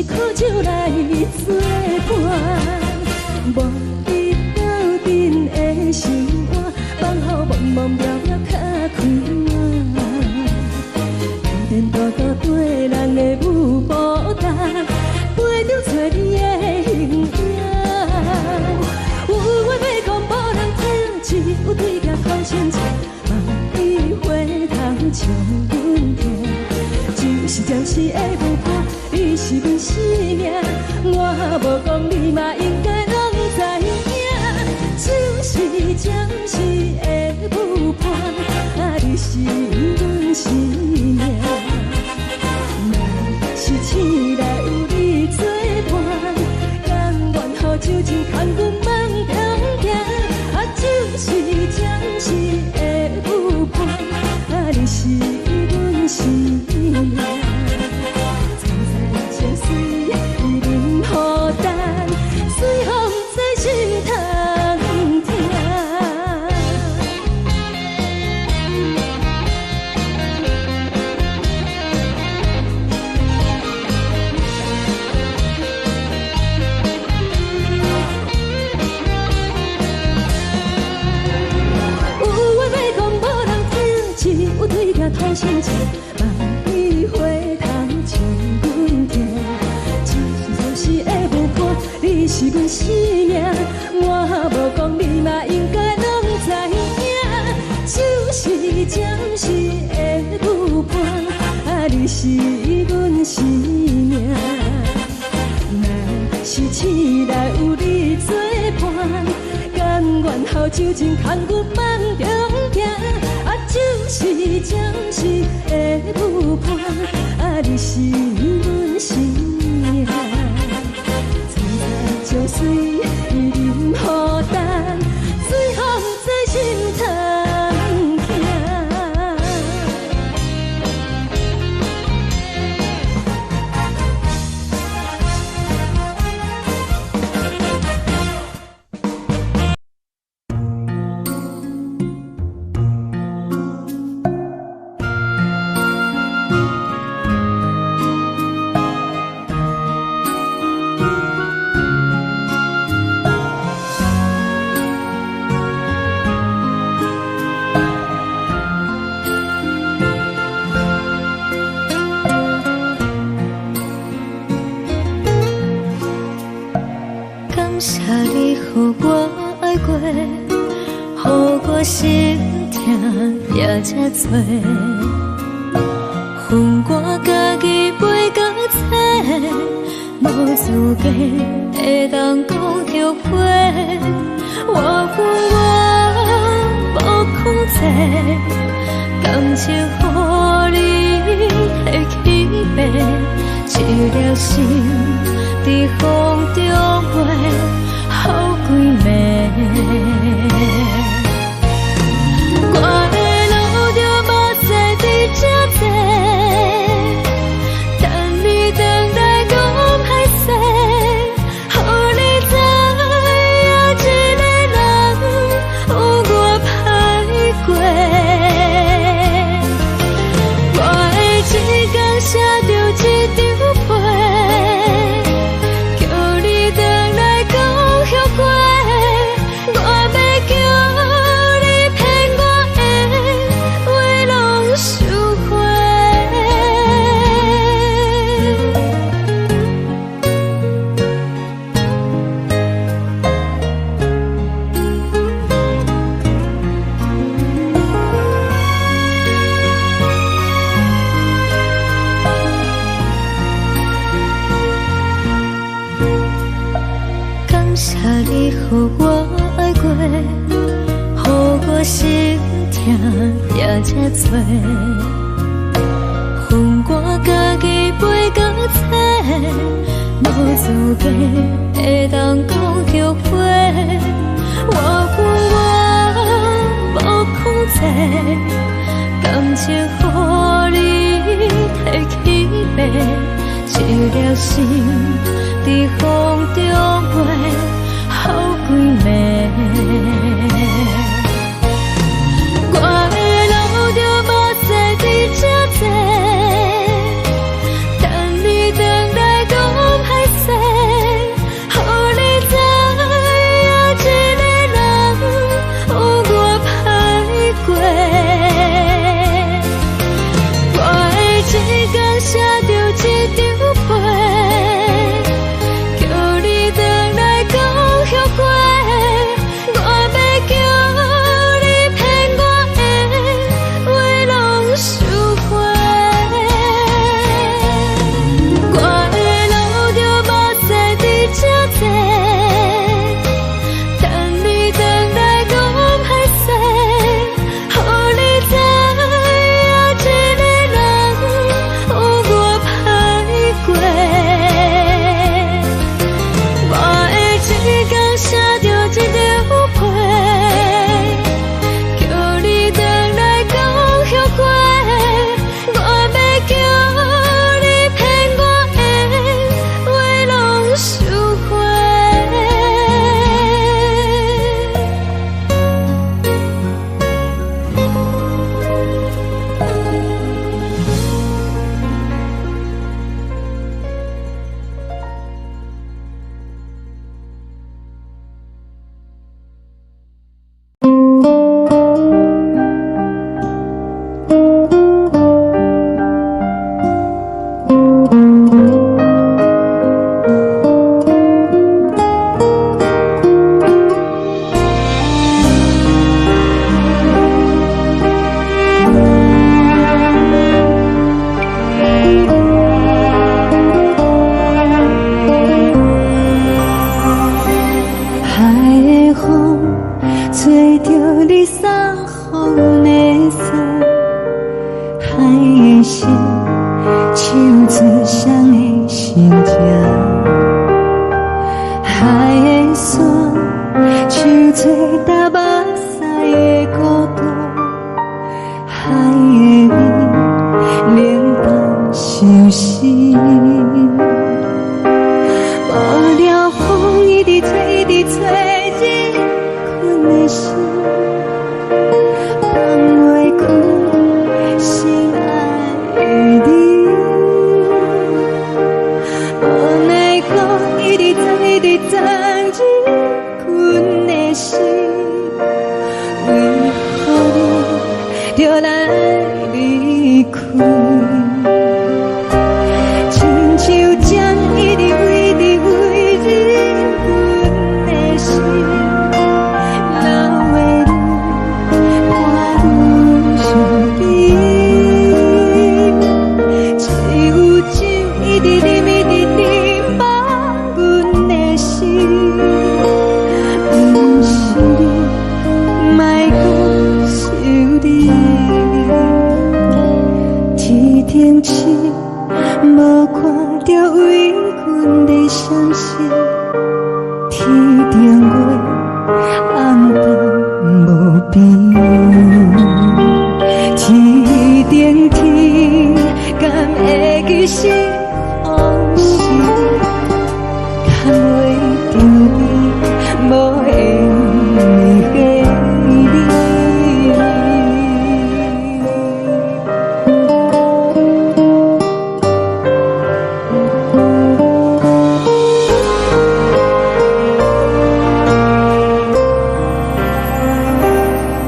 是苦酒来作伴。无你斗阵的心肝，放乎茫茫渺渺较快活。颠颠倒倒对人的舞步单，陪着找你的形影。有话要讲无人听，只有对甲口声唱，梦里花香将阮听。就是暂时的无伴，你是阮生命，我无讲你嘛应该拢知影。就是暂时的无伴，你是阮生命。若是醒来有你作伴，甘愿予酒精牵阮梦中行。就是暂时的无伴，你是阮生命。情水已淋雨淡，随风在心通听。有话要讲无人听，只有对甲土声唱，梦里花香将阮听。你是阮生命，我无讲你嘛应该拢知影。就是暂时的有伴，你是阮生命。若是醒来有你作伴，甘愿予酒精牵阮梦中行。就是暂时的有伴，你是阮生命。情水已淋雨淡，随风在心通听。心痛也这多，恨我家己飞到切，无资格会当讲后悔。我恨我无控制，感情予你会起飞，一粒心在风中飞，好几暝。我的路就无再伫这坐，等你等待讲歹势，予你知影一个人有我歹过。我的一天写着一张被，叫你回来讲后悔。我要叫你予我爱过，予我心痛也这多，恨我家己飞到切，无资格会当讲后悔。我恨我无控制，感情予你提起飞，一粒心在风中飞。好几暝，我的路就无再伫这坐，等你等待讲就来离开。亲像将一直为你为你，阮的心流的泪，伴阮伤悲。只有酒一直啉一直啉，放阮的心。不是你，莫讲想你。天顶星，无看到为阮的闪烁；天顶月，暗淡无边。天顶天，敢会记是往事？敢会着你，无缘的你。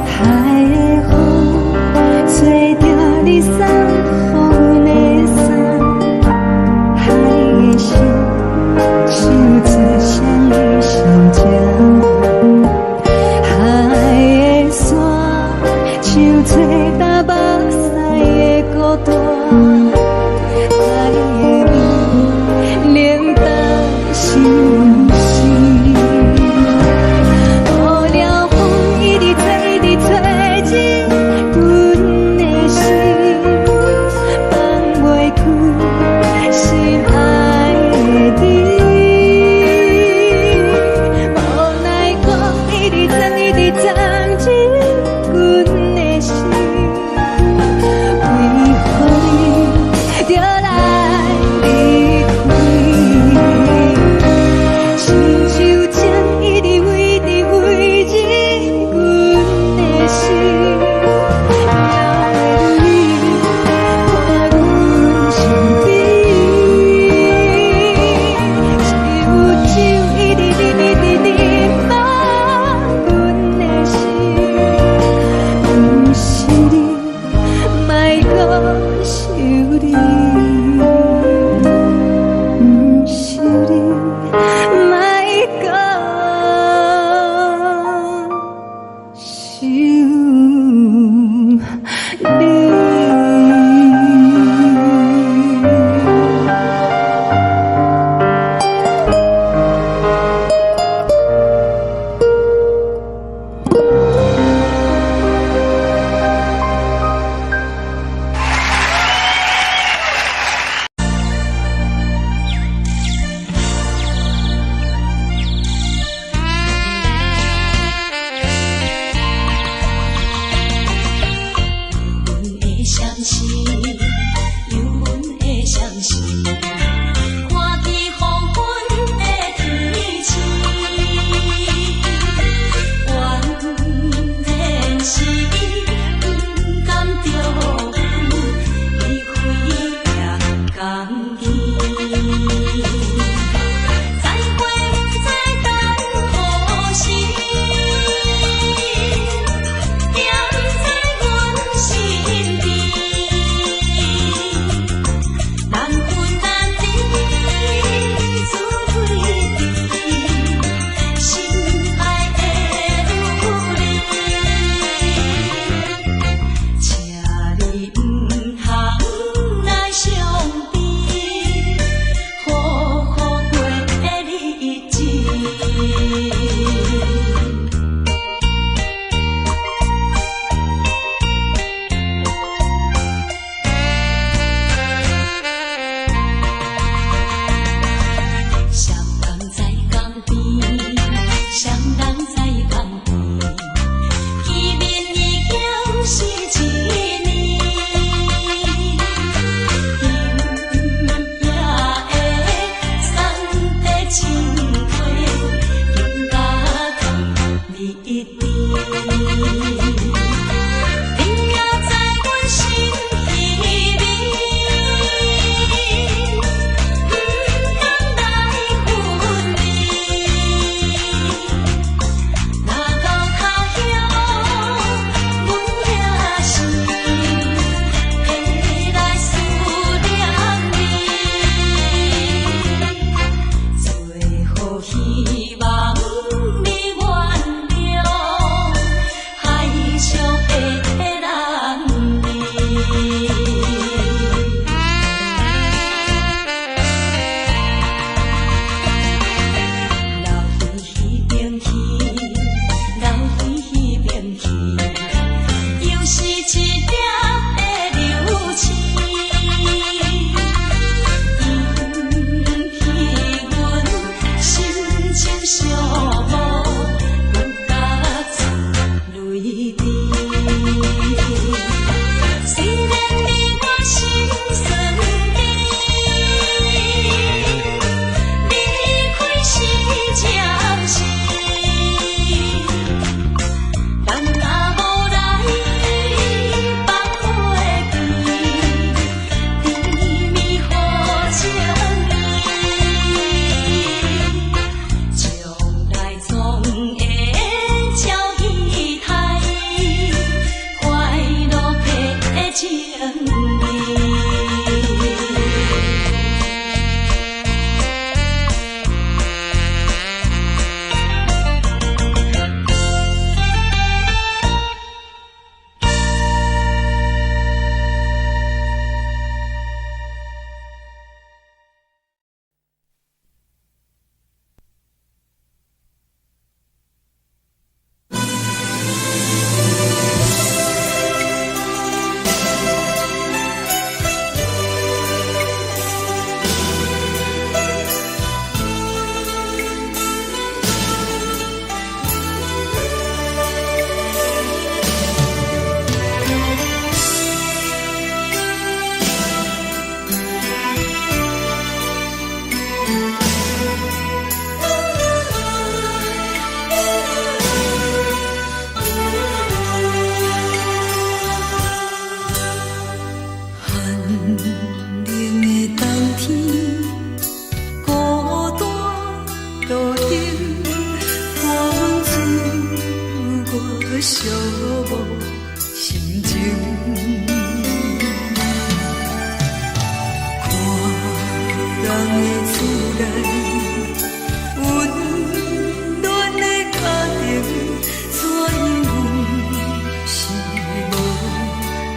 海的风吹着你送予的伞，海的心手做双鱼相牵，海的山像做搭目屎的孤单，海的味冷淡心事。雨了风一直吹，一直吹进阮的心，放袂开心爱的你。无奈讲一直藏，一直藏进阮的心，为何你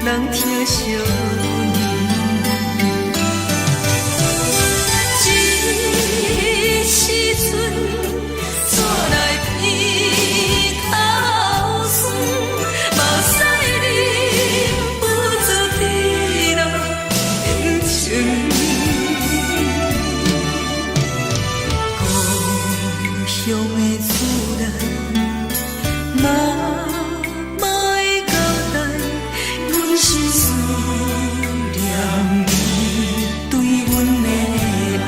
人疼惜你。这时阵怎来鼻口酸，目屎忍不住滴落眼睛。故乡的厝内，妈妈的交代，阮是思念你对阮的爱。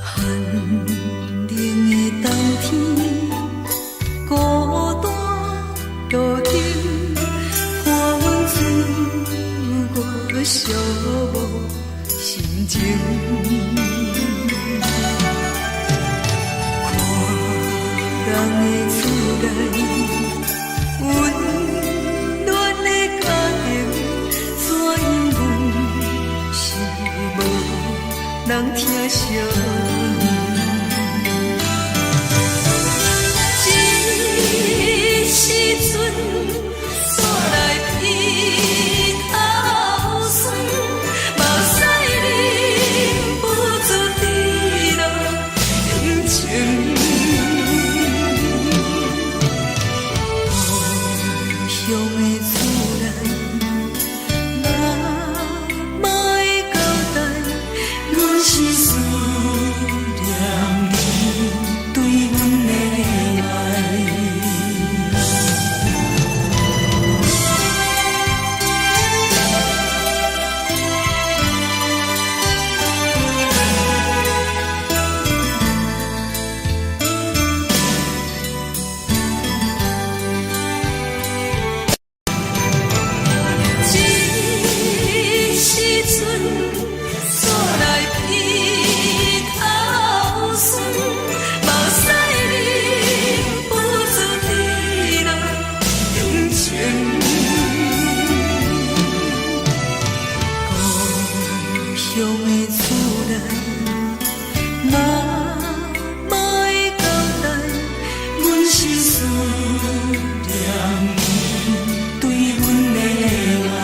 寒冷的冬天，孤单路顶，看阮自我寂寞心情。看人的厝内，温暖的家庭，怎因阮是无人疼惜你？这时阵怎来鼻口酸，目屎忍不住滴落眼睛。故乡的厝内，妈妈的交代，阮是思念你对阮的爱。这时阵怎来鼻口酸，目屎忍不住滴落眼睛。故乡的厝内，妈妈的交代，阮是思念你对阮的爱。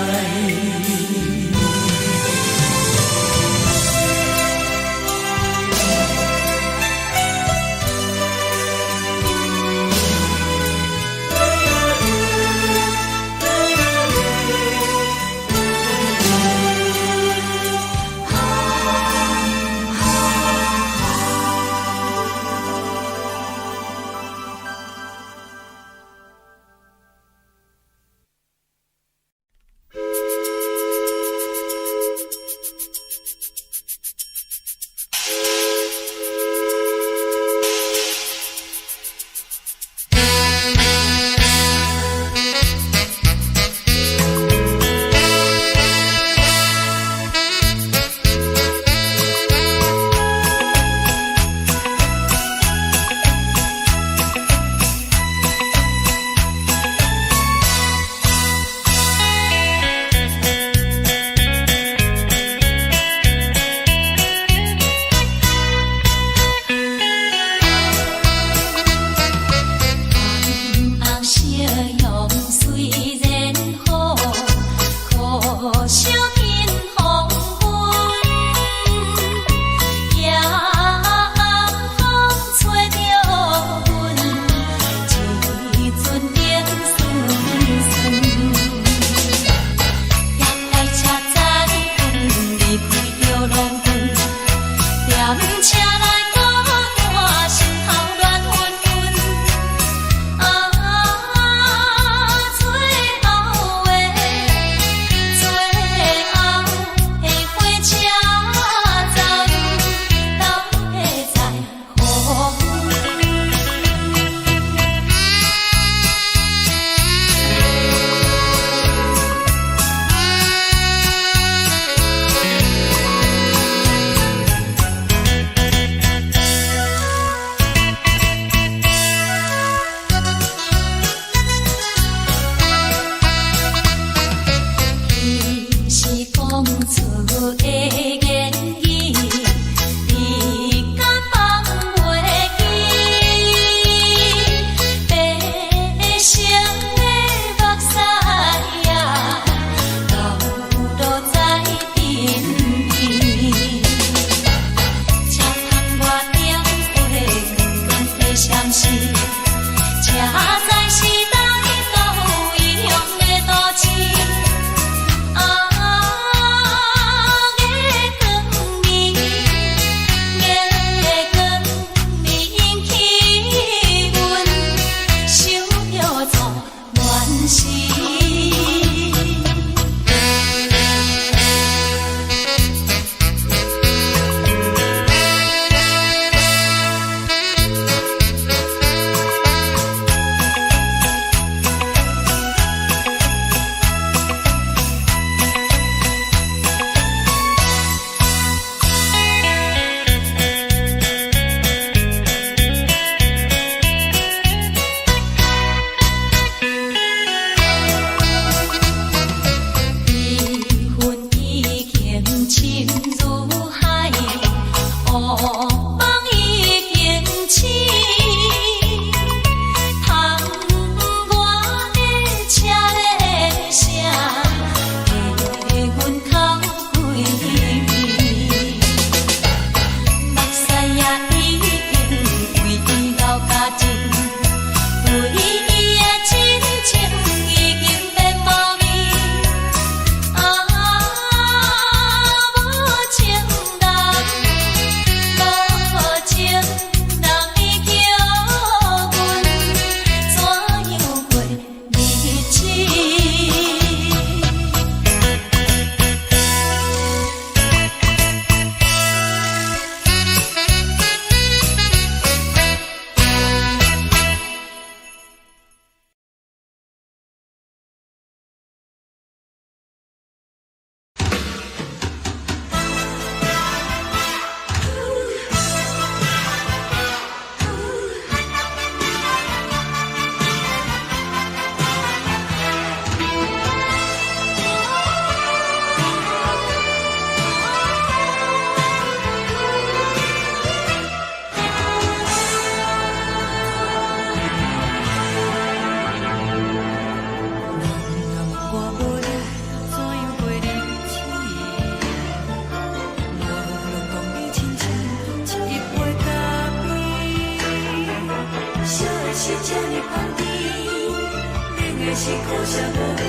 的是苦涩无味，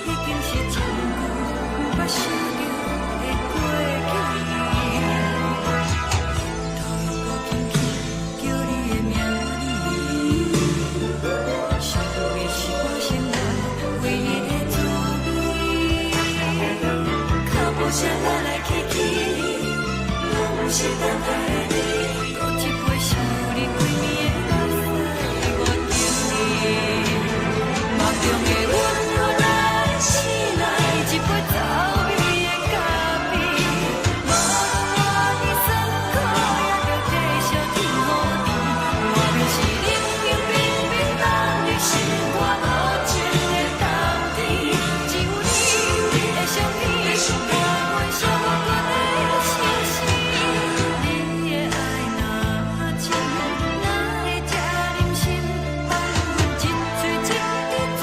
已经是一句无法想着的过去。头又搁紧去叫你的名字，想的是我生来唯一的滋味。脚步声来来去去，拢是等待的你，搁一杯想你几暝的目屎，我求你。梦中的阮何来醒来，一杯走味的咖啡，无论我的酸苦，也着继续甜予你。我就是冷冷冰冰冻在心肝无情的冬天，只有你的相片，伴阮寂寞过的相思。你的爱若真，哪会这忍心放阮一嘴一滴珠，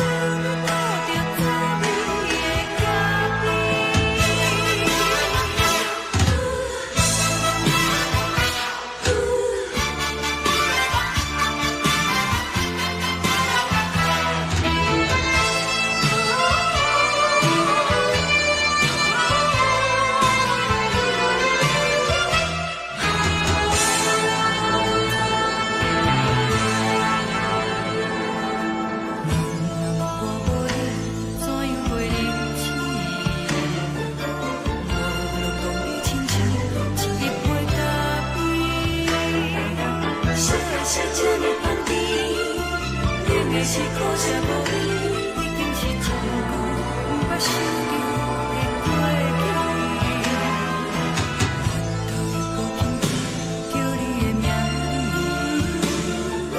倒着滋味的咖啡。我无你，怎样袂忍心？我落讲你亲像一杯咖啡，说的是这么香甜，饮的是苦涩无味，已经是一句无法想着的过去。头又搁紧去叫你的名字，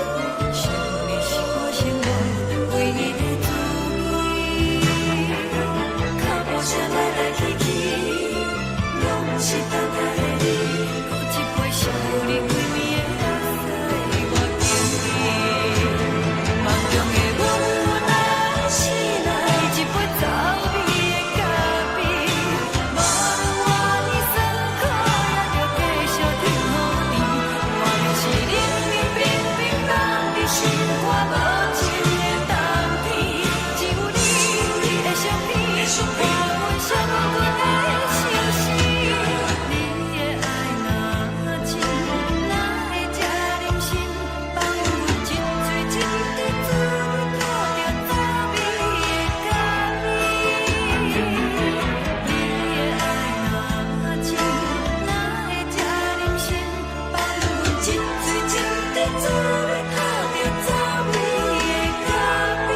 想的是我生来唯一的滋味。脚步声来来去去，拢是等待的你，搁一杯想你几暝的目屎，我求你。梦中的阮何来醒来，一杯走味的咖啡，无论我的酸苦，也着继续甜予你。我就是冷冷冰冰冻在心肝无情的冬天，只有你的相片，伴阮寂寞过的相思。你的爱若真，哪会这忍心放阮一嘴一滴珠，倒着滋味的咖啡。你的爱若真，哪会这忍心放阮一嘴一滴珠，倒着滋味的咖啡。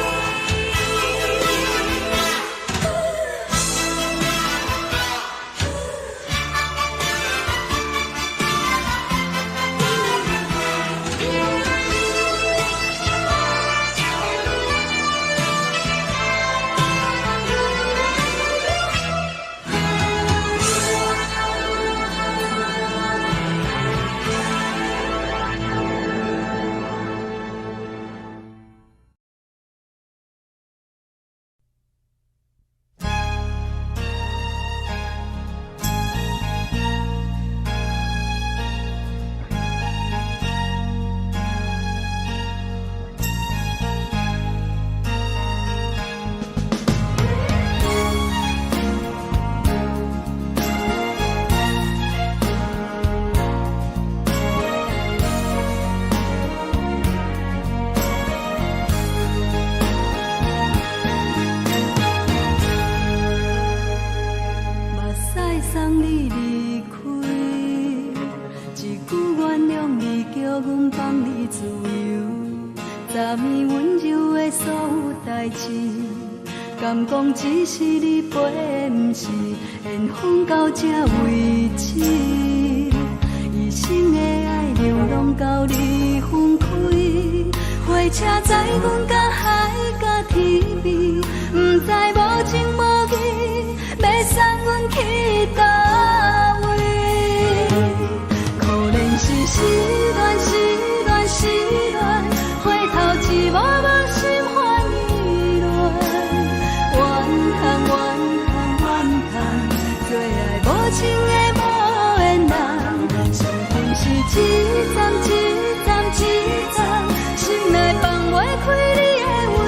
目屎送你离开，一句原谅你，叫阮放你自由，昨暝温柔的所有代志，敢讲只是你陪，不是缘分到这为止。一生的爱流浪到你分开，火车载阮甲海甲天边，不知无情无义，要送阮去倒位？可能是失恋，失恋，失恋，回头一幕幕心烦意乱，怨叹，怨叹，怨叹，最爱无情的无缘人，上天是一站一站一站，心内放袂开你的。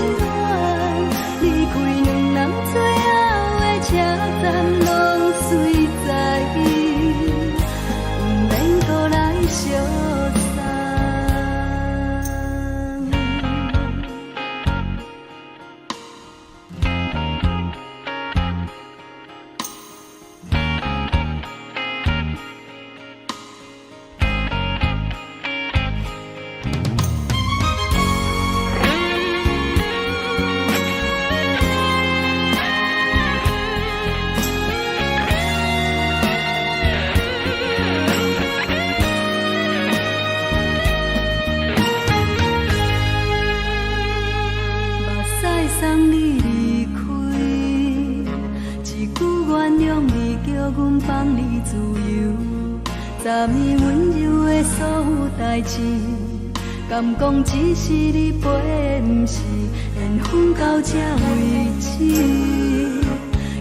昨暝温柔的所有代志，敢讲只是你陪，不是缘分到这为止。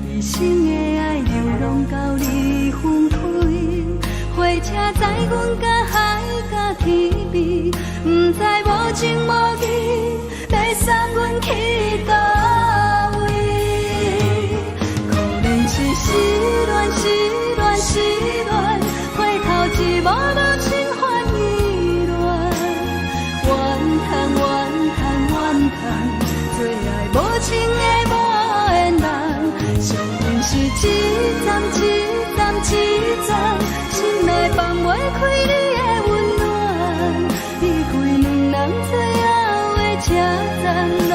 一生的爱流浪到你分开，火车载阮甲海甲天边，不知无情无义，要送阮去倒位？可能是失恋，失恋，失恋，回头一幕幕心烦意乱，怨叹，怨叹，怨叹，最爱无情的无缘人，上恨是一站一站一站，心内放袂开你的温暖，离开两人最后的车站，拢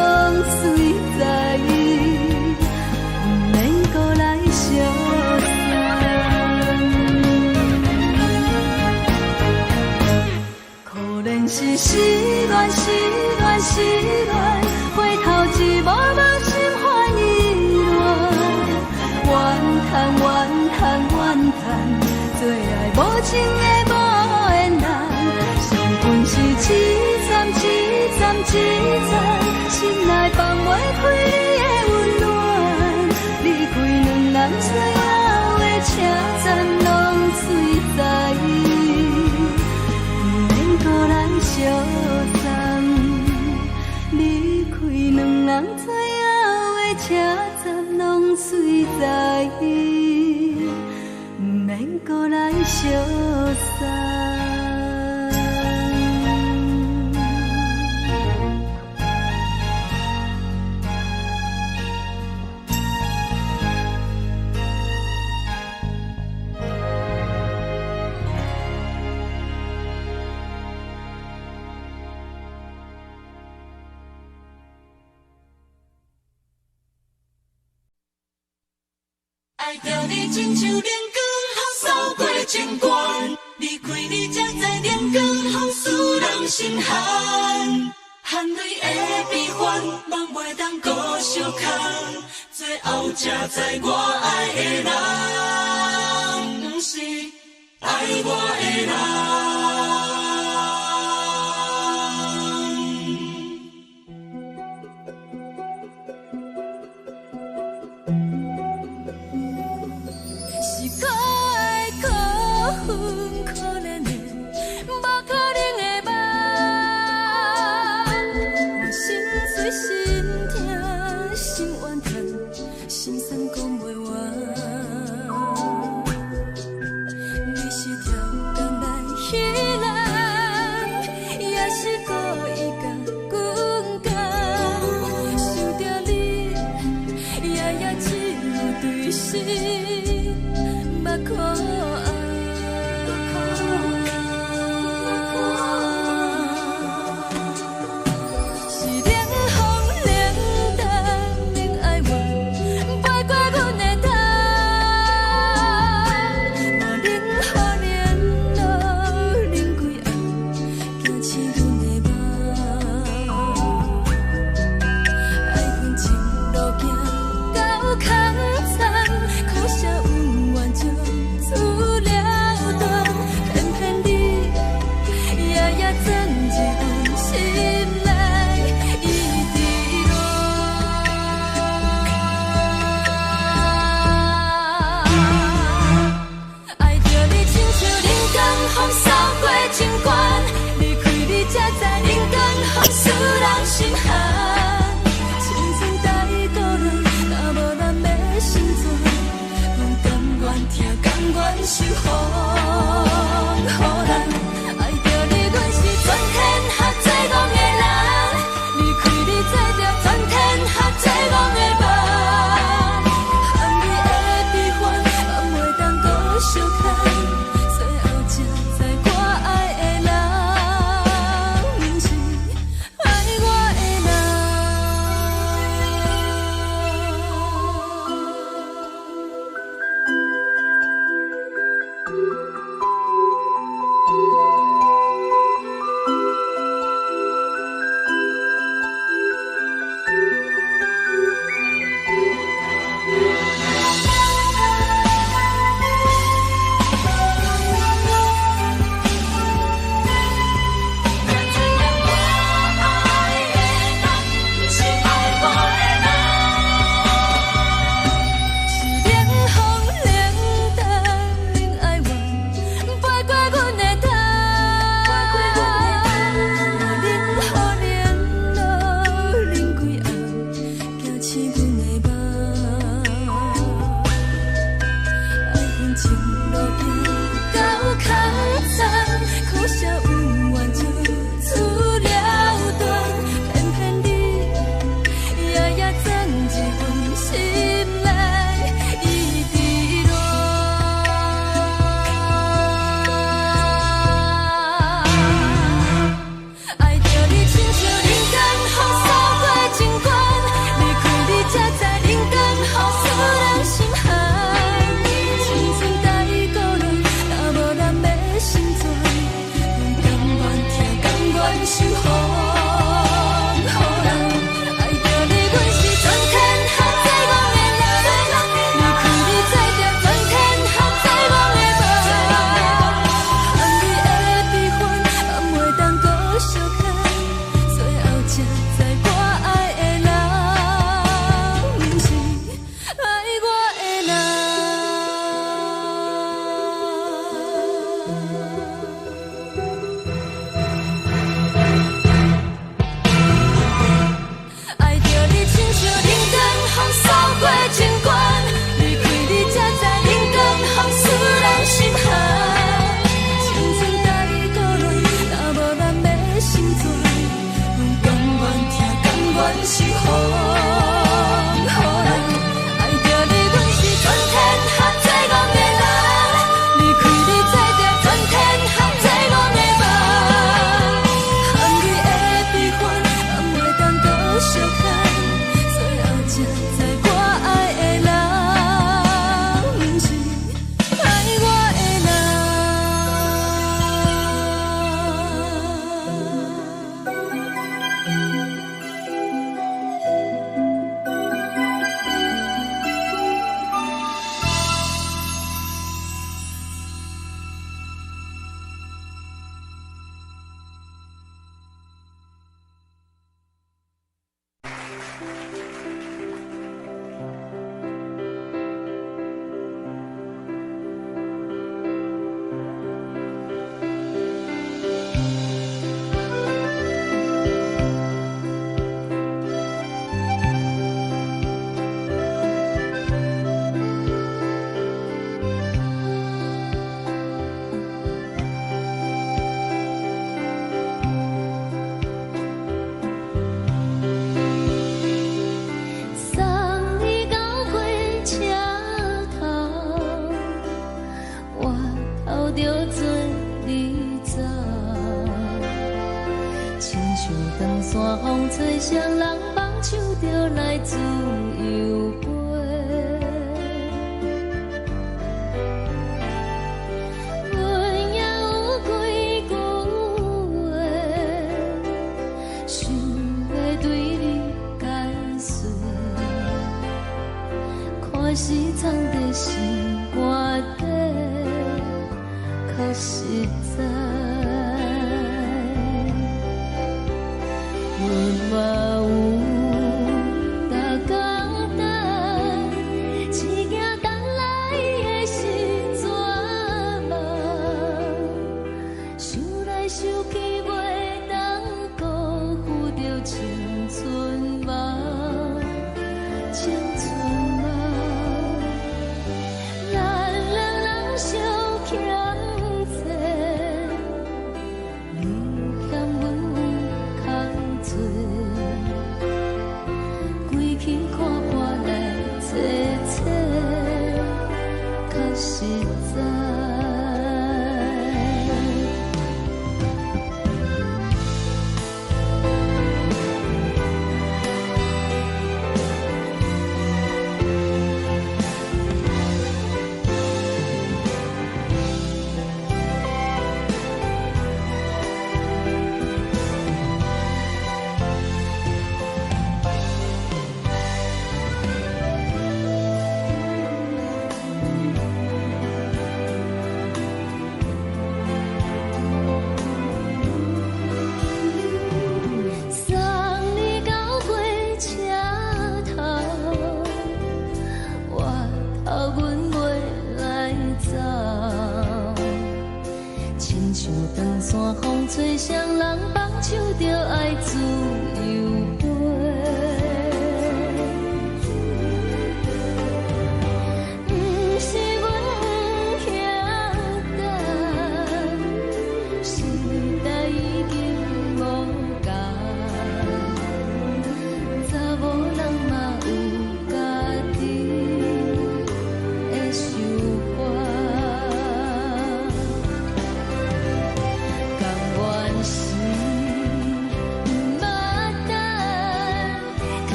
随在意，不免搁来相送。可能是失恋，失恋，失恋，回头一幕幕心烦意乱，怨叹，怨叹，怨叹，最爱无情的无缘人，上恨是一站一站一站，心内放袂开你的温暖，离开两人最后的车站，拢随在意，不免搁来相送。离开两人最后的车站，拢随在意，不免搁来相送。爱着你亲像连光风扫过情关，离开你才知连光风使人心寒。含泪的悲欢，望袂当搁相牵，最后才知我爱的人，不是爱我的人。你是条工来彼愿是风，予人爱着你，阮是全天下最戆的人。离开你，做着全天下最戆的梦。含你的悲欢，也袂当搁相牵。最后才知我爱的人，不是爱我的吹双人梦唱着来自由飞，阮也有几句话，想要对你解释，可是藏在心肝底，较实在。阮嘛有逐工等，只惊等来的是绝望，想来想去袂当辜负着青春梦，青春梦，咱两人相欠债，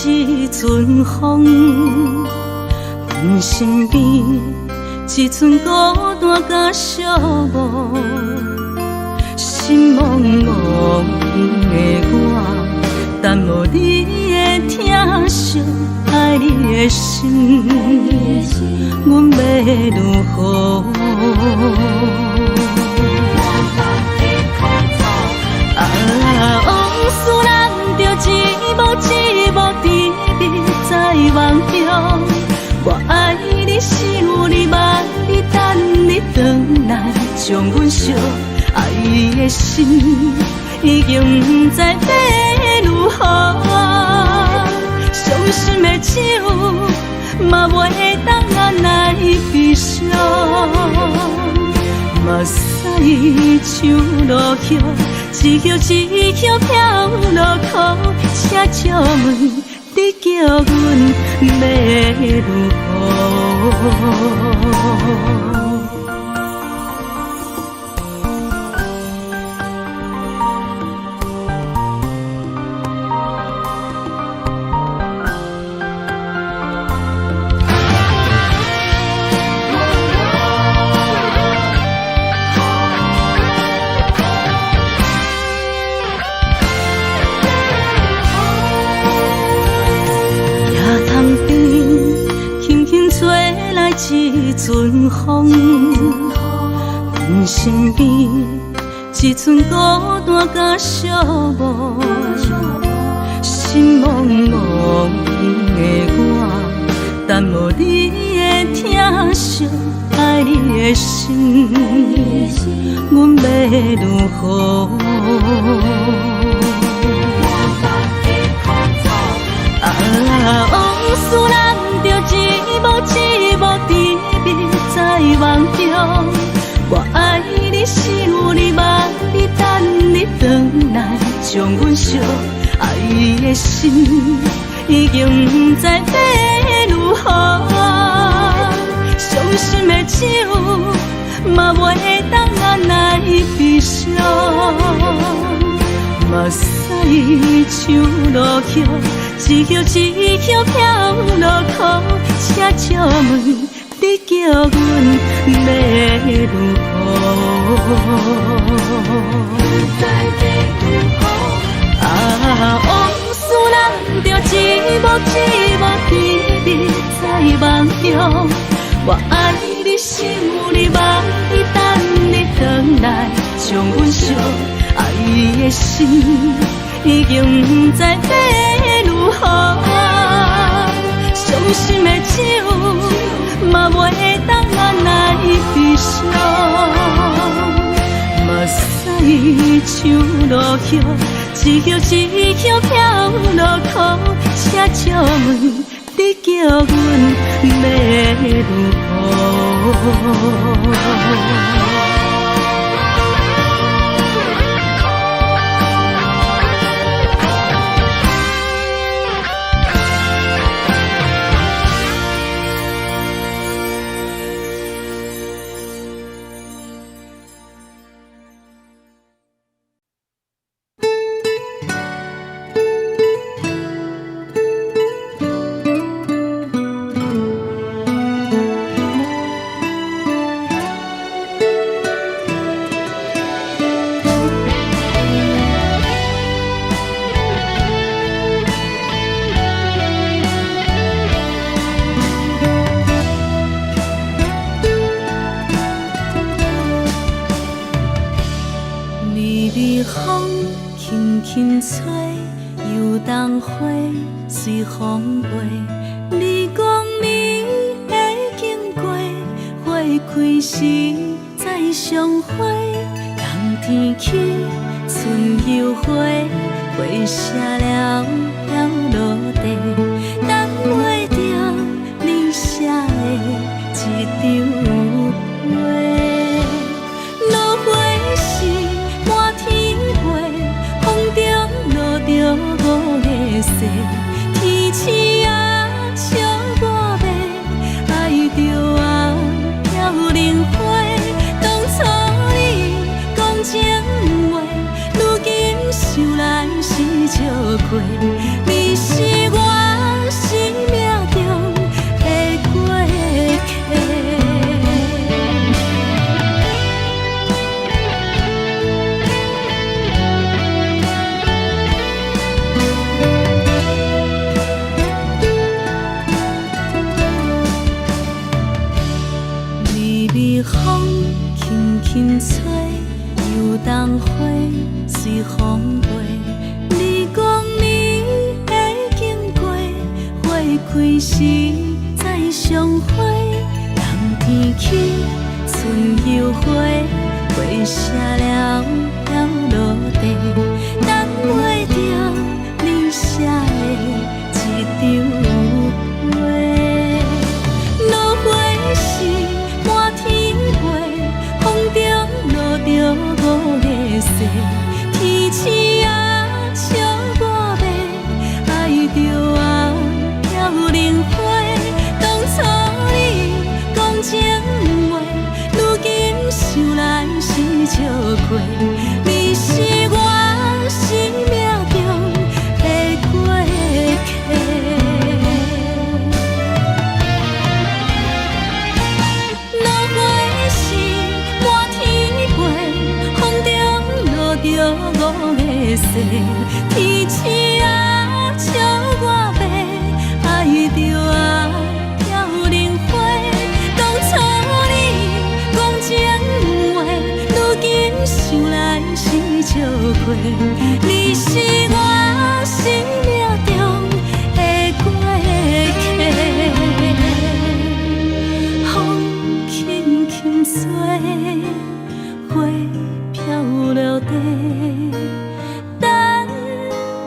一阵风，阮身边一寸孤单甲寂寞，心茫茫的我，等无你的疼惜，爱你的心，阮要如何？往事人着一幕一幕甜蜜在梦中。我爱你，想你，望你，等你回来，将阮惜爱的心已经不知要如何。伤心的手嘛袂当按来悲伤，目屎像落叶。一叶一叶飘落雨，车照问你叫阮要如何？一阵风，阮身边一寸孤单甲寂寞，心茫茫的我，等无你的疼惜，爱你的心，阮要如何？往事人着一幕一幕甜蜜在梦中。我爱你，想你，望你，等你回来，将阮惜爱的心已经不知要如何。伤心的手嘛袂当按来悲伤，目屎像落叶。一叶一叶飘落雨，车照问你叫阮要如何？往事人着一幕一幕甜蜜在梦中。我爱你，想你，望你，等你回来，将阮惜爱的心已经不知要如何。伤心的手嘛袂当按来悲伤，目屎像落叶，一叶一叶飘落雨，车照问你叫阮要如何？随风飞，你讲你会经过，花开时再相会。冬天起，春又回，花谢了要落地，等袂着你写的一张画。落花时满天飞，风中落着五个色。天星啊，笑我迷，爱着啊，飘零花。当初你讲情话，如今想来是笑亏。你是我。随风轻轻吹，游东花随风飞。你讲你会经过，花开时再相会。人天起，春又花，花谢了要落地，等袂着你写的一张花。落花时满天飞，风中落着五个色。天星啊，笑我迷，爱着啊飘零花。当初你讲情话，如今想来是笑过。你是我生命中的过客。落花时满天飞，风中落着五个色。天星啊，笑我迷，爱着啊飘零花。当初你讲情话，如今想来是笑过。你是我生命中的过客。风轻轻吹，花飘落地，等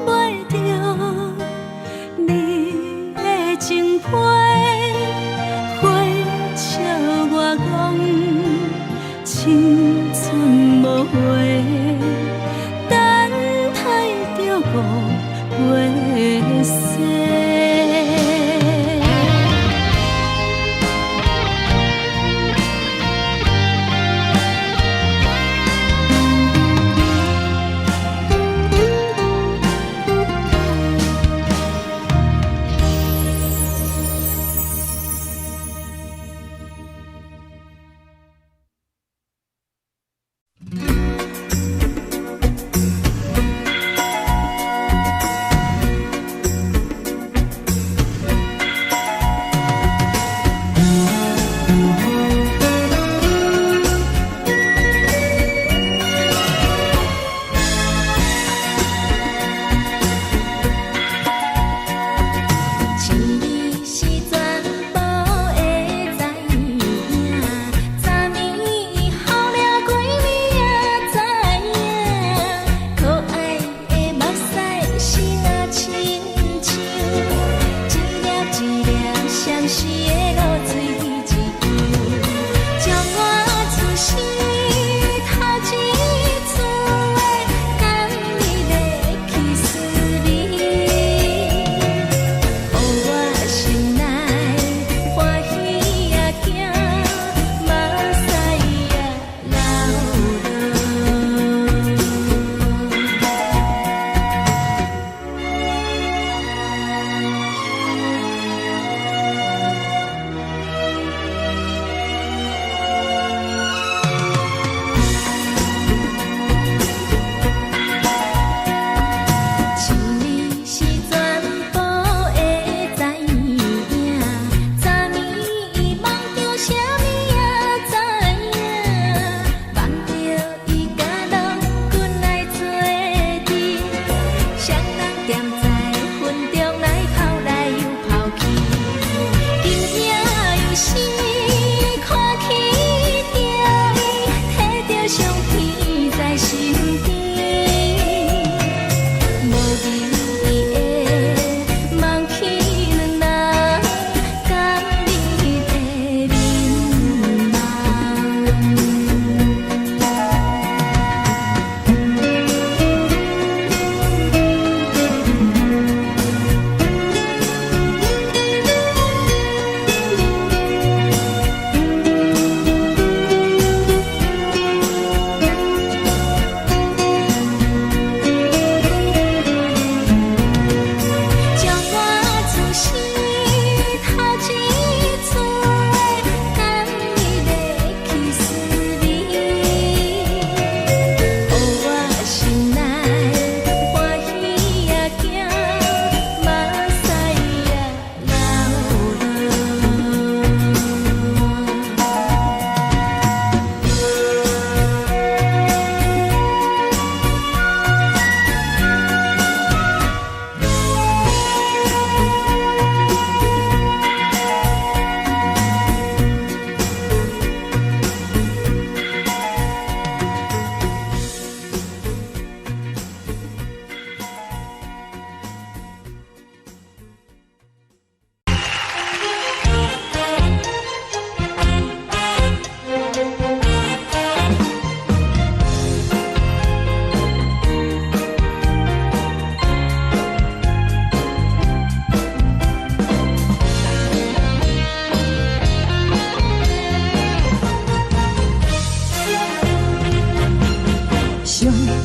袂着你的情批。花笑我讲青春无悔，等待着五月雪。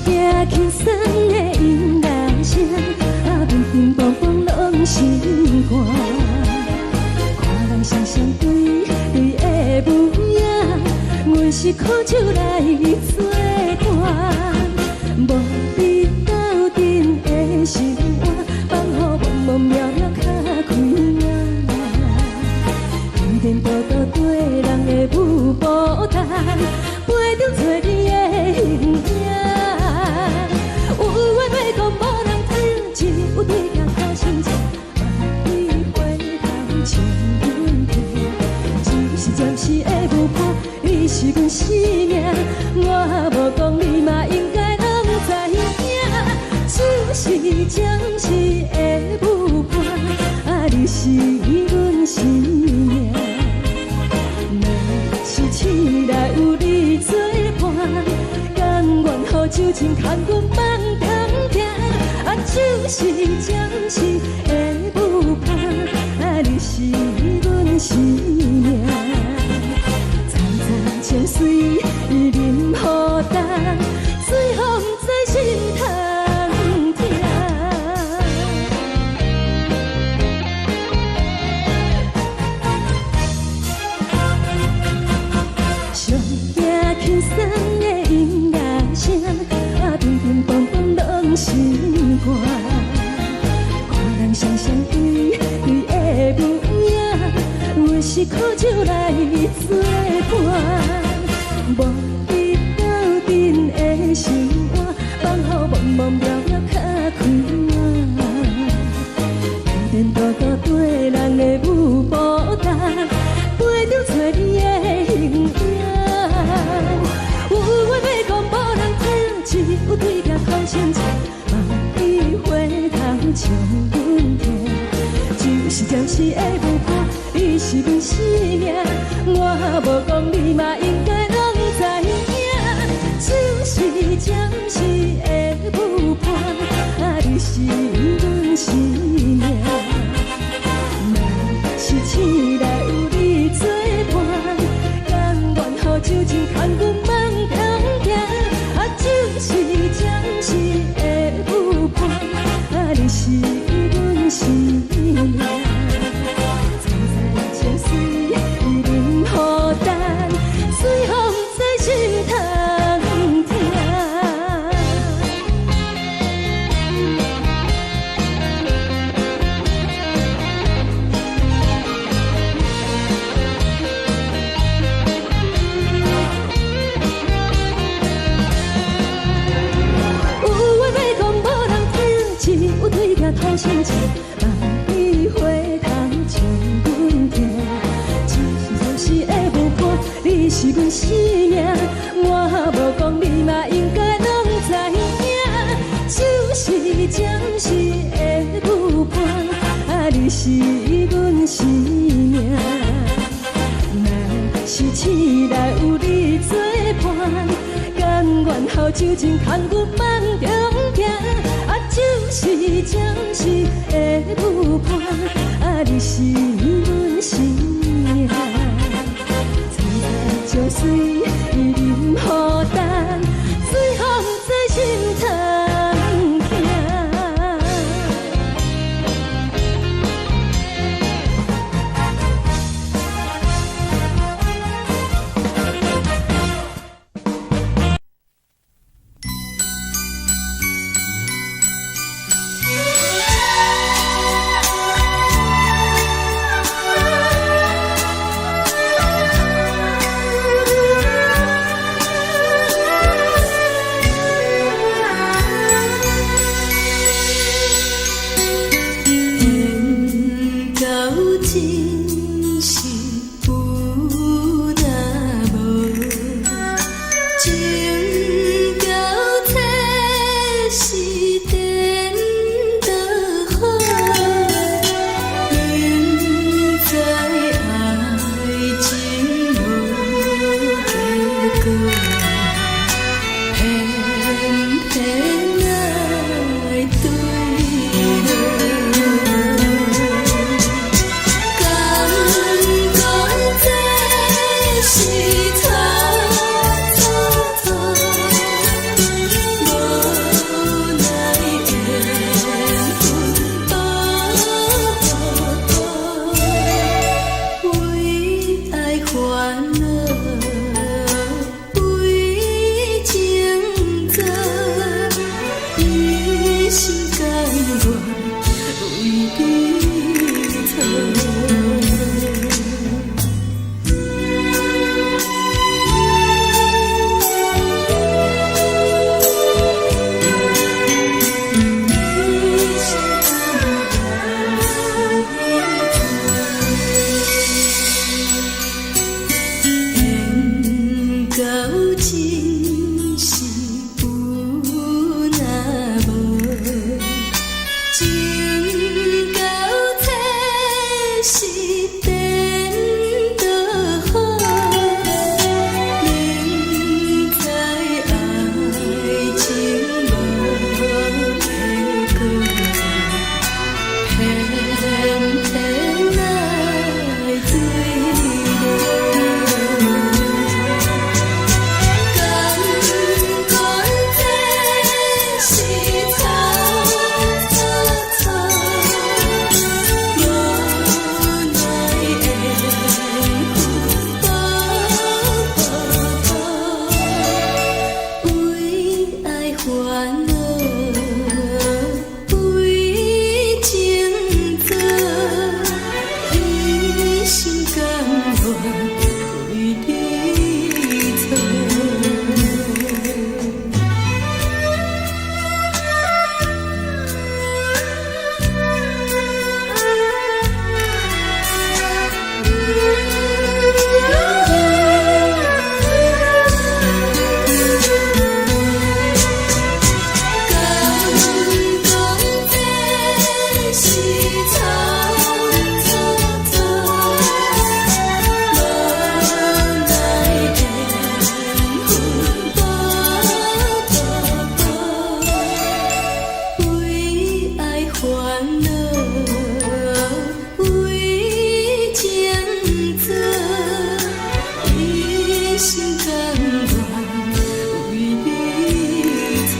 行轻松的音乐声，平平梆梆拢心肝。看人双双对对的模样，阮是苦酒来作伴。无你斗阵的生活，放予茫茫渺渺较开朗。颠颠倒倒对人的舞步弹，陪着做你的形影。有话要讲无人听，只有对镜头心情，万里回头唱阮听。只是暂时的舞伴，你是阮生命，我无讲你嘛应该拢知影。就是暂时的舞伴，你是阮生命。是醒来有你作伴，甘愿予酒精牵阮放通行。就是暂时的舞伴，你是阮生命。层层情水任孤单，水风在心通听。上行轻松的音乐声，乒乒乓乓拢心肝。看人双双对对的模样，阮是苦酒来作伴。无你斗阵的生活，放予茫茫渺渺较开朗。颠颠倒倒对人的舞步弹，陪着做你的形影。有话要讲无人听，只有对镜头心情，万里回头唱阮听。就是暂时的舞伴，你是阮生命，我无讲你嘛应该拢知影。就是暂时的舞伴，你是阮生命。若是醒来有你作伴，甘愿予酒精牵阮放通行。就是暂时的舞伴，你是阮生命。层层情水任孤单，水风在心通听。有对镜头心情，万里回头唱阮听。只是暂时的舞伴，你是阮生命，我无讲你嘛应该拢知影。就是暂时的舞伴，你是阮生命。若是醒来有你作伴，甘愿予酒精牵阮放中行。就是暂时的舞伴，你是阮生命。层层情水任孤单，水风在心通听。心甘愿为你错。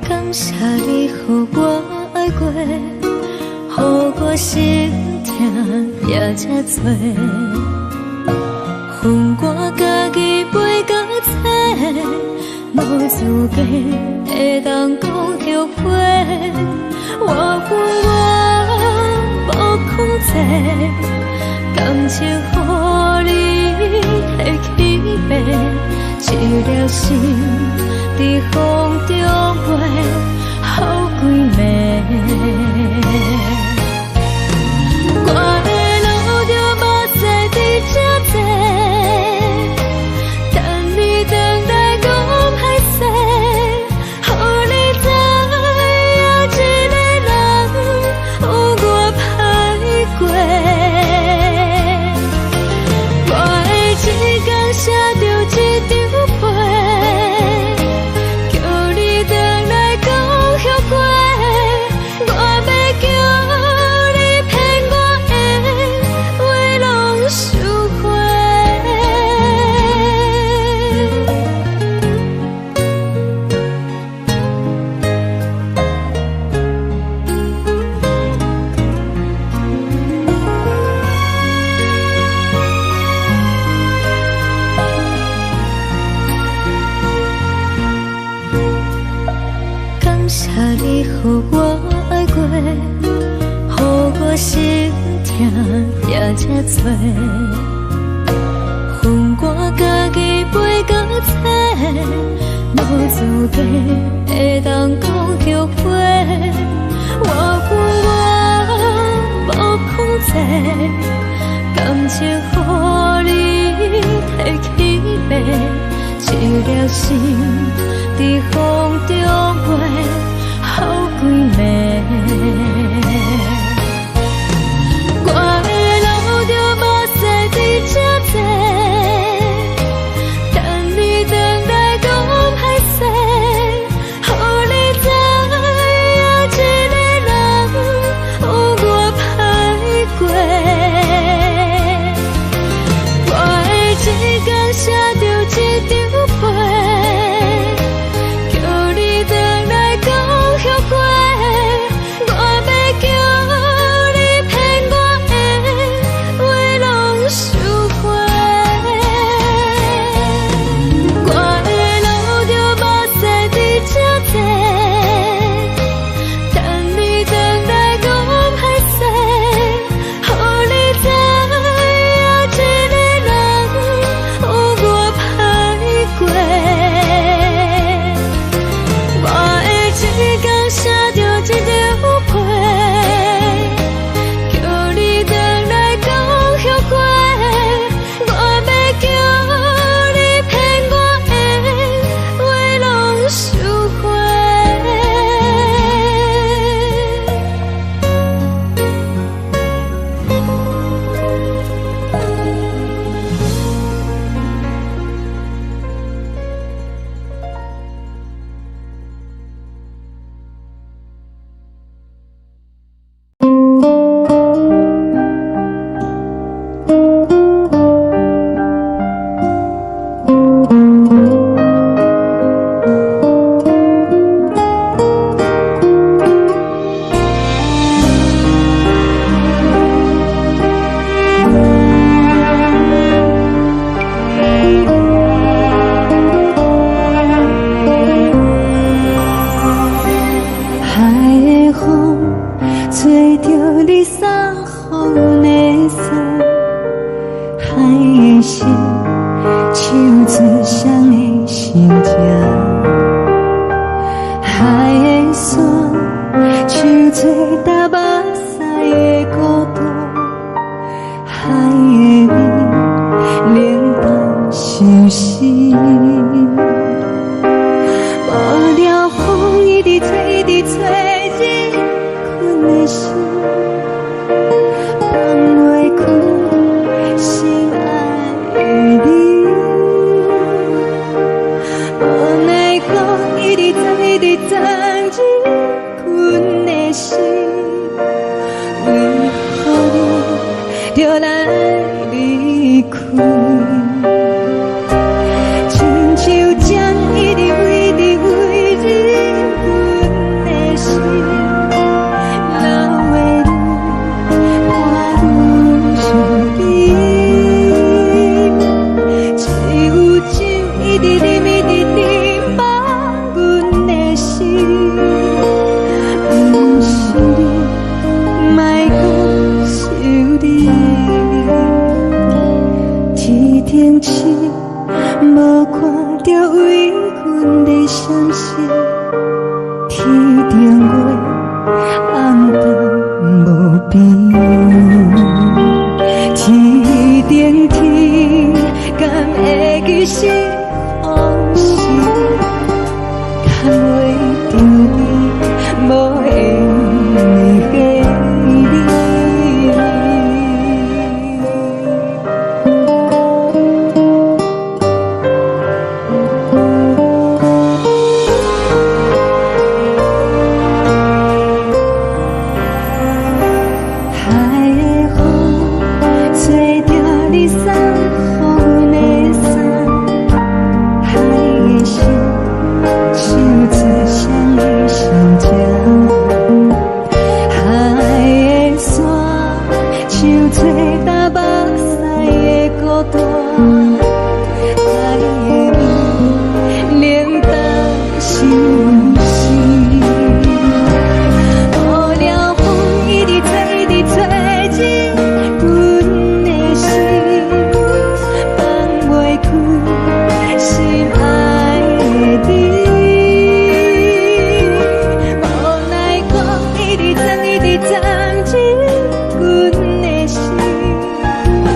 感谢你，予我爱过，予我心痛也这多。恨我家己袂到切，无资格会当讲后悔。我恨我无控制，感情予你提起白，一条心在风中飞，好几暝。我的路着目屎伫这多，等你回来讲歹势，予你知影一个人有我歹过。我的一天写着一张被，叫你回来讲后悔。我要叫你骗我的话拢收回。感谢你，予我爱过，予我心痛也这多。恨我家己袂到切，无资格会当讲后悔。我恨我无控制，感情予你提起白，一条心在风中飞，好几暝。我的路着目屎伫这多，等你回来讲歹势，予你知影一个人有我歹过。我的一天写着一张被，叫自双的心情。海的山，像做搭目屎的孤独，海的味，冷淡伤心。无聊风一直吹，一直吹，日困的心，放袂开心爱的你。无奈讲一直藏，一直藏，日困的心，为何你就来离开？亲像将一直为，一直为日困的心，流的泪，看愈伤悲。只有酒一直啉，一直啉，放阮的心。不是你，莫讲想你。天顶星，无看到为阮的伤心。天顶月，暗淡无边。天顶天，敢会记是往事？牵袂着你，无缘给你。海的风，吹着你送予阮的衫。海的心，像自双的心情。海的山，像做搭目屎的孤单。海的味，冷淡伤心。无聊风一直吹，一直吹，日困的心，放袂开心爱的你。无奈讲一直藏，一直藏，日困的心，为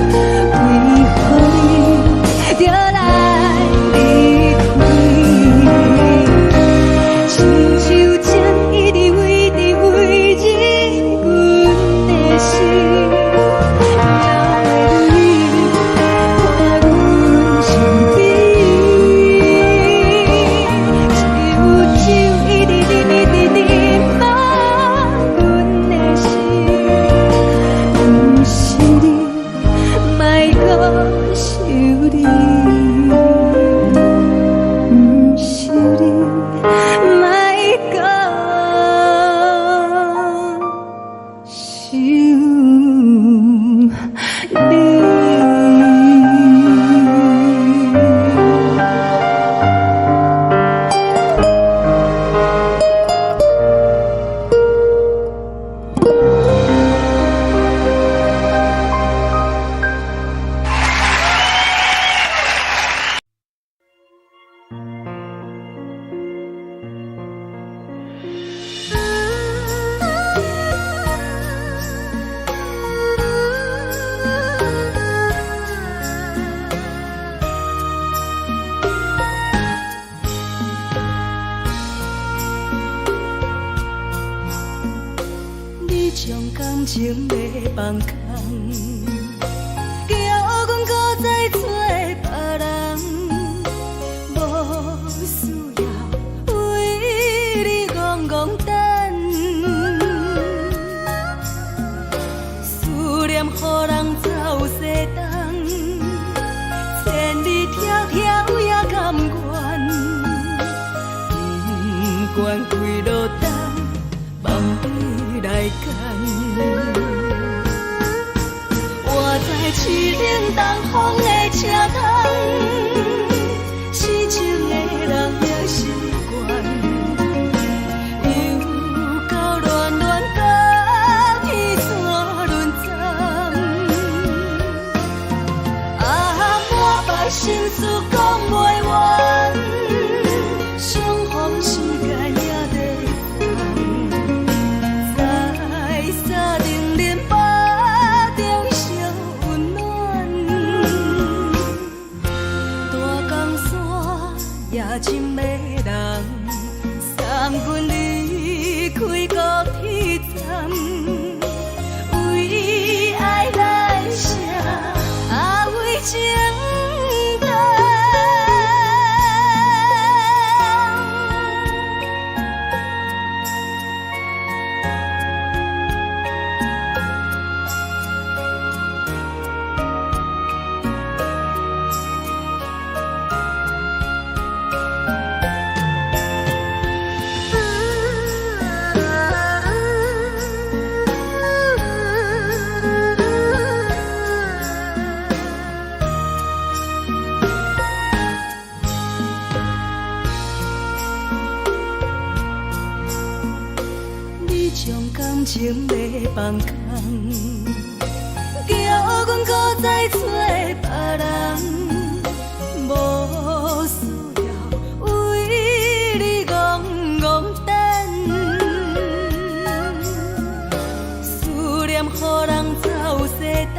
何你就来离开？亲像将一直为，一直为日阮的心，流的泪，看阮伤悲。只有酒一直啉，一直啉，放阮的心。不是你，莫讲想你。不是你，莫讲想你。你将感情要放空，叫阮搁再找别人，无需要为你戆戆等。思念予人走西东，千里迢迢也甘愿，不管开路灯，梦里来干。活在凄冷东风的车窗，痴情的人也习惯，又到乱乱甲彼山论战。啊，满腹心事讲。也真迷人，送阮离开高铁站，为爱来舍，为情重。感情要放空，叫阮搁再找别人，无需要为你戆戆等。思念予人走西东，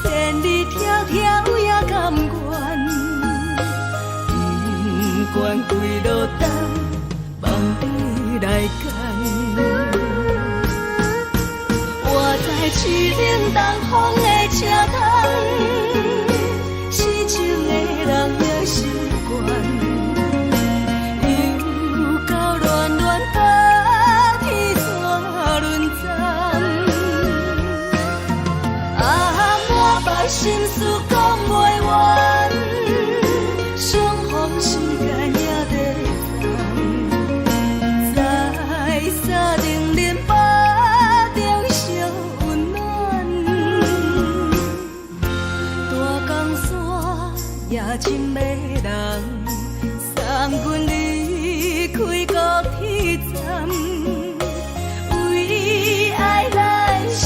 千里迢迢也甘愿，不管几路灯，梦里来干。市冷东风的车窗，四周的人也习惯，又到乱乱把天线轮转。满腹心事讲袂完，相逢时间也在等，在山顶林巴。也真迷人，送阮离开高铁站，为爱来舍，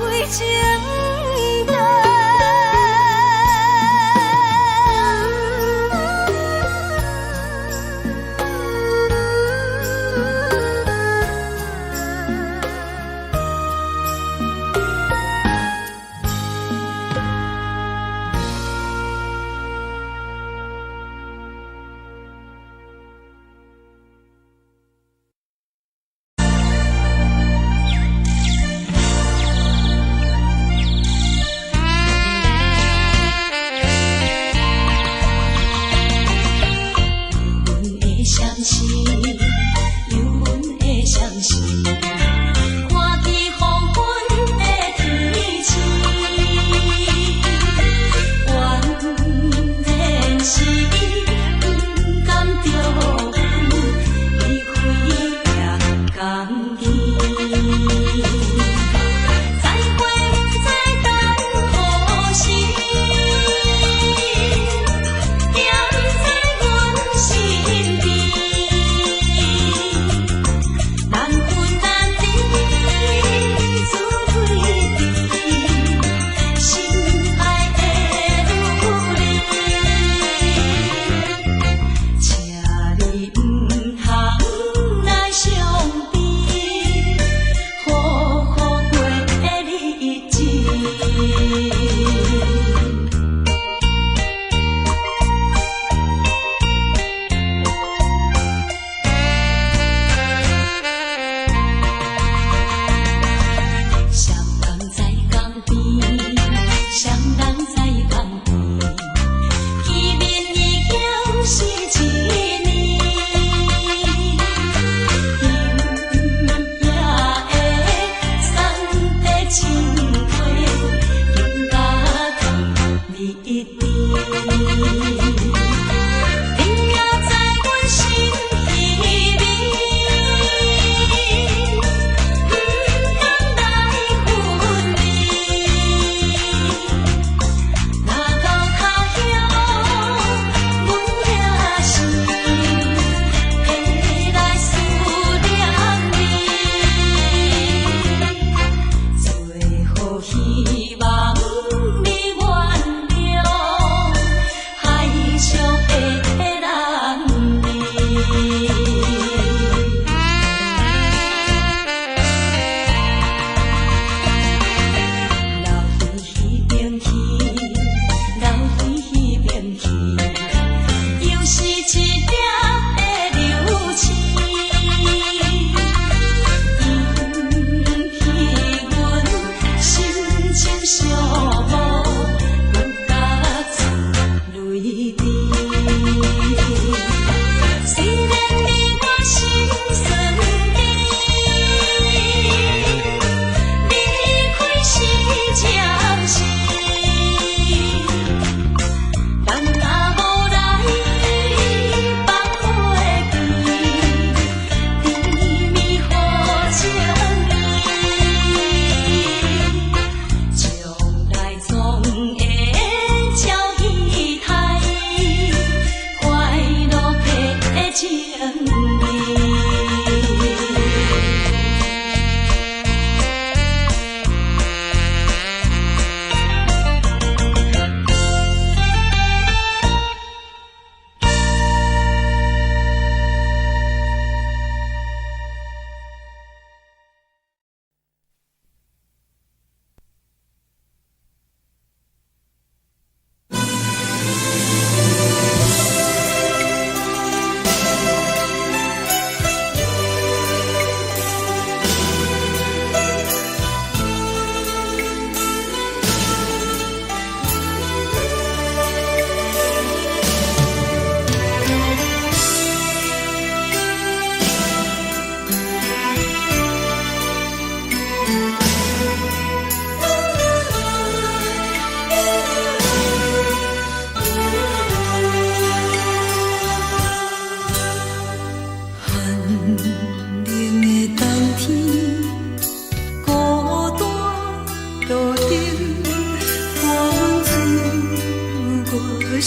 为情重。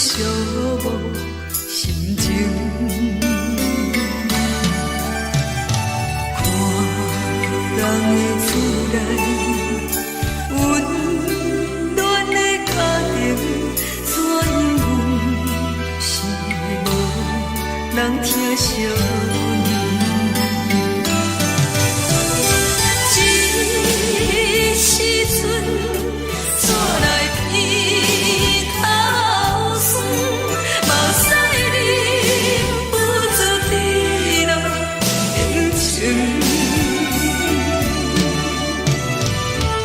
寂寞心情。看人的厝内温暖的家庭，怎因是无人疼惜你？这时阵怎来鼻头酸？目屎忍不住滴落眼睛。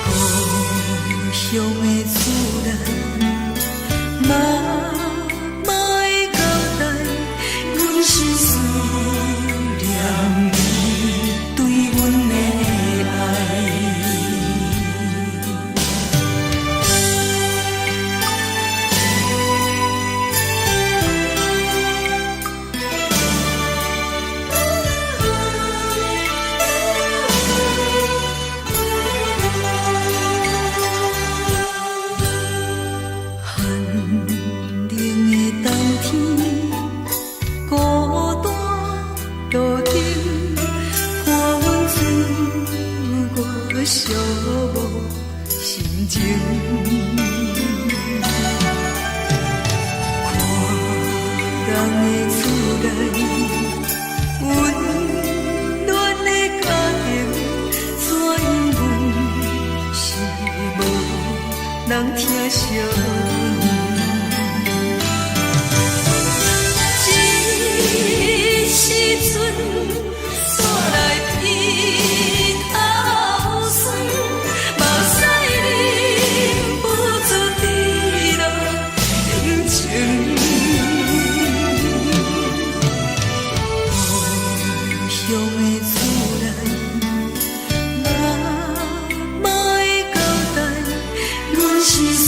故乡的厝内，妈妈的交代，阮是思念你对阮的爱。寒冷的冬天，孤单路顶，看阮自我寂寞心情。看人的厝内温暖的家庭，怎因阮是无人疼惜你？这时阵怎来鼻头酸？目屎忍不住滴落眼睛。故乡的厝内，妈妈的交代，阮是思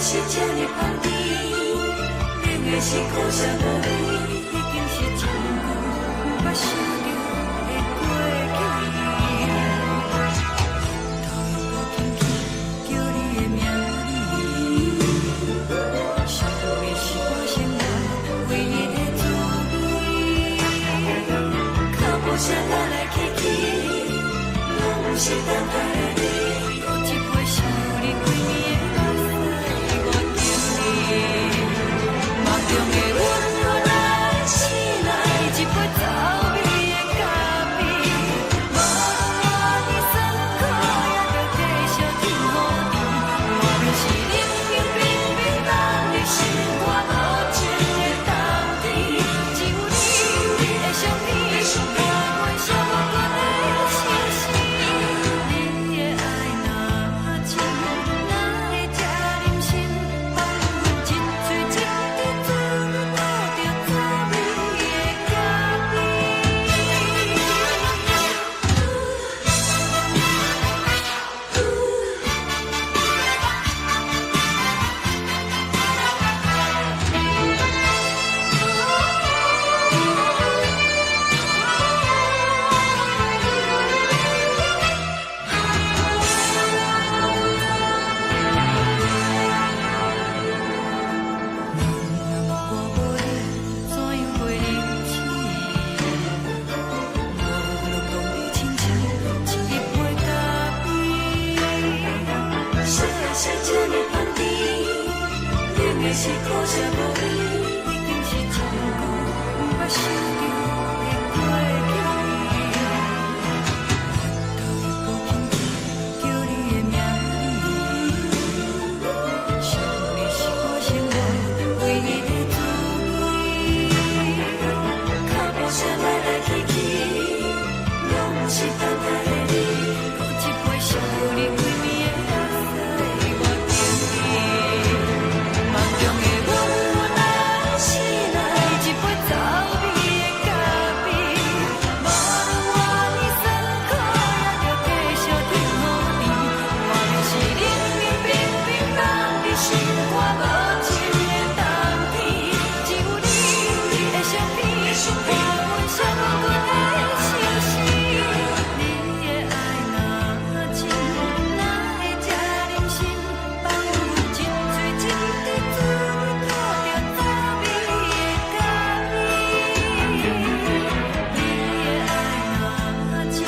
是这呢香甜，冷的是苦涩无味，已经是一句捌想着的过去。头又无轻轻叫你的名字，想的是我生活唯一的滋味。脚步声来来去去，拢不是等待的你，搁一杯想你几年的目屎，我敬你。梦中的阮我来醒来，一杯走味的咖啡，无论我的酸苦，也着继续甜予你。外面是冷冷冰冰，当你心肝无情的冬天，只有你的相片，我阮寂寞过的心事。你的爱若真，哪会这忍心放阮一嘴一滴珠，倒着滋味的咖我无你，怎样过日子？无路讲你亲像一杯咖啡，说的是这呢香甜，冷的是苦涩无味，已经是一句捌想着的过去。头又无轻轻叫你的名字，想你是我生活唯一的滋味。脚步声来来去去，拢不是等待的你，搁一杯想你几暝的目屎，我敬你。梦中的阮我来醒来，一杯走味的咖啡，无论我的酸苦，也着继续甜予你。外面是冷冷冰冰，放你心肝无情的冬天，只有你的相片，我阮寂寞过的心事。你的爱若真，哪会这忍心放阮一嘴一滴珠，倒着滋味的咖啡？你的爱若真，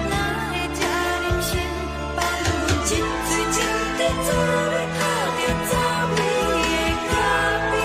哪会这忍心放阮一嘴一滴珠，倒着滋味的咖啡？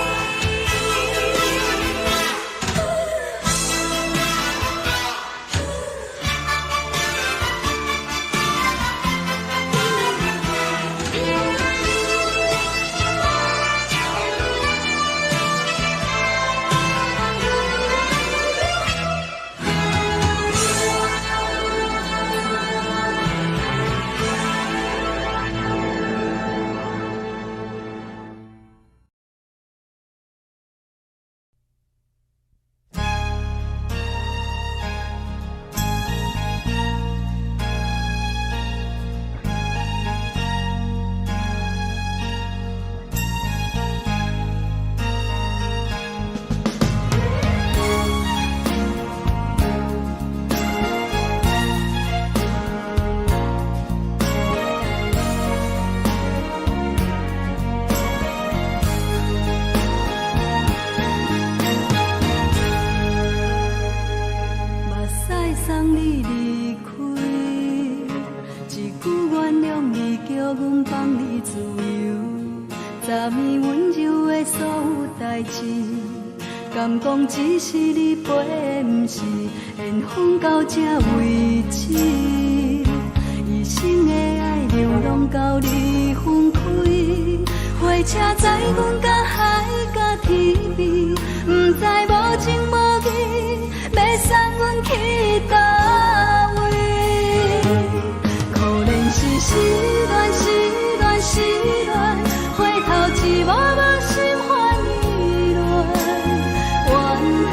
目屎送你离开，一句原谅你，叫阮放你自由，昨暝温柔的所有代志，敢讲只是你陪，不是缘分到这为止。一生的爱流浪到你分开，火车载阮甲海甲天边，不知无情无义，要送阮去倒位？可能是失恋，失恋，失恋，回头一幕幕心烦意乱，怨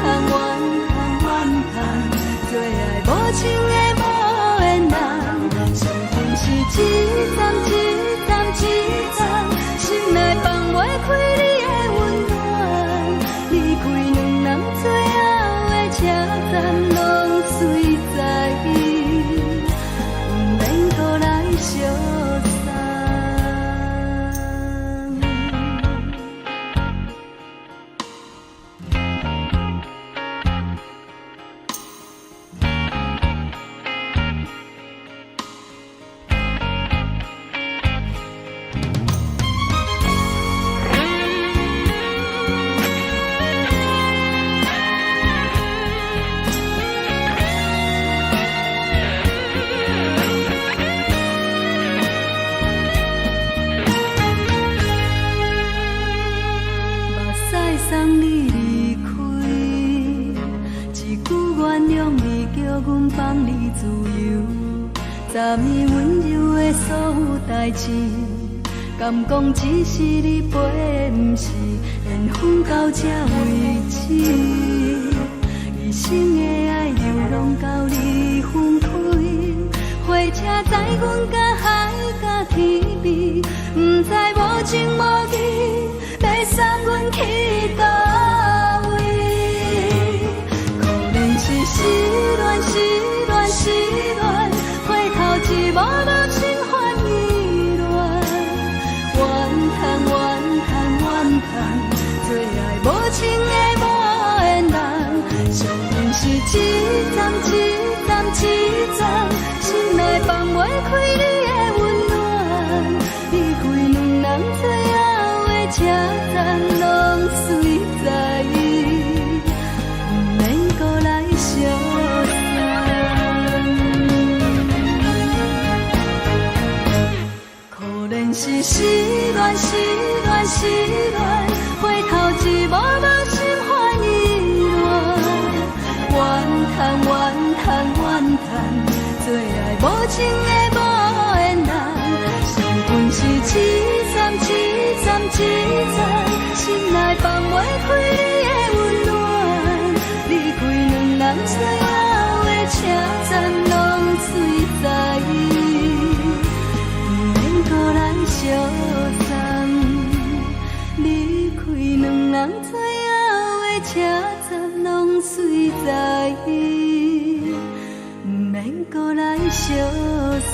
叹，怨叹，怨叹，最爱无情的无缘人，伤痕是一站一站一站，心内放。代志，敢讲只是你陪，不是缘分到这为止。一生的爱流浪到你分开，火车载阮甲海甲天边，不知无情无义，要送阮去倒位？可能是失恋，失恋，失恋，回头一幕幕心烦意乱，怨叹，怨叹，怨叹，最爱无情的无缘人，上面是一站一站一站，心内放袂开你的温暖，离开两人最后的车站，拢随在意，不免搁来相送。可能是失恋，失恋，失恋，回头一幕幕心烦意乱，怨叹，怨叹，怨叹，最爱无情的无缘人，上本是一站一站一站，心内放袂开你的温暖，离开两人最后的车站，拢随在意，不免搁来相送。离开两人最后的车站，拢随在意，不免搁来相送。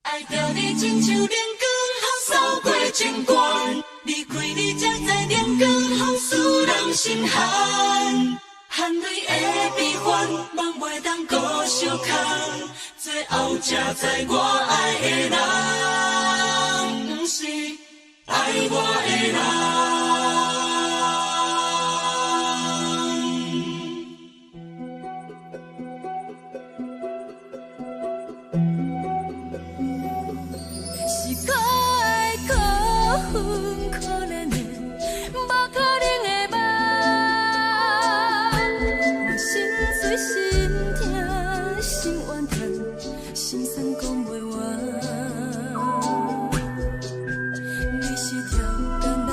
爱着你亲像连光风扫过情关，离开你才知连光风使人心寒。含泪的悲欢，望袂当搁相牵，最后才知我爱的人，不是爱我的人。可怜的，无可能的梦，我心碎心痛心怨叹，心酸讲袂完。你是条等来。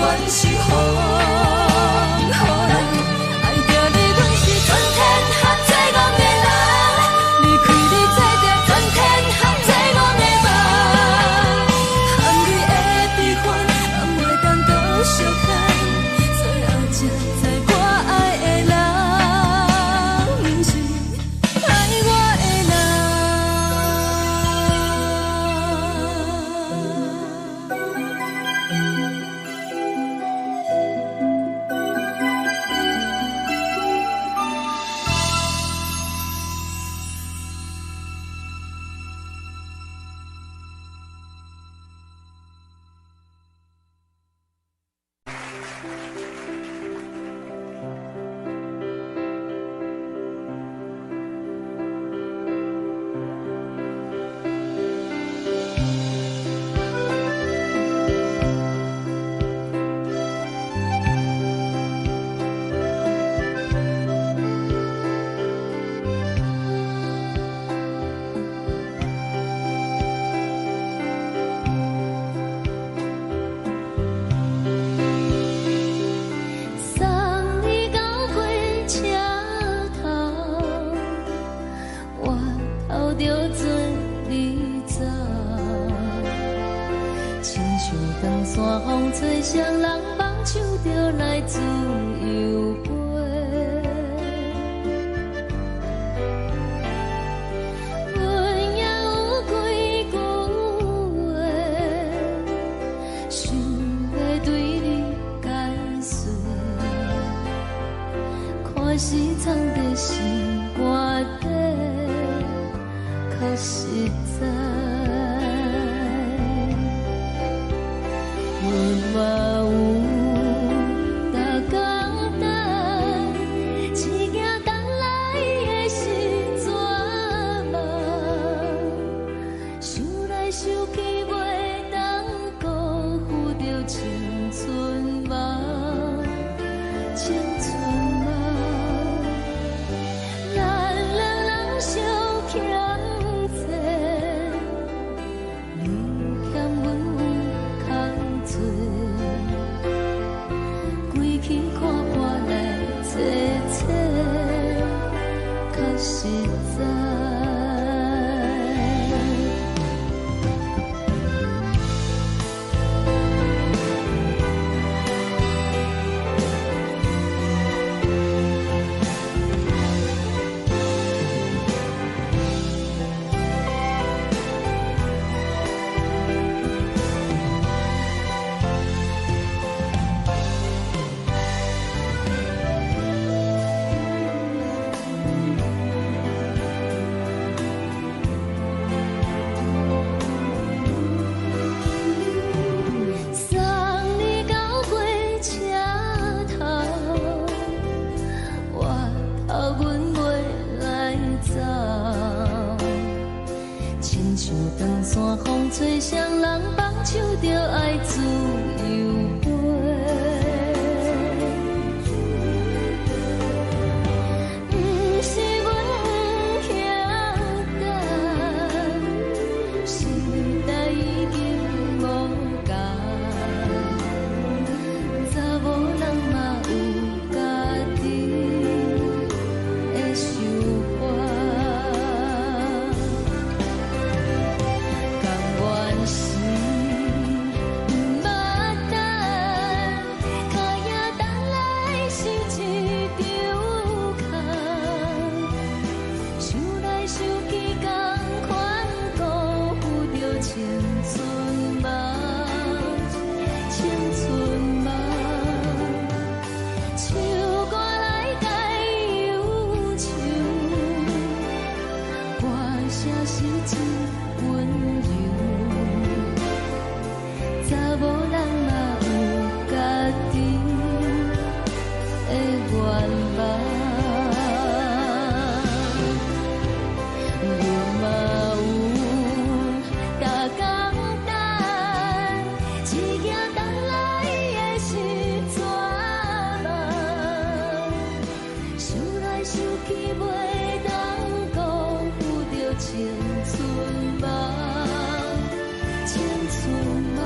全是风，予人爱着你，阮是全天下最戆的人，离开你做着全天下最戆的梦，含你的悲欢，也袂当搁相牵，最后才知我爱的人，不是爱我的人。送你到火车头，我头着做你走，亲像长山风吹双人放手着来自由飞。阮也有几句话，想要对你解释，看是藏在心肝底，较实在。阮嘛有逐工等，一件等来的是绝望，想来想去袂当辜负着青春梦，青春梦。咱两人相欠债，你欠阮空做，归去看破来坐坐，较实在。送你到火车头，我头阮袂来走，亲像长山风吹双人放手着爱自由飞。不是阮不晓等，时代已经无共，查某人嘛有家己的想法，甘愿是不捌等，脚也等来是一场空，想来想去同款辜负着青春梦，青春梦。唱歌来解忧愁，歌声是真温柔，查某人嘛有家己的愿望。阮嘛有逐工等，一件等来的是绝望，想来想去袂当辜负着青春梦，青春梦。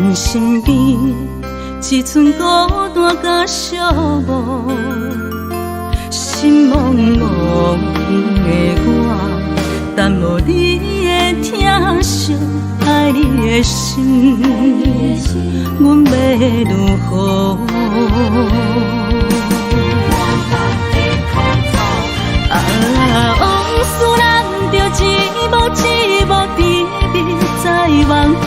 阮身边一寸孤单甲寂寞，心茫茫的我，等无你的疼惜，爱你的心，阮要如何？往事人着一幕一幕甜蜜在梦中。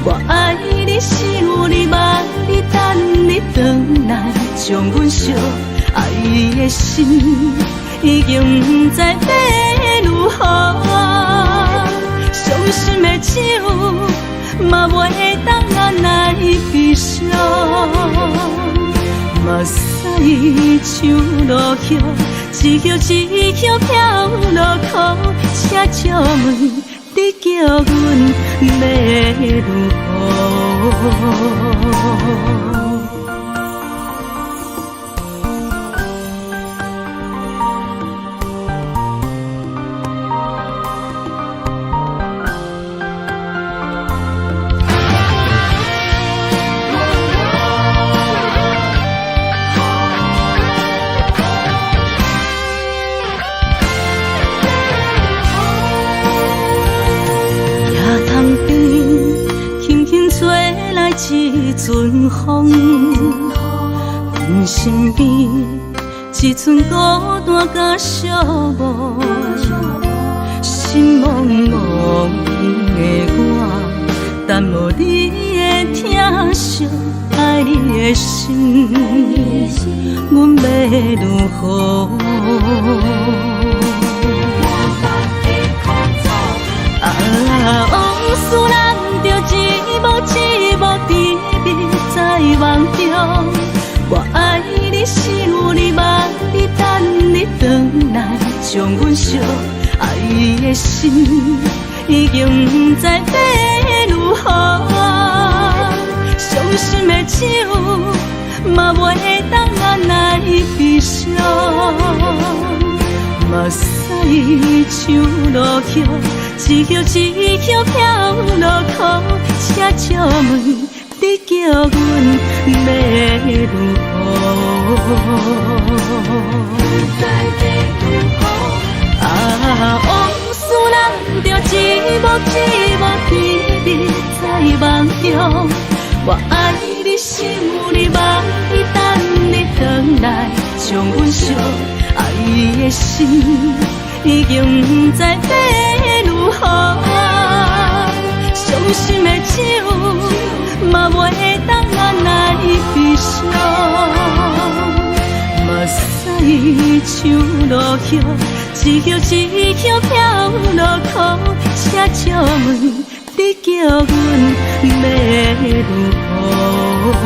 我爱你是有你望你等你回来，将阮惜爱的心已经不知要如何。伤心的手嘛袂当按来悲伤，目屎像落叶。一叶一叶飘落雨，请借问你叫阮要如何？一阵风，阮身边一寸孤单甲寂寞，心茫茫的我，等无你的疼惜，爱你的心，阮要如何？往事人着一幕一幕甜蜜在梦中。我爱你是有你望你等你回来，将阮惜爱的心已经不知要如何。伤心的手嘛袂当按来悲伤，目屎像落叶。一叶一叶飘落雨，请借问你叫阮要如何？往事人着一幕一幕甜蜜在梦中。我爱你是有你望你等你回来，将阮惜爱的心已经不知要如何。伤心的手嘛袂当按来悲伤，目屎像落叶，一叶一叶飘落雨，请借问你叫阮要如何？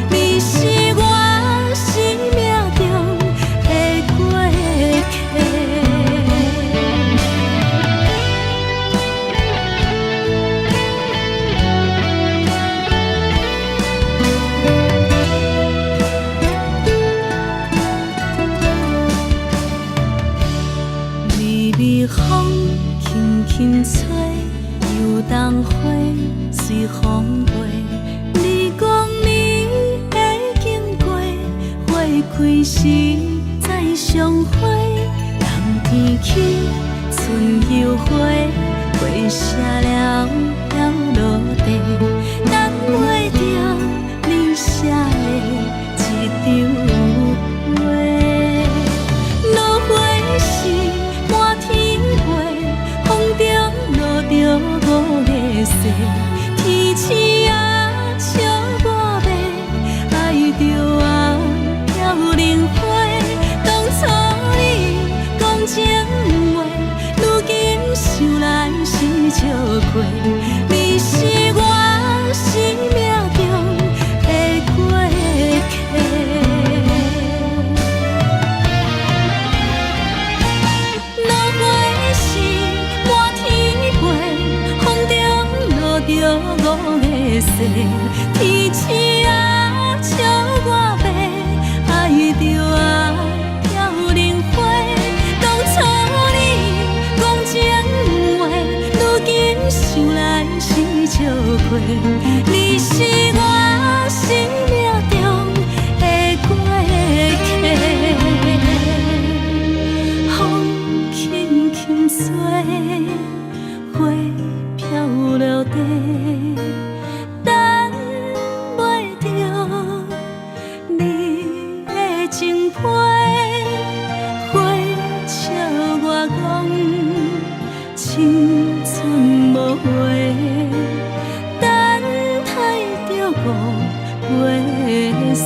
你是我生命中的过人花随风飞，你讲你会经过，花开时再相会。人天起，春又花，花谢了要落地，等袂着你写的一张话。落花时满天飞，风中落着五个色，天星啊笑我迷，爱着啊飘零花。当初你讲情话，如今想来是笑过，你是我生命中的过客。落花时满天飞，风中落着五个色，天星啊笑我迷，爱着啊飘零花。当初你讲情话，如今想来是笑过，你是我生命中的过客。风轻轻吹，花飘落地，等袂着你的情批。花笑我讲青春无悔，等待着五月雪。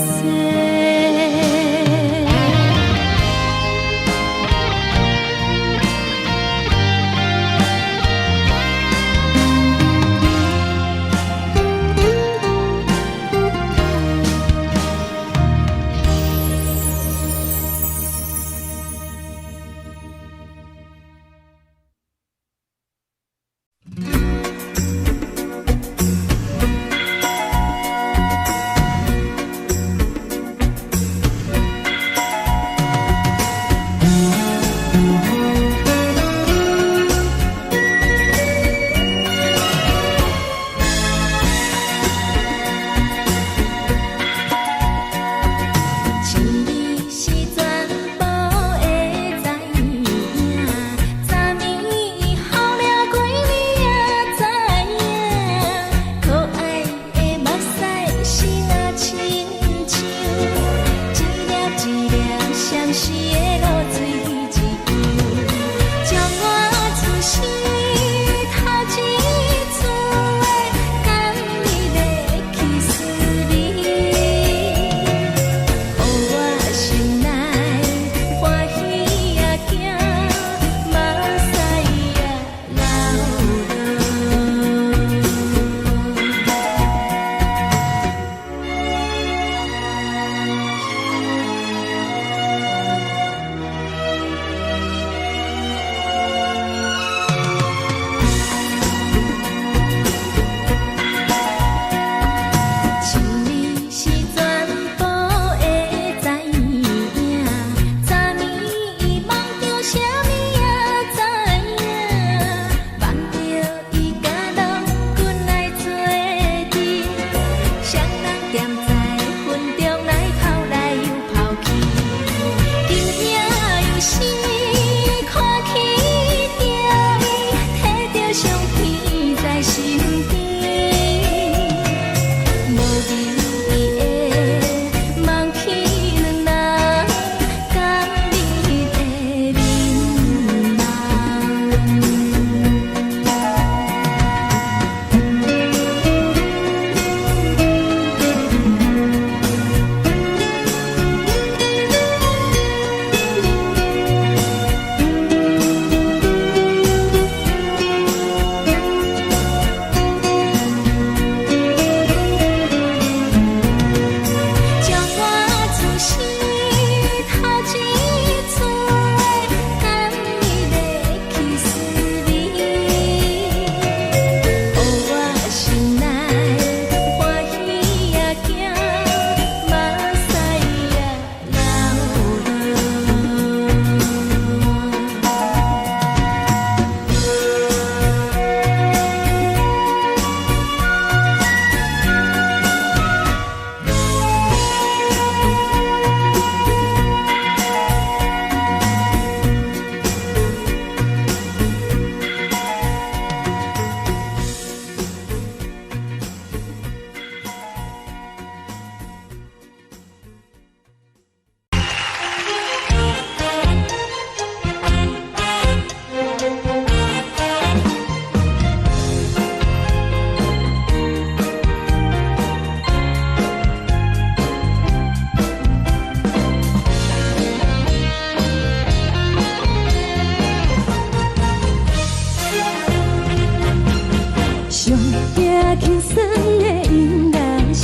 轻松的音乐声，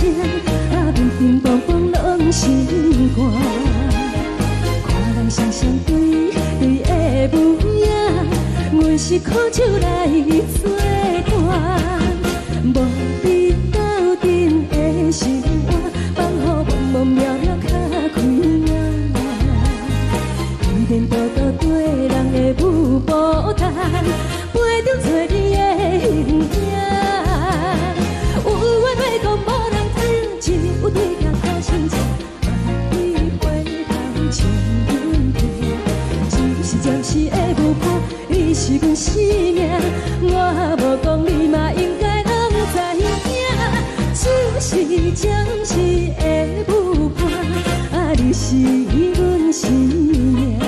乒乒乓乓拢心肝。看人双双对对的舞影，阮是苦酒来作伴。无伫斗阵的生活，放予茫茫渺渺较开朗。颠颠倒倒对人的舞步弹，陪着做你的形影。有话要讲无人知，只有对镜头先知。万里回头将阮听，就是暂时的舞伴，你是阮生命。我无讲你嘛应该拢知影，就是暂时的舞伴，你是阮生命。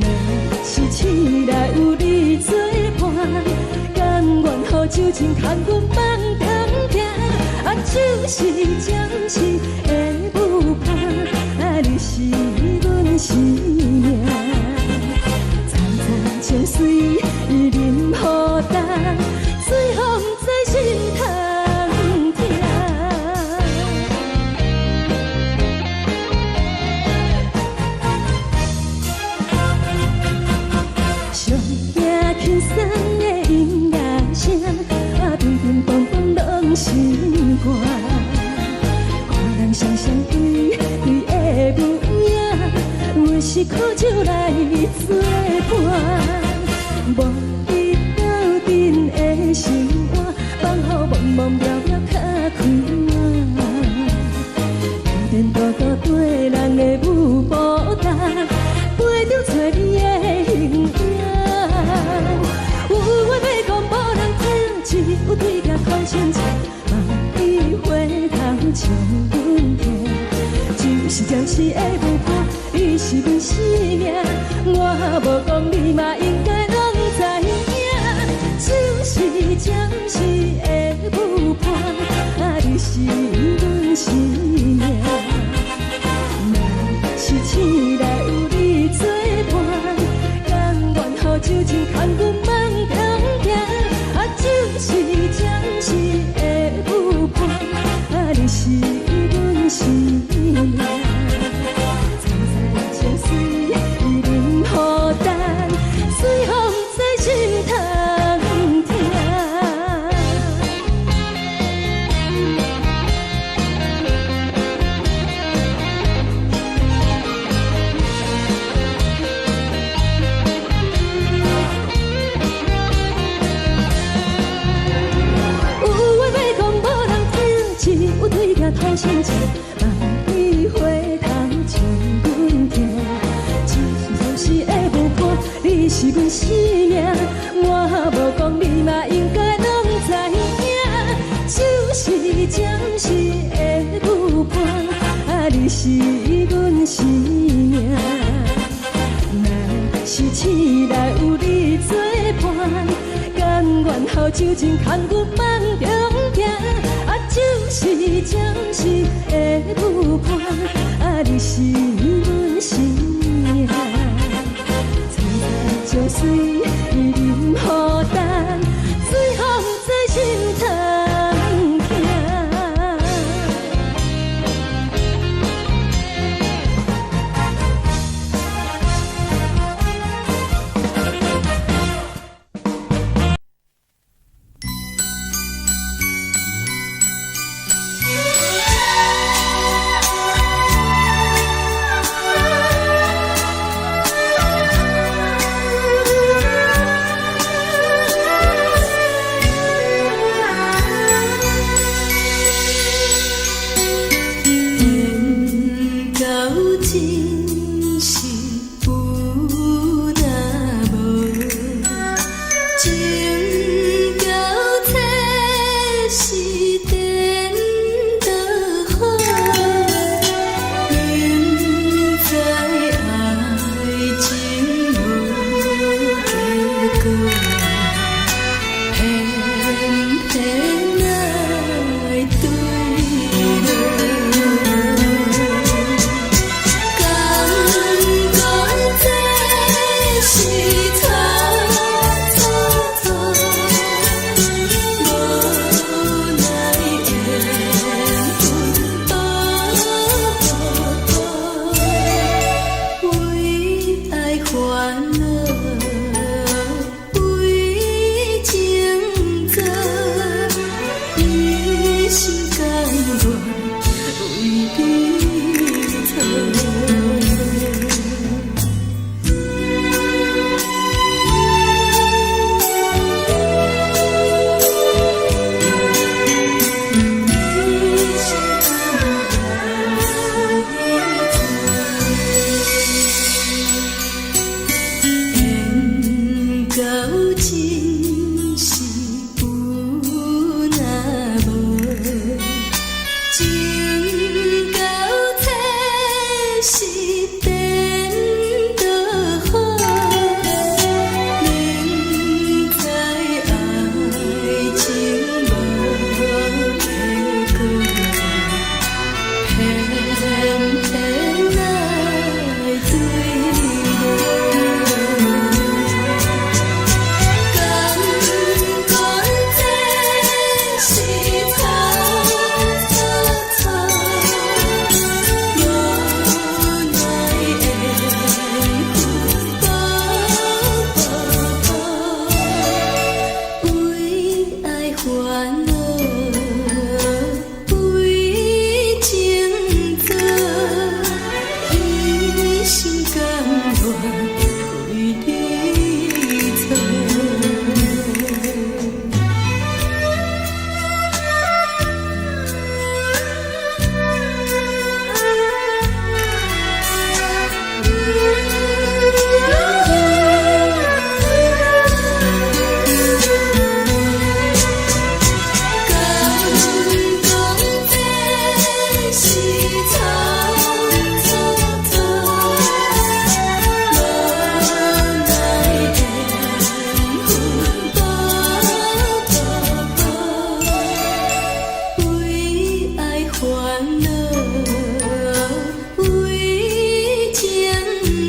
若是醒来有你作伴，甘愿予酒精牵阮放通行，就是暂时的舞伴，你是阮生命。层层情水任何担，最后不知心通听。上行轻松的音乐声，乒乒乓乓拢心肝。看人双双对对的舞影，阮是苦酒来作伴。无伫斗阵的生活，放予茫茫渺渺较开朗。颠颠倒倒对人的舞步弹，陪着做你的形影。有话要讲无人知，只有对镜头先知。万里回头将阮听，就是暂时的舞伴，你是阮生命。我无讲你嘛应该拢知影，就是暂时的舞伴，你是阮生命。若是醒来有你作伴，甘愿予酒精牵阮放通行，就是暂时的舞伴，你是阮生命。层层情水任何担，最后不知心通听。有话要讲无人知，只有对镜头先知。万里回头将阮听，就是暂时的舞伴，你是阮生命。我无讲你嘛应该拢知影，就是暂时的舞伴，你是阮生命。若是醒来有你作伴，甘愿予酒精牵阮放中行，就是暂时的舞伴，你是阮生命。层层情水任何担，最后不知心通听。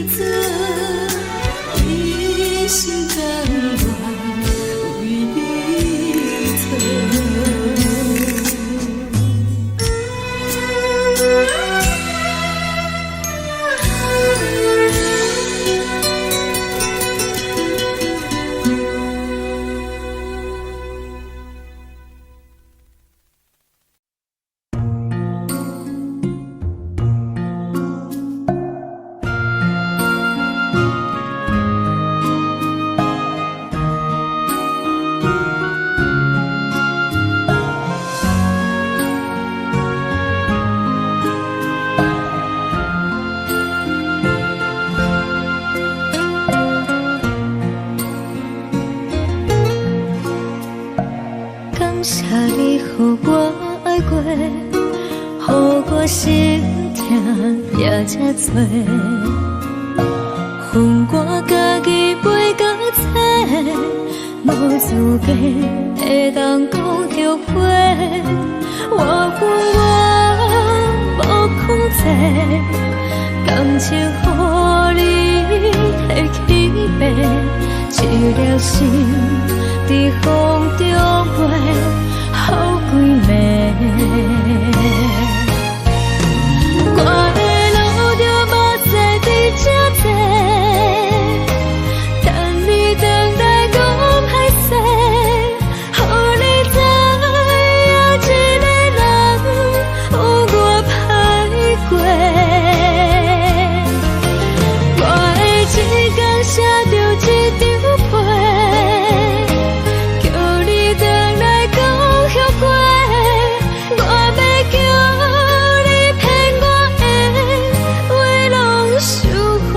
做，一心甘愿为你错。感谢你，予我爱过，予我心痛也这多。恨我家己袂到切，无资格会当讲后悔。我恨我无控制，感情予你摕去卖，一粒心在风中飞，好几暝。我的路着目屎在这多，等你回来讲歹势，予你知影一个人有我歹过。我会一天写着一张被，叫你回来讲后悔。我要叫你骗我的话拢收回。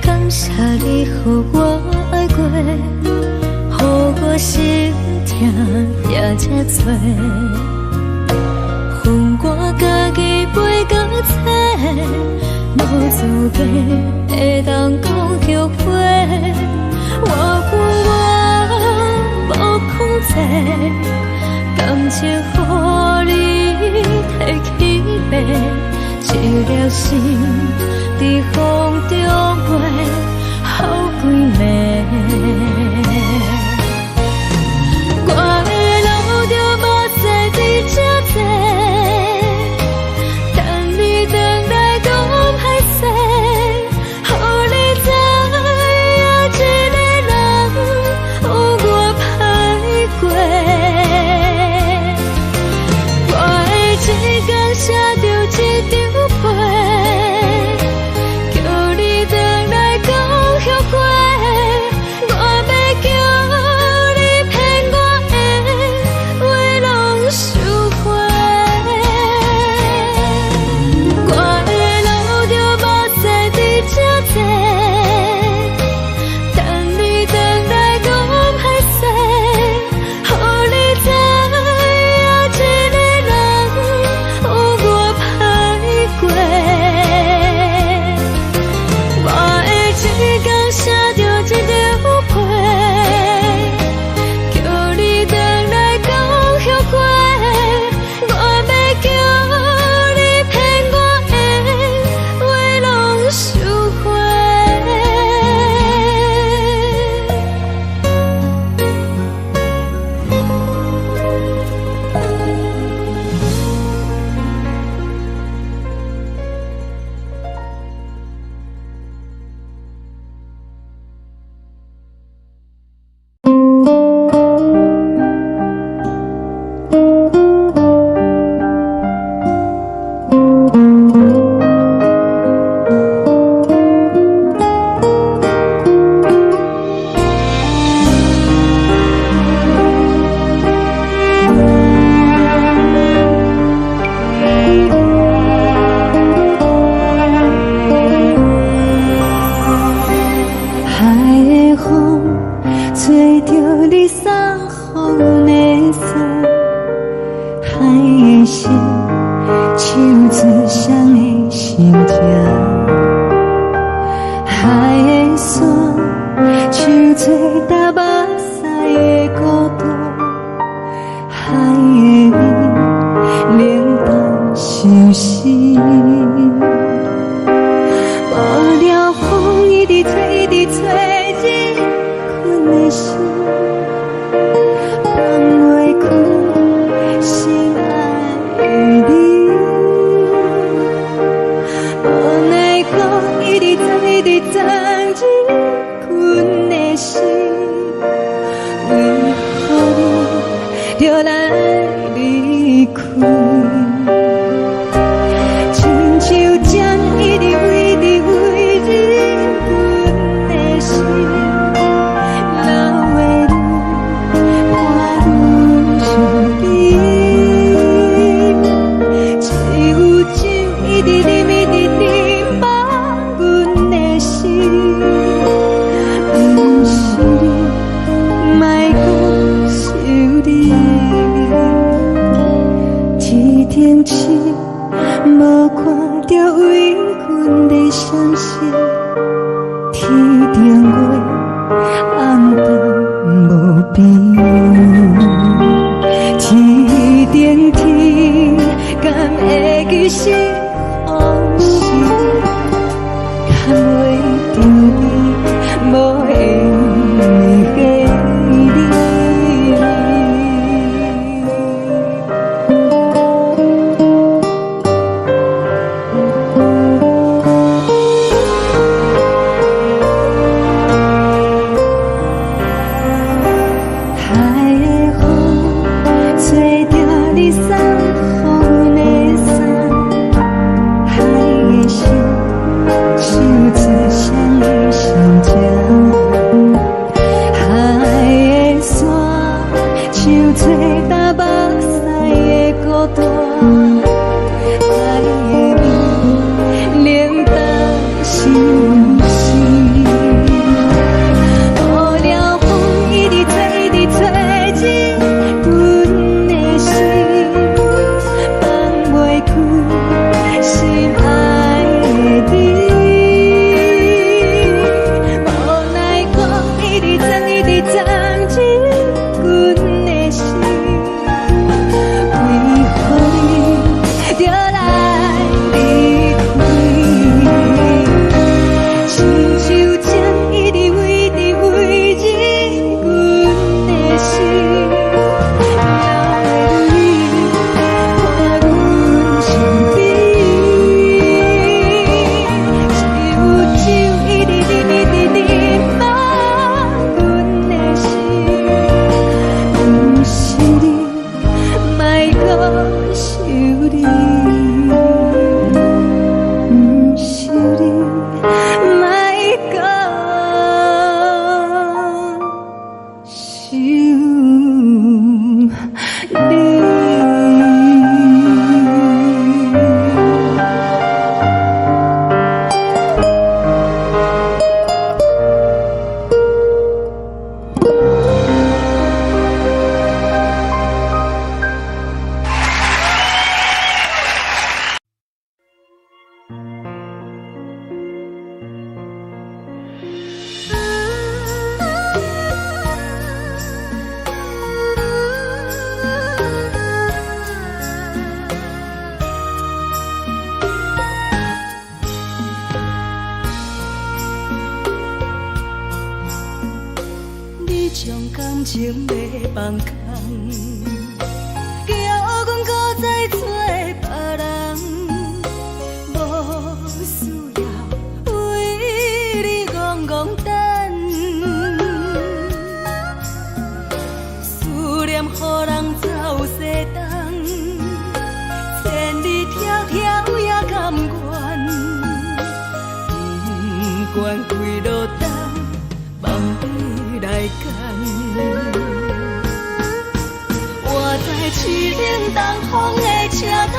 感谢你，予我爱过，予我心痛也这多。恨我家己袂到切，无资格会当讲后悔。我恨我无控制，感情予你摕去卖，一粒心在风中飞，好几暝。我的路着目屎在这多，等你回来讲歹势，予你知影一个人有我歹过。我会一天写着一张被，叫你回来讲后悔。我的心，手指双的心情。海的山，像做搭目屎的孤独。海的味，冷淡伤心。无聊风一直吹，一直吹，日困的心。放袂开心爱的你，无奈何一直藏，一直藏日困的心。为何你就来离开？亲像针一直围，一直围日困的心。无看到为阮的伤心，天顶月暗淡无边，天顶天敢会记是往事，敢袂着你无缘的你。情袂放空，叫阮搁再做别人，无需要为你戆戆等。思念予人走西东，千里迢迢也甘愿，不管几路灯，梦里来干。我在凄冷东风的车窗，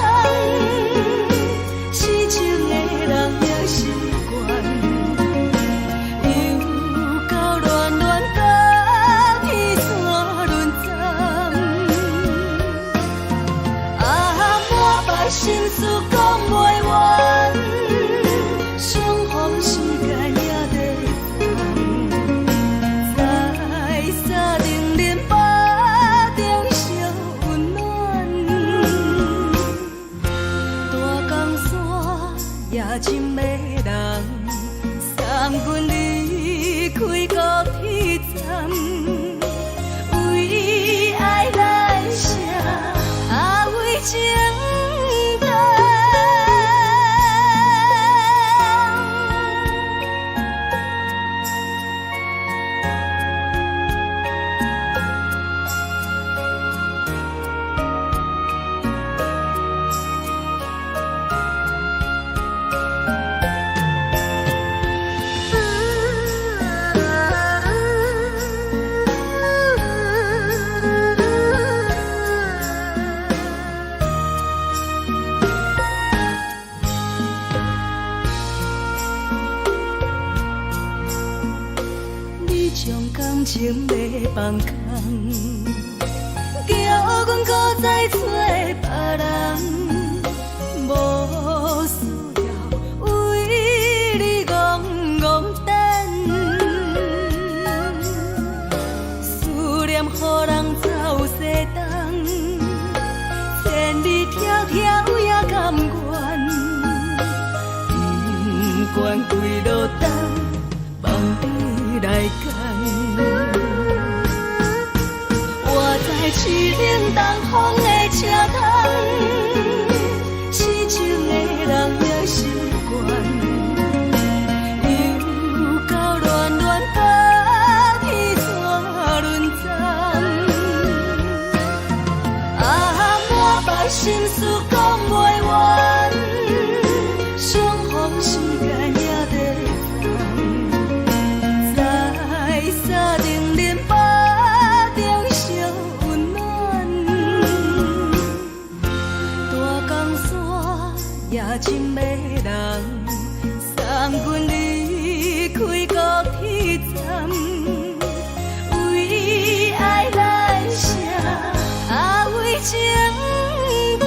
痴情的人也习惯，又到乱乱搭起山轮针。啊，心事讲袂完，相逢时间也在等，在沙定连巴中烧温暖，大江山也真迷人，送阮离开高铁站。为爱来写，为情等。将感情要放空，叫阮搁再找别人，无需要为你戆戆等，思念予人走西东，千里迢迢也甘愿，不管几路灯，望你来干。我在市顶东风的车窗，痴情的人也习惯，又到乱乱把天怎轮转？满腹心事讲袂完，相逢时间也在等，在沙定连巴中烧温暖，大江山也真迷人，送阮离开高铁站，为爱来写，为情等。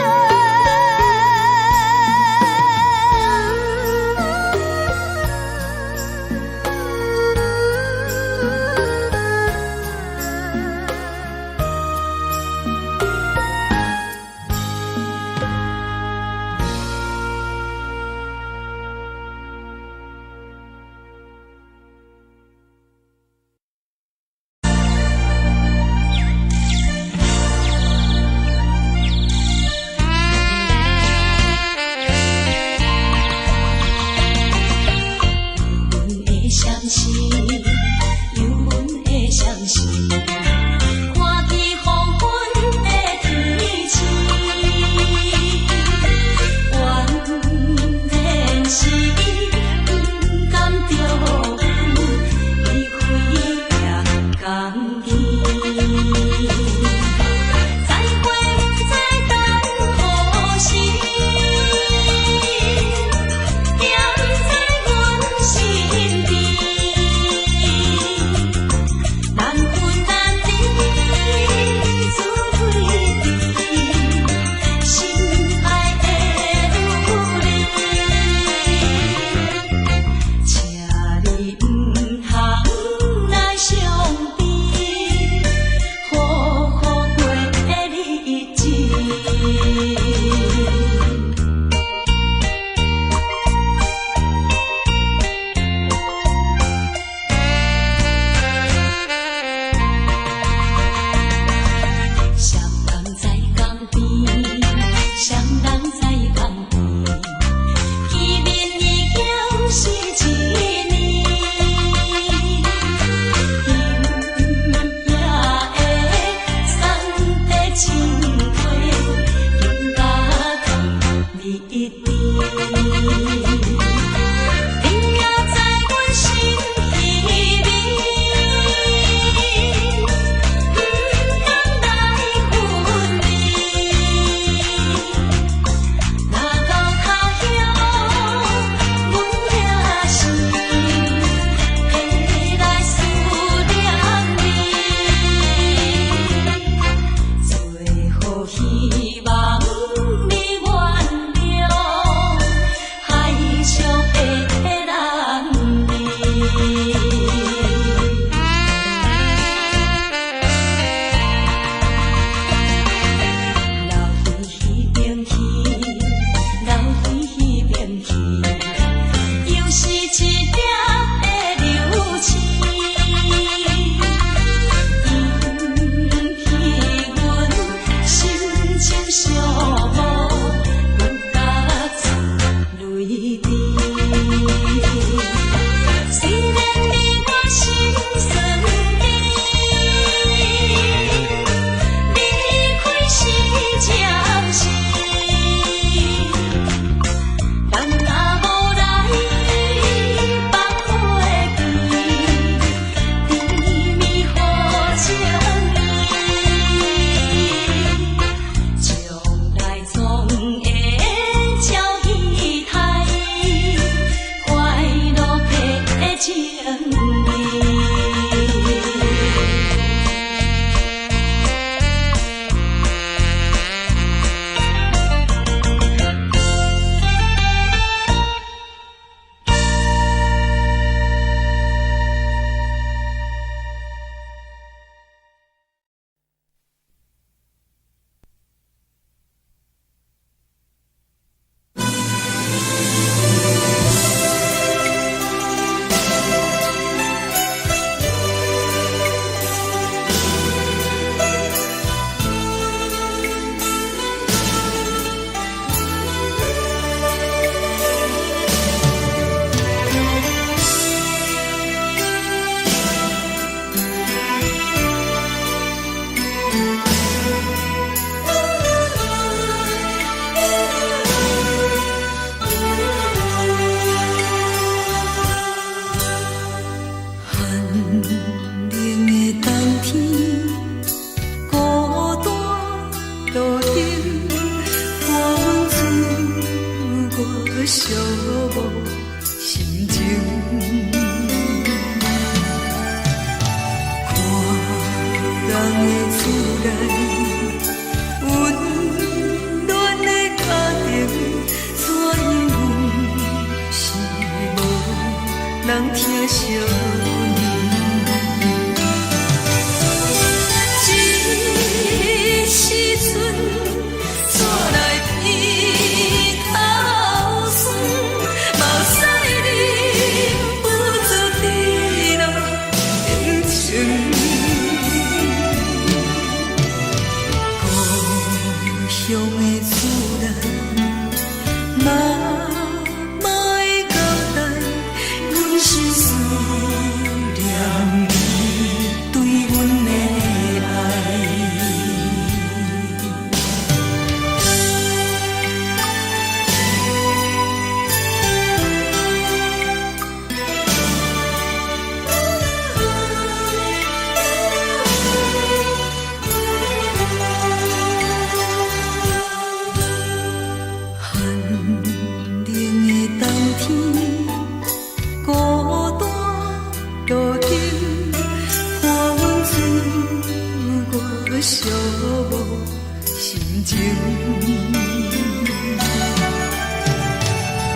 情。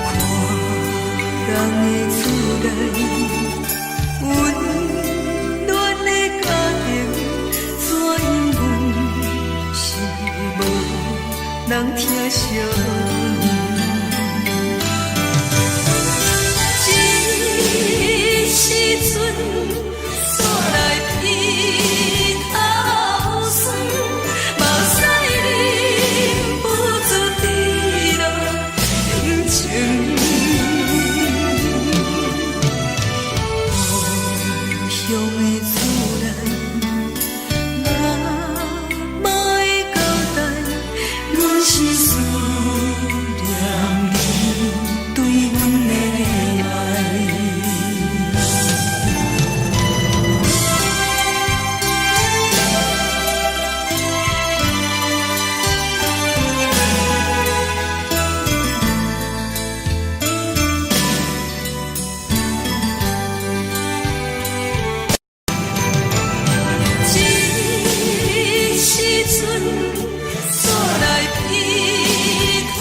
看人的厝内温暖的家庭，怎因阮是无人疼惜？这时阵煞来鼻头酸，目屎忍不住滴落眼睛。故乡的厝内，哪会交代？阮是思念你对阮的爱。这时阵煞来鼻头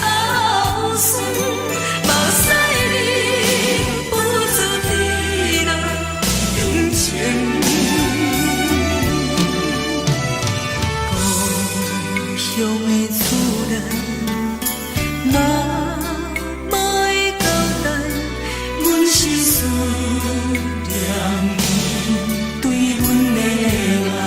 酸，目屎忍不住滴落眼睛。故乡的厝内，哪会交代？阮是思念你对阮的爱。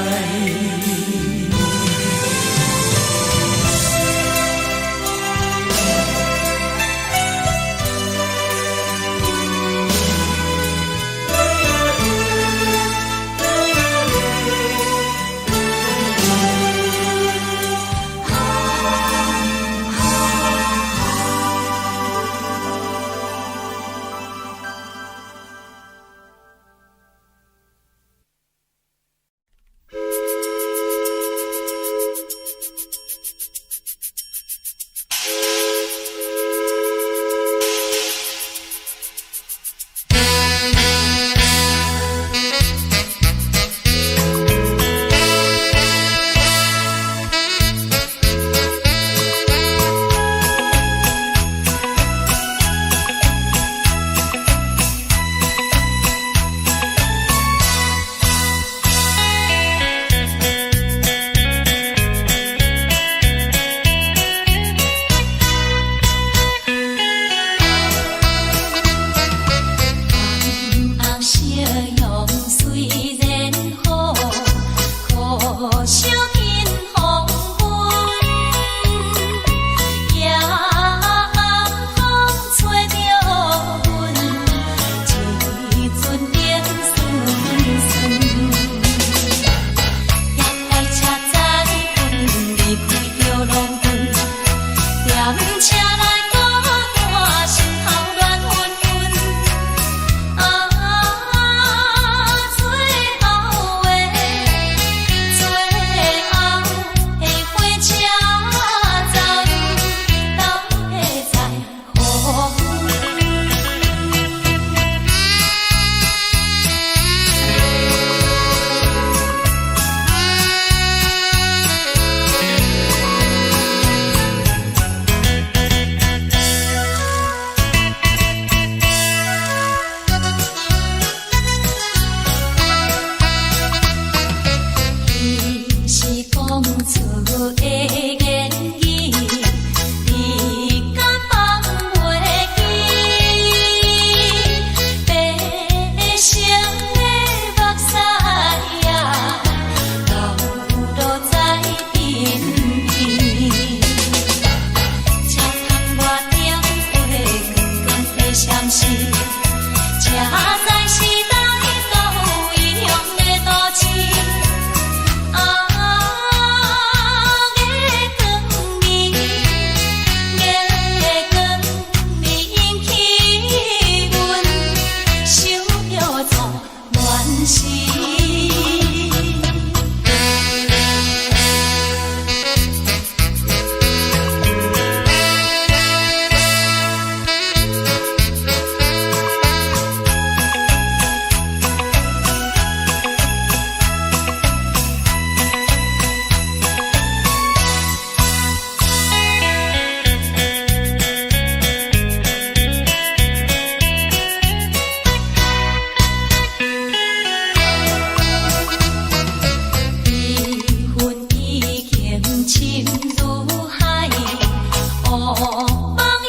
梦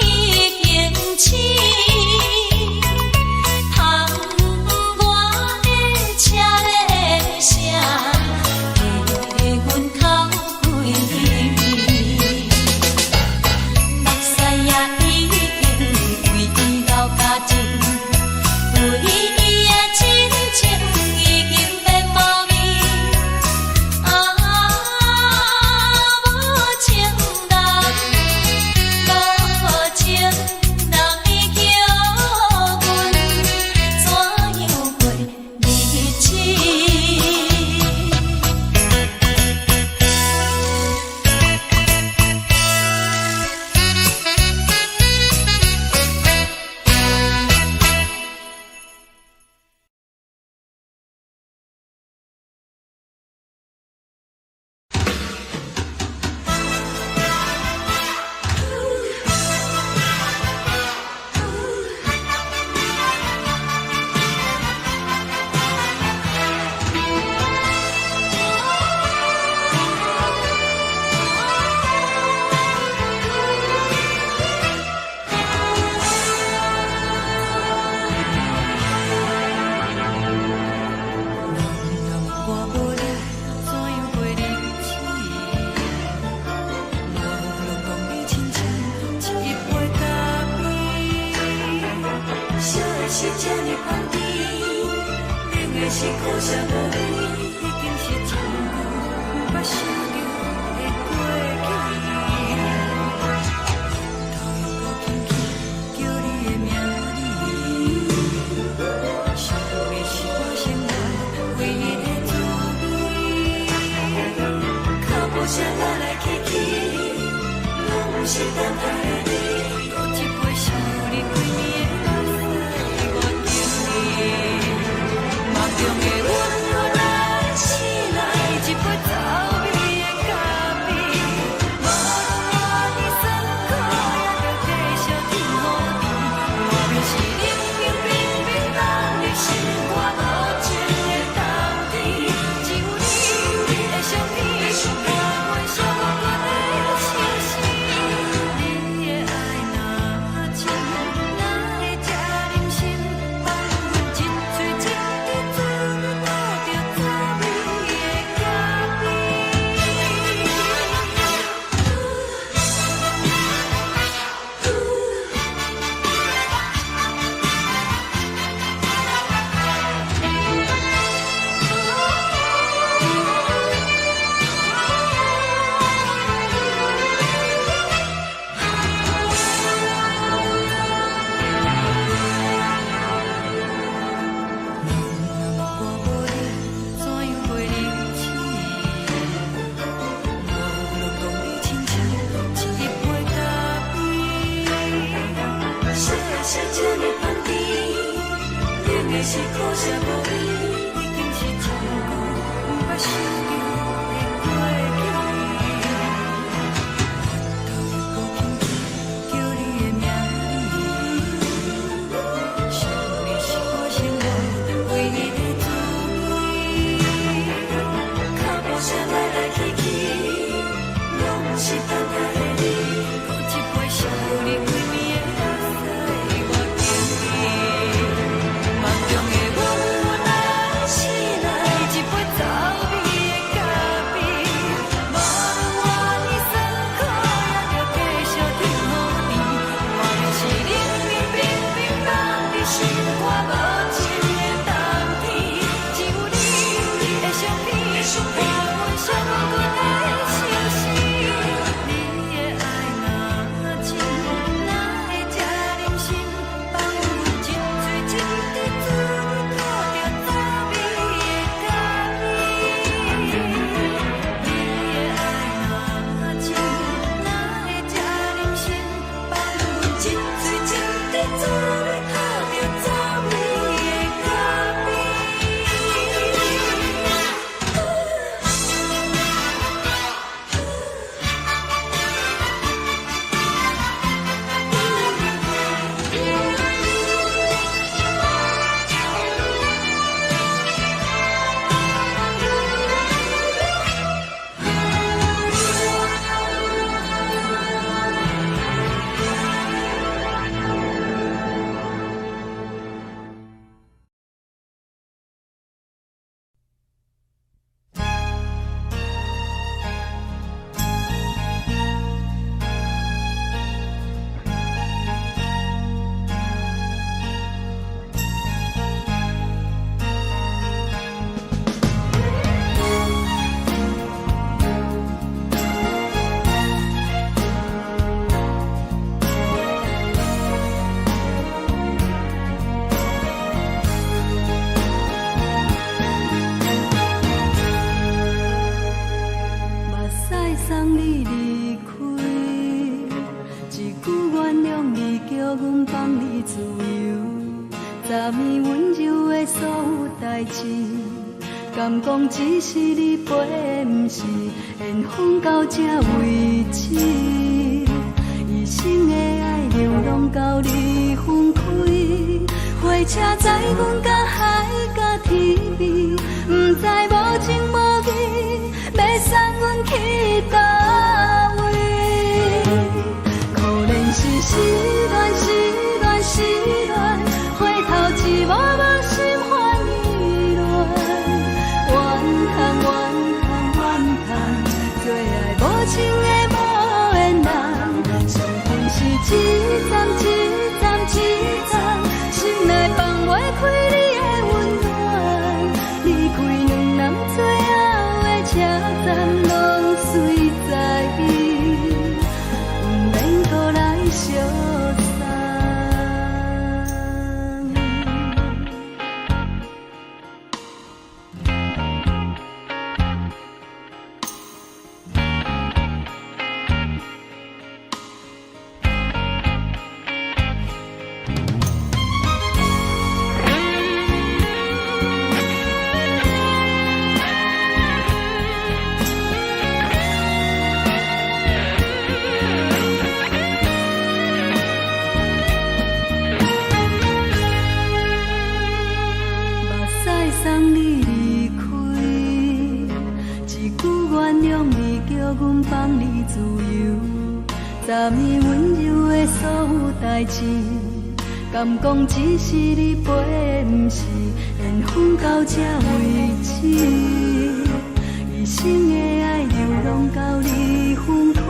已经醒，窗外的车的声，在阮口归暝。目屎也已经为伊流甲尽，对伊的真情已经变无味。啊，无情人，无情人你叫阮怎样过日子？我无你怎样过日子？无论讲你亲像一杯咖啡，烧的是这呢香甜，冷的是苦涩无味，已经是一句捌想着的过去。头又搁轻轻叫你的名字，想的是我生活唯一的滋味。脚步声来来去去，拢是等待的你。搁一杯想你几年的目屎，我敬你。梦中的阮我来醒来，一杯走味的咖啡。无论我的酸苦，也着继续甜乎甜。我便是冷冰冰冰冷的心，我无情的冬天。只有你的相片，我阮寂寞过的清醒。你的爱若真，哪会这忍心放阮一嘴一滴珠，倒着滋味的咖啡。我无你怎样过日子？无论讲你亲像一杯咖啡，烧的是这呢香甜，冷的是苦涩无味，已经是一句捌想着的过去。头又搁轻轻叫你的名字，想的是我生活唯一的滋味。脚步声来来去去，拢是等待的你。搁一杯想你几暝的目屎，我敬你。梦中的阮我来醒来，一杯走味的咖啡。无论我的酸苦，也着继续甜乎甜。我便是冷冰冰冰冷的心，我无情的冬天。只有你的相片，我阮寂寞过的清醒。你的爱若真，哪会这忍心放阮一嘴一滴珠，倒着滋味的咖啡。你的爱若真，哪会这忍心放阮一嘴一滴珠，倒着滋味的咖啡。阮放你自由，昨暝温柔的所有代志，敢讲只是你陪，不是缘分到这为止。一生的爱流浪到你分开，火车载阮甲海甲天边，不知无情无义，要送阮去倒位？可怜是失恋，失恋，失恋，回头一幕幕心烦意乱，怨叹，怨叹，怨叹，最爱无情的无缘人，上恨是一站一站一站，心内放袂开你的温暖，离开两人最后的车站，拢随在意，不免搁来相送。送你离开，一句原谅你，叫阮放你自由。昨暝温柔的所有代志，敢讲只是你陪，不是缘分到这为止。一生的爱流浪到你分开，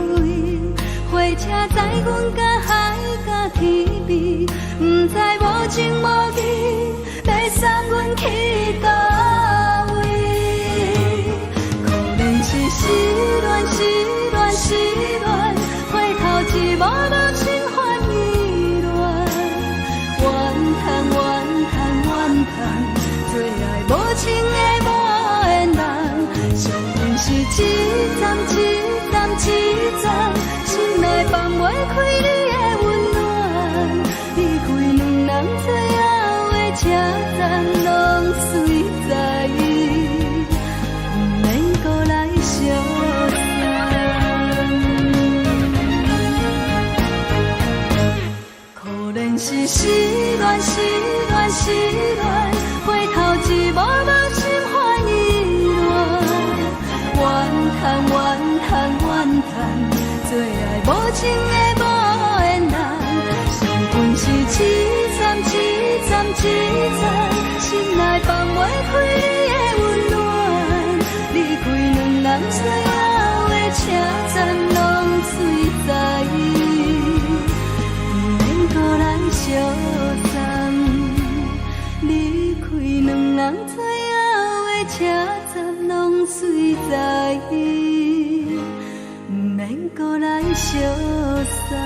火车载阮甲海甲天边，不知无情无义，要送阮去倒位？可怜是失恋，失恋，失恋，回头一幕幕心烦意乱，怨叹，怨叹，怨叹，最爱无情的无缘人，上恨是一站一站一站，心内放袂开你的温暖，离开两人最后的车站，拢随在意，不免搁来相送。可怜是失恋，失恋，失恋，回头一幕幕心烦意乱，怨叹，怨叹，怨叹，最爱无情的无缘人，上恨是一站一站一站，心内放袂开你的温暖，离开两人最后的车站，拢随在意，不免搁来相送。离开两人最后的车站，拢随在意，不免搁来相送。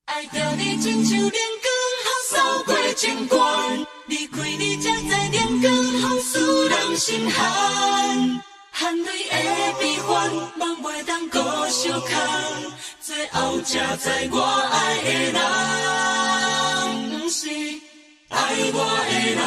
爱着你亲像连光风扫过情关，离开你才知连光风使人心寒。含泪的悲欢，望袂当搁相牵，最后才知我爱的人，不是爱我的人。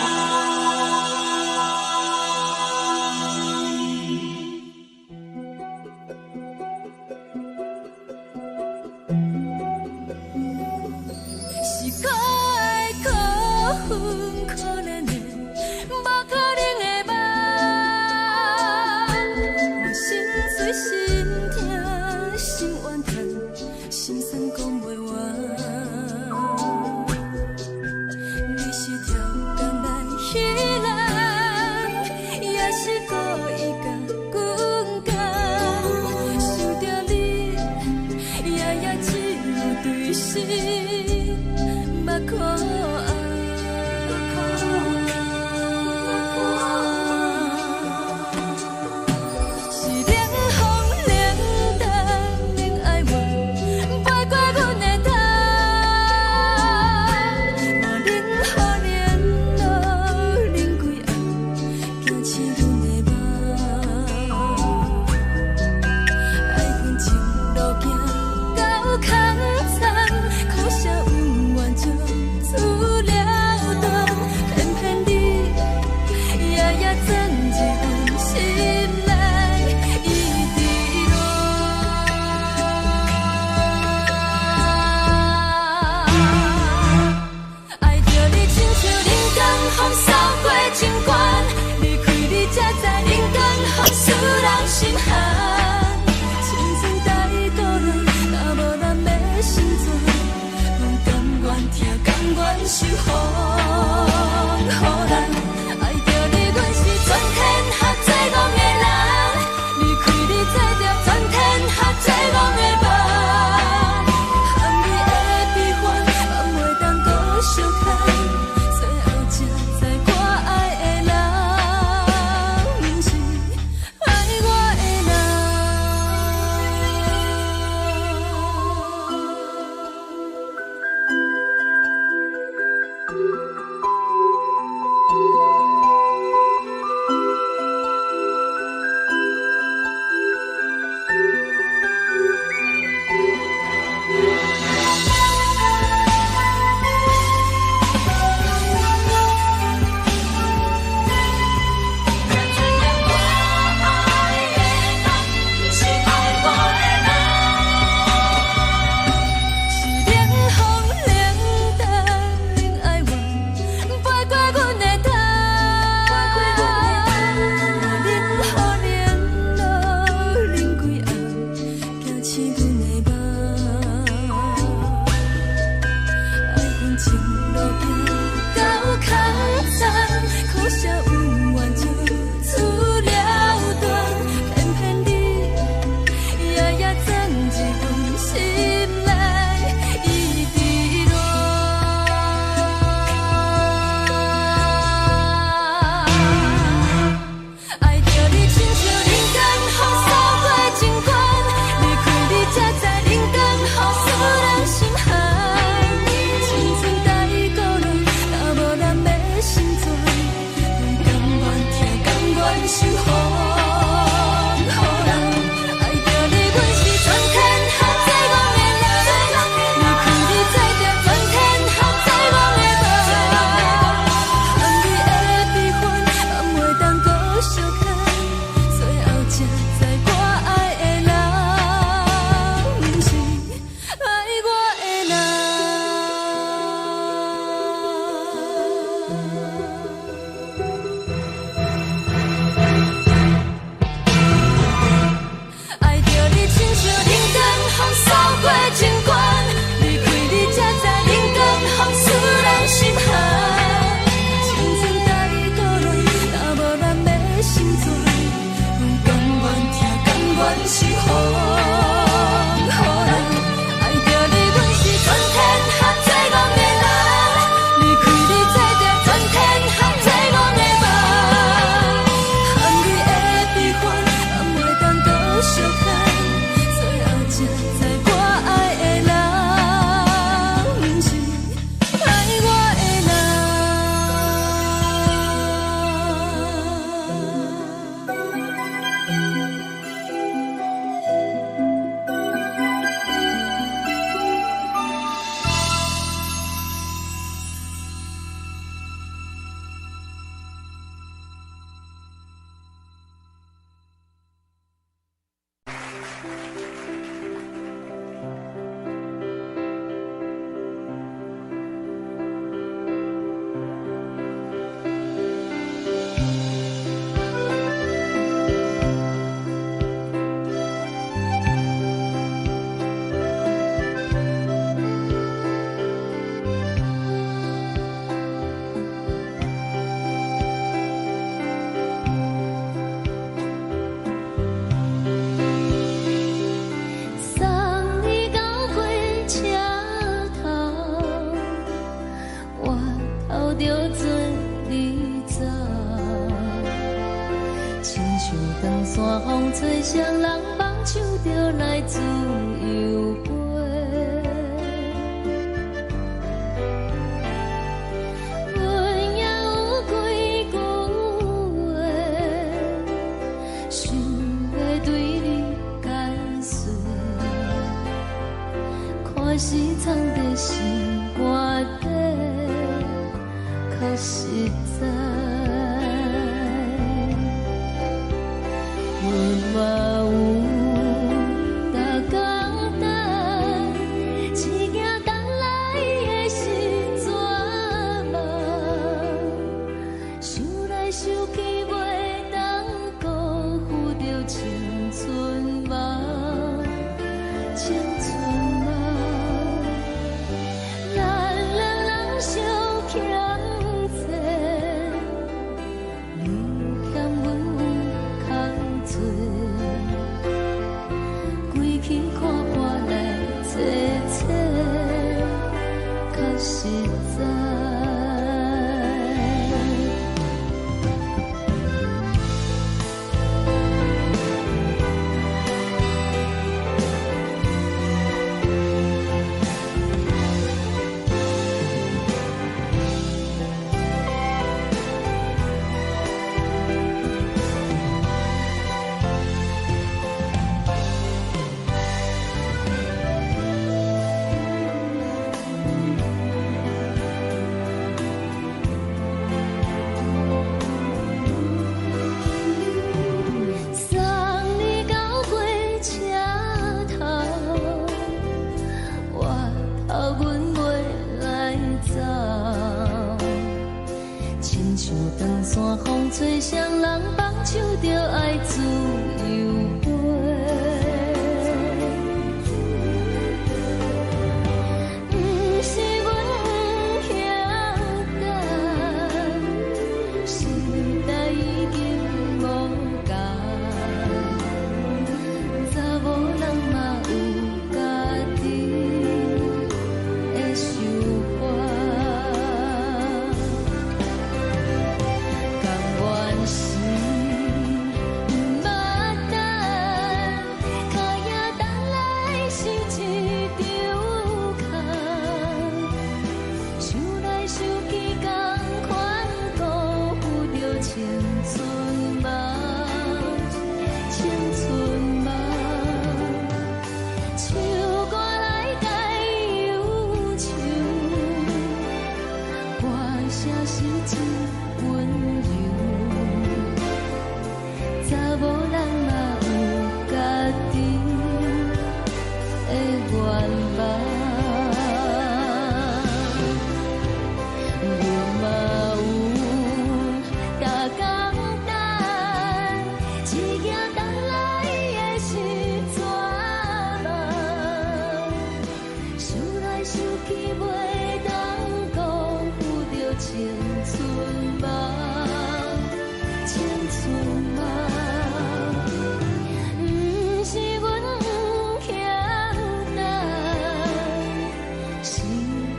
可怜的，无可能的梦，我心碎心痛心怨叹，心酸讲袂完。你是条工来彼长线风吹双人放手就来自由飞。阮也有几句话，想要对你解释，看是藏在心肝底，较实在。阮嘛有逐工等，只惊等来的是绝望，想来想去袂当辜负着青春梦，青春梦。咱两人相欠债，你欠阮有空做，归去看看来坐坐，较实在。送你到火车头，我头阮袂来走，亲像长线风吹双人放手就爱自由飞。不是阮不晓等，时代已经无共，查某人嘛有家己的想法，甘愿是毋捌等，脚也等来是一场空。想来想去，同款辜负着青春梦，青春梦。唱歌来解忧愁，歌声是真温柔。查某人嘛有家己的愿望。阮嘛有逐工等，只惊等来的是绝望，想来想去袂当辜负着青春梦，青春梦。不是阮不晓等，时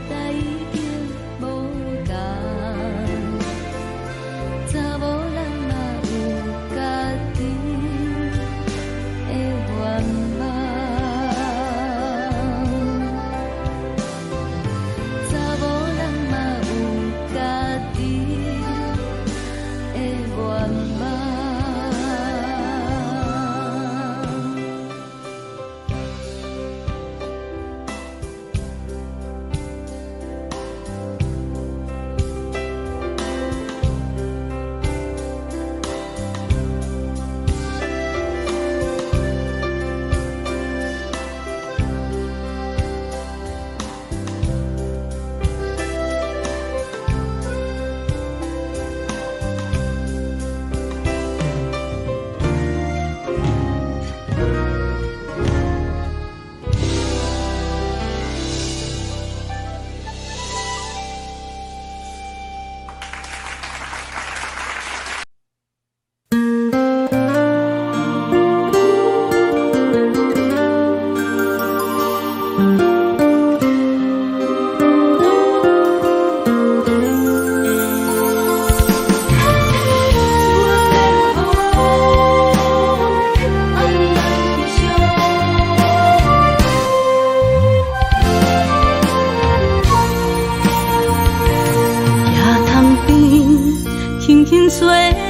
代已经无共，查某人嘛有家己的愿望，查某人嘛有家己的愿望。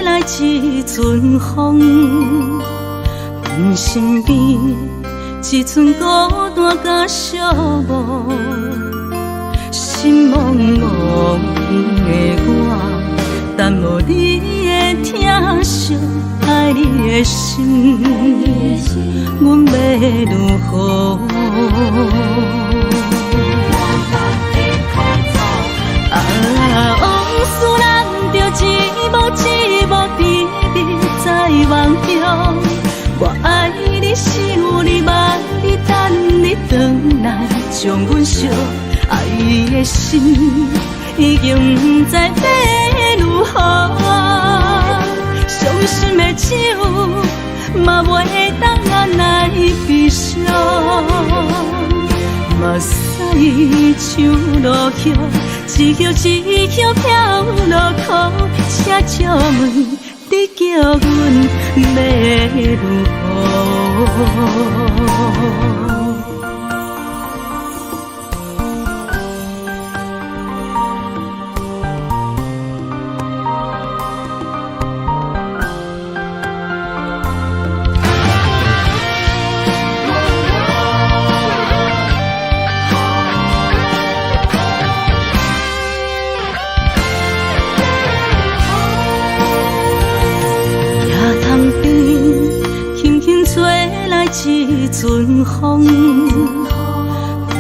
来一阵风，阮身边一寸孤单甲寂寞，心茫茫的我，等无你的疼惜，爱你的心，阮要如何？往事人着一幕一幕甜蜜在梦中。我爱你，想你，望你，等你回来，将阮惜爱的心已经不知要如何。伤心的手嘛袂当按来悲伤，目屎像落叶。一叶一叶飘落雨，车照问你叫阮要如何？一阵风，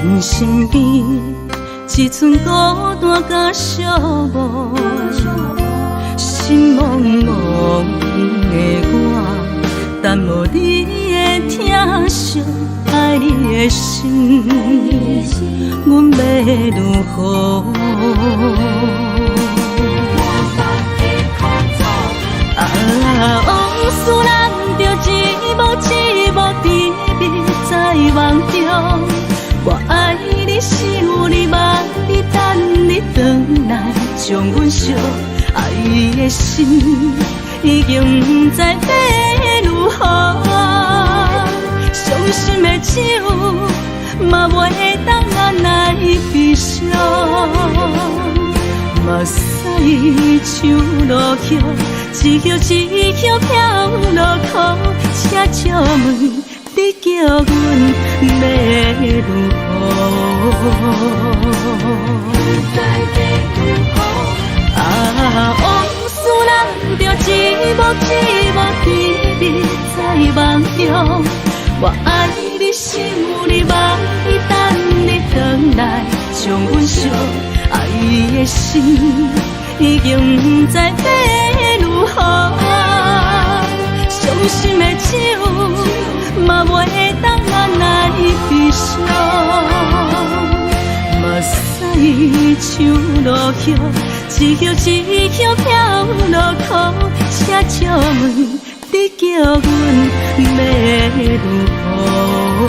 阮身边一寸孤单甲寂寞，心茫茫的我，等无你的疼惜，爱你的心，阮要如何？往事人着一幕一幕甜蜜在梦中。我爱你，想你，望你，等你回来，将阮惜爱的心已经不知要如何。伤心的手嘛袂当按来悲伤，目屎像落叶。一叶一叶飘落雨，车照问你叫阮要如何？往事人着一幕一幕甜蜜在梦中。我爱你，想你，望你，等你回来，将阮惜爱的心已经不知要如何。伤心的手嘛袂当按来悲伤，目屎像落叶，一叶一叶飘落雨，车照问你叫阮要如何？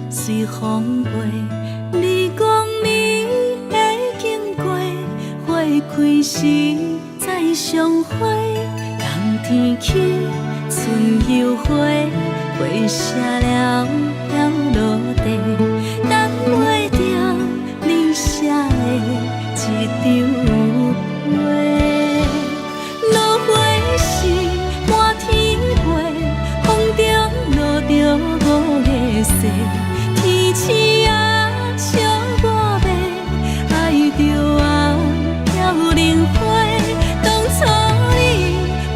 随风飞，你讲你会经过，花开时再相会。冬天起，春又花，花谢了落地，等袂着你写的一张画。落花时满天飞，风中落着五个色。天星啊，笑我白，爱着啊飘零花。当初你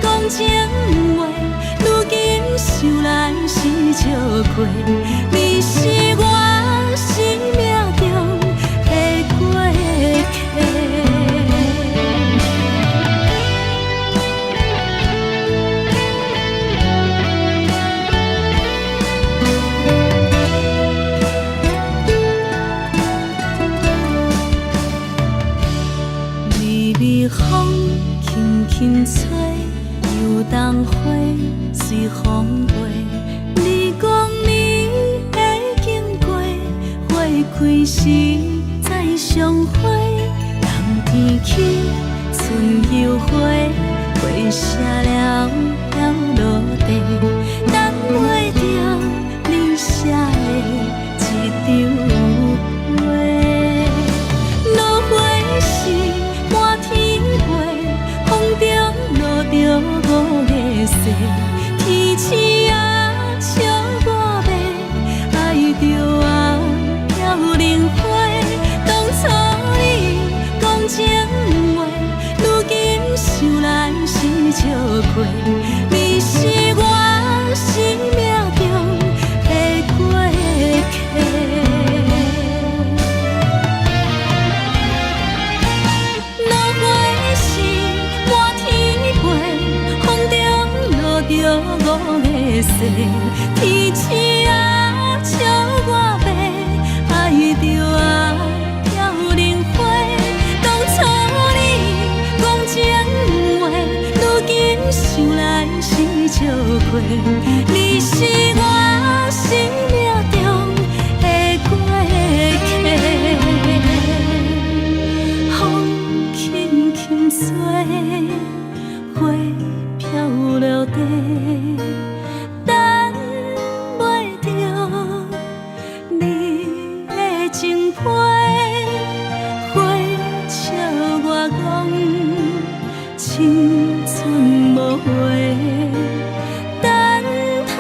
讲情话，如今想来是笑亏。你是几时再相会？冬天起，春又回，花谢了了落地，等袂着你写的一张画。落花是满天飞，风中落着五个色，天星啊笑我迷，爱着啊飘零花。当初你讲情话，如今想来是笑过，你是我生命中的过客。落花是满天飞，风中落着五个色，天星啊笑我迷，爱着啊飘零花。当初你讲情话，如今想来是笑过，你是我生命中的过客。风轻轻吹，花飘落地，等袂着你的情批。花笑我讲青春无悔，等待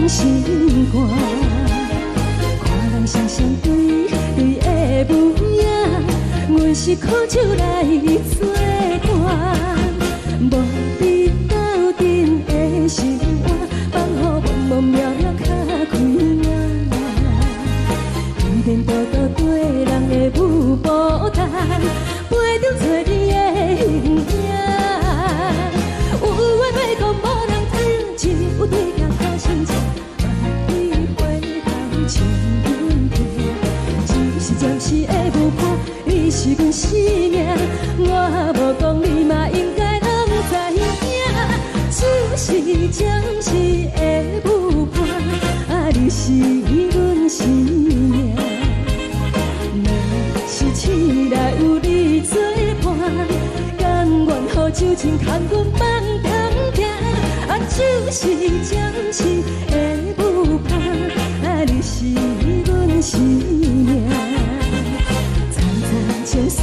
心肝。看人双双对对的模样，阮是苦酒来做伴。无伫斗阵的生活，放予茫茫渺渺较开朗。天天道道对人的舞步弹，陪着做你的形影。有话要讲无人听，只有对镜头心情，万里回头像阮家。只是暂时的舞伴，你是阮生命，我无讲你嘛应该拢知影。就是暂时的舞伴，啊，你是阮生命。若是醒来有你作伴，甘愿予酒精牵阮放通行。啊，就是暂时的舞伴，啊，你是阮生命。层层情水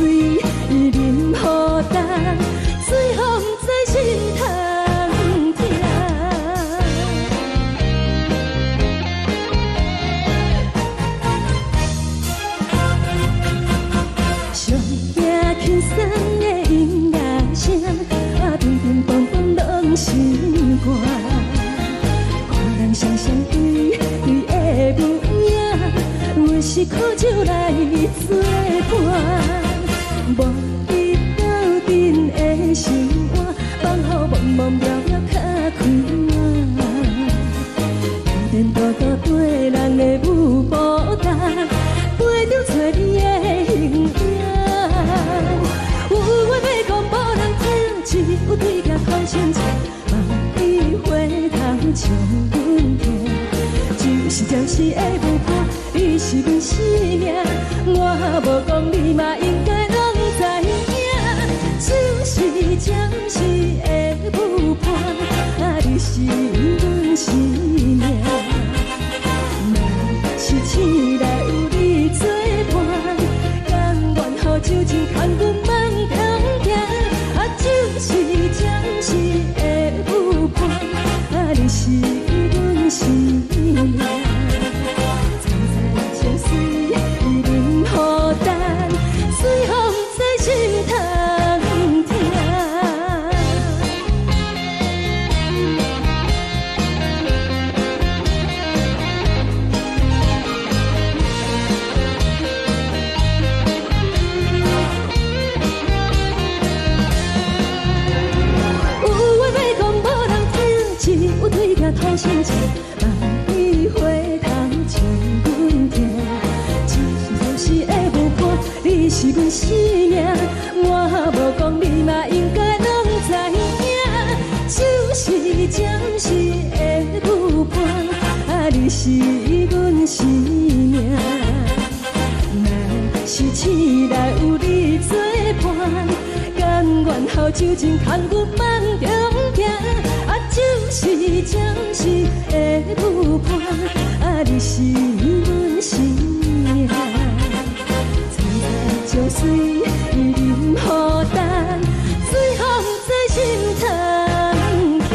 任孤单，水风在心头。轻松的音乐声，啊，乒乒乓乓拢心肝。看人双双对对的模样，阮是苦酒来做伴。无伫斗阵的生活，放予茫茫渺渺较开朗。天天道道对人的舞步弹，陪着做你的形影。有话要讲无人听，只有对镜头心情，万里回头像阮家。就是暂时的舞伴，你是阮生命，我无讲你嘛应该拢知影。就是暂时的舞伴，啊，你是阮生命。若是醒来有你作伴，甘愿予酒精牵阮放通行。啊，就是暂时的舞伴，啊，你是阮生命。层层情水任孤单，水风在心头听。头心情，万里回头像阮家。只是暂时的舞伴，你是阮生命，我无讲你嘛应该拢知影。就是暂时的舞伴，啊，你是阮生命。若是醒来有你作伴，甘愿予酒精牵阮放中行。啊，就是暂时的舞伴，啊，你是阮生命。层层情水任孤单，水风在心头听。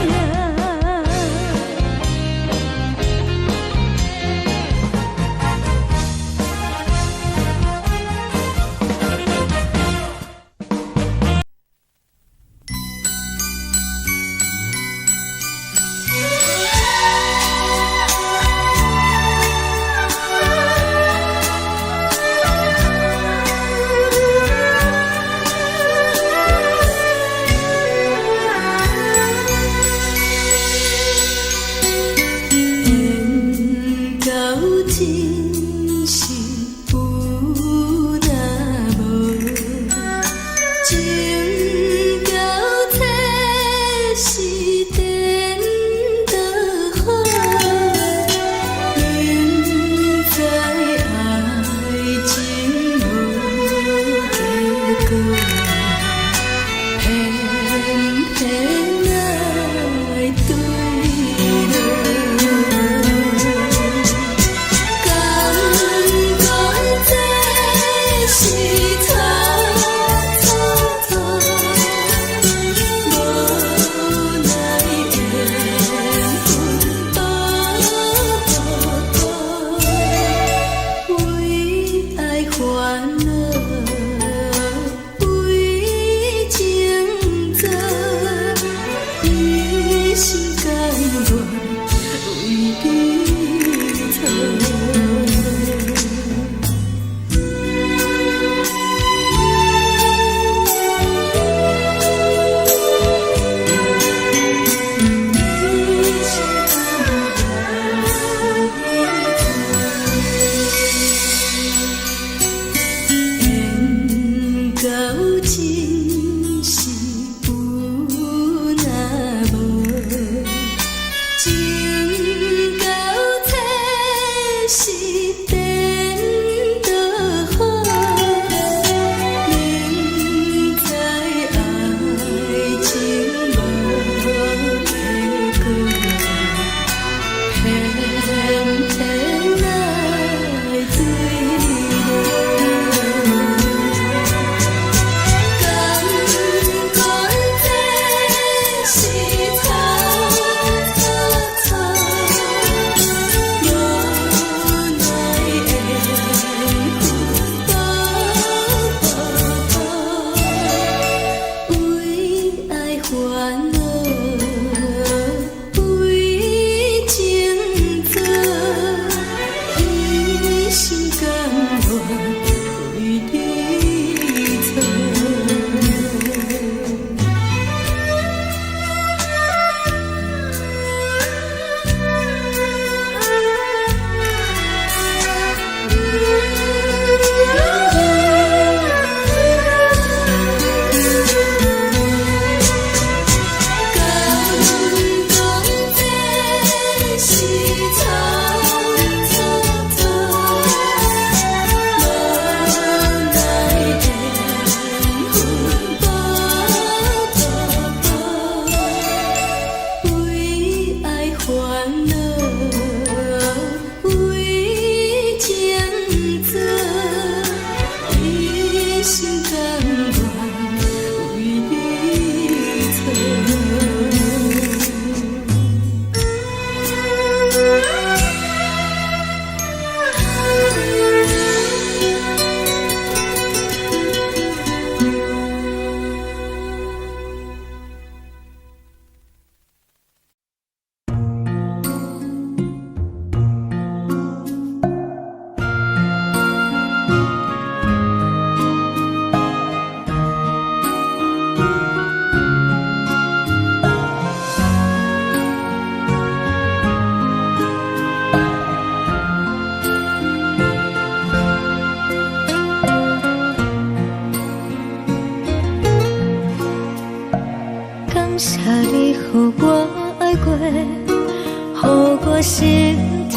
痛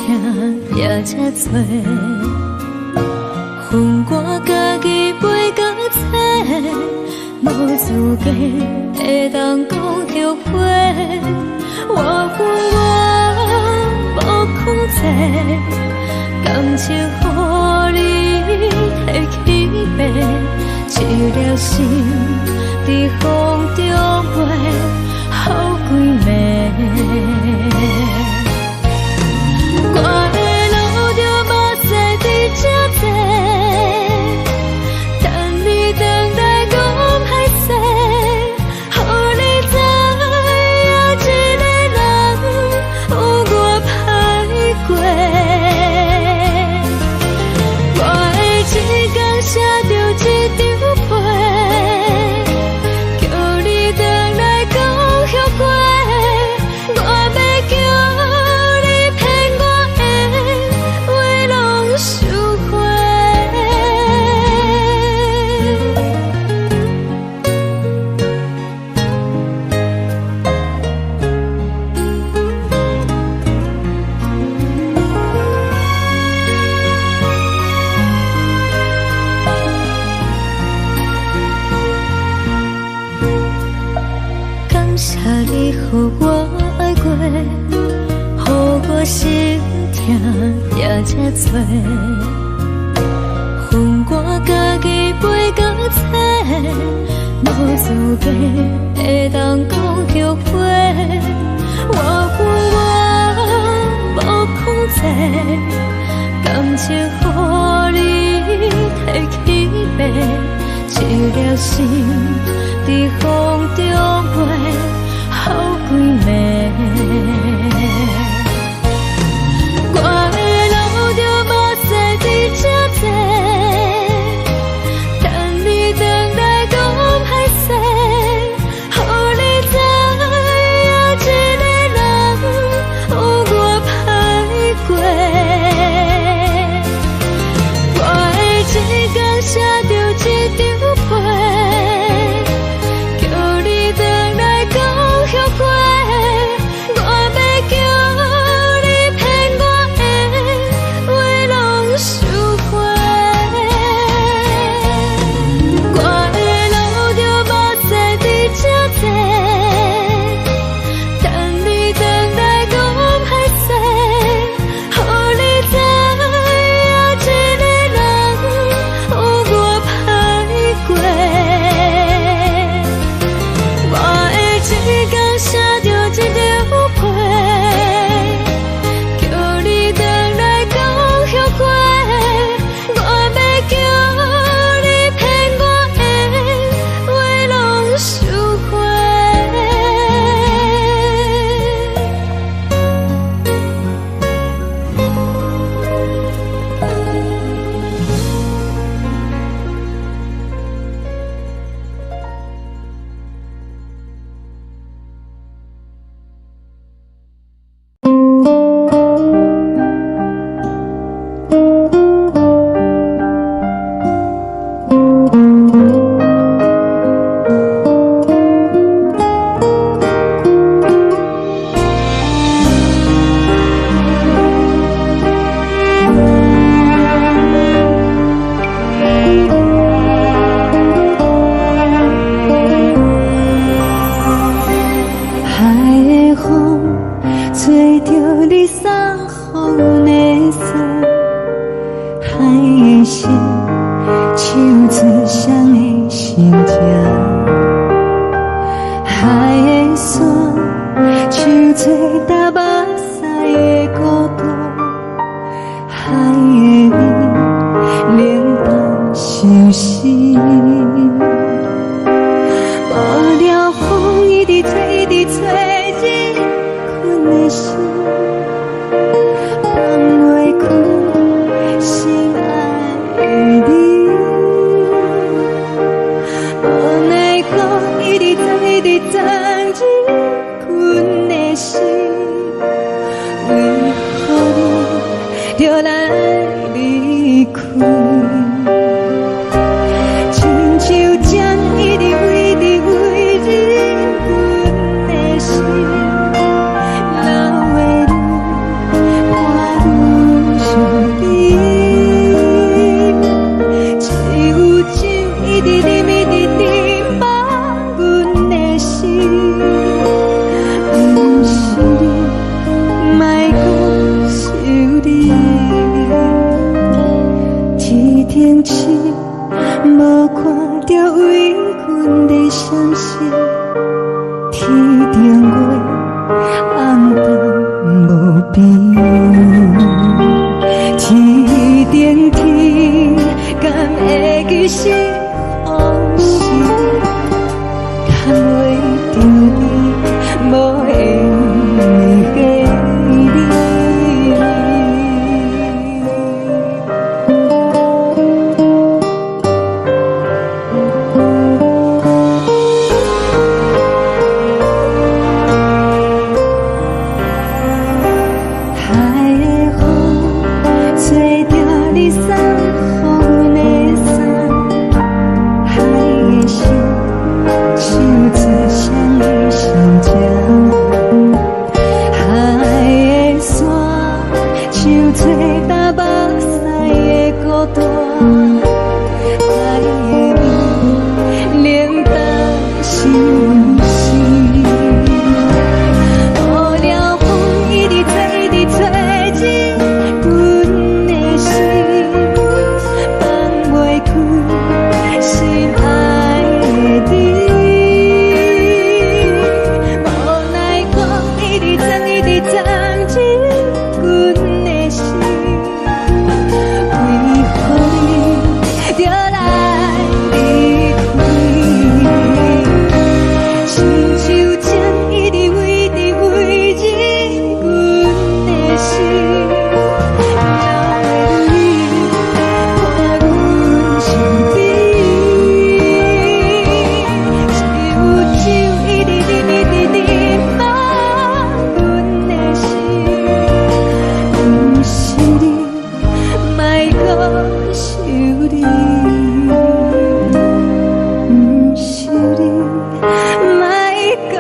也这多，恨我家己袂到切，无资格会当讲后悔。我恨我无控制，感情予你提起白，一粒心在风中飞，好几暝。我的路就目屎伫这多，等你等待讲歹势，予你知影一个人有我歹过。我的一天写着一张被，叫你回来讲后悔。我要叫你骗我的话拢收回。感谢你，予我爱过，予我心痛也这多，恨我家己袂到切，无资格会当讲后悔。我恨我无控制，感情予你提起白，一粒心在风中飞，好几暝。我的路就目屎伫这多，等你等待讲歹势，予你知影一个人有我歹过。我的一天写着一张被，叫你回来讲后悔。我要叫你骗我的话拢收回。我的路就目屎伫这多，等你等待讲歹势，予你知影一个人有我歹过。我的一天写着一张被，叫你回来讲后悔。我要叫你骗我的话拢收回。海的风吹着你送予的伞，海的心手指双的心情，海的山像做搭目屎的孤独，海的你冷淡伤心。无聊风一直吹，一直吹，日困的心，放袂开心爱的你。无奈何一直等，一直等，日困的心，为何你就来离开？亲像针一直为日困的心，流的泪，做打目屎的孤单，爱的你冷淡心事。雨了风一直吹，一直吹入阮的心，放袂开心爱的你。无奈我一直藏，一直藏进阮的心，为何你就来离开？亲像针一直围着围着阮的心，了的你看阮身边，一直忍放阮的心，不是你，莫搁想你，不是你，莫搁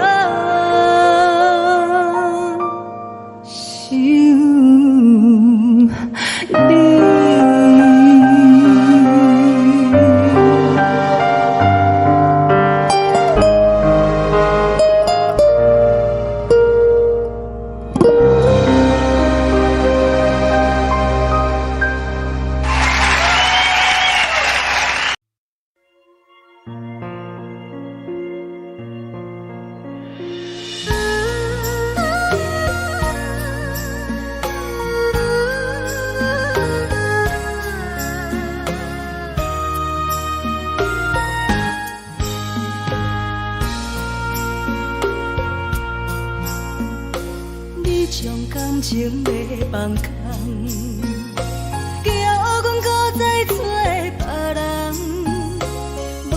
想你。你将感情要放空，叫阮搁再找别人，无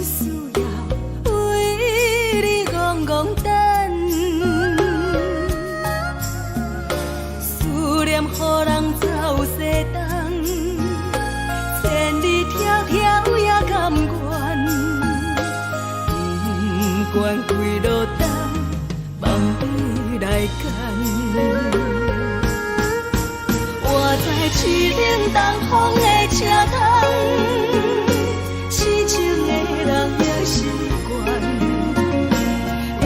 需要为你戆戆等。思念予人走西东，千里迢迢也甘愿，不管几路灯。梦里来干，我在凄冷东风的车窗，痴情的人也习惯，又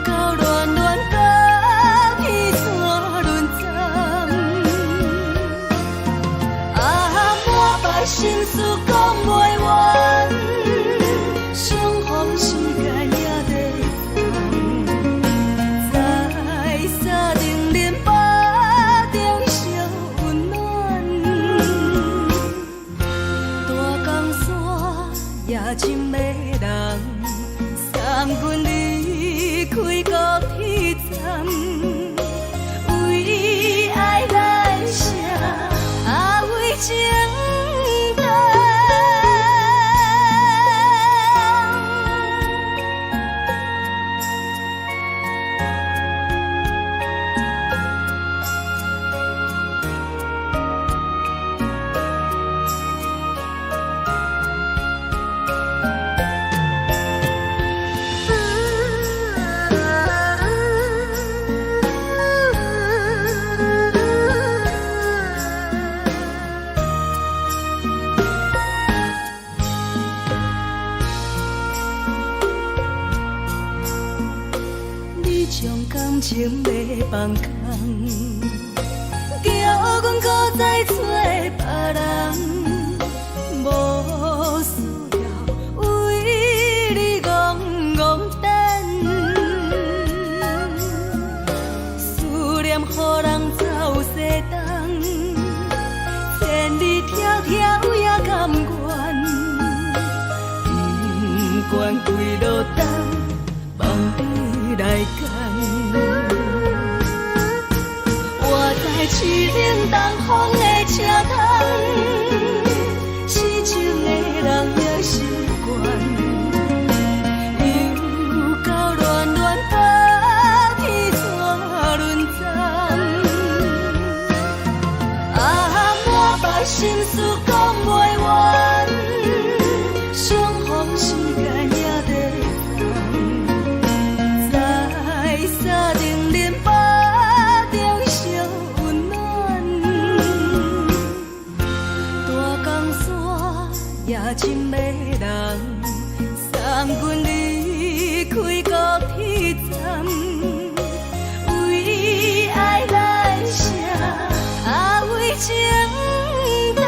到乱乱把彼山轮站，满腹心事讲袂完，相逢时间也在。深的人送阮离开高铁站，为爱来写为情长。将感情要放空，叫阮搁再找别人，无需要为你戆戆等。思念予人走西东，千里迢迢也甘愿，不管几路灯，梦里来干。我在凄冷东风的车窗，痴情的人也习惯，又到乱乱把彼山轮站，满腹心事讲袂完，相逢时间也在。在沙定林巴中烧温暖。真的人，送阮离开高铁站，为爱来写，为情淡。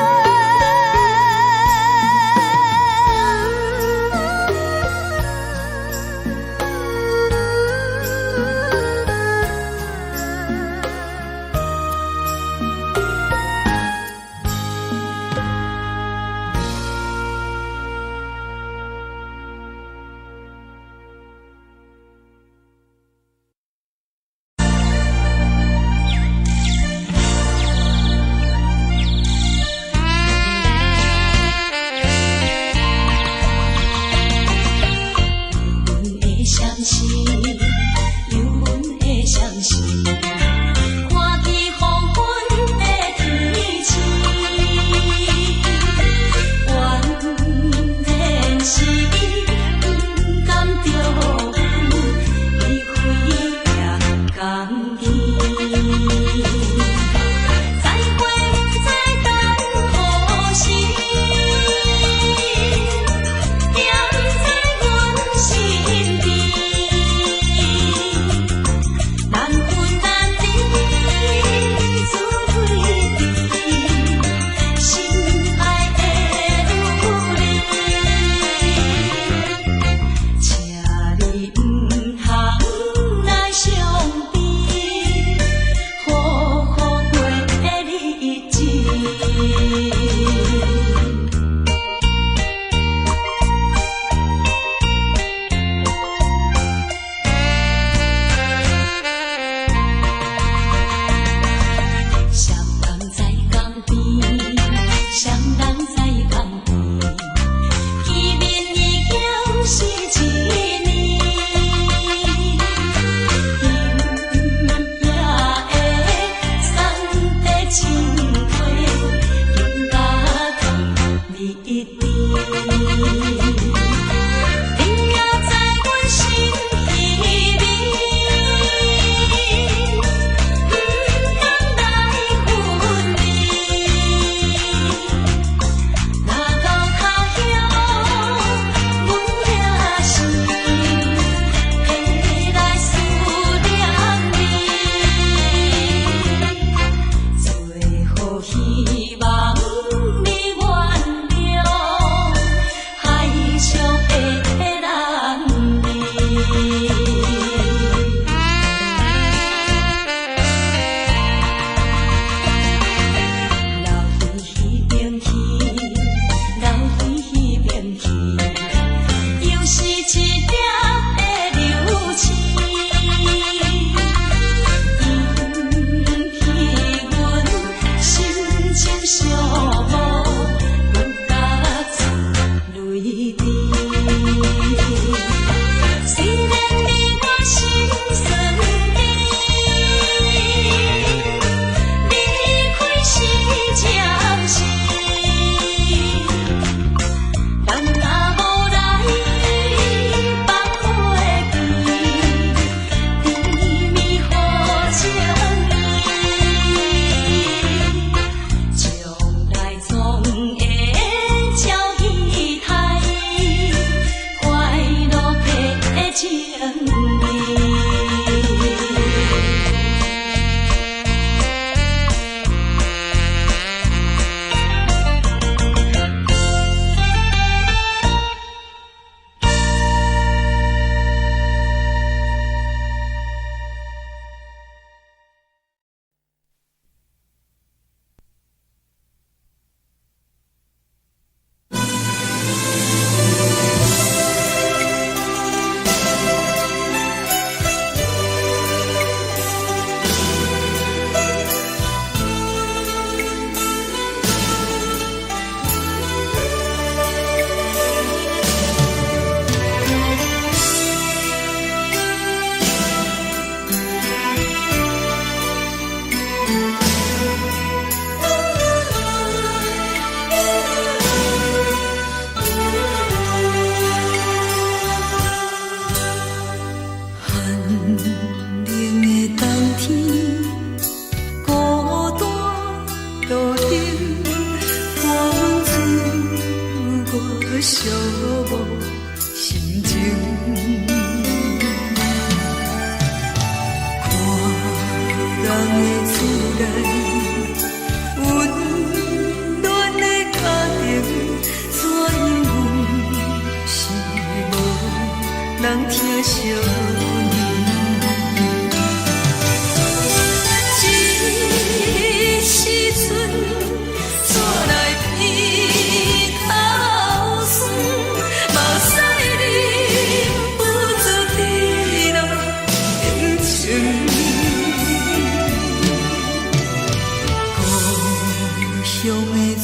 乡的厝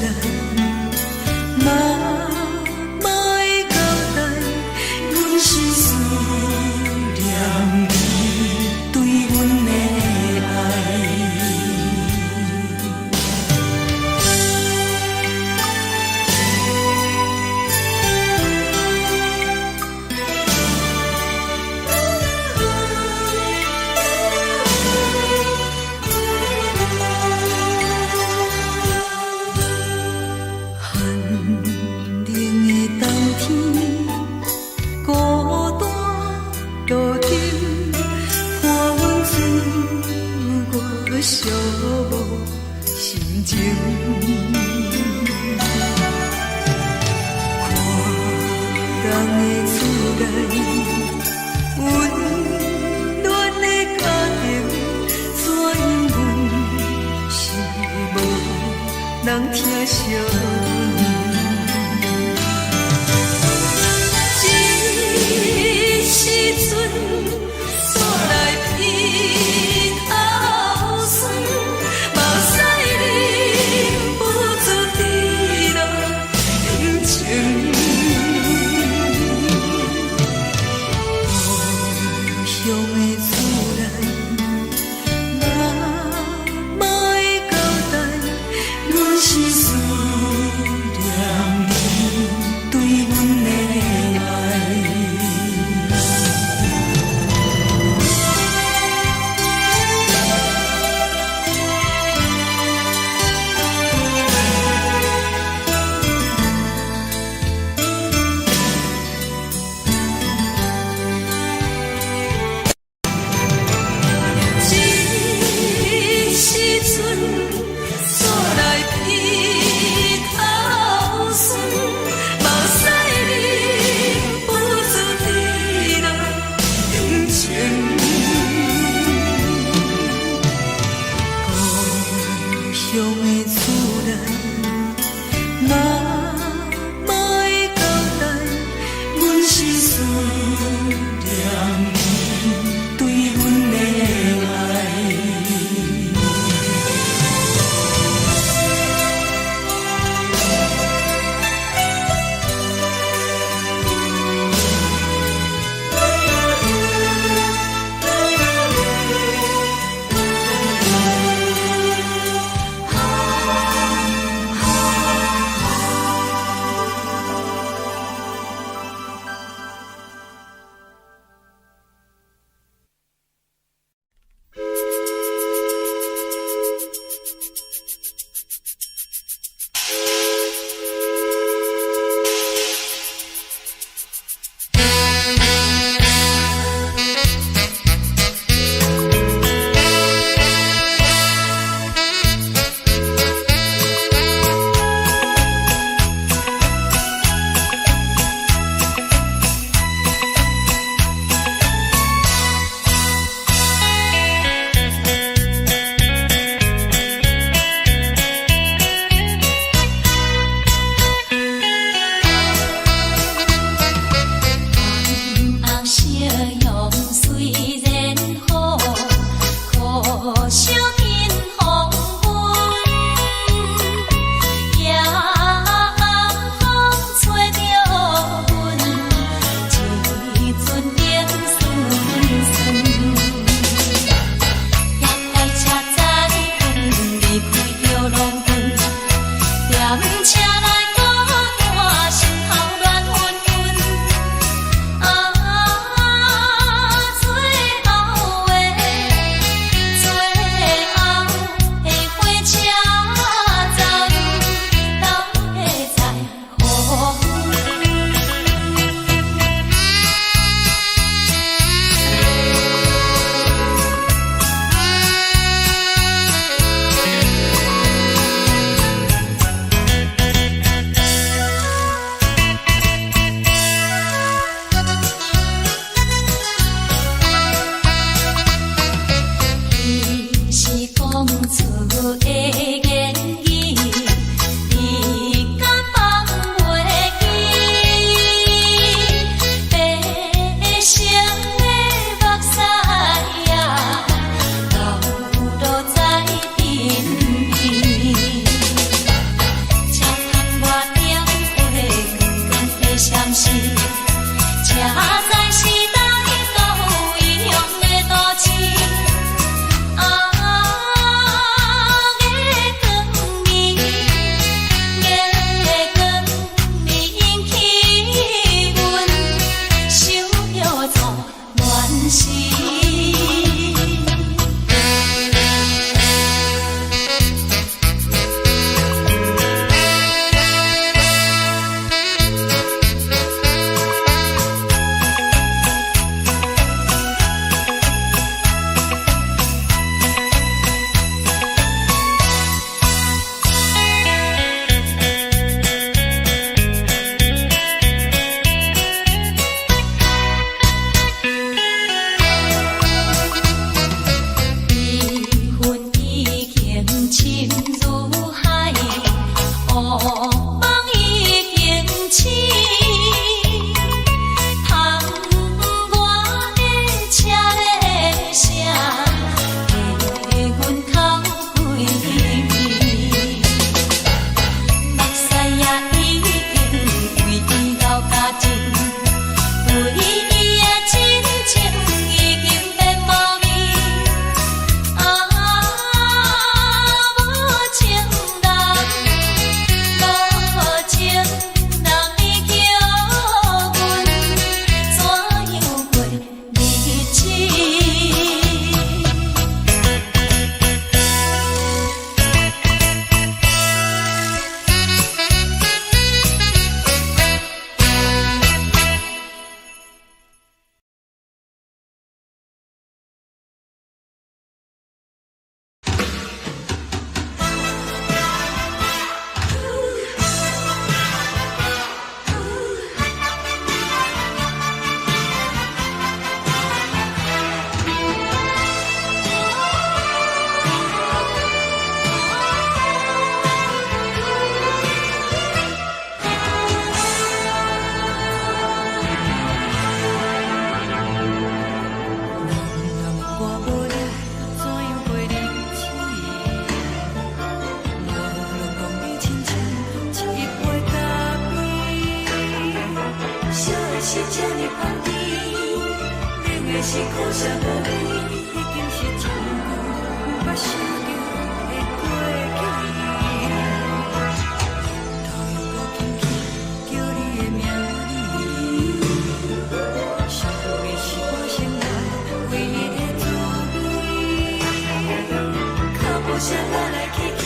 内，嘛会交代，阮是思念你对阮的爱。寂寞心情，看人的厝内温暖的家庭，怎因阮是无人疼惜阮？这时阵煞来鼻头酸，目屎忍不住滴落眼睛。故乡的厝内，嘛会交代，阮是思念你对阮的爱。深如海，乌梦已经醒。窗外的车的声，在阮口归暝。目屎也已经为伊流甲尽，为伊的真情已经变无味。无情人已叫阮怎样过日子？我无你怎样过日子？无路讲你亲像一杯咖啡，烧的是这呢香甜，冷的是苦涩无味，已经是真久捌想着的过去。头又搁轻轻叫你的名字，想的是我生活唯一的滋味。脚步声来来去去，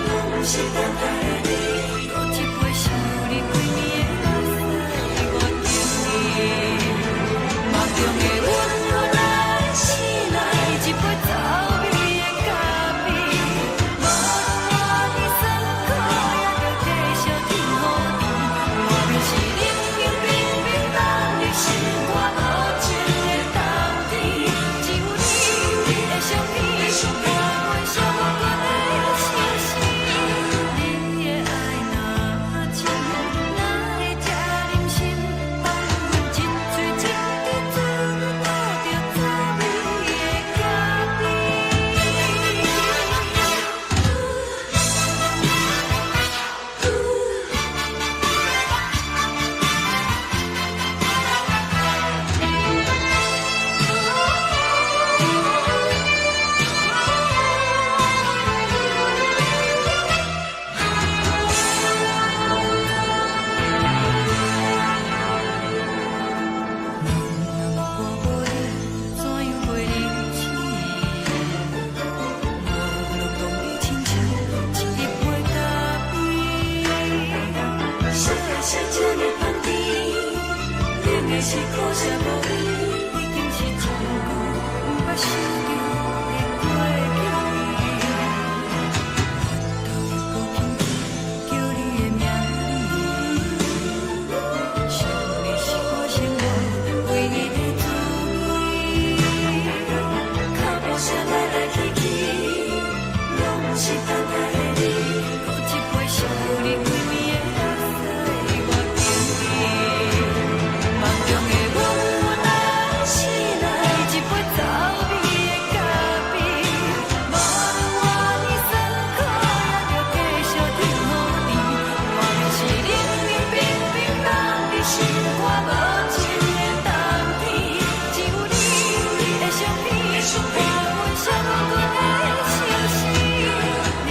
拢不是等待的你，搁一杯想你几暝的目屎我等你。梦中的阮原来醒来一杯走味的咖啡，无论我的酸苦也着继续甜予你。外面是冷冷冰冰冷的心肝无情的冬天，只有你的相片，伴阮寂寞过的清醒。你的爱若深，哪会这忍心放阮一嘴一滴珠倒着走味的咖啡？我无你怎样过日子？无路讲你亲像一杯咖啡，烧的是这呢香甜，冷的是苦涩无味，已经是真久捌想着的过去。头又搁轻轻叫你的名字，想的是我生活唯一的滋味。脚步声来来去去，拢不是等待的你，搁一杯想你几暝的目屎我等你。梦中的阮原来醒来一杯走味的咖啡，无论我的酸苦也着继续甜予你。外面是冷冷冰冰冷的心肝无情的冬天，只有你的相片，伴阮寂寞过的清醒。你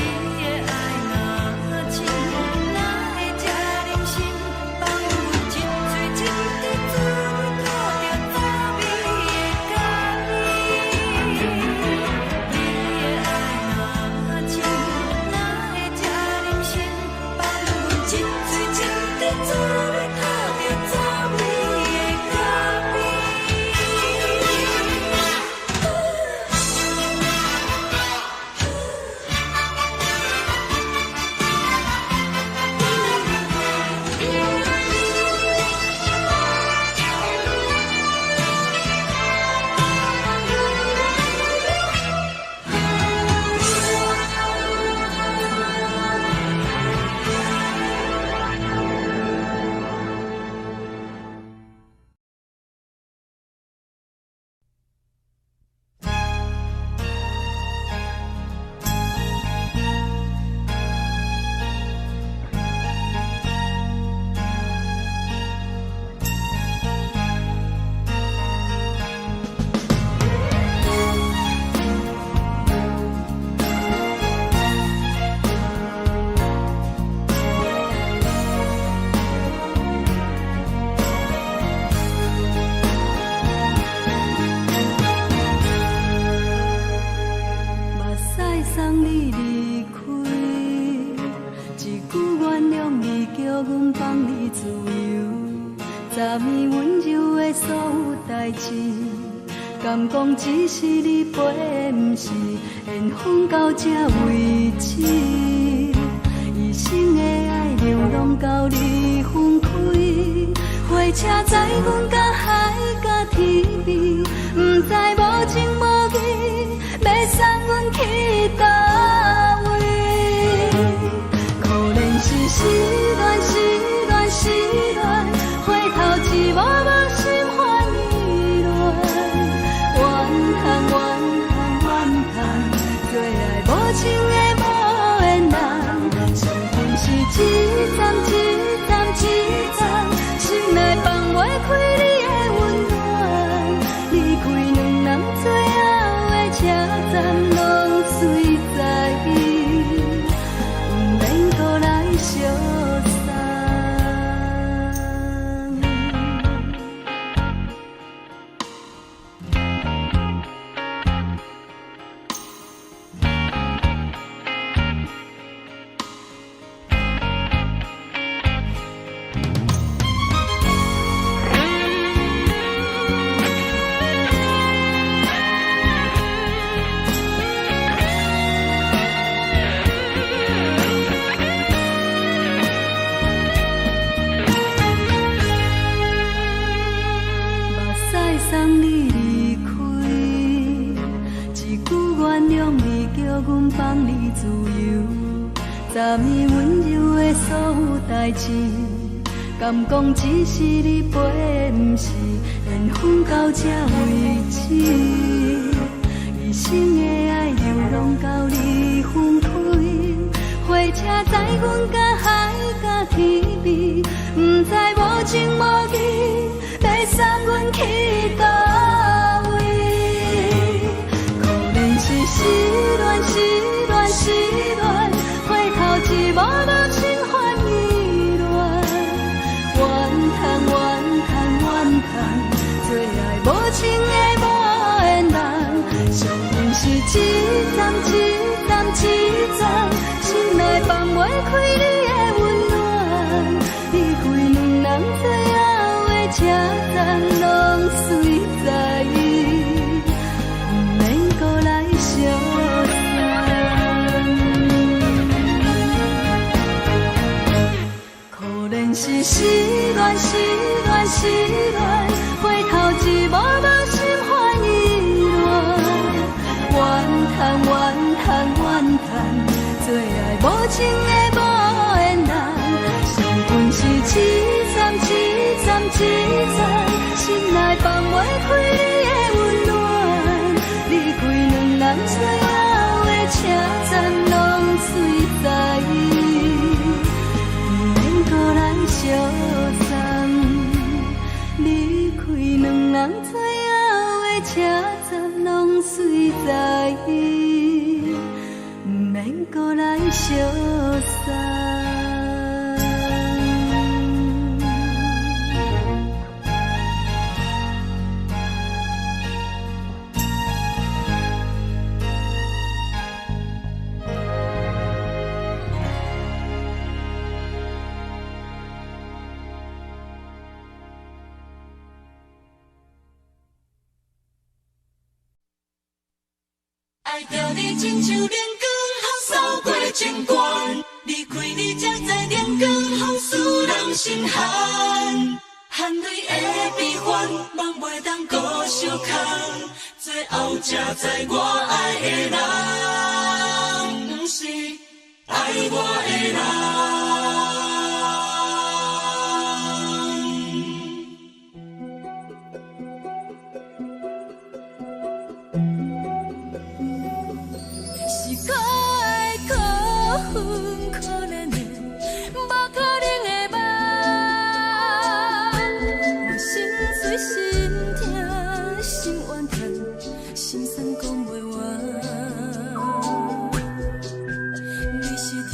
送你离开，一句原谅你，叫阮放你自由。昨暝温柔的所有代志，敢讲只是你陪，不是缘分到这为止。一生的爱流浪到你分开，火车载阮到海角天边，不知无情无义，要送阮去倒位？可怜是失恋，失恋，失恋，回头一幕幕心烦意乱，怨叹，怨叹，怨叹，最爱无情的无缘人，心痛是一站一站一站，心内放袂开你的温暖，离开两人最后的车站，拢随在伊，不免搁来相送。送你离开，一句原谅你，叫阮放你自由。昨暝温柔的所有代志，敢讲只是你陪，不是缘分到这为止。一生的爱流浪到你分开，火车载阮到海角天边，不知无情无义，要送阮去倒位？可怜是失恋，失恋，失恋，回头一幕幕心烦意乱，怨叹，怨叹，怨叹，最爱无情的无缘人，伤痛是一站一站一站，心内放袂开你的温暖，离开两人最后的车站，拢随在伊，不免搁来相送。可怜是失恋，失恋，失恋，回头一幕幕心烦意乱，怨叹，怨叹，怨叹，最爱无情的无缘人，伤痛是一站一站一站，心内放袂开你的温暖，离开两人最后的车站，拢随在伊，不免搁来相送。离开两人最后的车站，拢随在伊，不免搁来相送。爱着你亲像连光，风扫过情关，离开你才知连光风使人心寒。含泪的悲欢，望袂当搁相牵，最后才知我爱的人，不是爱我的人。心酸讲袂完，你是条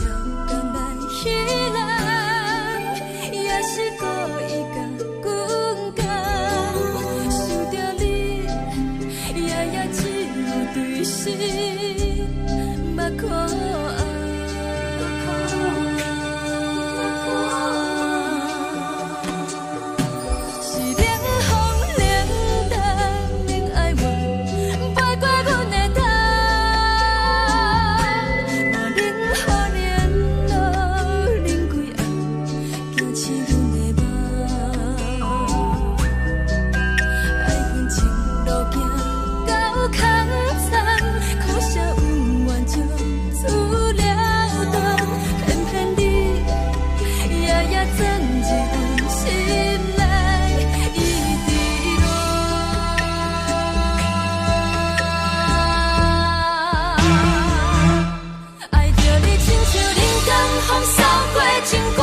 像人间风扫过情关，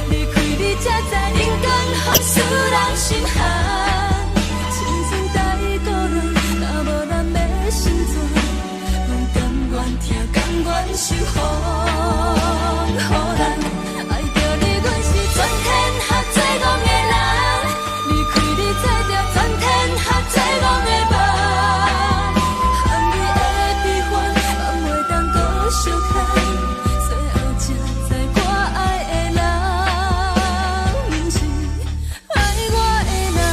离开你才知人间风使人心寒。青春在孤单，若无咱要生存，阮甘愿听，甘愿受风雨人。爱着你，阮是全天下最戆的人，离开你才知全天下最戆的梦。含你的悲欢，放袂当搁相牵，最后才知我爱的人，不是爱我的人。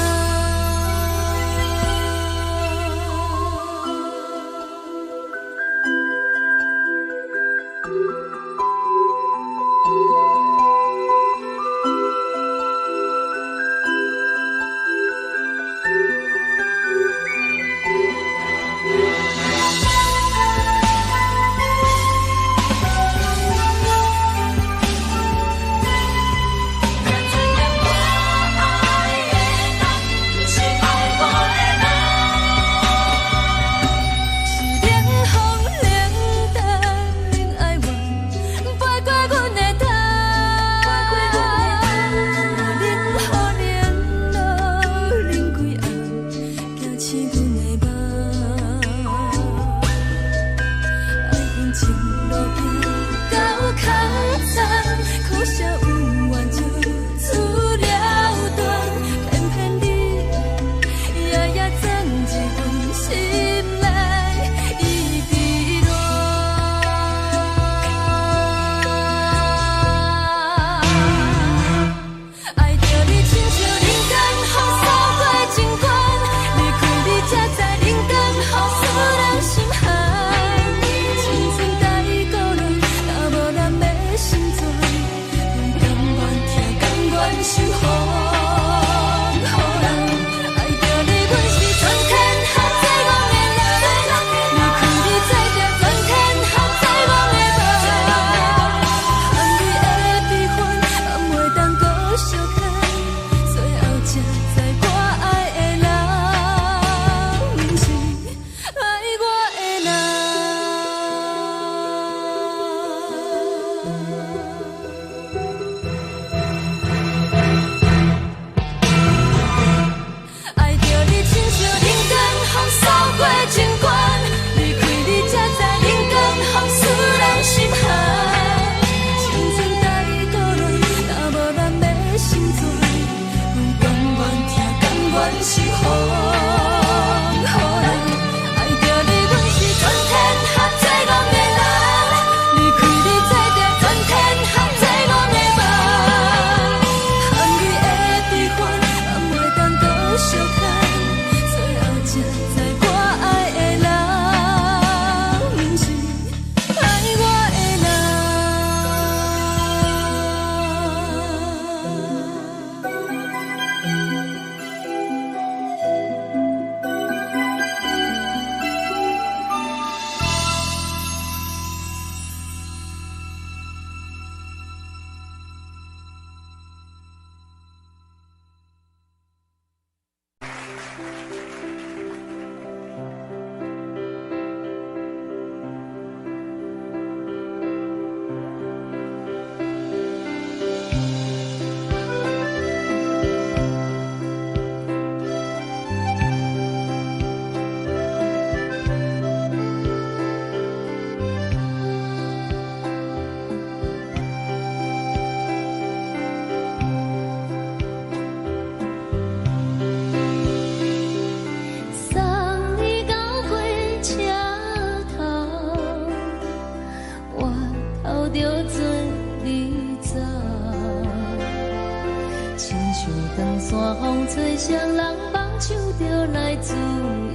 吹双人梦唱着来自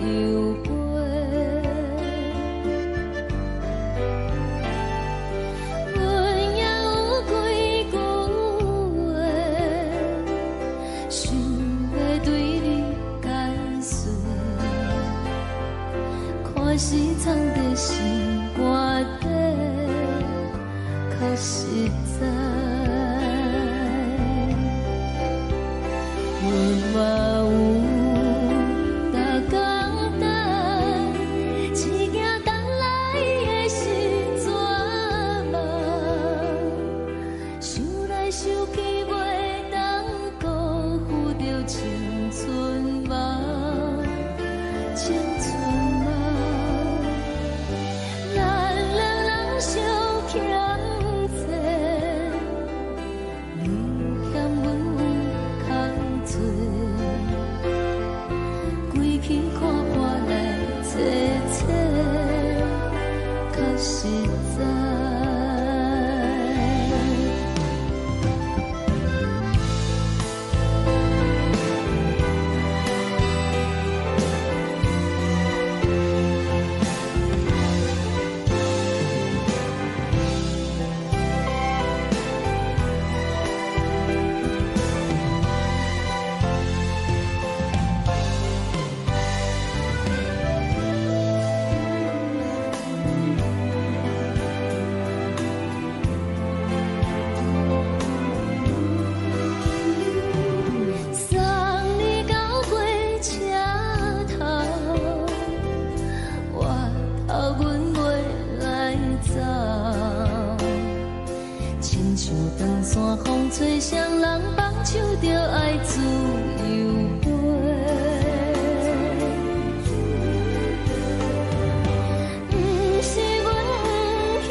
由飞，阮也有几句话，想要对你解释，可是藏在心肝底，较实在。 嘛有逐工等，一件等来的时阵嘛，像长山风吹双人放手着爱自由飞。不是阮不晓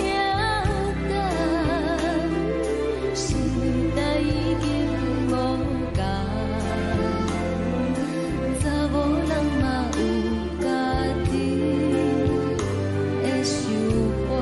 等，时代已经无同，查某人嘛有家己的想法。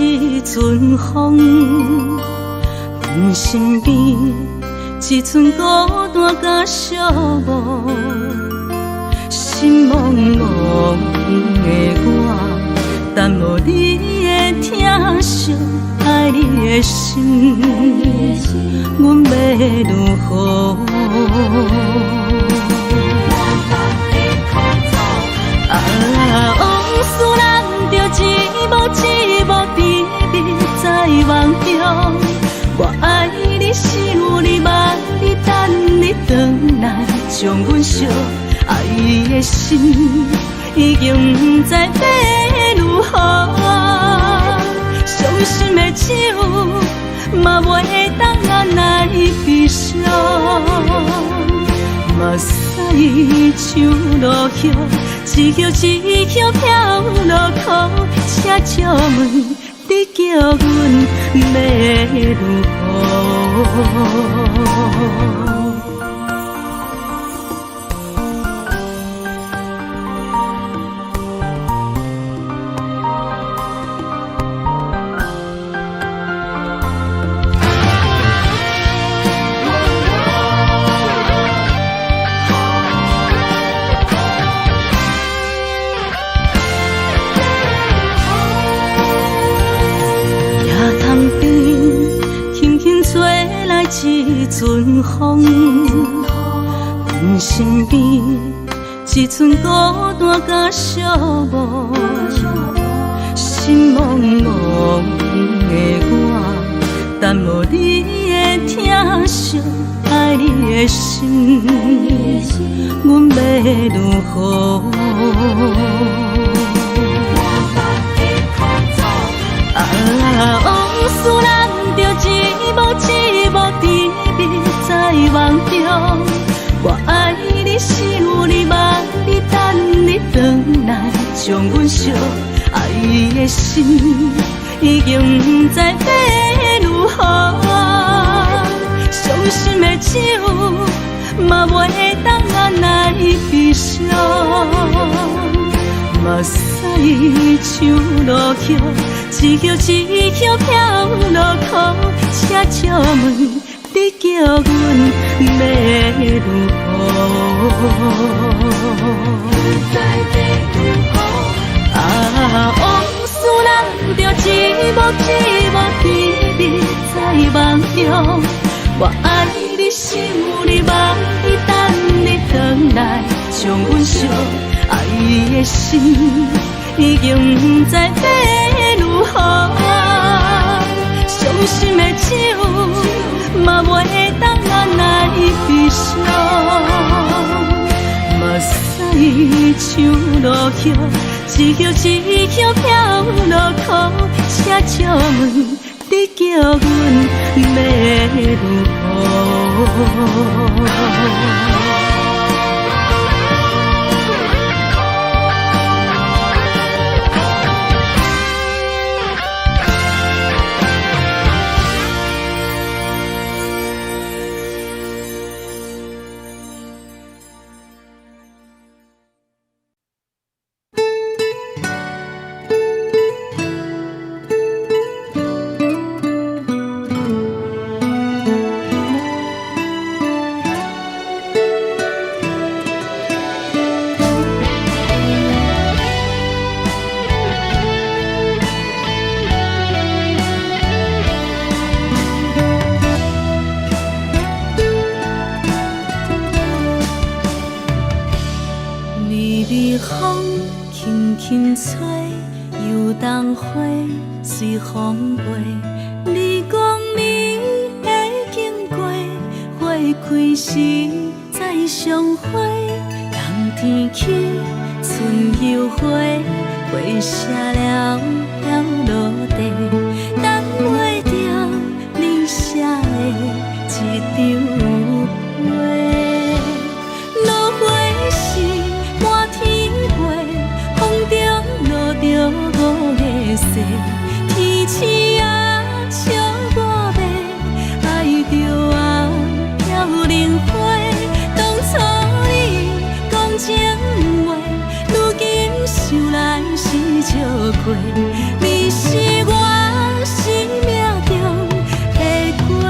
一阵风，阮身边一寸孤单甲寂寞，心茫茫的我，等无你的疼惜，爱你的心，阮要如何？往事人着一幕一幕甜蜜在梦中，我爱你是有你望你等你回来，将阮惜爱的心已经不知要如何，伤心的手嘛袂当按来悲伤。目屎像落叶，一叶一叶飘落土，请借问你叫阮要如何？一阵风，阮身边一寸孤单甲寂寞，心茫茫的我，等无你的疼惜爱你的心，阮要如何？往事人着一幕一幕甜蜜在梦中，我爱你想你望你等你回来，将阮惜爱的心已经不知要如何。伤心的酒嘛袂当按来悲伤，目屎像落雨，一曲一曲飘落雨。请借问你叫阮要如何？往事人着一幕一幕甜蜜在梦中，我爱你想你望你等你回来，将阮惜爱的心已经不知要如何。伤心的酒嘛袂当按来悲伤，目屎像落雨，一曲一曲飘落雨。请借问你叫阮要如何？风轻轻吹，游动花随风飞。你讲你会经过，花开时再相会。冬天起，春又回，花谢了落地，等袂着你写的一张画。落花时满天飞，风中落着五个色，天星啊笑我迷，爱着啊飘零花。当初你讲情话，如今想来是笑亏。你是我生命中的过客。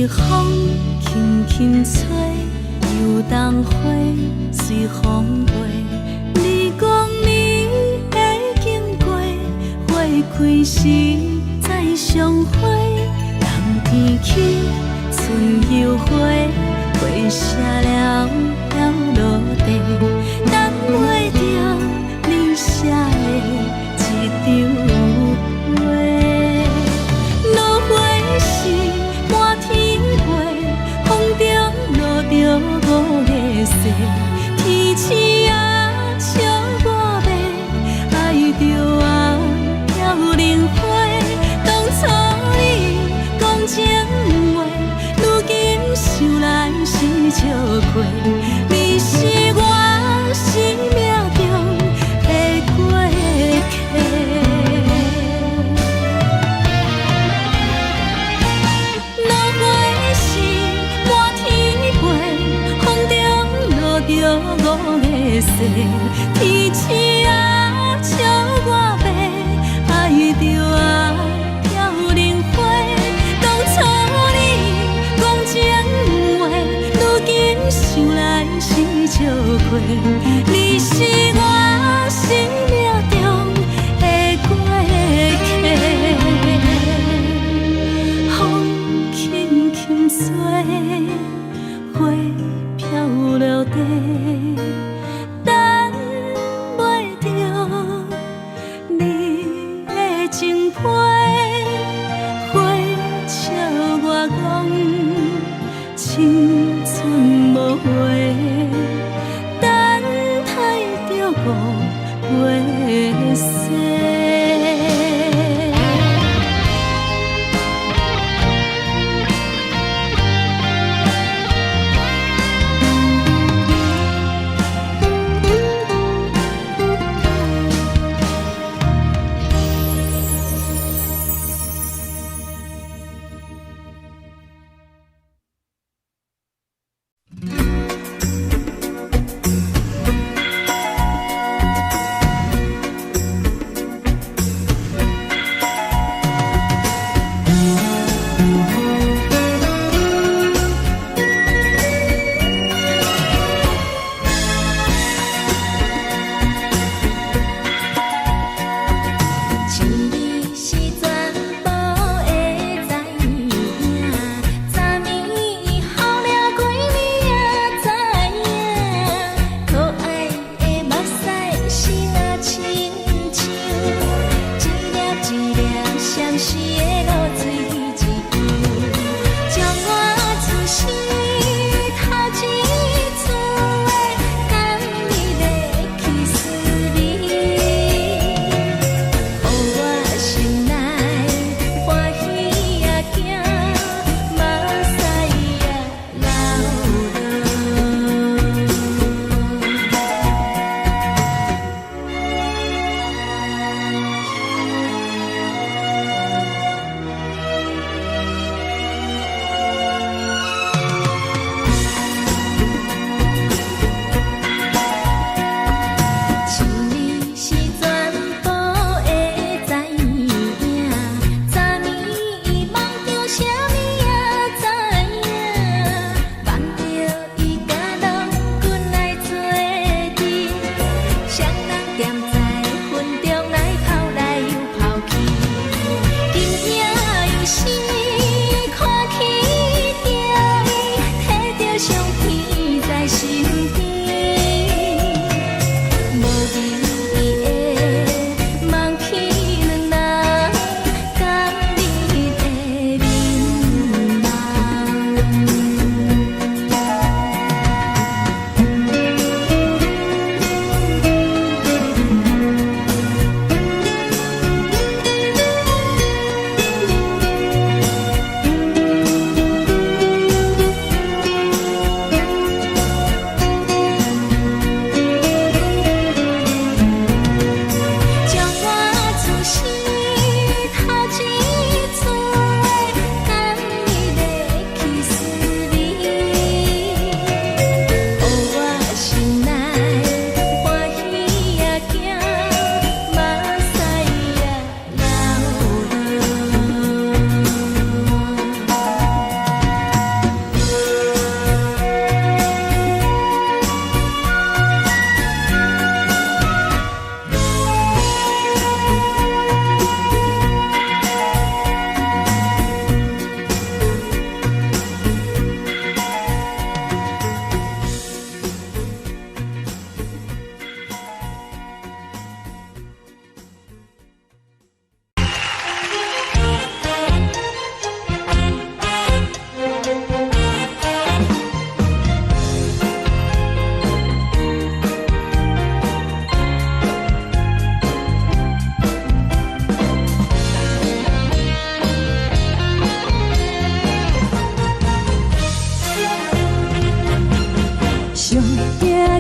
风轻轻吹，游动花随风飞。你讲你会经过，花开时再相会。冬天起，春又回，花谢了落地，等袂着你写的一张画。落花时满天着五个色，天星啊笑我迷，爱着啊飘零花。当初你讲情话，如今想来是笑亏。你是我生命中的过客。落花时满天飞，风中落着五个色，天星啊笑我迷，爱着啊飘零花。当初你讲情话，如今想来是笑亏。你是我生命中过世。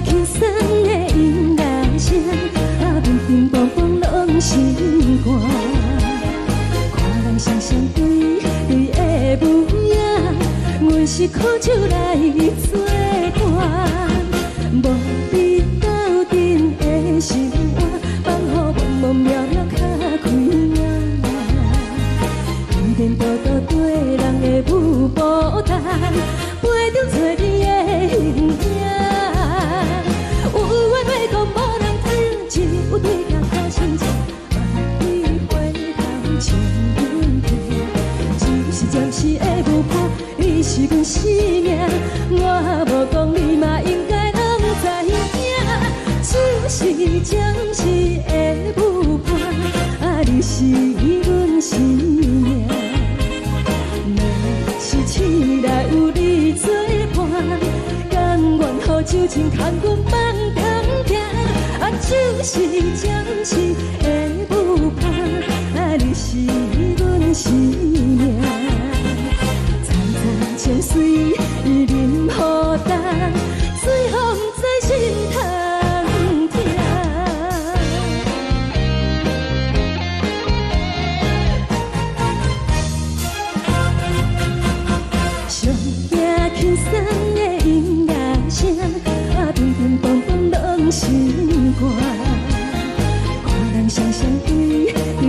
轻松的音乐声，平平淡淡拢心肝。看人双双对对的模样，阮是苦酒来作伴。无你斗阵的心肝，放予茫茫渺渺较开眼。颠颠倒倒对人的舞步弹，陪着做你的形影。 有缘要讲无人知，有对镜看心情，万里回头千人听。一时暂时的无伴，你是阮生命，我无讲你嘛应该拢知影。只是暂时的无伴，你是阮生命。若是醒来有你作伴，甘愿予酒情看阮放。就是暂时的舞伴，你是阮生命。层层情水任孤单，水风在心通听。上惊轻松的音乐声，乒乒乓乓拢心肝。看人双双对对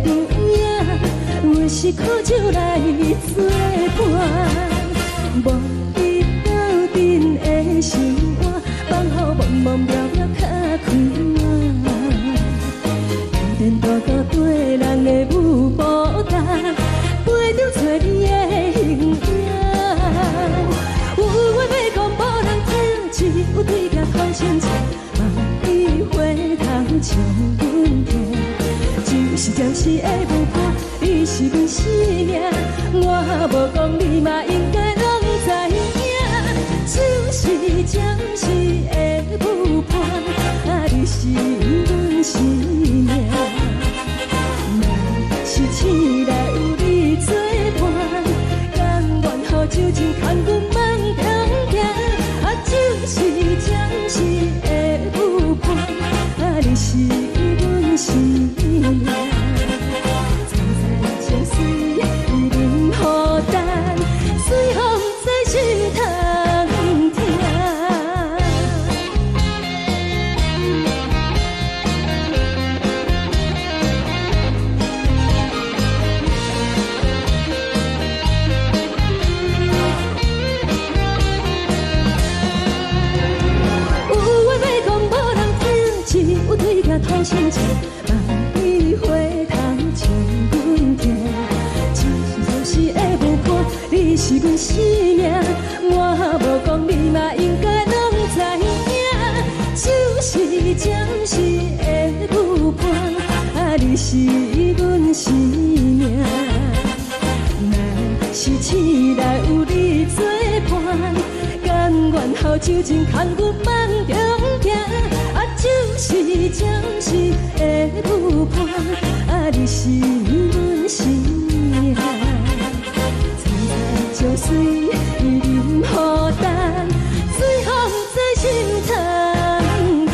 的模样，阮是苦酒来作伴。无伊斗阵的生活，放予茫茫渺渺较快活。天天度过对人的舞步单，陪着找你的形影。有话要讲无人听，只有对甲头前唱，梦里回头将阮听。就是暂时的舞伴，你是阮生命。我无讲你嘛应该拢知影，就是暂时的舞伴，你是阮生命。若是醒来有你作伴，甘愿予酒精牵阮梦中行。就是暂时的舞伴，你是阮生命。层层情水任孤单，随风在心通听。有话要讲无人听，只有对甲头前唱，梦里回头将阮听。就是的舞伴，你是阮生命。我无讲你嘛应该拢知影，就是暂时的舞伴，你是阮生命。若是醒来有你作伴，甘愿予酒精牵阮梦中行。就是暂时的舞伴，你是阮生命。层层情水任孤单，随风在心通听。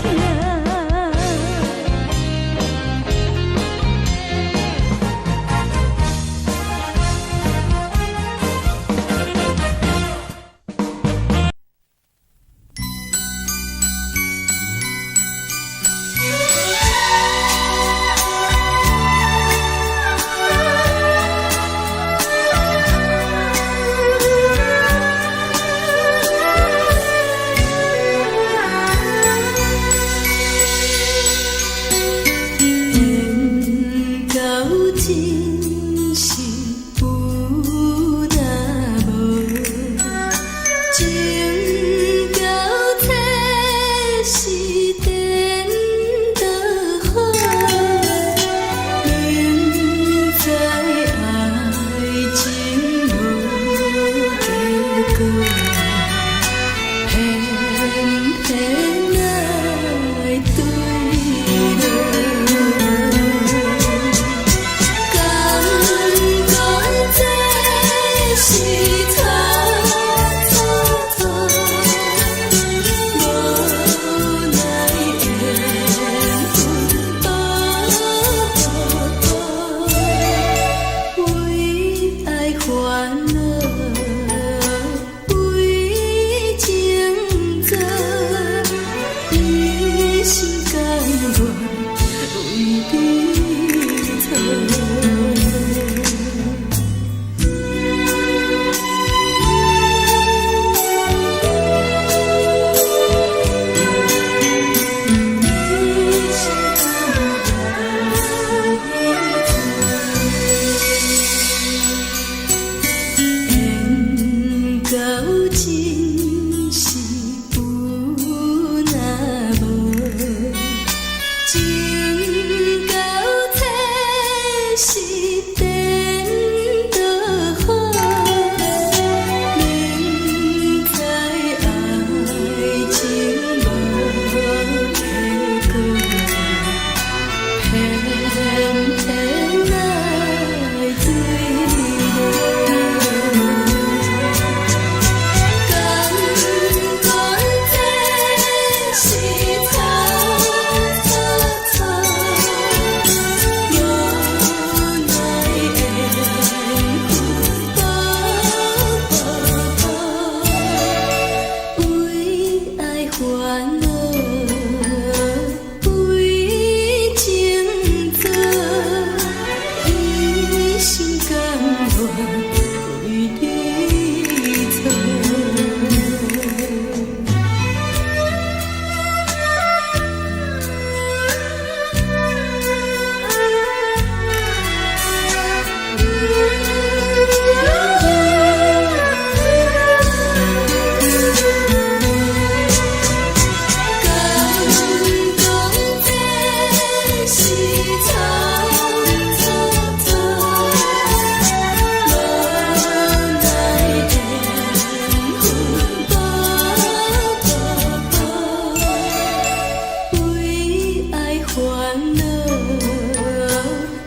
乐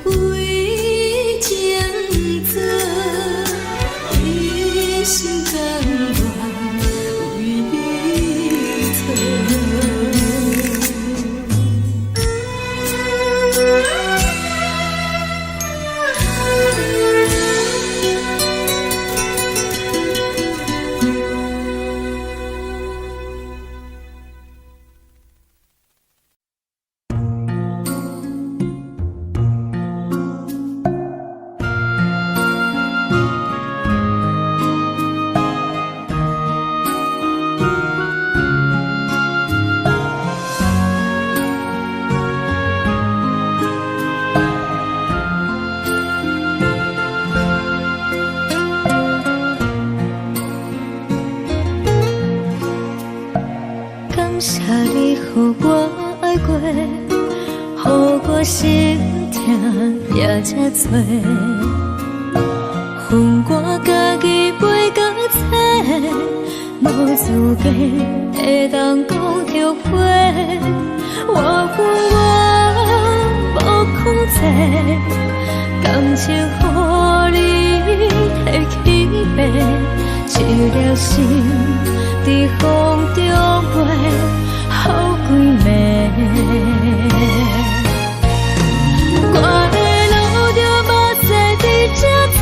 为情做，一心甘愿为你错。感谢你，予我爱过，予我心痛也这多，恨我家己袂到切，无资格会当讲后悔。我恨我无控制，感情予你摕去卖，一条心在风中飞，好几暝。我的路着目屎伫这多，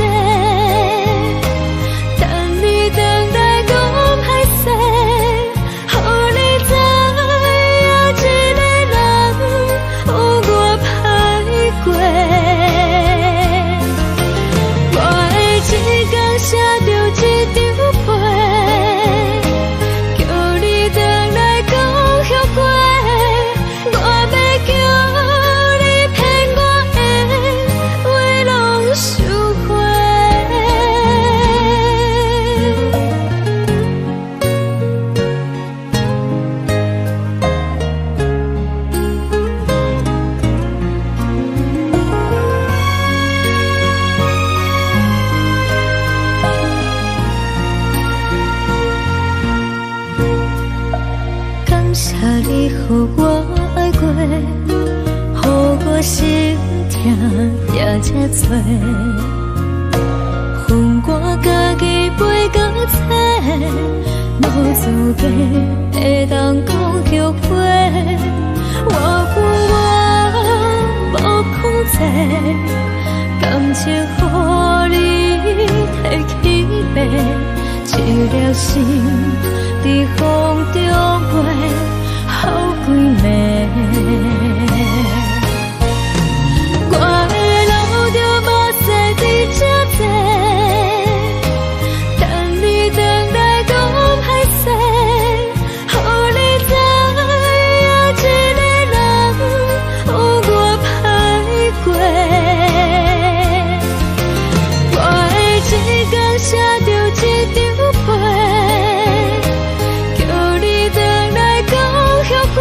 等你等待讲歹势，予你知影一个人有我歹过。我的一天写着一张被，叫你回来讲后悔。我要叫你骗我的话拢收回。感谢你，予我爱过，予我心痛也这多，恨我家己袂到切，无资格会当讲后悔。我恨我无控制，感情予你摕去卖，一条心在风中飞，好几暝。我的路着目屎伫这多，等你等待讲歹势，予你知影一个人有我歹过。我的一天写着一张被，叫你回来讲后悔。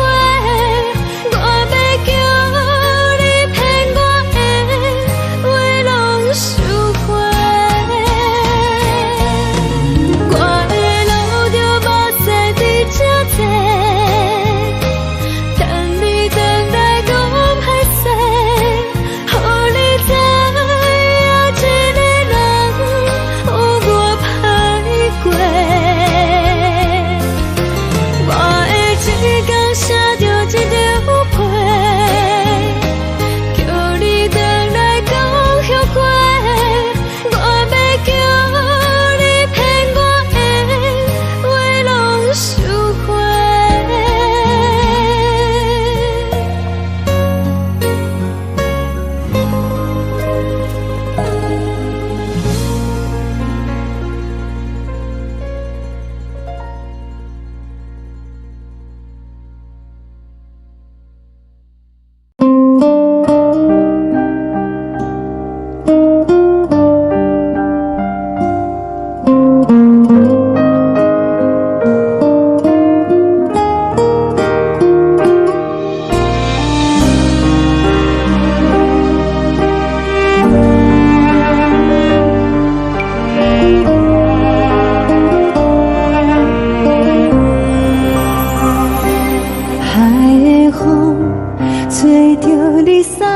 找着你送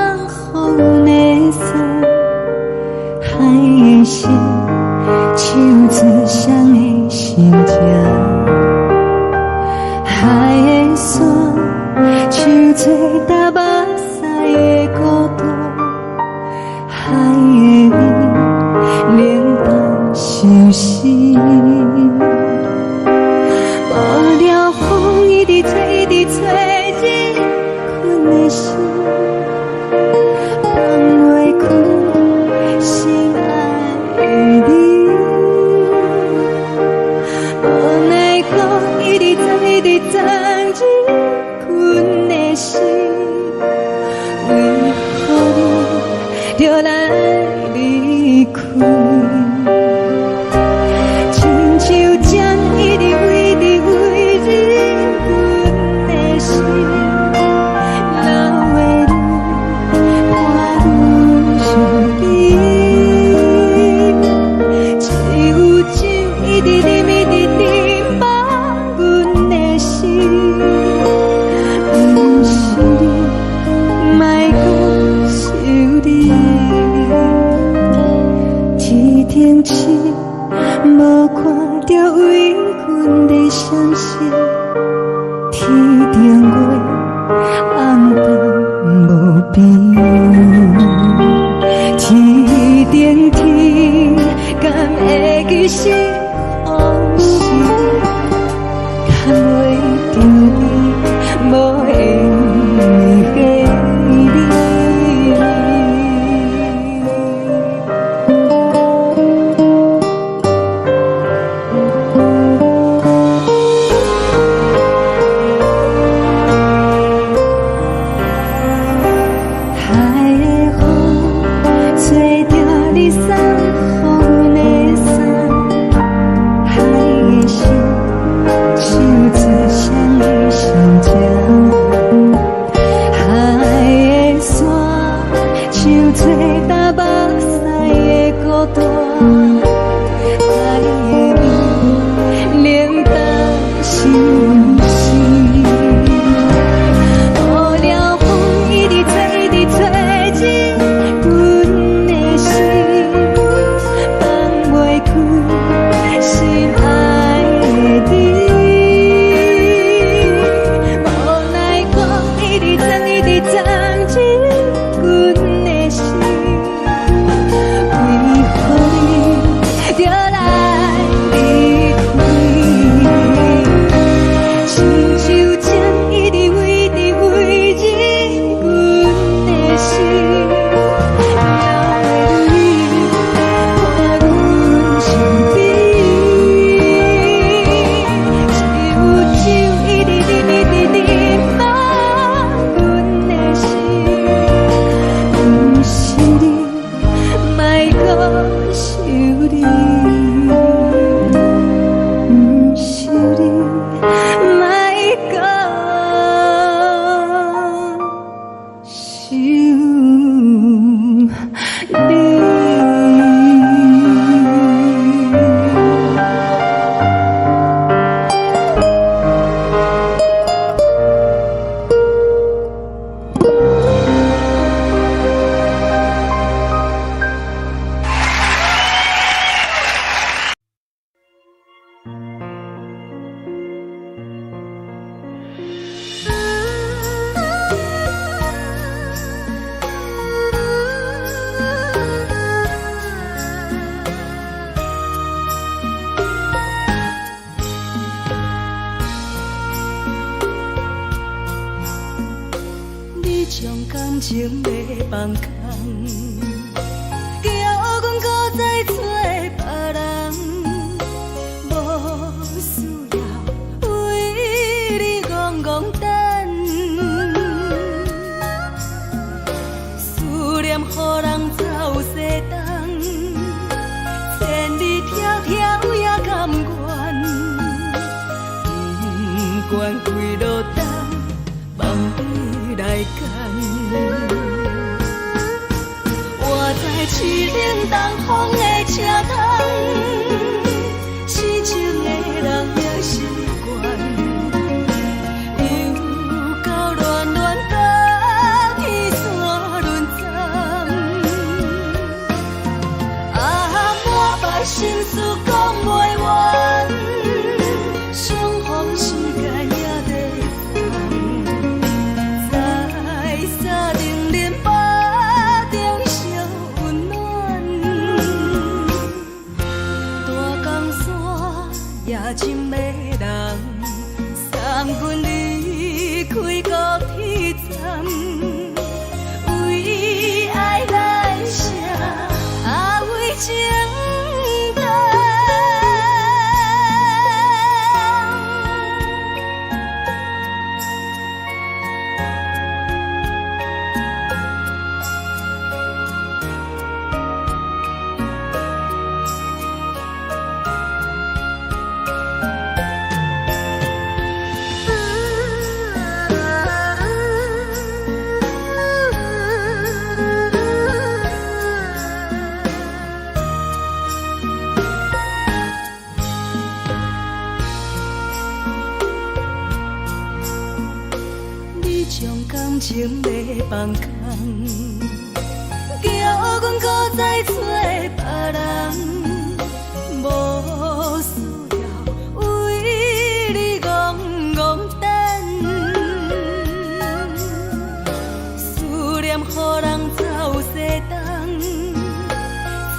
予的伞，海的心，手指双的心情，海的山，像做搭目屎的孤单，海的味，冷淡伤心。无聊风一直吹，一直吹，日困的心，放袂开心爱的你。无奈何一直藏，一直藏，日困的心，为何你就来离开？亲像针一直围，一直围日阮的心，流的泪，伴阮伤悲。只有酒一直啉，一直啉，放阮的心。不是你，莫搁想你。天顶星，无看到为阮的相信。天顶月，暗淡无边。天顶天，敢会记是往事？敢袂着你，无缘的你。海的风，吹着你送予的伞，海的心，手指双的心情，海的山，像做搭目屎的孤单，海的味，冷淡伤心。无聊风一直吹，一直吹，日阮的心，放袂开心爱的你。无奈何一直藏，一直藏，日阮的心，为何你就来离开？亲像针一直围，一直围，日阮的心，了的泪，伴阮伤悲。只有酒一直啉，一直啉，放阮的心。不是你，莫搁想你。不是你，莫搁想你。你将感情要放空，叫阮搁再找别人，无需要为你戆戆等。思念予人走西东，千里迢迢也甘愿，不管开路灯，梦伊来干。我在凄冷东风的车窗，痴情的人也习惯，又到乱乱情要放空，叫阮搁再找别人，无需要为你戆戆等，思念予人走西东，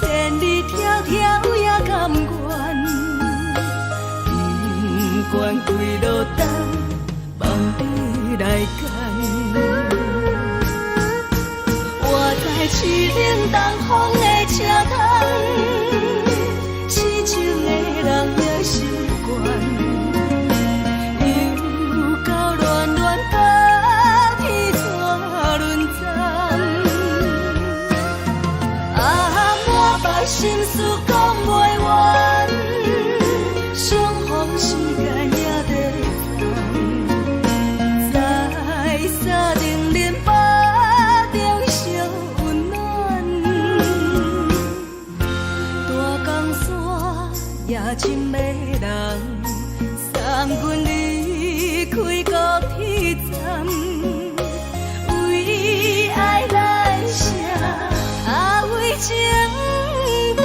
千里迢迢也甘愿，不管几路灯，望你来干。我在痴冷东风的车窗，痴情的人也习惯，又到乱乱把天带轮转。啊，满腹心事讲袂完，相逢时间也在等，在沙定林巴中烧温暖，大江山夜深的人，送阮离开高铁站，为爱来写，为情等。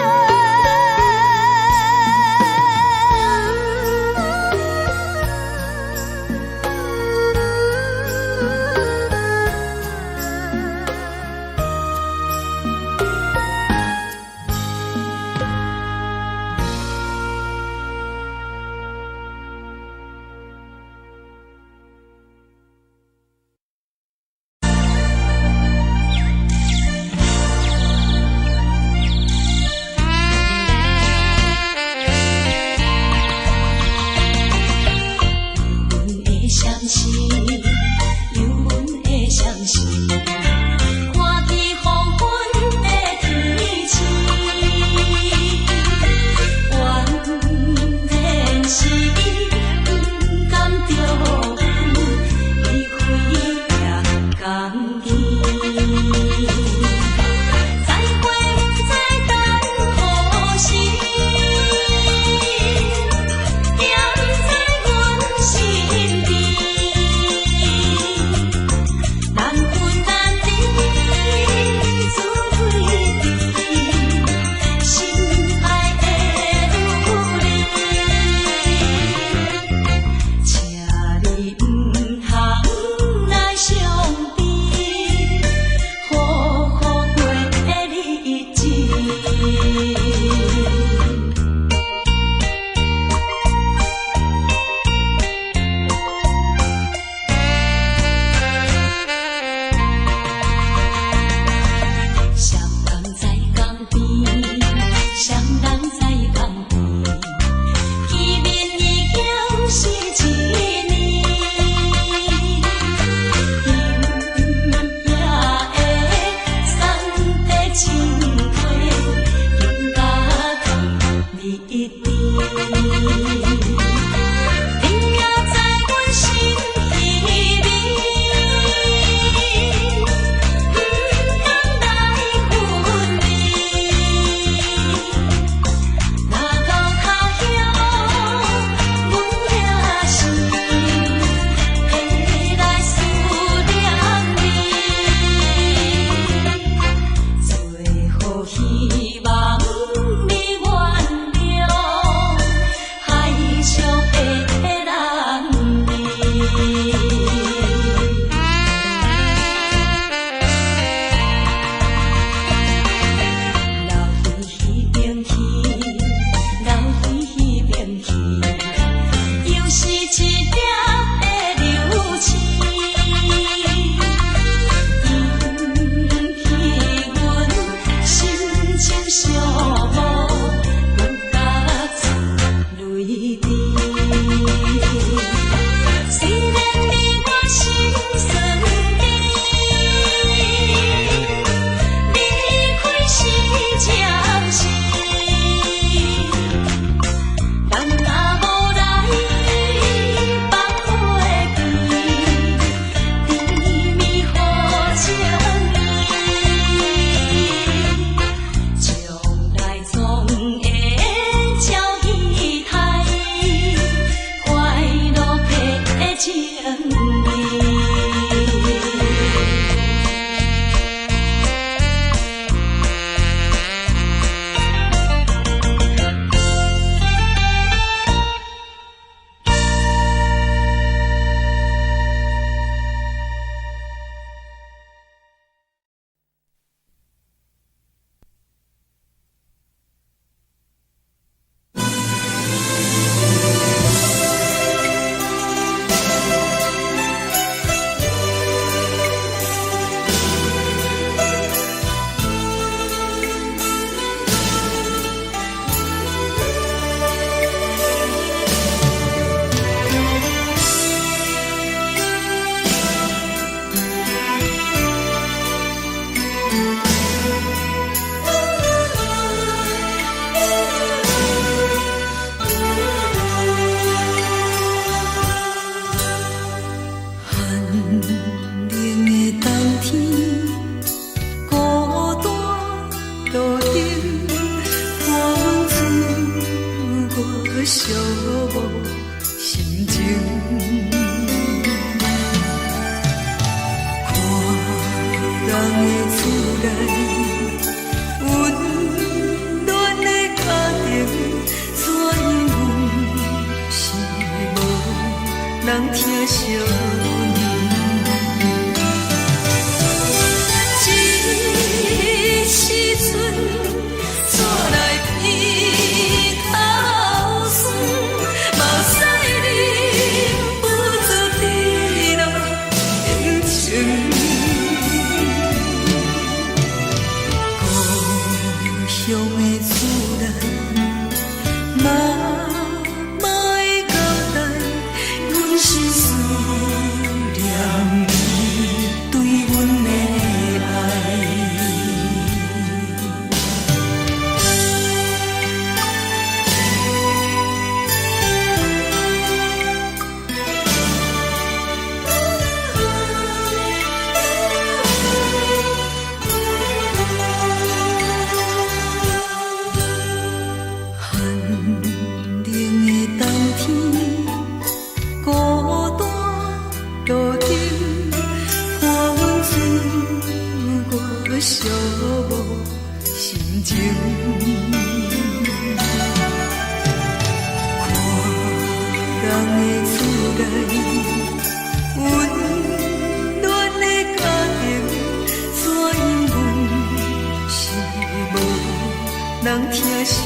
伤。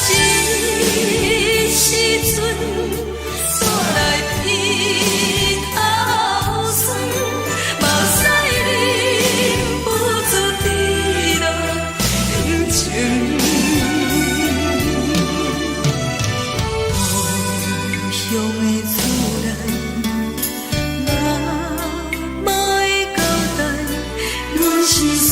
这时阵煞来鼻头酸，目屎忍不住滴落眼睛。故乡的厝内，嘛会交代，阮是思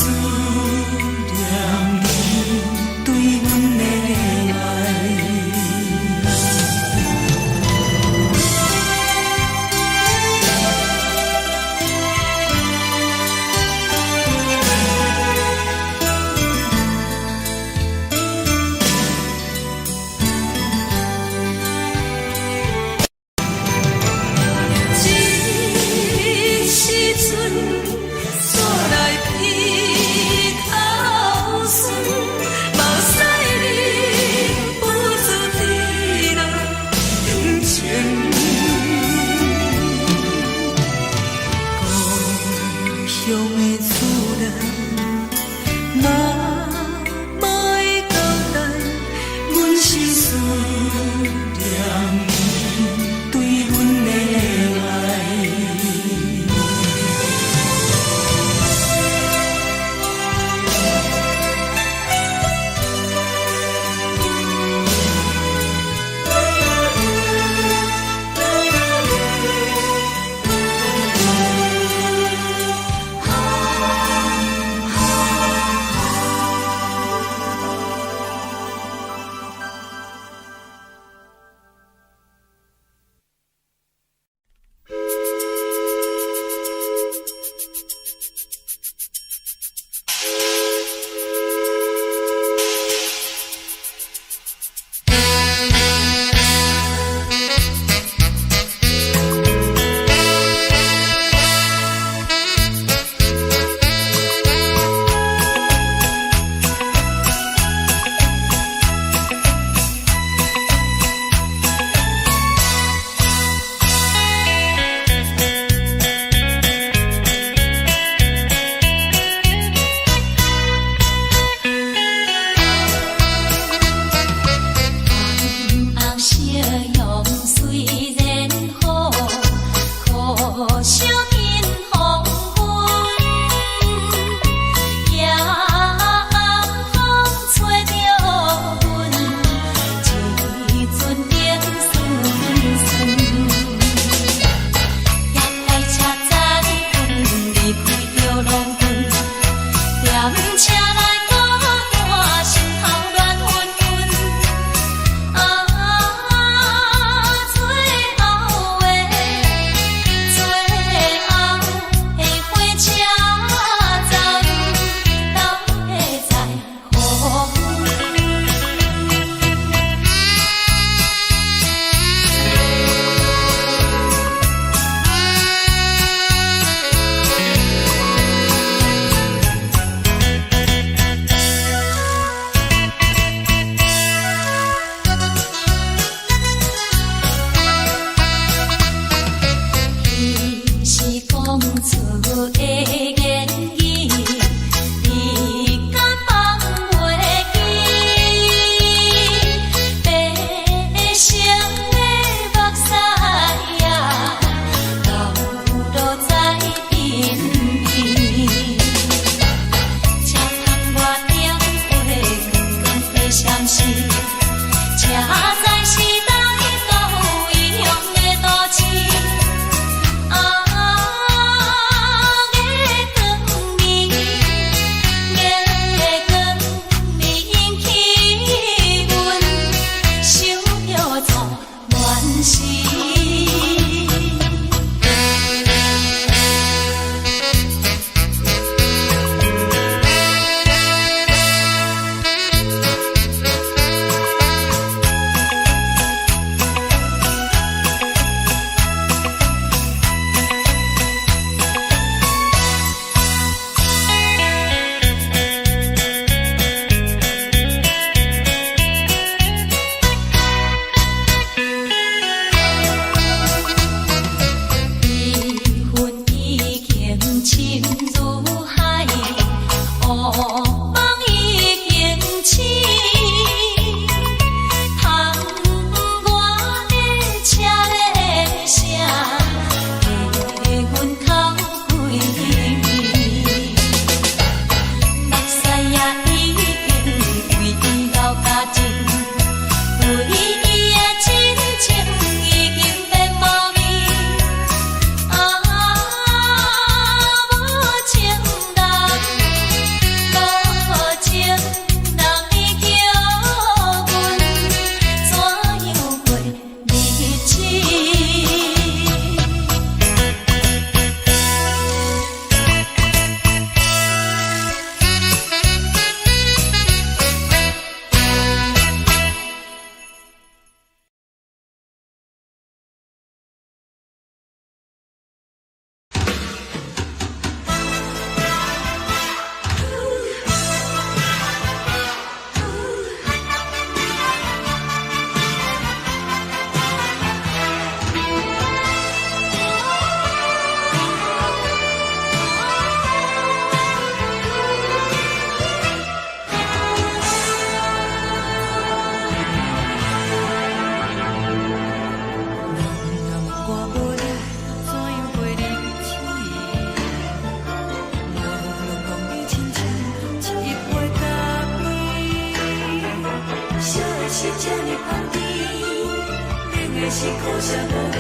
是苦涩无味，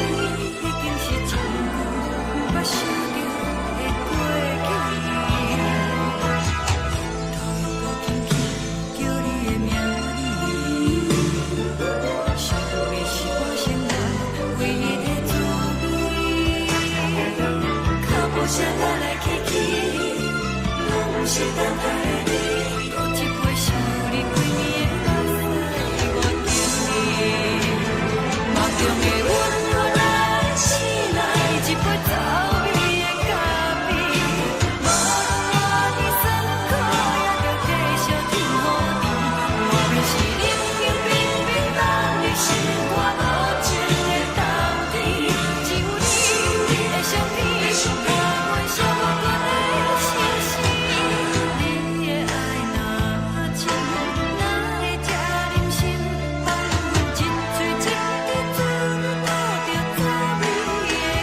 已经是一句我想着的过去。头又无轻轻叫你的名字，想的是我生活唯一的滋味。脚步声来来去去，拢不是等待的你，搁一杯想你几年的目屎，我着你。梦中的阮我来醒来，一杯走味的咖啡，无论我的酸苦，也着继续甜予你。外面是冷冷冰冰冻的心肝无情的冬天，只有你的相片，我阮寂寞过的心事。你的爱若真，哪会这忍心放阮一嘴一滴珠，倒着滋味的咖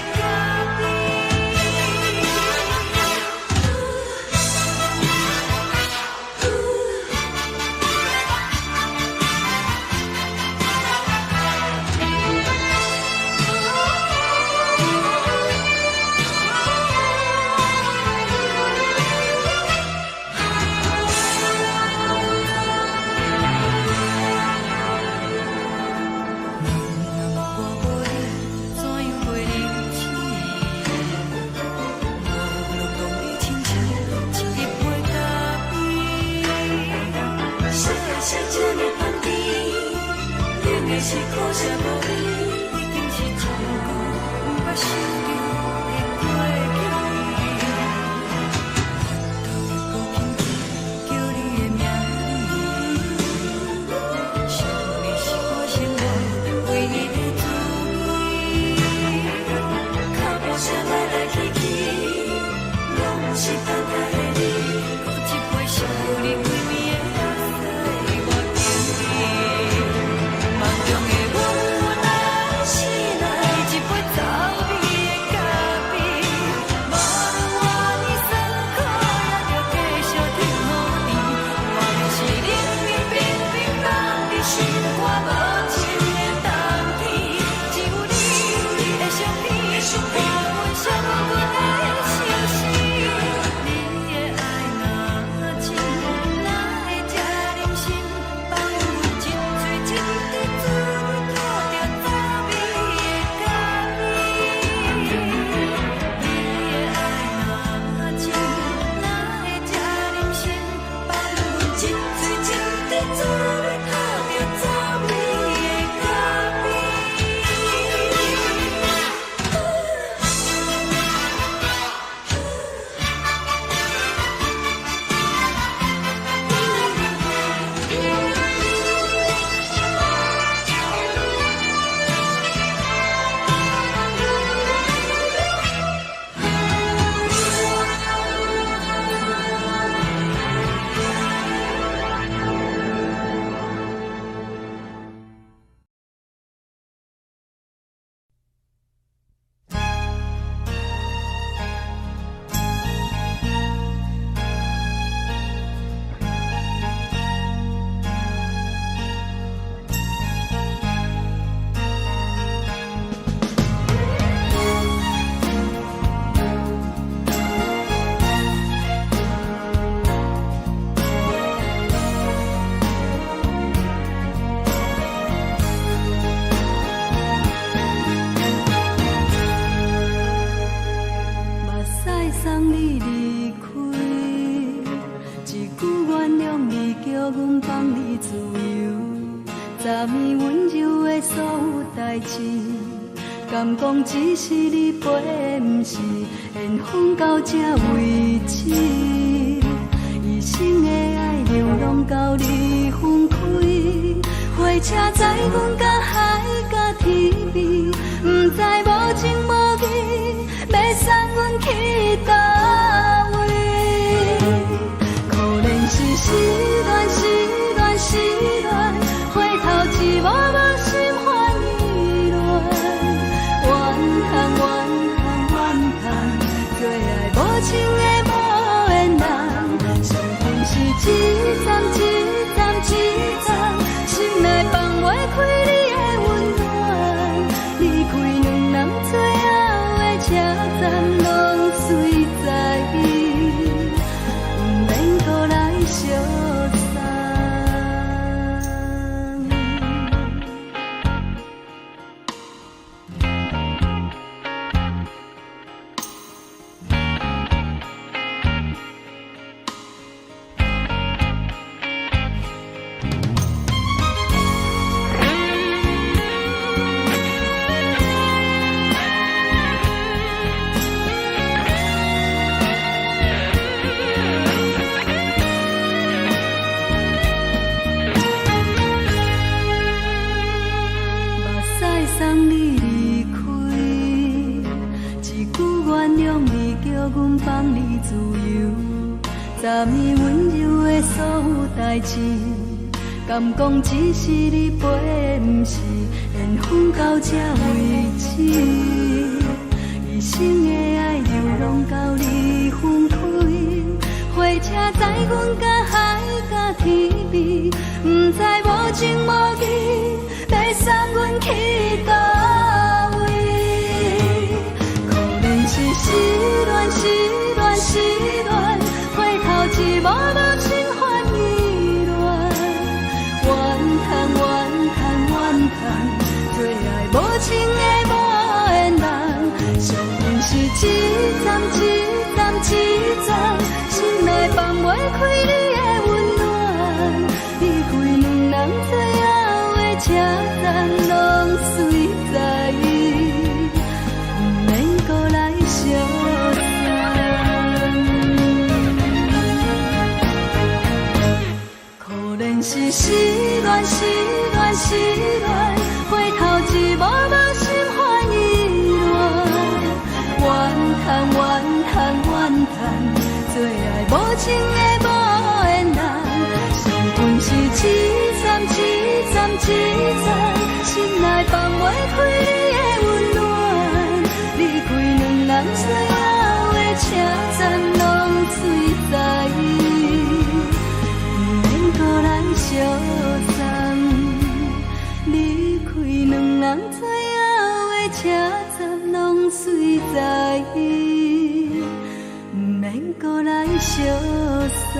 我无你，怎样袂忍气？无论讲你亲像一杯咖啡，细啊细这么香甜，冷的是苦涩无味，已经是一句我想着的过去。头又无轻轻叫你的名字，想你是我生活唯一的滋味。脚步声来来去去，拢不是等待的你，搁一杯想你几暝的目屎，我着你。梦中的阮我来醒来，一杯走味的咖啡，无论我的酸苦，也着继续甜予你。外面是冷冷冰冰冻的心肝无情的冬天，只有你的相片，我阮寂寞过的心事。你的爱若真，哪会这忍心放阮一嘴一滴珠，倒着滋味的咖啡。你的爱若真，哪会这忍心放阮一嘴一滴珠，倒着滋味的咖啡。目屎送你离开，一句原谅你，叫阮放你自由。昨暝温柔的所有代志，敢讲只是你陪，不是缘分到这为止。一生的爱流浪到你分开，火车载阮到海角天边，不知无情无义，要送阮去倒位？可能是失恋，失恋，失恋，回头一幕幕心烦意乱，怨叹，怨叹，怨叹，最爱无情的无缘人，上天是一站一站一站，心内放袂开你的温暖。站拢随在伊，不免搁来相送。送你离开，一句原谅你，叫阮放你自由。昨暝温柔的所有代志，敢讲只是你陪，不是缘分到这为止。一生的爱流浪到你分开，火车载阮甲海甲天边，不知无情无义。要送阮去叨位？可能是失恋，失恋，失恋，回头一幕幕心烦意乱，怨叹，怨叹，怨叹，最爱无情的无缘人。上运是一站一站一站，心内放袂开你的温暖，离开两人最后的车站拢随在伊，不免搁来相送。可能是失恋，失恋，失恋，回头一幕幕心烦意乱，怨叹，怨叹，怨叹，最爱无情的无缘人。上运是一站一站一站。心内放袂开你的温暖，离开两人最后的车站拢随在伊，不免搁来相送。离开两人最后的车站拢随在伊，不免搁来相送。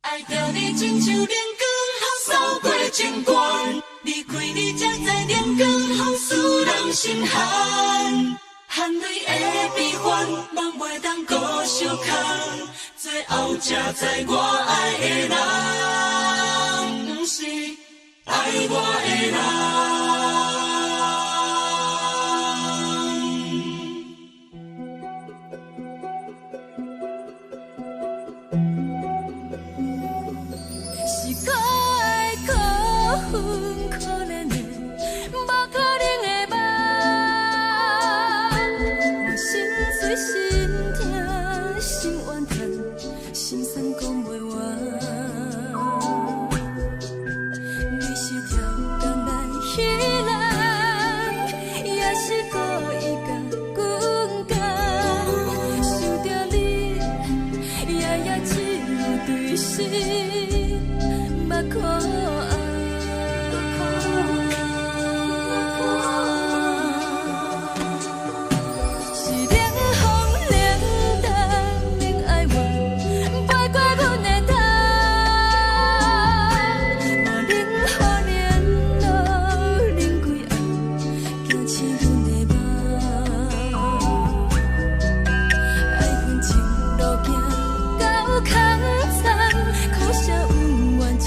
爱着你亲像连光风扫过情关，离开你才知连光风使人心寒。含泪的悲欢，望袂当搁相牵，最后才知我爱的人，不是爱我的人。空残，苦涩温婉就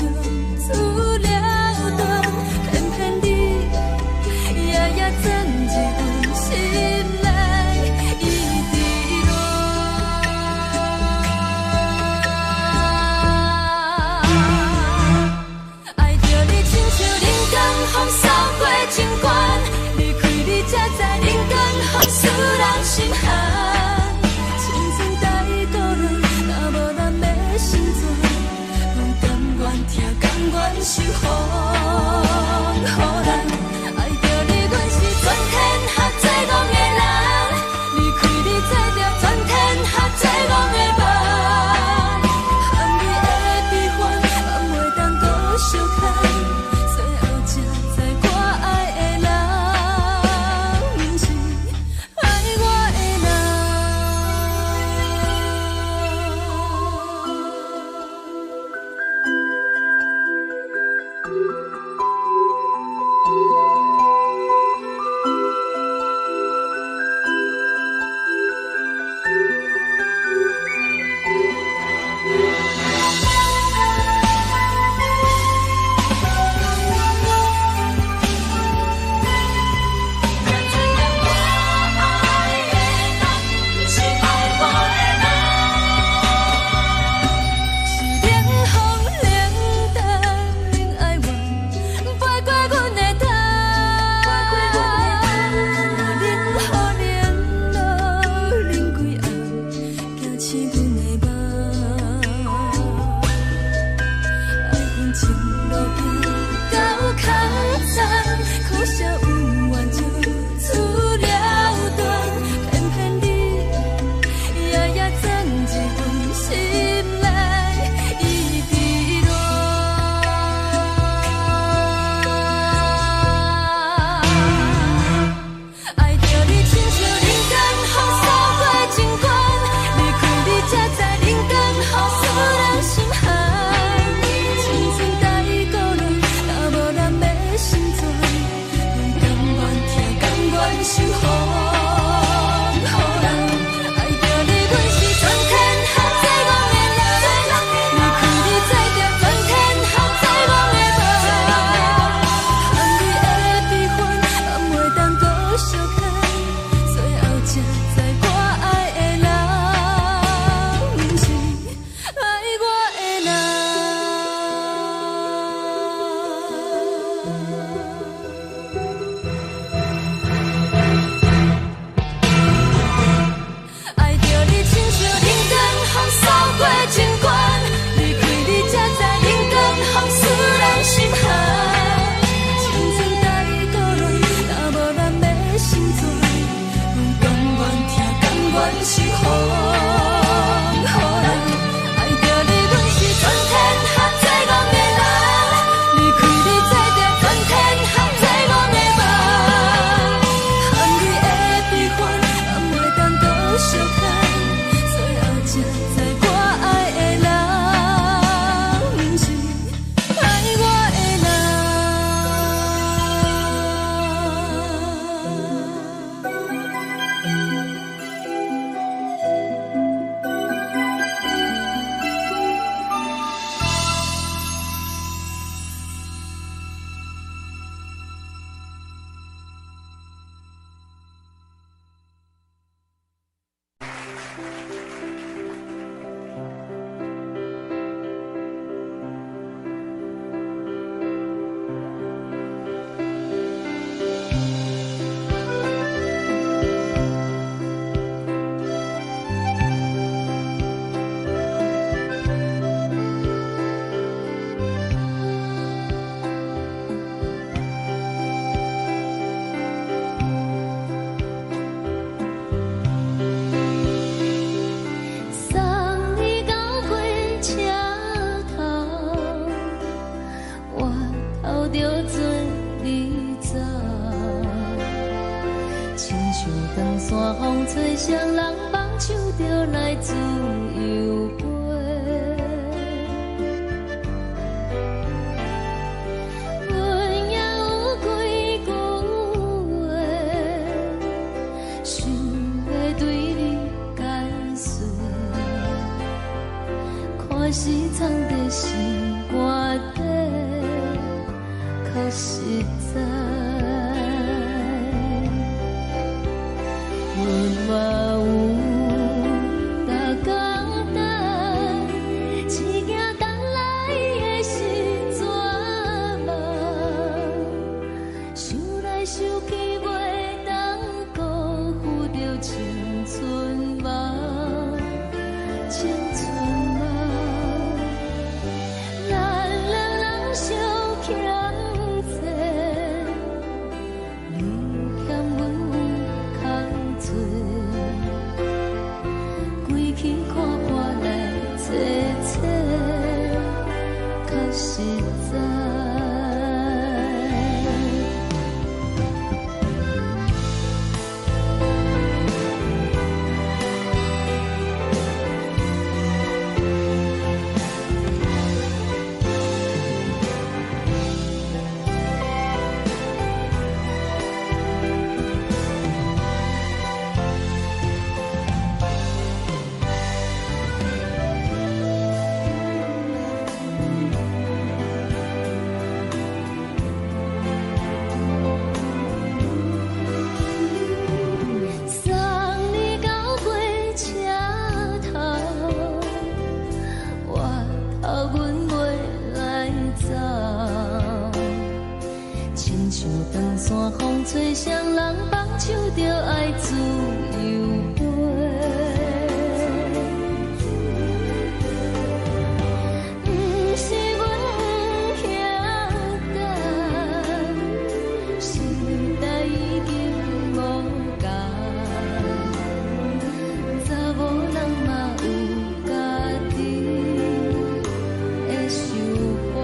守护，予人爱着你，阮是全天下最戆的人。离开你，做着全天下最戆的梦。含你的悲欢，放袂当搁相牵。最后才知我爱的人，不是爱我的人。吹双人梦唱着来自由飞，阮也有几句话，想要对你解释，可是藏在心肝底，较实在。 嘛有逐工等，一件等来的是绝望，想来想去袂当辜负着青春梦，青春梦，咱两人相。较实在。长山风吹双人放手着爱自由飞，不是阮不晓得，时代已经无同，查某人嘛有家己的想法。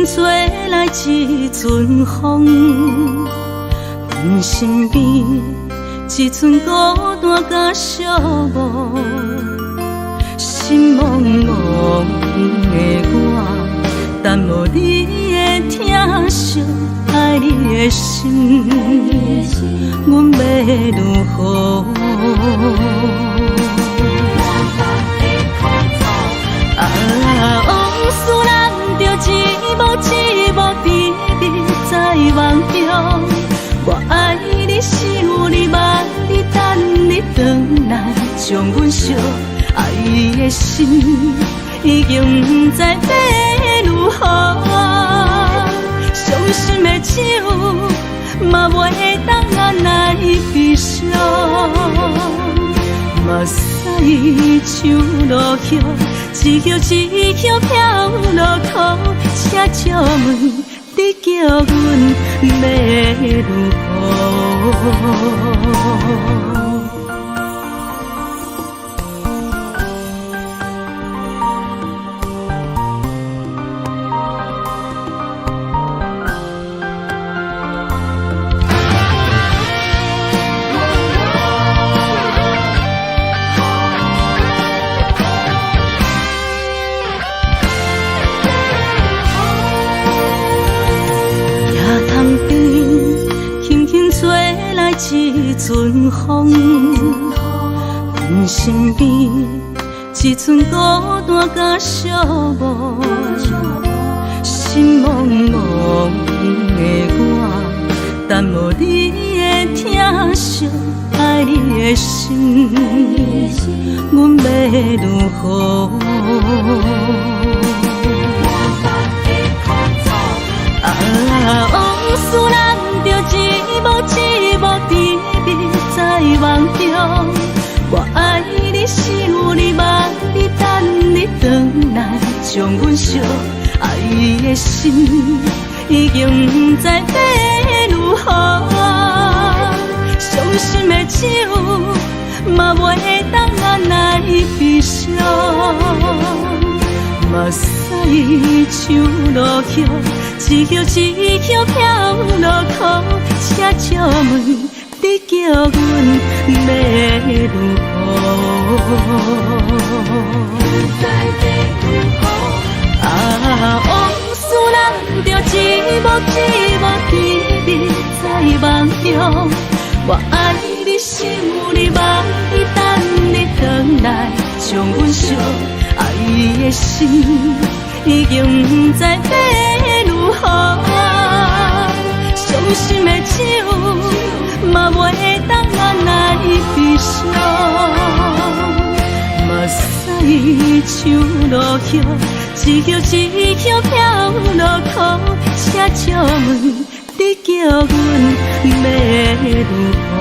吹来一阵风，阮身边一寸孤单甲寂寞，心茫茫的我，等无你的疼惜，爱你的心，阮要如何？往事人着一幕一幕甜蜜在梦中，我爱你想你望你等你回来，将阮惜爱的心已经不知要如何，伤心的手嘛袂当来悲伤，目屎像落叶，一叶一叶飘落土，车照问你叫阮要如何？一阵风，阮身边一阵孤单甲寂寞，心茫茫的我，等无你的疼惜，爱你的心，阮要如何？往事难着一幕一幕甜蜜在梦中，我爱你想你望你等你回来，将阮惜爱的心已经不知要如何。伤心的手嘛袂当按来悲伤，目屎像落叶，一叶一叶飘落土，车照问你叫阮要如何？往事难着一幕一幕甜蜜在梦中，我爱你想你望你等你回来，将阮惜爱的心已经不知要如何。伤心的手嘛袂当按来悲伤，目屎像落叶，一叶一叶飘落土，车照问你叫阮要如何？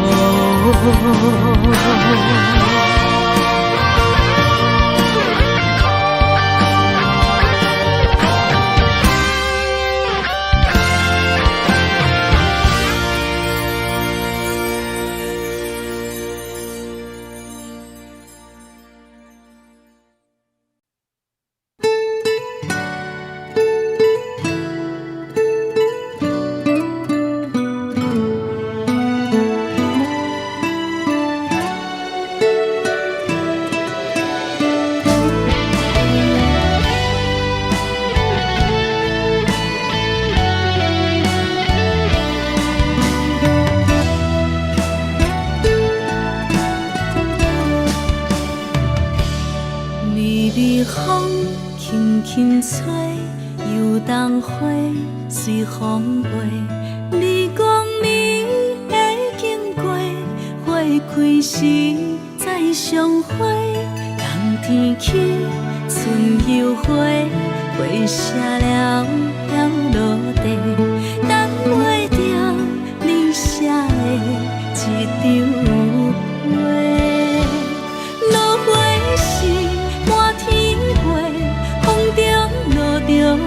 风轻轻吹，游动花随风飞。你讲你会经过，花开时再相会。冬天起，春又花，花谢了落地，等袂着你写的一张画。落花时满天飞，风中落着五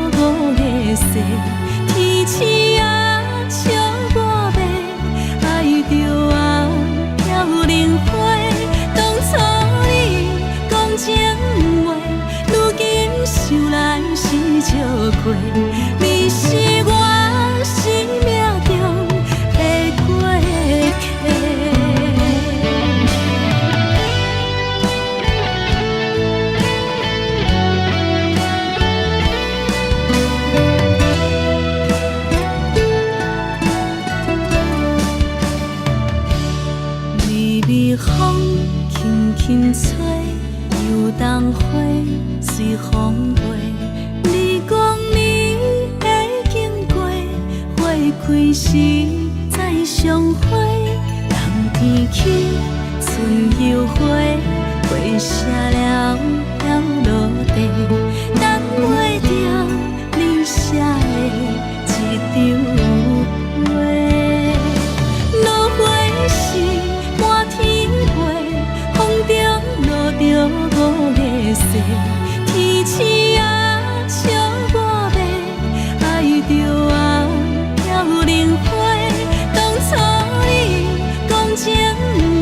个色，天星啊笑我迷，爱着啊飘零花。当初你讲情话，如今想来是笑亏。你是我生命中的过客。微微风轻轻吹，游动花随风飞。你讲你会经过，花开时再相会。冬天起，春又花，花谢了落地，等袂着你写的一张画。落花时满天飞，风中落着西，天星啊，笑我要爱着啊，飘零花。当初你讲情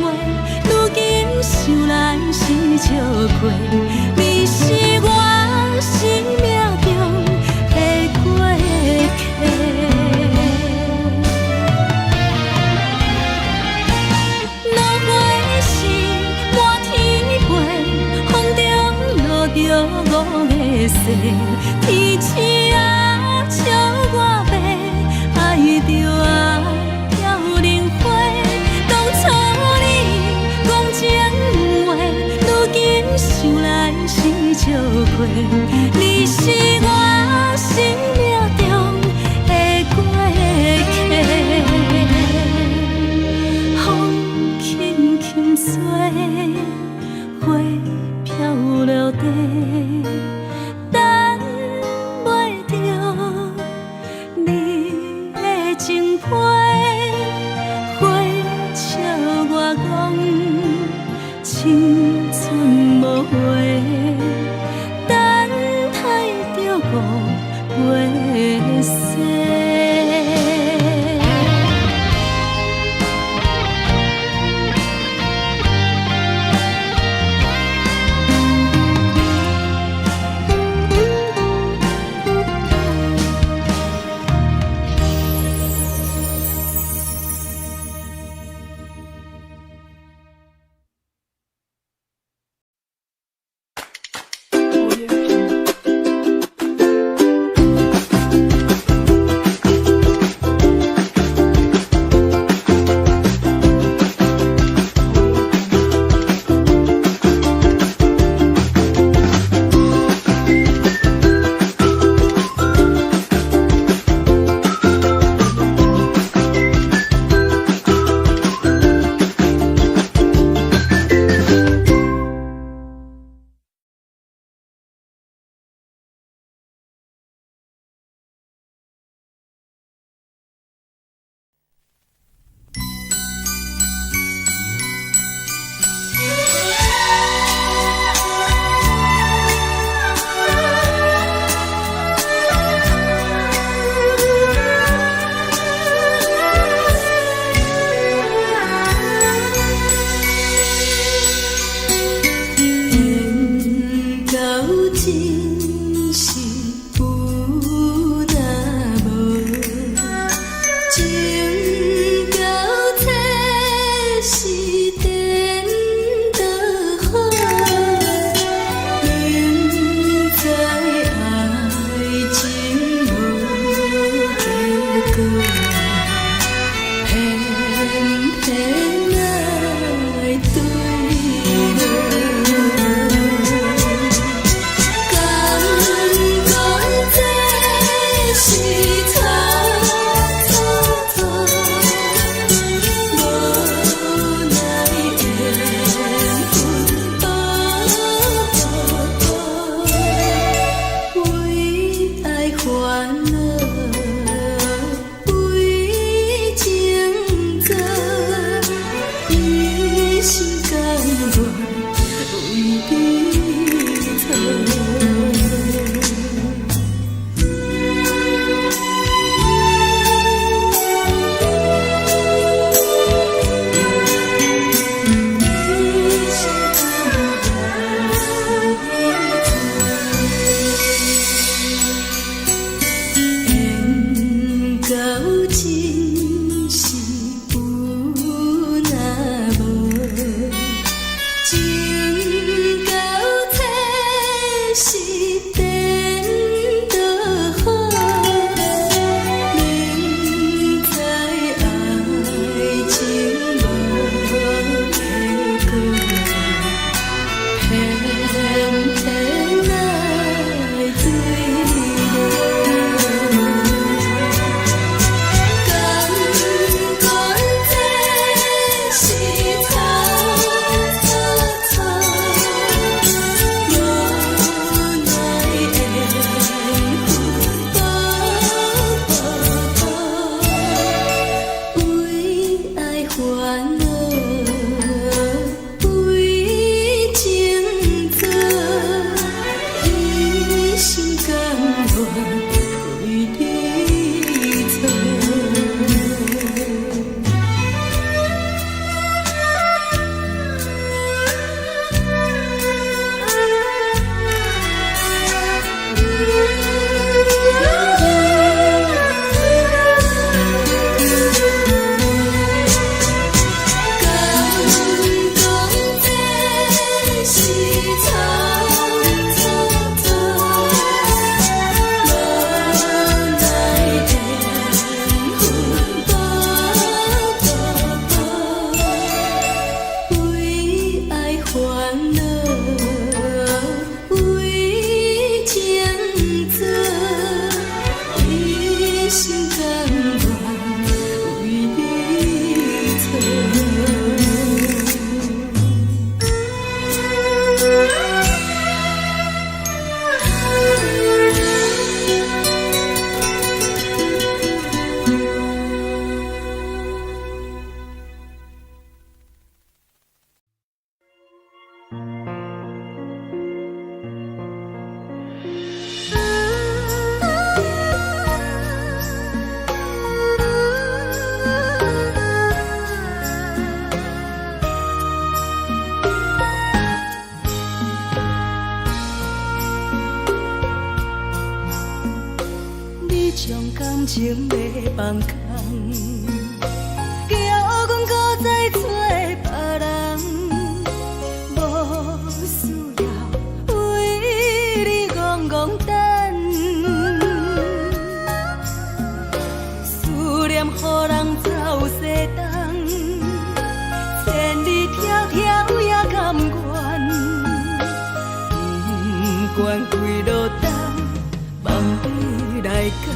话，如今想来是笑过。你是我生命中的过客。落花是满天飞，风中落着五个星。天星啊，笑我要爱着啊，飘零花。当初你讲情话，如今想来是笑过。你是我生命中的过客。风轻轻吹，花飘落地，等袂着你的情批。花笑我讲青春无悔，等待着五月雪。将感情要放空，叫阮搁再找别人，无需要为你戆戆等，思念予人走西东，千里迢迢也甘愿，不管几落冬，梦你来干。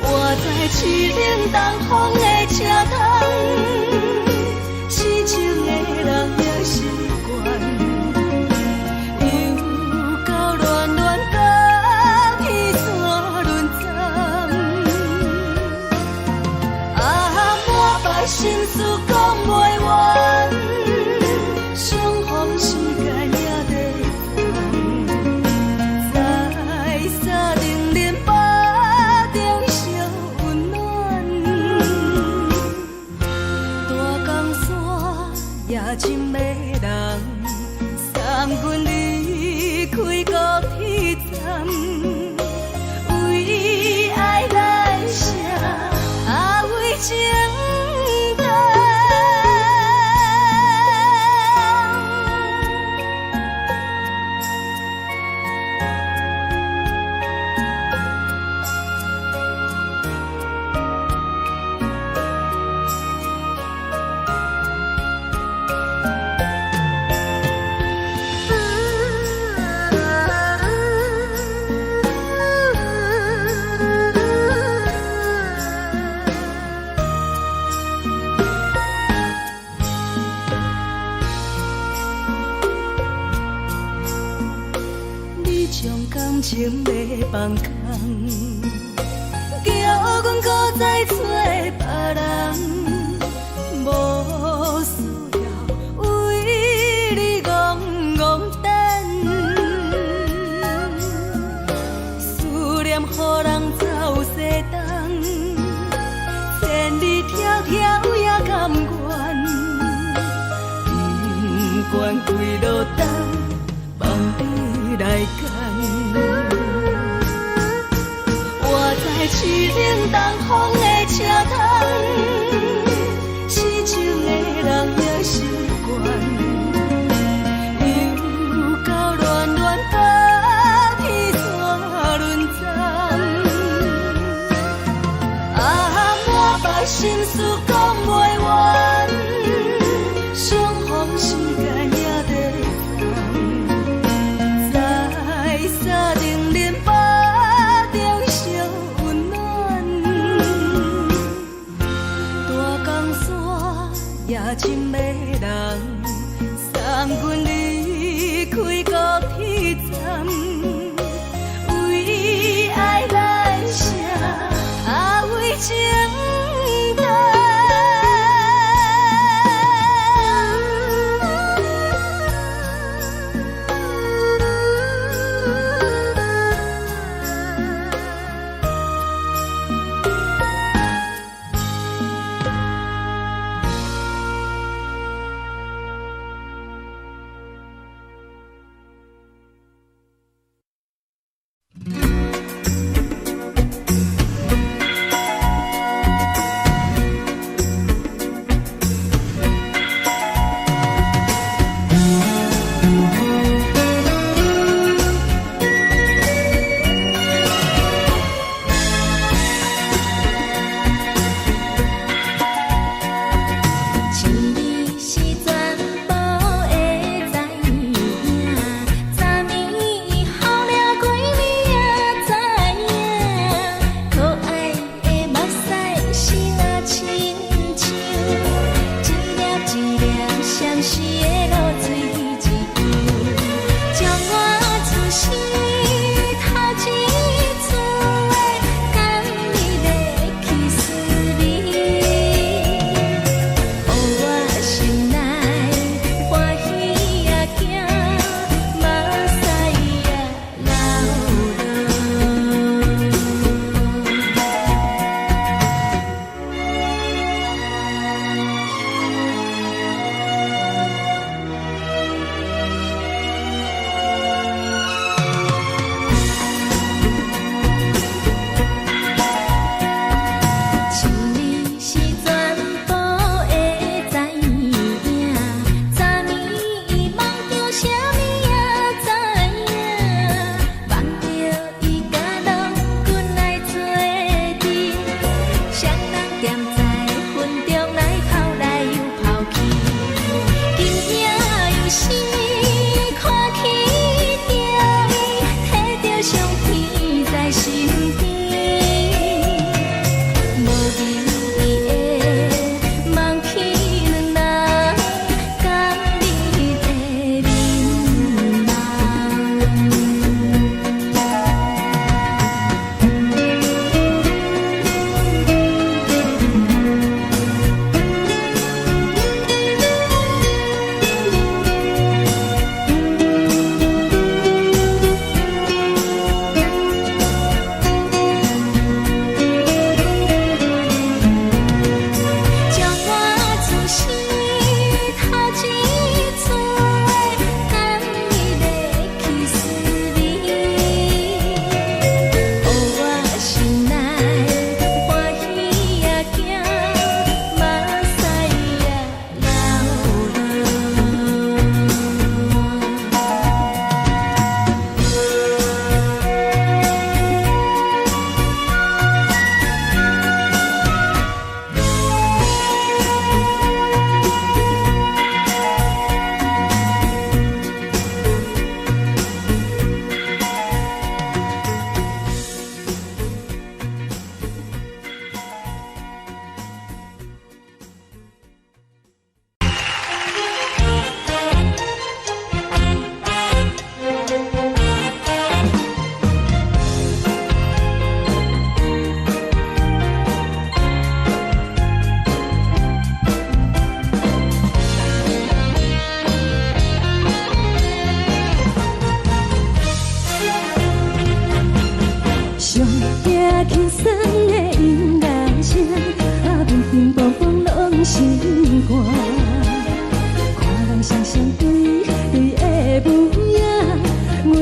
我在市顶东风的车窗，痴情的人也习惯，又到乱乱甲彼山论丛。啊，满腹心事讲袂完，相逢时间也在藏，在沙定连巴中烧温暖。大江山夜深的人，送阮离开高铁站，为爱来写，为情动。你将感情要放空，叫阮搁再找别人，无需要为你戆戆等，思念予人走西东，千里迢迢也甘愿，不管几落冬，梦你来干。我在市顶东风的车窗，痴情的人也习惯，又到乱乱甲彼山论丛。啊，满腹心事讲袂完，相逢时间也在藏，在沙定连巴中烧温暖。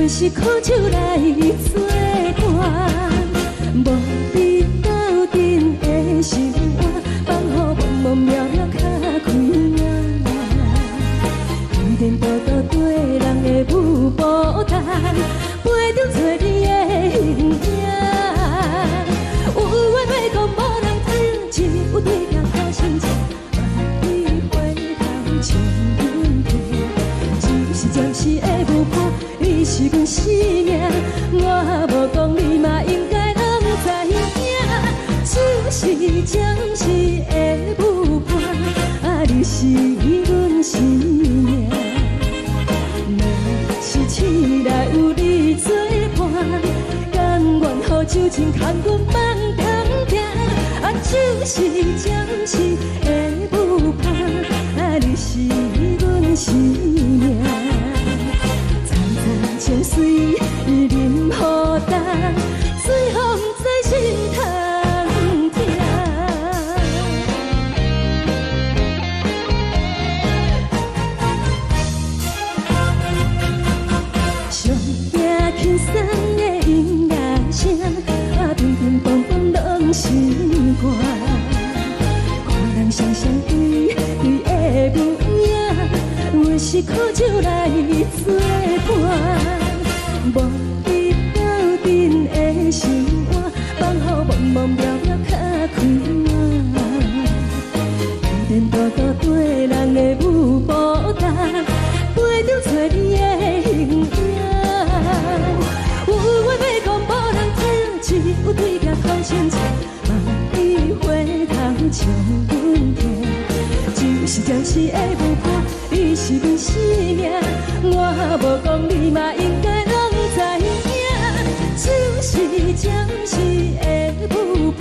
阮是苦酒来作伴，无伫斗阵的心肝，放予茫茫渺渺较开眼。天天道道对人的舞步弹，陪着做你的形影。有话要讲无人听，只有对镜头心情，万里回头将阮听。就是暂时的舞伴，你是阮生命，我无讲你嘛应该拢知影。就是暂时的舞伴，啊，你是阮生命。若是醒来有你作伴，甘愿予酒精牵阮放通行。啊，就是暂时的舞伴，啊，你是阮生命。层层情水任予担，随风在心通听。上惊轻松的音乐声，啊，乒乒乓乓拢心肝。看人双双对对的模样，阮是苦酒来作伴，无伫斗阵的心肝，放予茫茫渺渺较开眼。天天道道对人的舞步弹，陪着做你的形影。有话要讲无人听，只有对镜头心情，万里回头将阮听。就是暂时的舞伴，你是阮生命，我无讲你嘛应该拢知影。就是暂时的舞伴，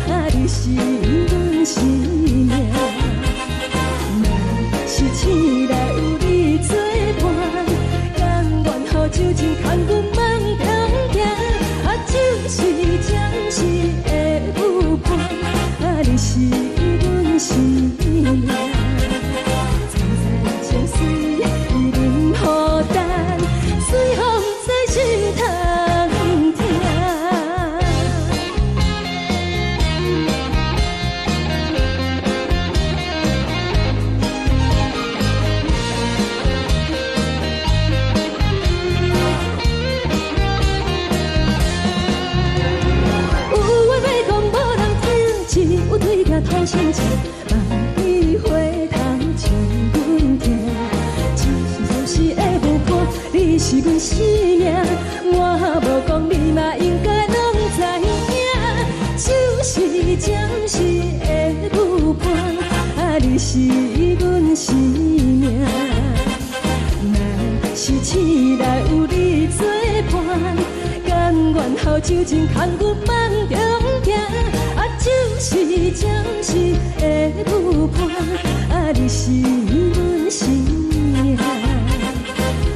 啊，你是阮生命。若是醒来有你作伴，甘愿予酒精牵阮放通行。啊，就是暂时的舞伴，啊，你是阮生命。层层情水任予担，随风在心通听。有话要讲无人听，只有对镜头心情，万里回头将阮听。就是暂时的舞伴，你是阮生命，我无讲你嘛应该拢知影。就是暂时的舞伴，啊，你是阮生命。若是醒来有你作伴，甘愿予酒精牵阮放中行。啊，就是暂时的舞伴，啊，你是阮生命。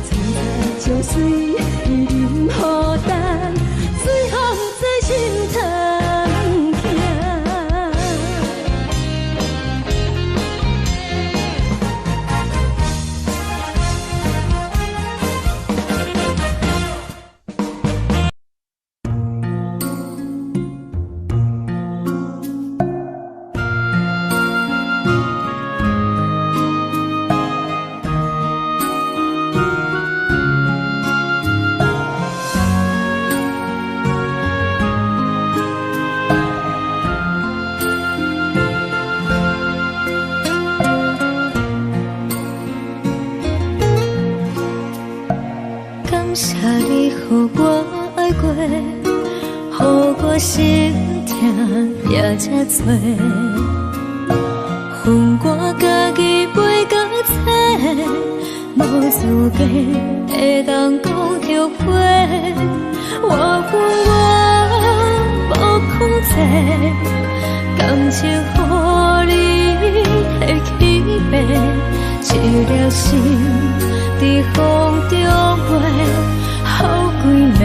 层层情水任予担，随风在心通听。谢你，予我爱过，予我心痛也这多，恨我家己袂到切，无资格会当讲后悔。我恨我无控制，感情予你会起飞，一粒心伫风中飞。好几暝，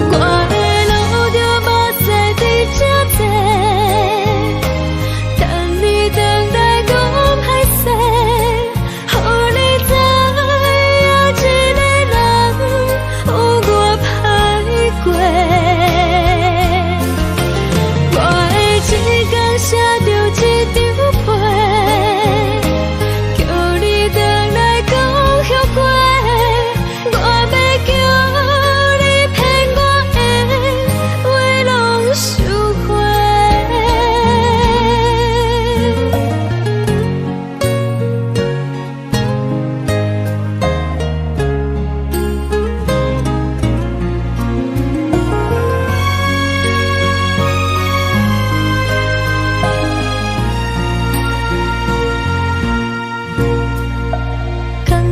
我的路着目屎伫这多，等你等待讲歹势，予你知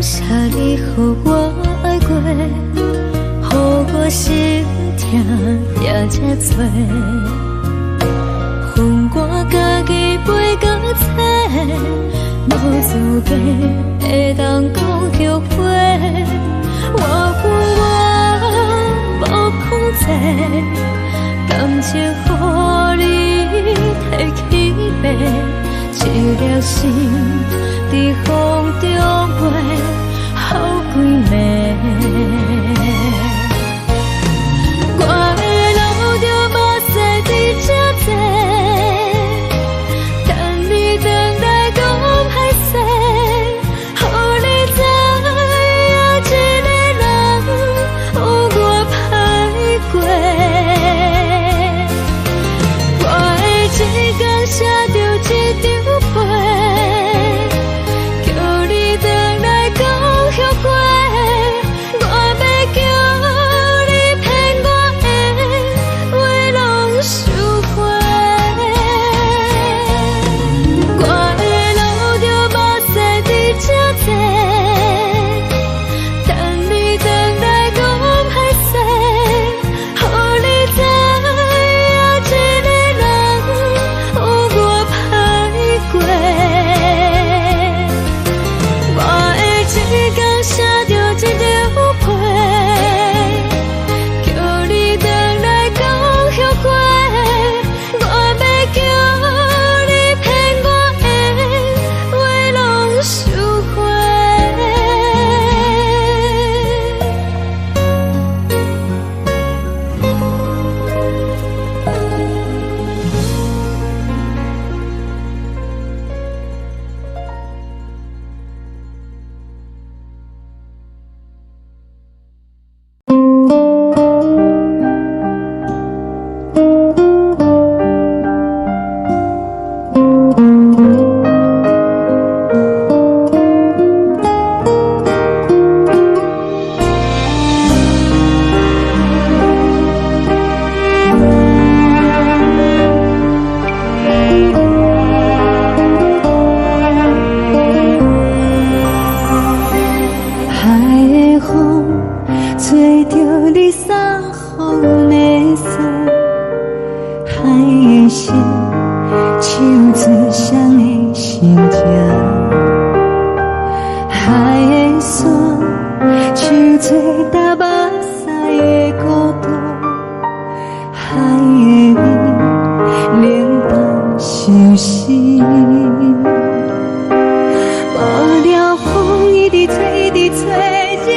谢你，予我爱过，予我心痛也这多。分我家己飞到这，无资格会当讲后悔。我无控制，感情予你提起飞，一粒心在风中飞，好几暝。我的路着目屎伫这多，等你回来讲歹势，予你知影一个人有我歹过。我的一天写着一张被，叫你回来讲后悔。我要叫你骗我的话拢收回。我的路着目屎伫这多，等你回来讲歹势，予你知影一个人有我歹过。我的一天写着一张被，叫你回来讲后悔。我要叫你骗我的话拢收回。海的风吹着你送风的伞，海的心手指双的心情，海的山手吹打目屎的孤独，海的味冷淡伤心。无聊风一直吹，一直吹，日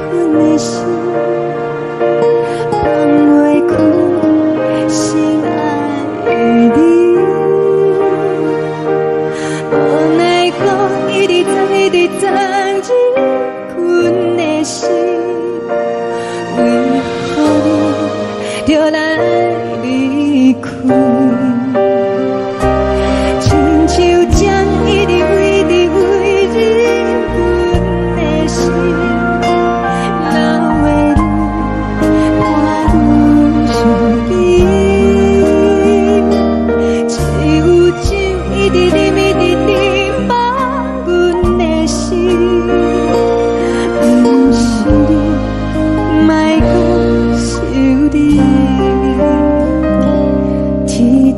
困的心放袂开，心爱你。无奈何一直等，一直等，日困的心，为何你就来离开？亲像将一直为你为日阮的心，流的泪看愈伤悲。只有酒一直啉，一直啉，放阮的心。不是你，莫讲想你。天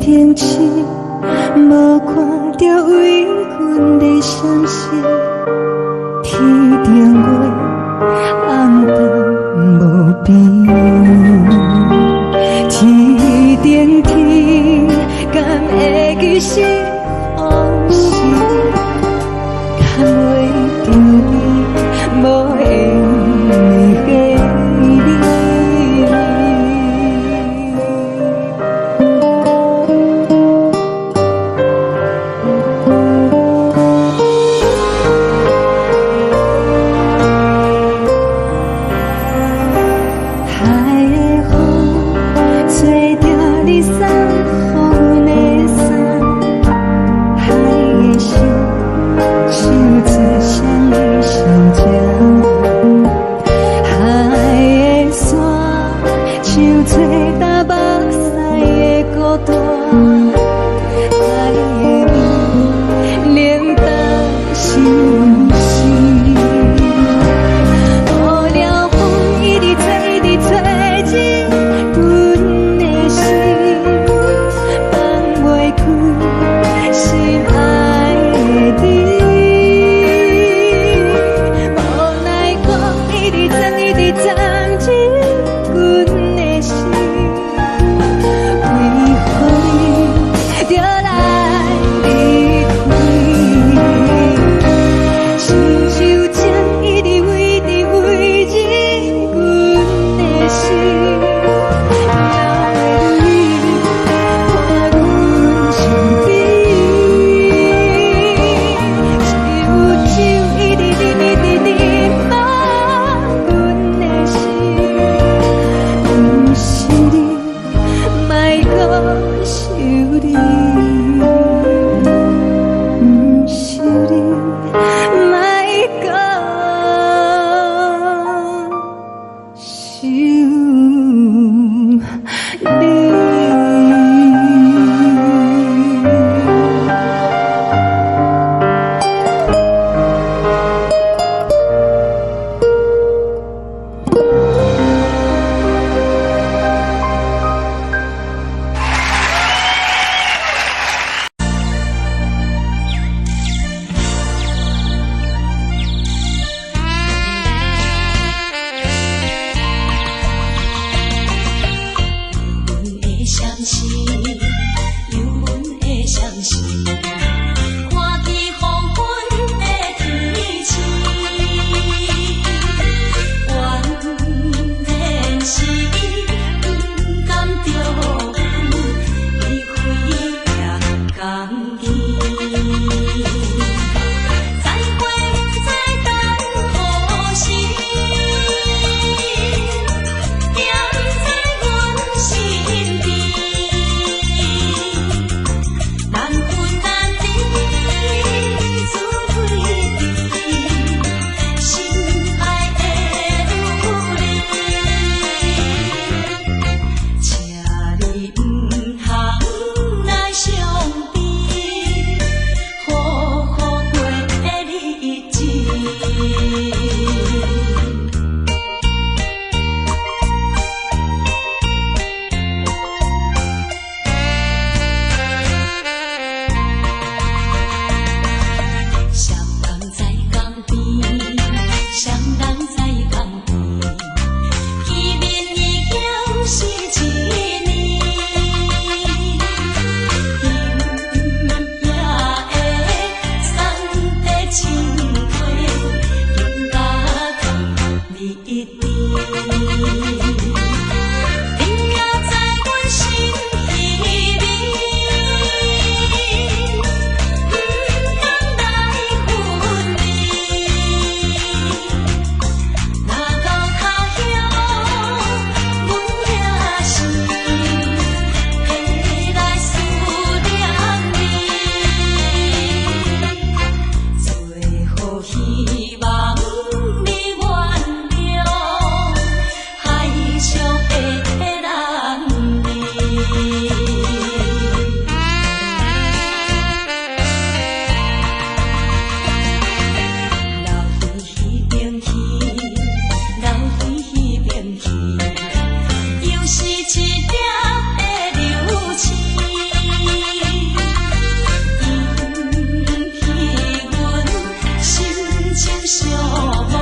寂寞，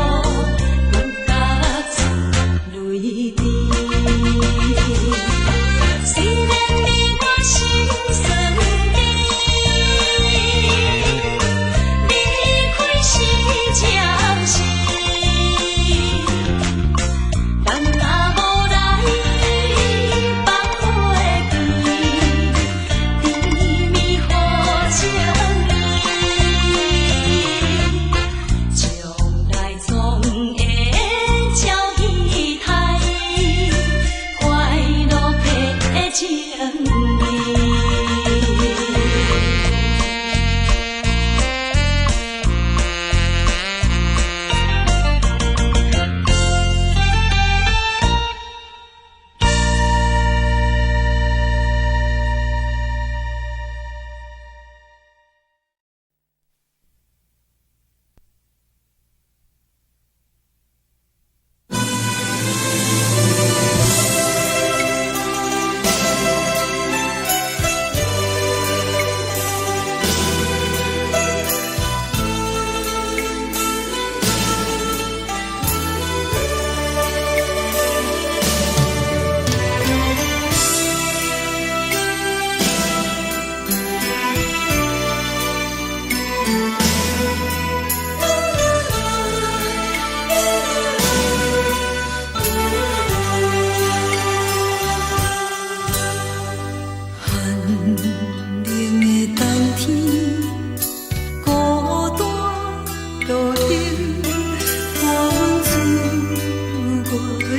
阮甲泪滴。虽然你我心酸甜，离开是暂时，但若无来放花开，甜蜜好情意，将来总会照戏台，快乐的情意。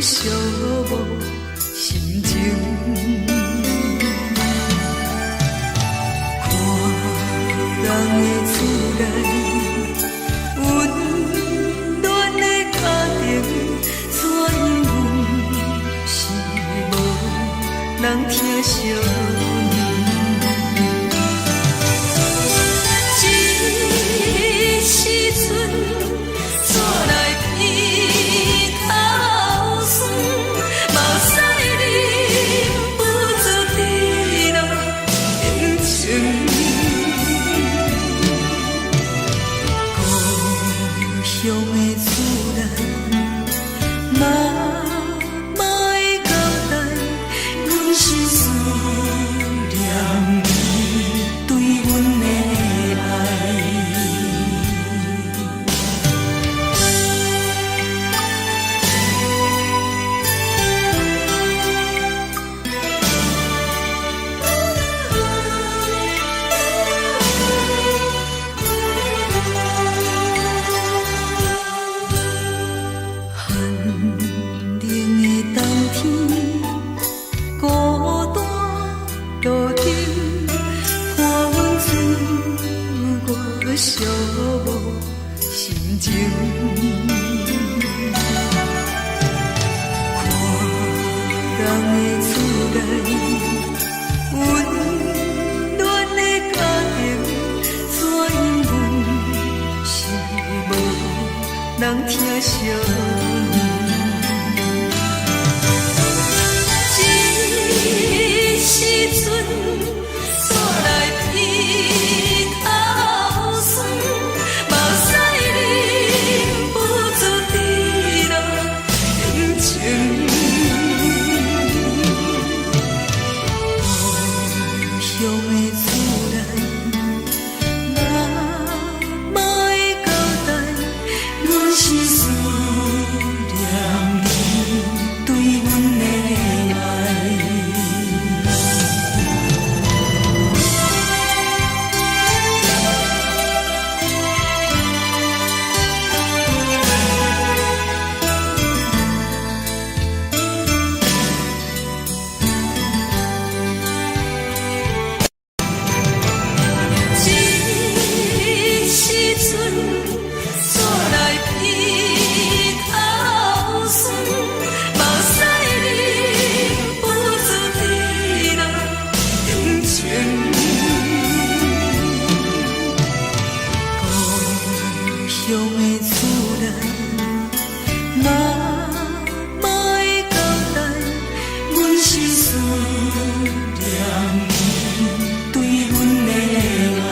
寂寞心情，看人的厝内温暖的家庭，怎因阮是无人疼惜你？这时阵怎来偏头酸？目屎忍不住滴落眼睛。故乡的厝内，妈的交代，阮是思念你对阮的爱。寒冷的冬天，孤单路顶，看阮自我寂寞心情。看人的厝内温暖的家庭，怎因阮是无人疼惜你？这时阵怎来偏头酸？目屎忍不住滴落眼睛。故乡的厝内，妈的交代，阮是思念你对阮的爱。这时阵怎来偏头酸？目屎忍不住滴落眼睛。故乡的厝内，妈的交代，阮是思念你对阮的爱。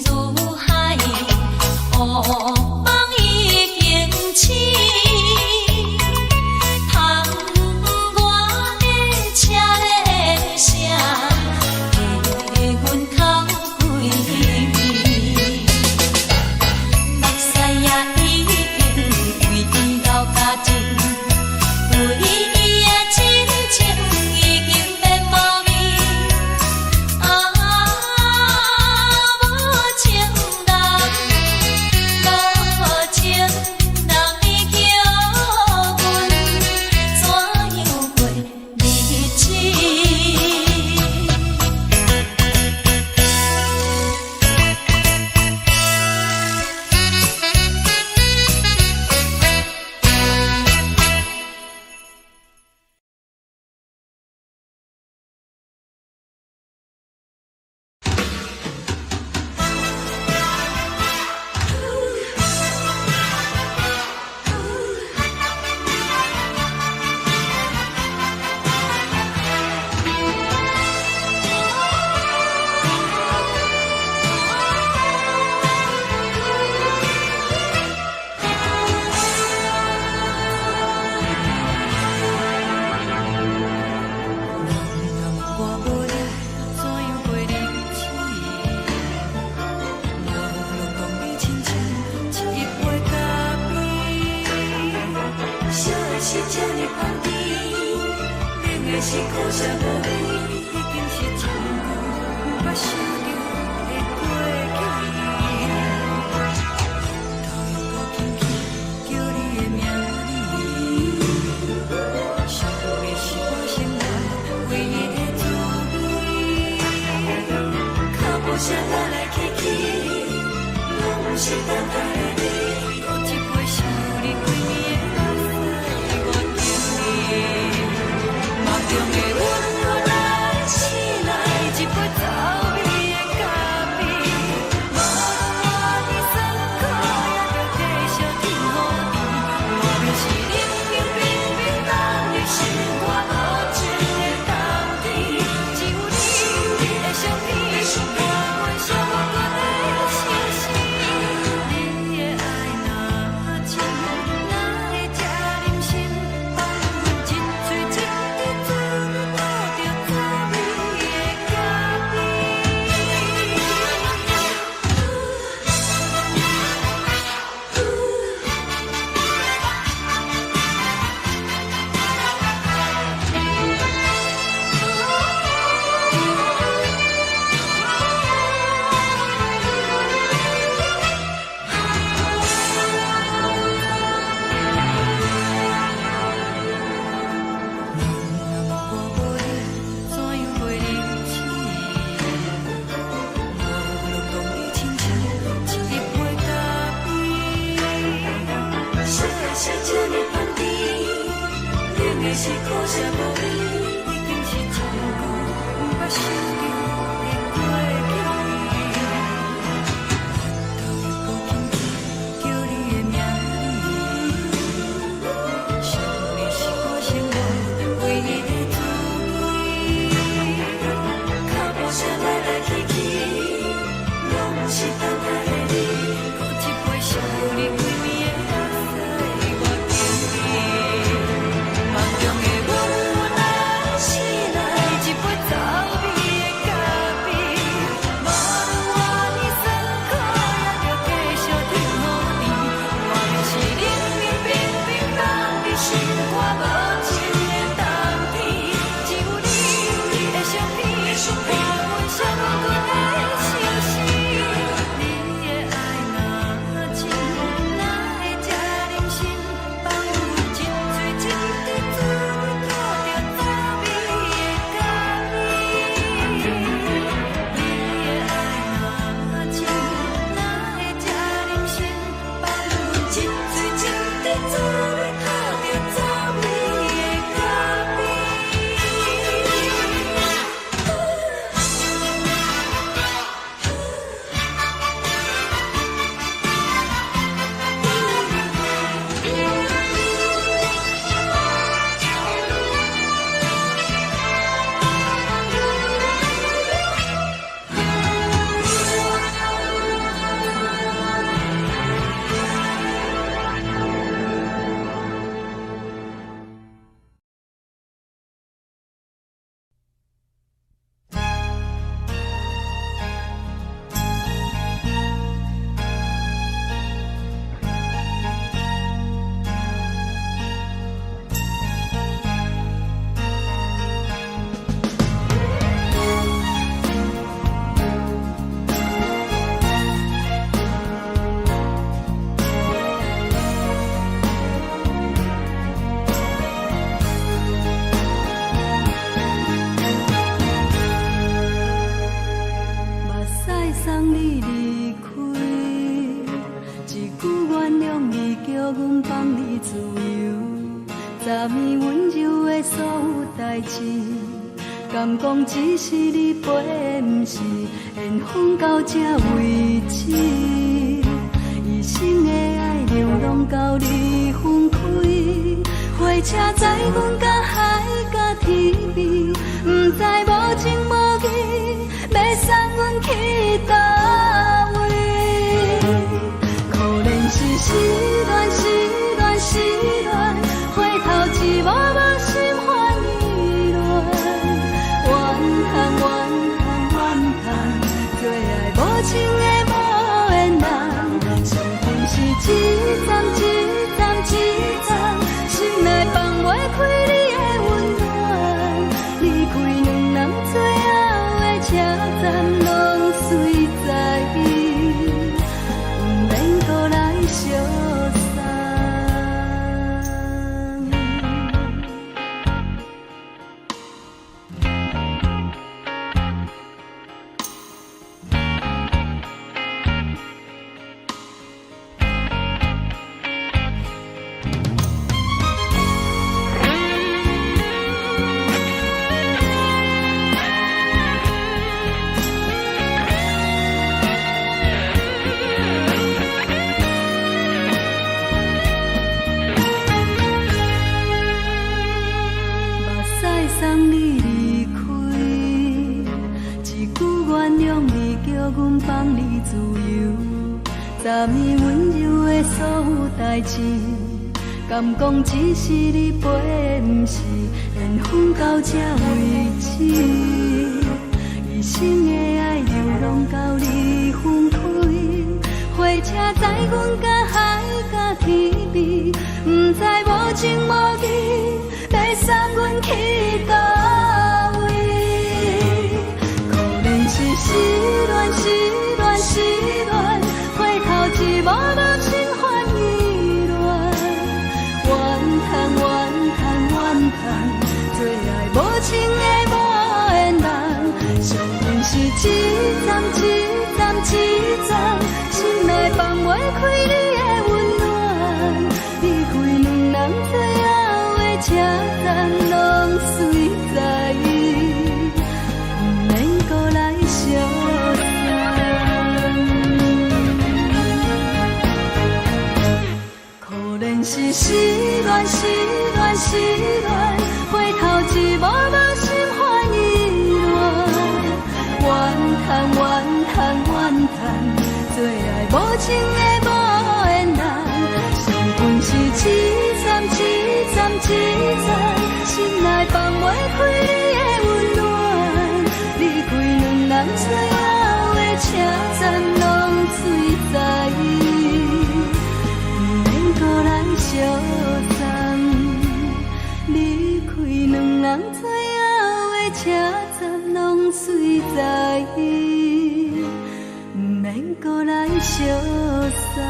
如海，乌梦已经醒。窗外的车的声，在阮口归暝。目屎也已经为伊流甲尽，为伊的真情已经变无味。无情人已叫阮怎样过日子？我无力怎样过日子？无路讲你亲像一杯咖啡，烧的是这呢香甜，冷的是苦涩无味，已经是一句无法想着的过去。头又搁轻轻叫你的名字，想的是我生活唯一的滋味。脚步声来来去去，拢不是等待的你。搁一杯想你几年的目屎，我等你。梦中的阮后来醒来，一杯走味的咖啡，无论我的酸苦，也着继续甜予你。无论是冷冷冰冰冷的心肝，无情的冬天，只有你的相片，伴阮相共的心事。你的爱若真，哪会这忍心放阮一嘴一滴水，倒着滋味的咖啡？我无力怎样过日子？无路讲你亲像一杯咖啡，烧的是这呢香甜，冷的是苦涩无味，已经是一句无法想着的过去。头又搁轻轻叫你的名字，想你是我生活唯一的滋味。脚步声来来去去，拢不是等待的你。搁一杯想你几暝的目屎，我等你。梦中的阮后来叫阮放你自由，昨暝温柔的所有代志，敢讲只是你陪，不是缘分到这为止。一生的爱流浪到你分开，火车载阮甲海甲天边，不知无情无义，要送阮去倒位？可怜是失恋，失恋，失恋，回头一幕幕心烦意乱，怨叹，怨叹，怨叹，最爱无情的无缘人，上恨是一站一站一站，心内放袂开你的温暖，离开两人最后的车站，拢随在伊，不免搁来相送。送你离开，一句原谅你，叫阮放你自由。昨暝温柔的所有代志，敢讲只是你陪，不是缘分到这为止。一生的爱流浪到你分开，火车载阮甲海甲天边，不知无情无义，要送阮去倒位？可怜是失恋，失恋，失恋，回头一幕幕心烦意乱，怨叹，怨叹，怨叹，最爱无情的无缘人，上恨是一站一站一站，心内放袂开你的温暖，离开两人最后的车站，拢随在伊，不免搁来相送。可怜是失恋，失恋，失恋，回头一幕幕心烦意乱，怨叹，怨叹，怨叹，最爱无情的无缘人，上恨是一站一站一站，心内放袂开你的温暖，离开两人最后的车站，拢随在伊，不免搁来相送。离开两人最后的车站，拢随在伊，不免搁来相送。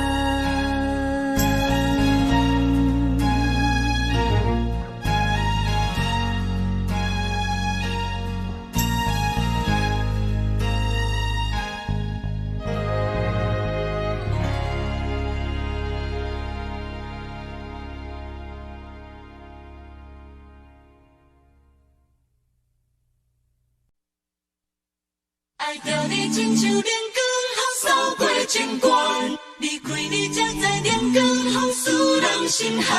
爱着你亲像连光雨扫过情关，离开你才知连光雨使人心寒。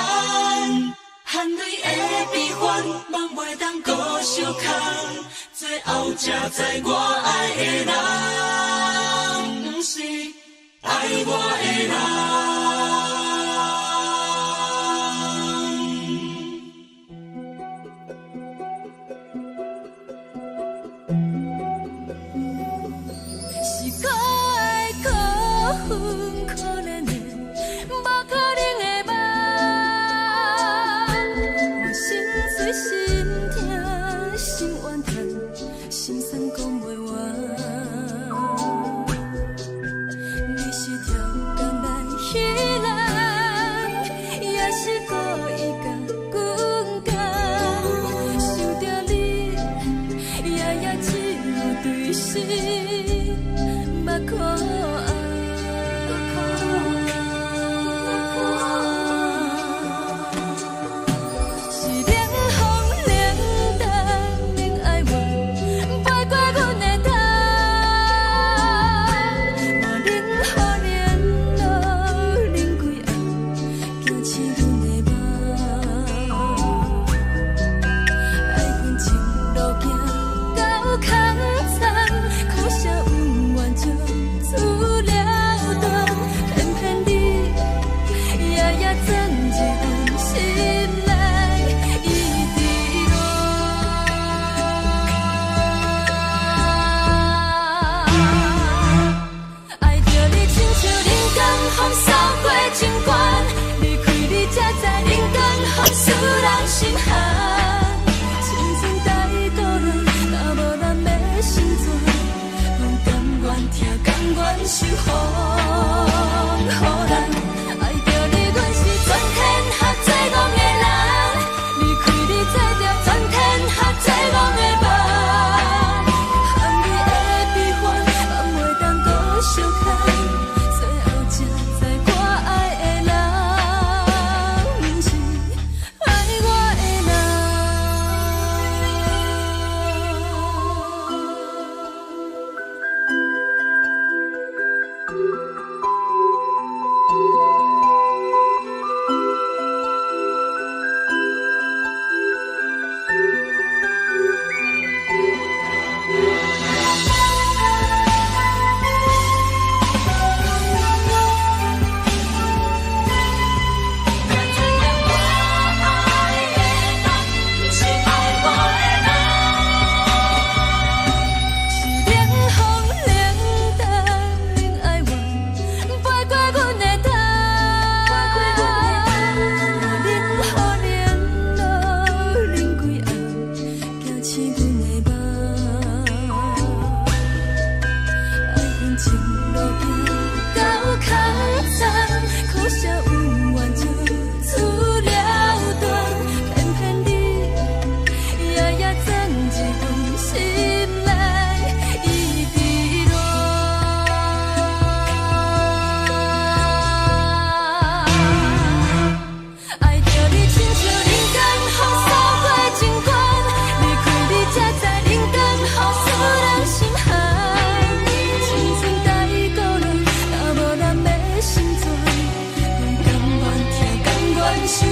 含泪的悲欢，望袂当搁相牵，最后才知我爱的人，不是爱我的人。可怜的，无可能的梦，我心碎心痛心怨叹，心酸讲袂完。你是条工来彼人，也是故意甲阮讲，想着你，夜夜只有对视，目眶。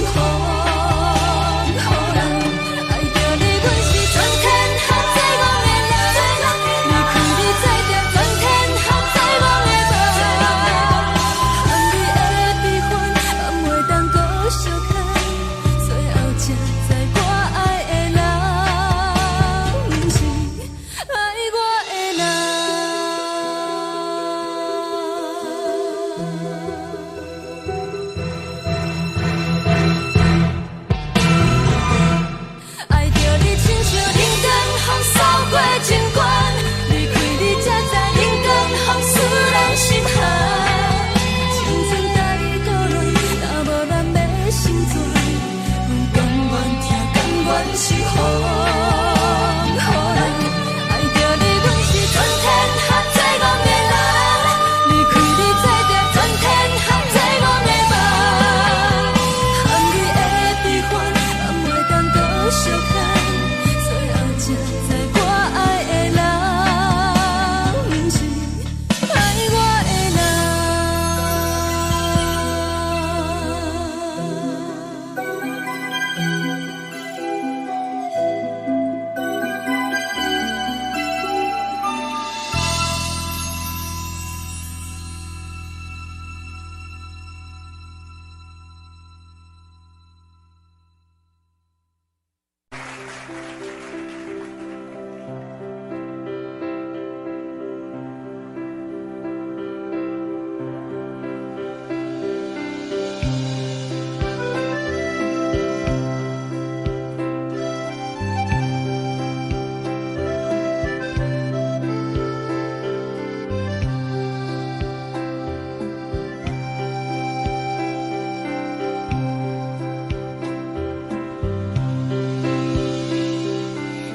守护人，爱着你，阮是全天下最戆的人。离开你才着全天下最戆的梦。含你的悲欢，也袂当搁相牵，最后才知我爱的人，不是爱我的人。爱着你，亲像人间风扫过情关，离开你才知人间风使人心寒。青春带倒落，若无咱要成全，阮甘愿听，甘愿守护人。爱着你，阮是全天下最戆的人。离开你才着全天下最戆的梦。含你的悲欢，也袂当搁相牵，最后才知我爱的人，不是爱我的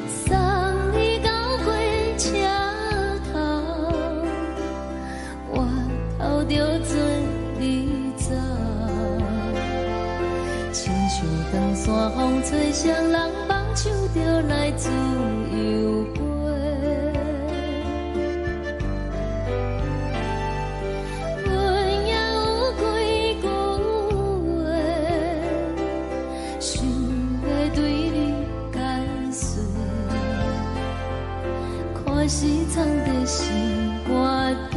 送你到火车头，我头着做你走，亲像长山风吹双人放手着来自由飞。阮也有几句话，想要对你解释，看是藏在心肝底，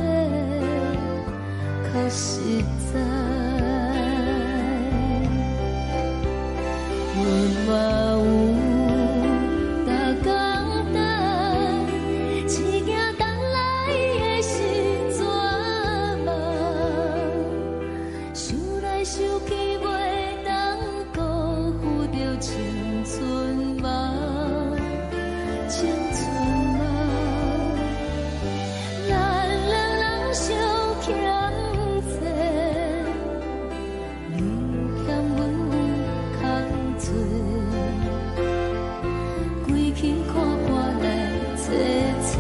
可实在。阮嘛有逐工等，一件等来的是绝望，想来想去袂当辜负着青春梦，青春梦。咱两人相欠债，你欠阮有空做，归去看看来坐坐，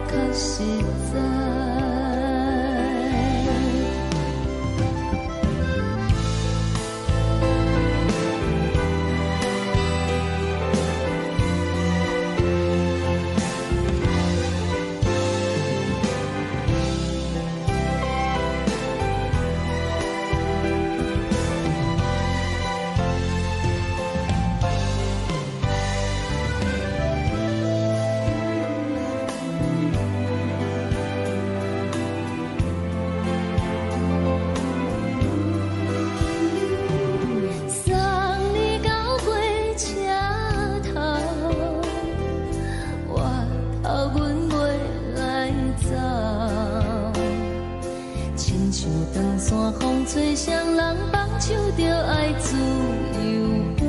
较实在。送你到火车头，我头阮袂来走，亲像长山风吹双人放手着爱自由飞。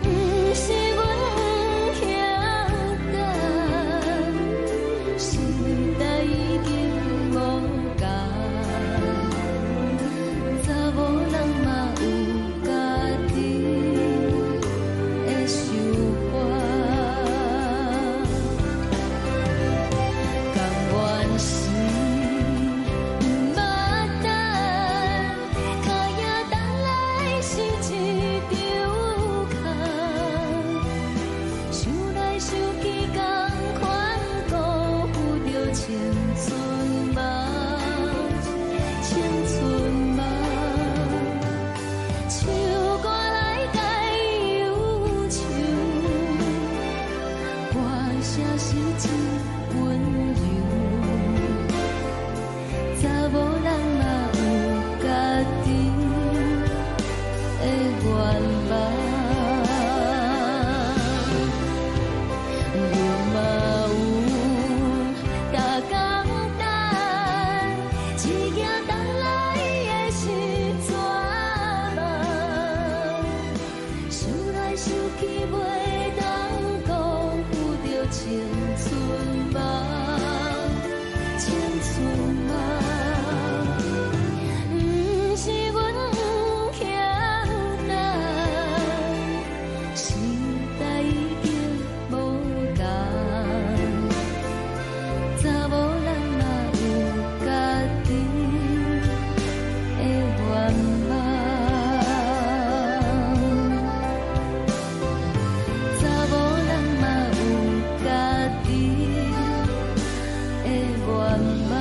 不是阮不肯等，时代已经无共，查某人嘛有家己的想法，甘愿是不捌等。温柔。查某人嘛有家己的愿望，你嘛有大简单，一件等来的是绝望，想来想去袂当辜负着青春梦，青春梦。不是阮欠咱，时代已经无同，查某人嘛有家己的愿望，查某人嘛有家己的愿望。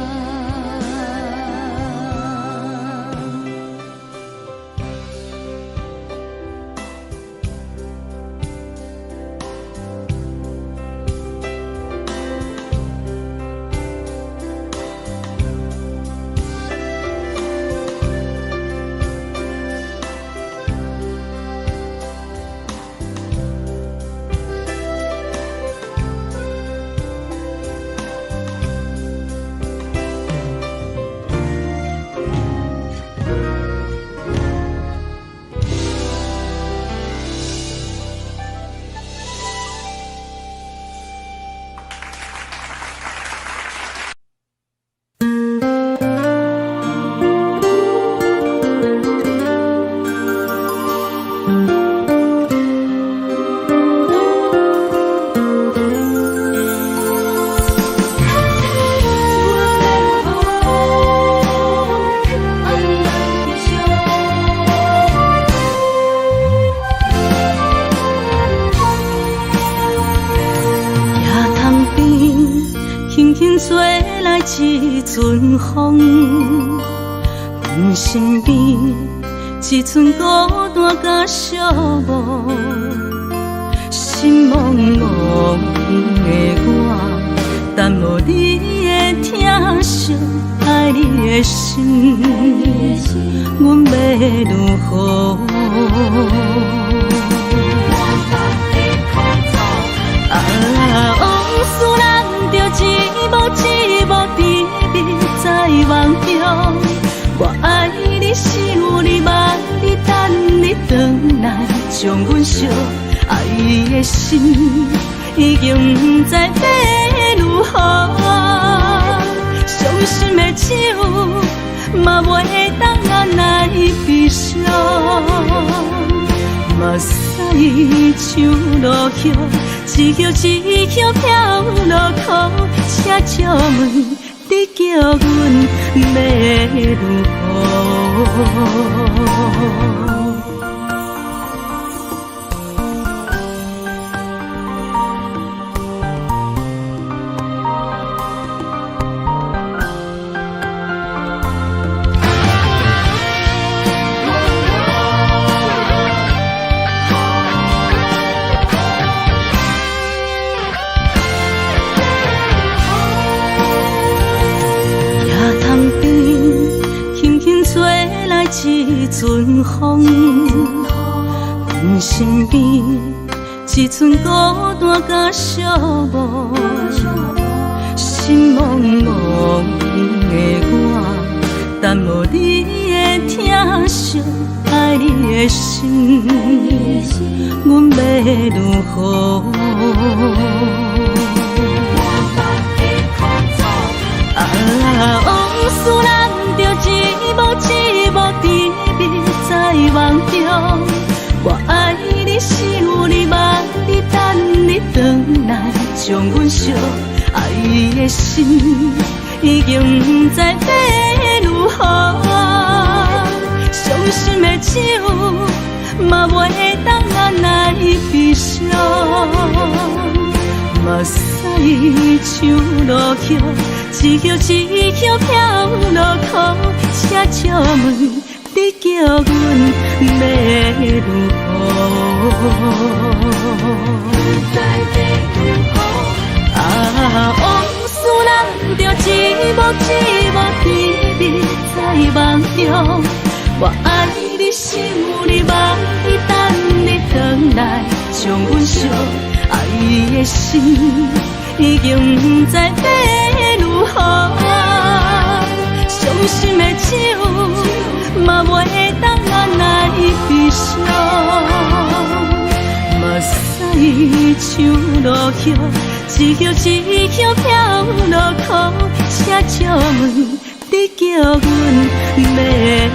吹来一阵风，阮身边一寸孤单甲寂寞，心茫茫的我，等无你的疼惜，爱你的心，阮要如何？往事人着一幕一幕甜蜜在梦中，我爱你是有你望你等你回来，将阮惜爱的心已经不知要如何，伤心的手嘛袂当按来悲伤。目屎像落叶，一叶一叶飘落土，请借问你叫阮要如何？一阵风，阮身边一寸孤单甲寂寞，心茫茫的我，等无你的疼惜，爱你的心，阮要如何？往事人着一幕一幕甜蜜在梦中，我爱你是有你望你等你回来，将阮惜爱的心已经不知要如何，伤心的手嘛袂当按来悲伤。目屎像落叶，一叶一叶飘落土，请借问你叫阮要如何？不知要如何？往事人着一幕一幕甜蜜在梦中。我爱你，想你，望你，等你回来，将阮惜爱的心已经不知要如何。伤心的酒，嘛袂当按来悲伤。目屎像落雨，一叶一叶飘落雨，车借问你叫阮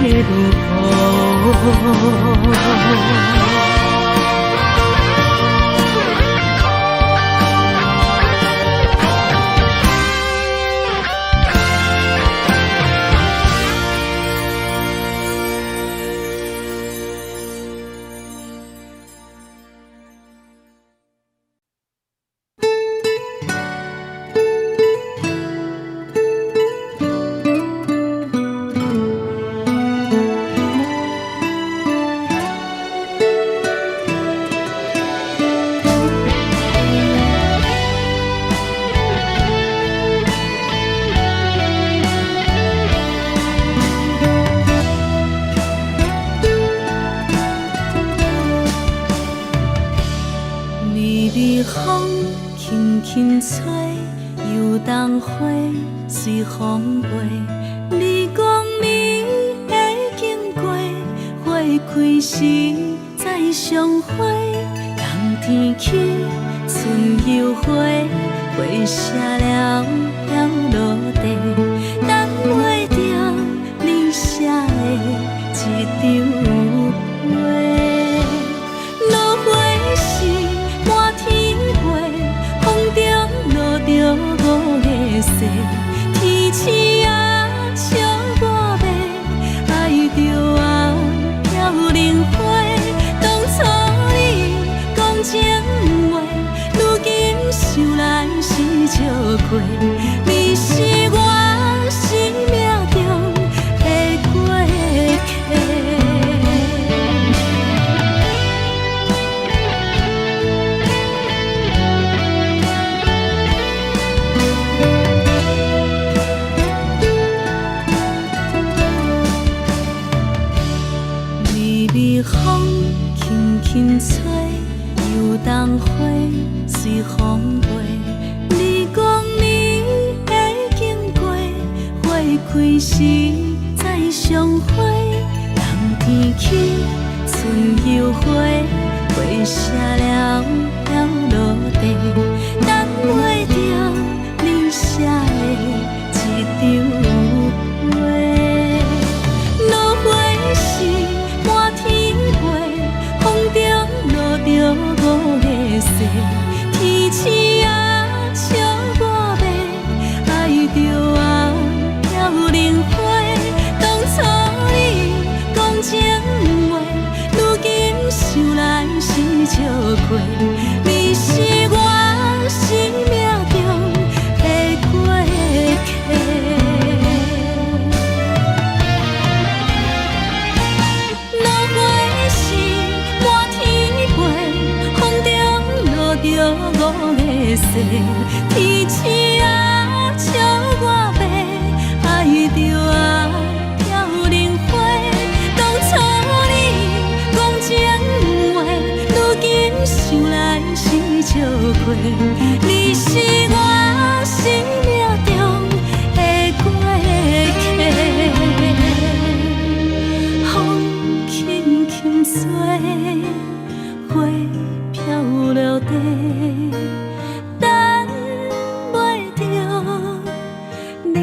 要如何？风轻轻吹，游动花随风飞。你讲你会经过，花开时再相会。冬天起，春又回，花谢了了落地，等袂着你写的一张画。落花时满天花，风中落着五个色，天星啊笑我迷，爱着啊飘零花。当初你讲情话，如今想来是笑过，你是我生命中的过客。微风轻轻吹，游动花随风飞。你讲你会经过，花开时再相会。冬天起，春又回，花谢了了落地，等袂着你写的一张画。落花时满天花，风中落着五个色，天星啊笑我迷，爱着啊飘零花。当初你讲情话，如今想来是笑过，你是我生命中的过客。落花时满天花，风中落着五个色，天星啊笑我迷，爱着啊飘零花。当初你讲情话，如今想来是笑过，你是我生命中的过客。风轻轻吹，花飘落地，等袂着你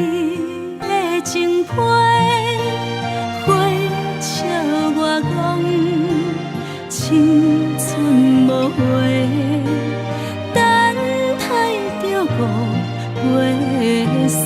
的情批。花笑我讲青春无悔，等待着五月色。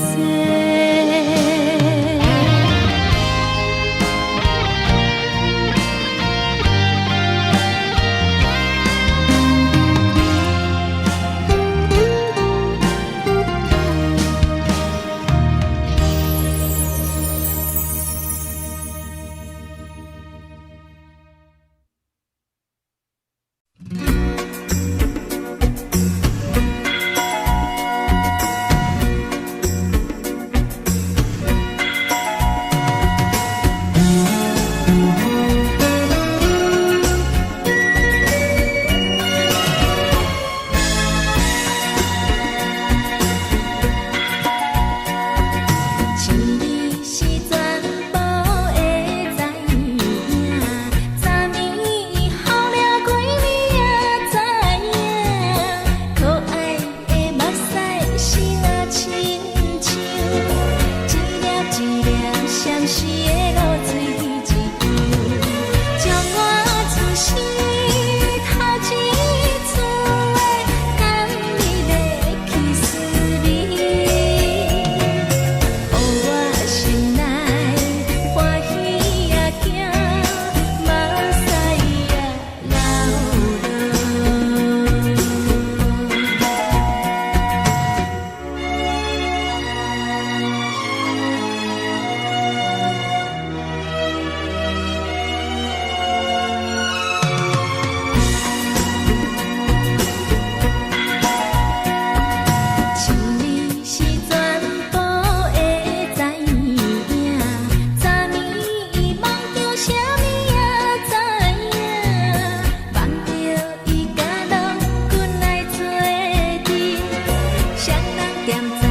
点在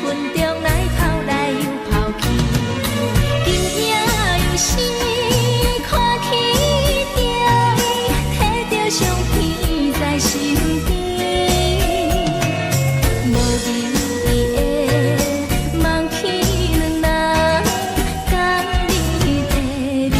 云中来跑来又跑去，今夜又是看起着伊，摕着相片在身边。无名义的梦起两人，甘你的眠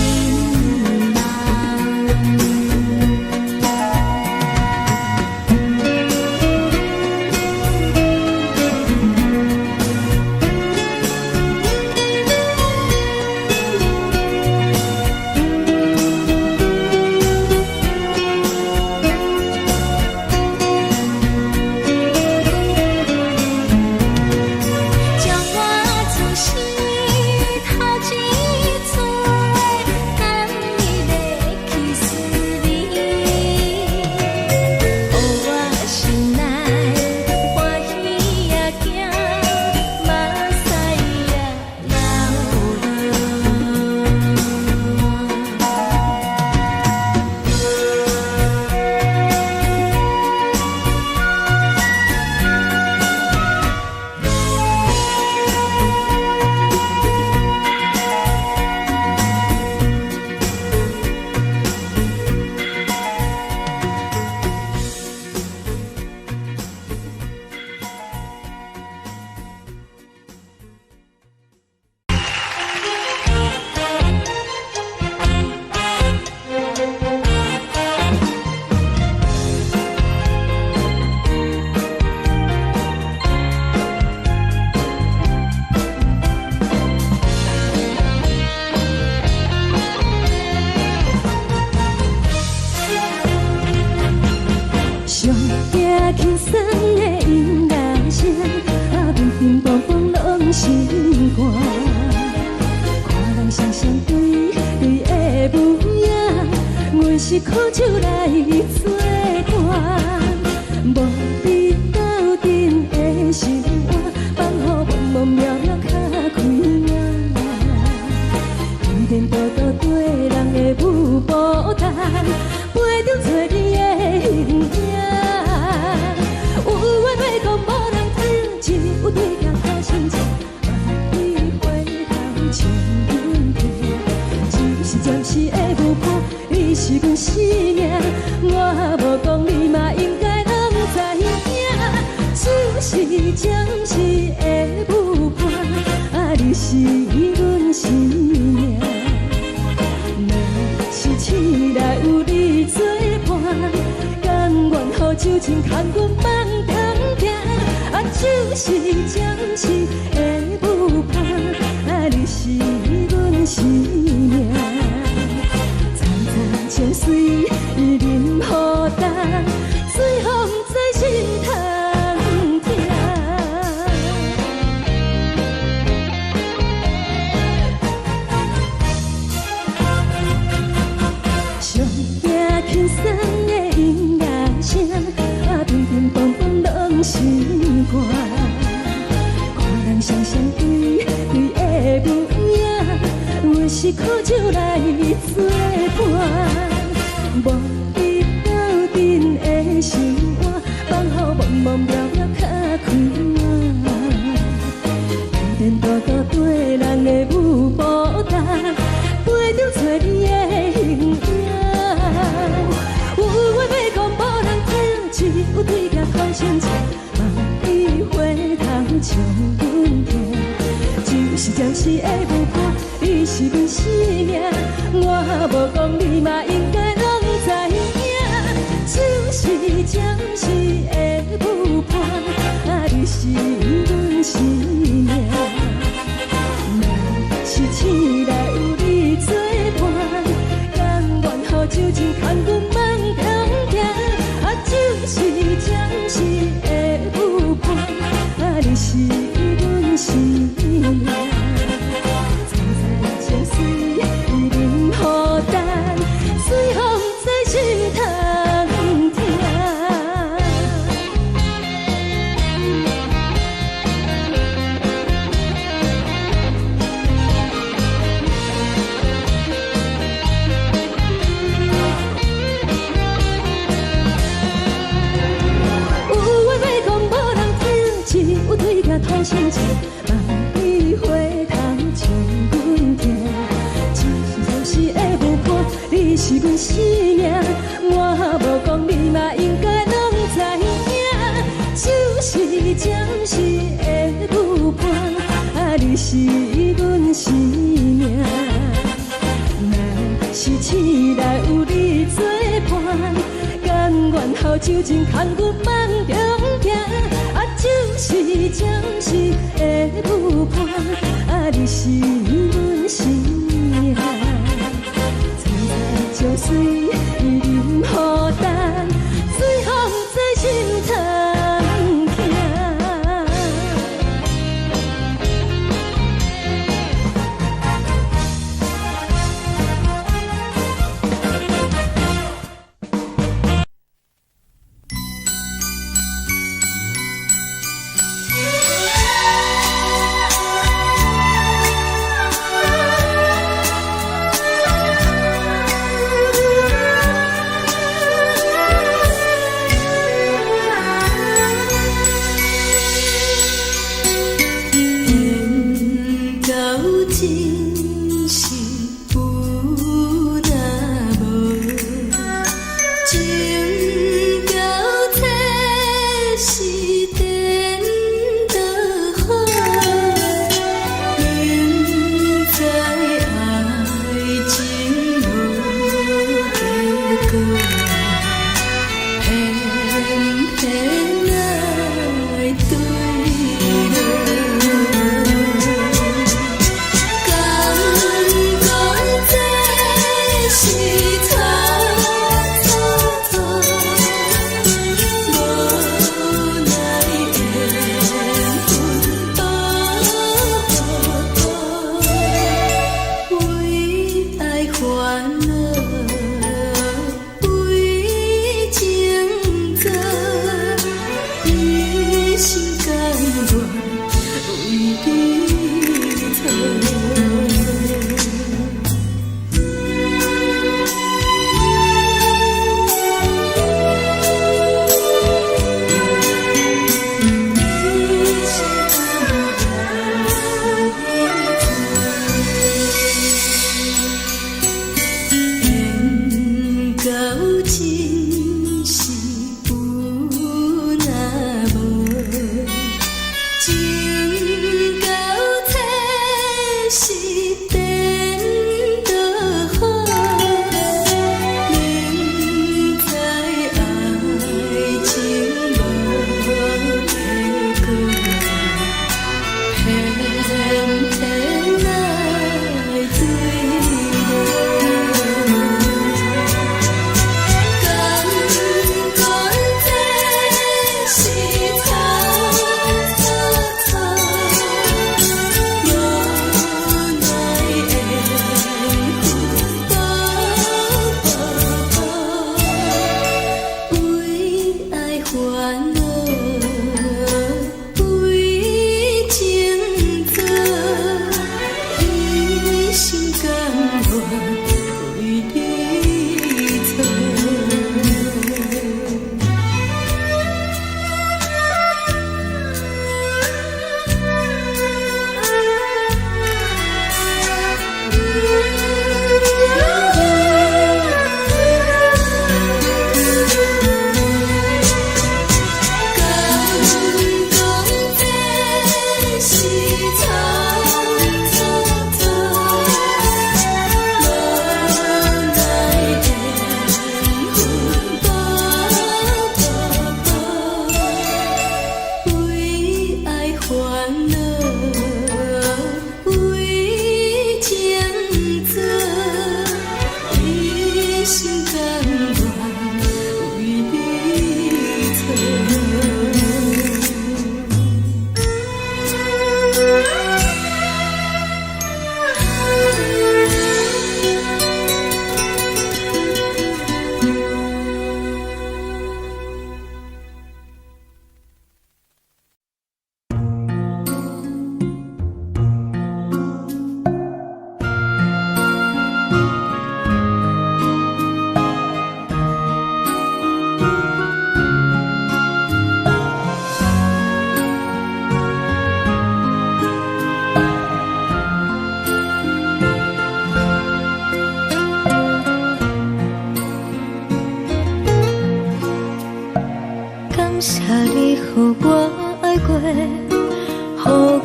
将我自是头一次甘你的去思你，予我心内欢喜也惊，目屎也上惊轻松的音乐声，乒乒乓乓拢心肝。看人双双对的模样，阮是苦酒来作伴。无你斗阵的心肝，放予茫茫渺渺较开眼。颠颠倒倒对人的舞步弹，陪着做你的形影。有话要讲无人听，只有对镜看心情。万一回头像阮听，就是暂时的舞伴，你是阮生命。我无讲你嘛应该拢知影，就是暂时的舞伴，你是阮生命。若是醒来有你作伴，甘愿予酒精牵阮梦通行，就是暂时的舞伴，你是阮生命。层层情水任何担，水风在心通听。上惊轻松的音乐声，乒乒乓乓拢心肝。看人双双对的模样，阮是苦酒来作伴。无你斗阵的心肝，放予茫茫渺渺较开眼。颠颠倒倒对人的舞步弹，陪着做你的形影。有话要讲无人听，只有对镜看心情。万一回头像阮听，就是暂时的舞伴，你是阮生命。我无讲你嘛应该拢知影，就是暂时的舞伴，你是阮生命。若是醒来有你作伴，甘愿予酒精牵阮梦通行，就是暂时的舞伴，你是阮生命。层层情水任何担，随风在心通听。有话要讲无人听，只有对水行土生情，万里花香将阮听。就是会有伴，你是阮生命，我无讲你嘛应该拢知影。就是暂时的有伴，啊，你是阮生命。若是醒来有你作伴，甘愿后酒精牵阮梦中行。啊，就是暂时的有伴，啊，你是阮生命。将水饮予淡，水风在心头行。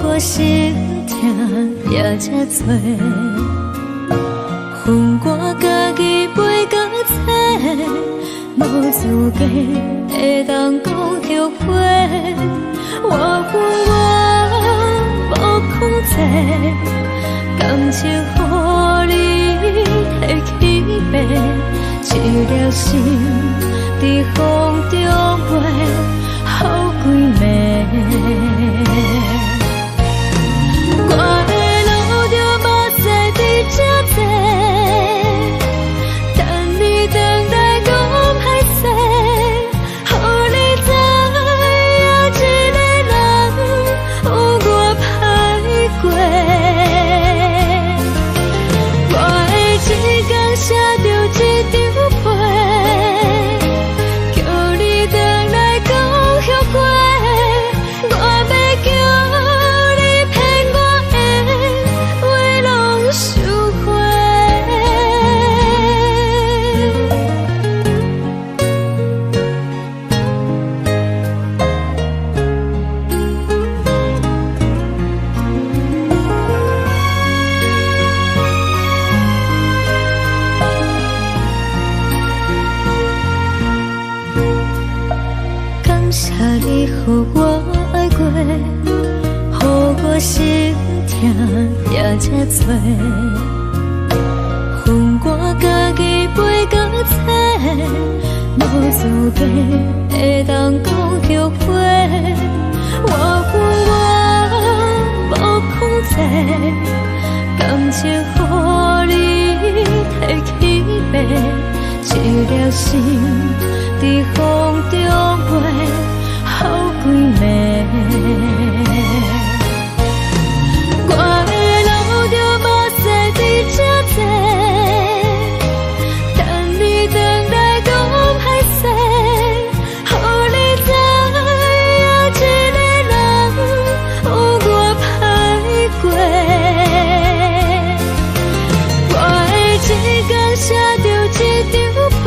我心痛也这多，恨我家己袂到切，无资格会当讲后悔。我恨我无控制，感情予你摕去卖，一粒心在风中飞，好几暝。我的路着目屎伫这多，等你回来讲歹势，予你知影一个人有我歹过。我的一天写着一张被，叫你回来讲后悔。我要叫你骗我的话拢收回。感谢你，予我爱过，予我心痛也这多，恨我家己袂到切，无资格会当讲后悔。我恨我无控制，感情予你摕去卖，一粒心在风中飞，好几暝。我的路着目屎伫这多，等你回来讲歹势，予你知影一个人有我歹过。我的一天写着一张被，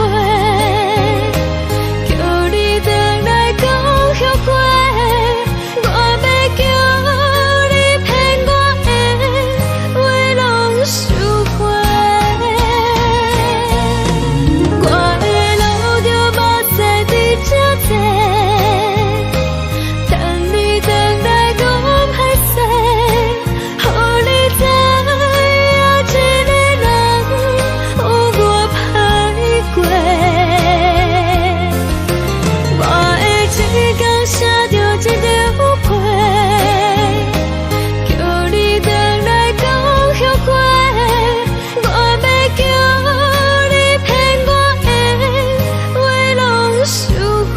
叫你回来讲后悔。我要叫你骗我的话拢收回。我的路着目屎伫这多，等你回来讲歹势，予你知影一个人有我歹过。我的一天写着一张被，叫你回来讲后悔。我要叫你骗我的话拢收回。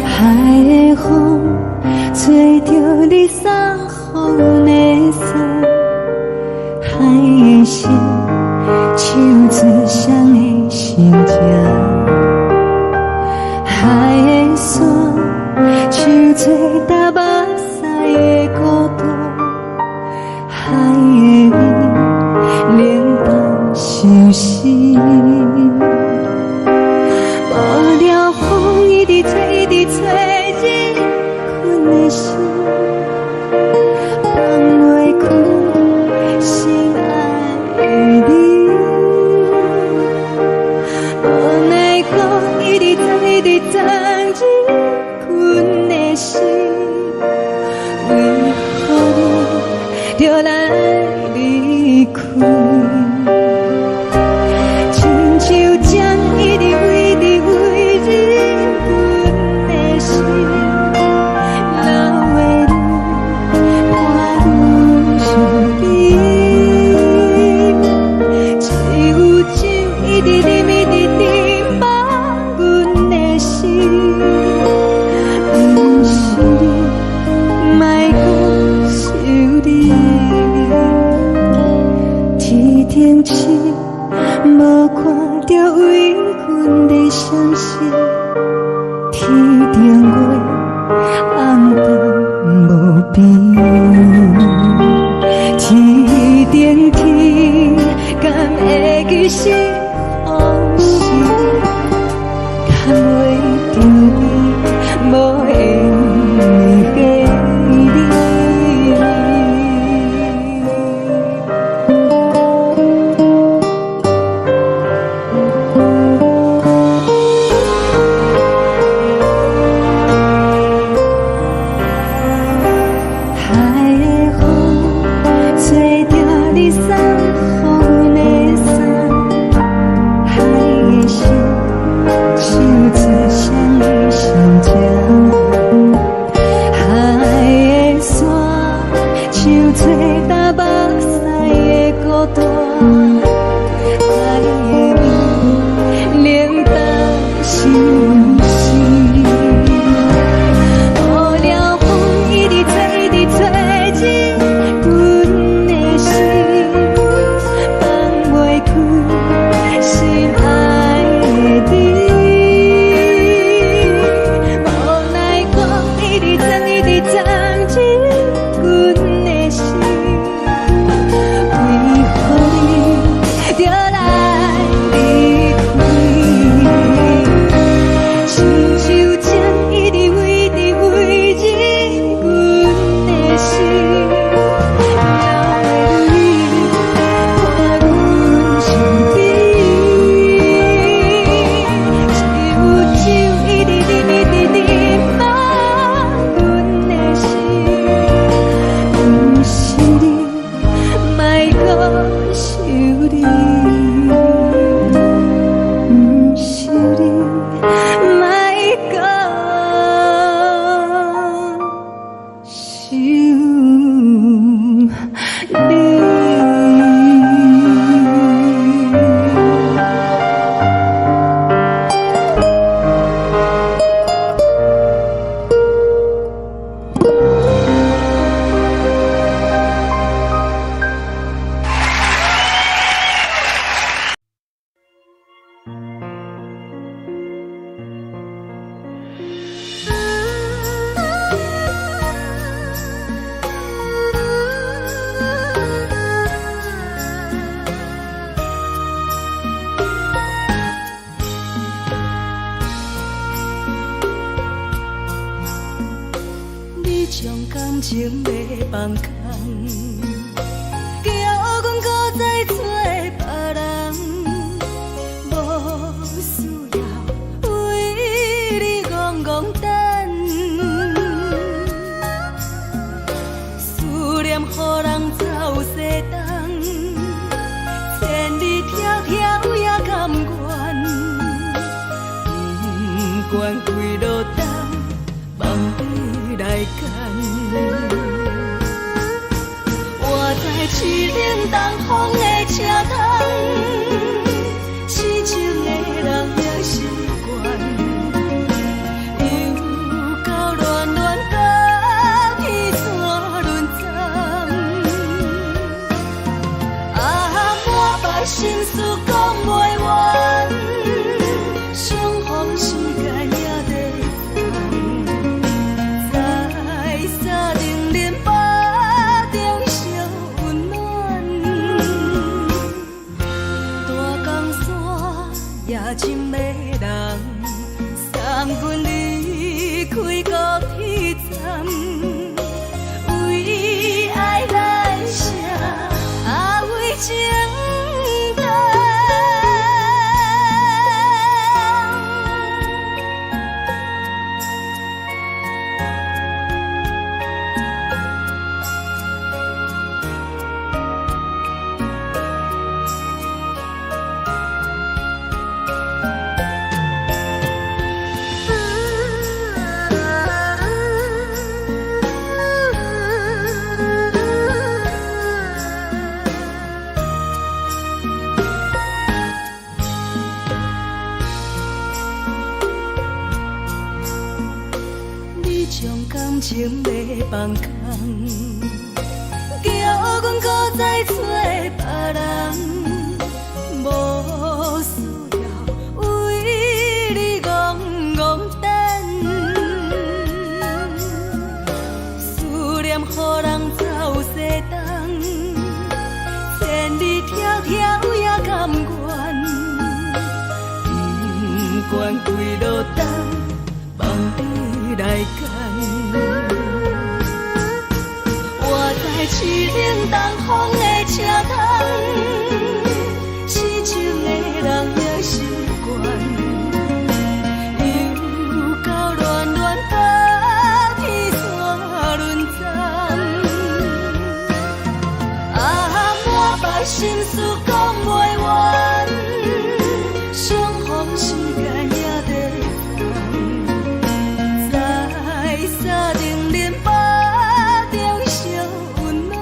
海的风吹着你送予的伞，海的心手指双的心情，海的山像做搭目屎的孤独，海的味冷淡伤心。无聊风一直吹，一直吹，日困的心放袂开，心爱的你。无奈何一直等，一直等，日困的心，为何你就来离开？亲像将一直为日困的心，流的泪天星，无看到为阮的相思，天顶月暗淡无边，天顶天敢会记是往事，敢袂着你无缘的你。将感情卖放空，叫阮搁再找别人，无需要为你戆戆等，思念予人走西东，千里迢迢也甘愿，不管几路灯，望你来干。我在市顶东风的车窗，痴情的人也习惯，又到乱乱甲伊山轮站。啊，满腹心事讲袂完，相逢时间也在等，在山顶连巴中烧温暖，大江山夜深的人，送阮离开高铁站，为爱来写为情长。将感情卖放空，叫阮搁再找别人。予人走西东，千里迢迢也甘愿，不管归路东，望你来干。我在市顶东风的车头，痴情的人也习惯。心事讲袂完，相逢时间也在等，在山顶林巴中相温暖。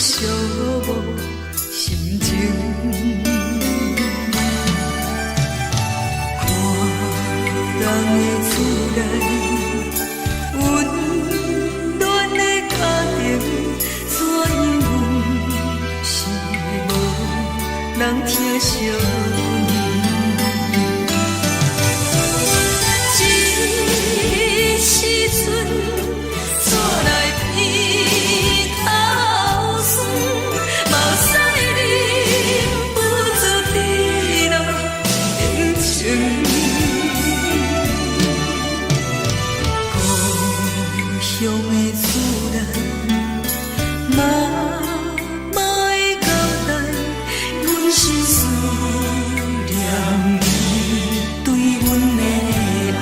寂寞心情。看人的厝内温暖的家庭，怎样是无人疼惜你？这时阵厝内鼻头酸，嘛有使你不住滴落眼睛。故乡的厝内，嘛会交代，阮是思念你对阮的爱。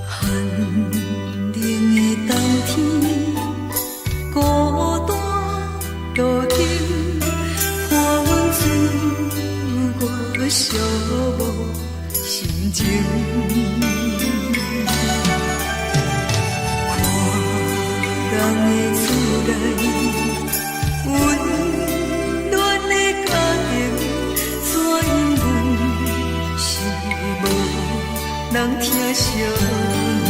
寒冷的冬天，孤单路程，看阮自我寂寞心情。看人的厝内温暖的家庭，怎因阮是无人疼惜你？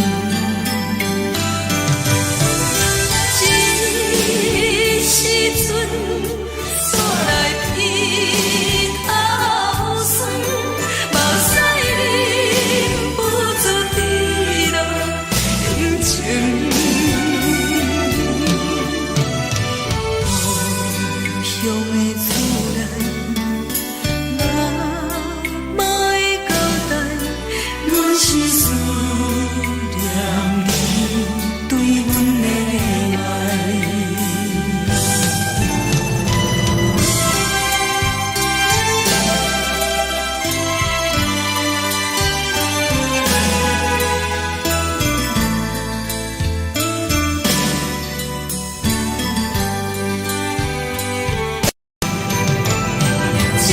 这时阵厝内鼻头酸，嘛有使你不住滴落眼睛。故乡的厝内，嘛会交代，阮是思念你对阮的爱。这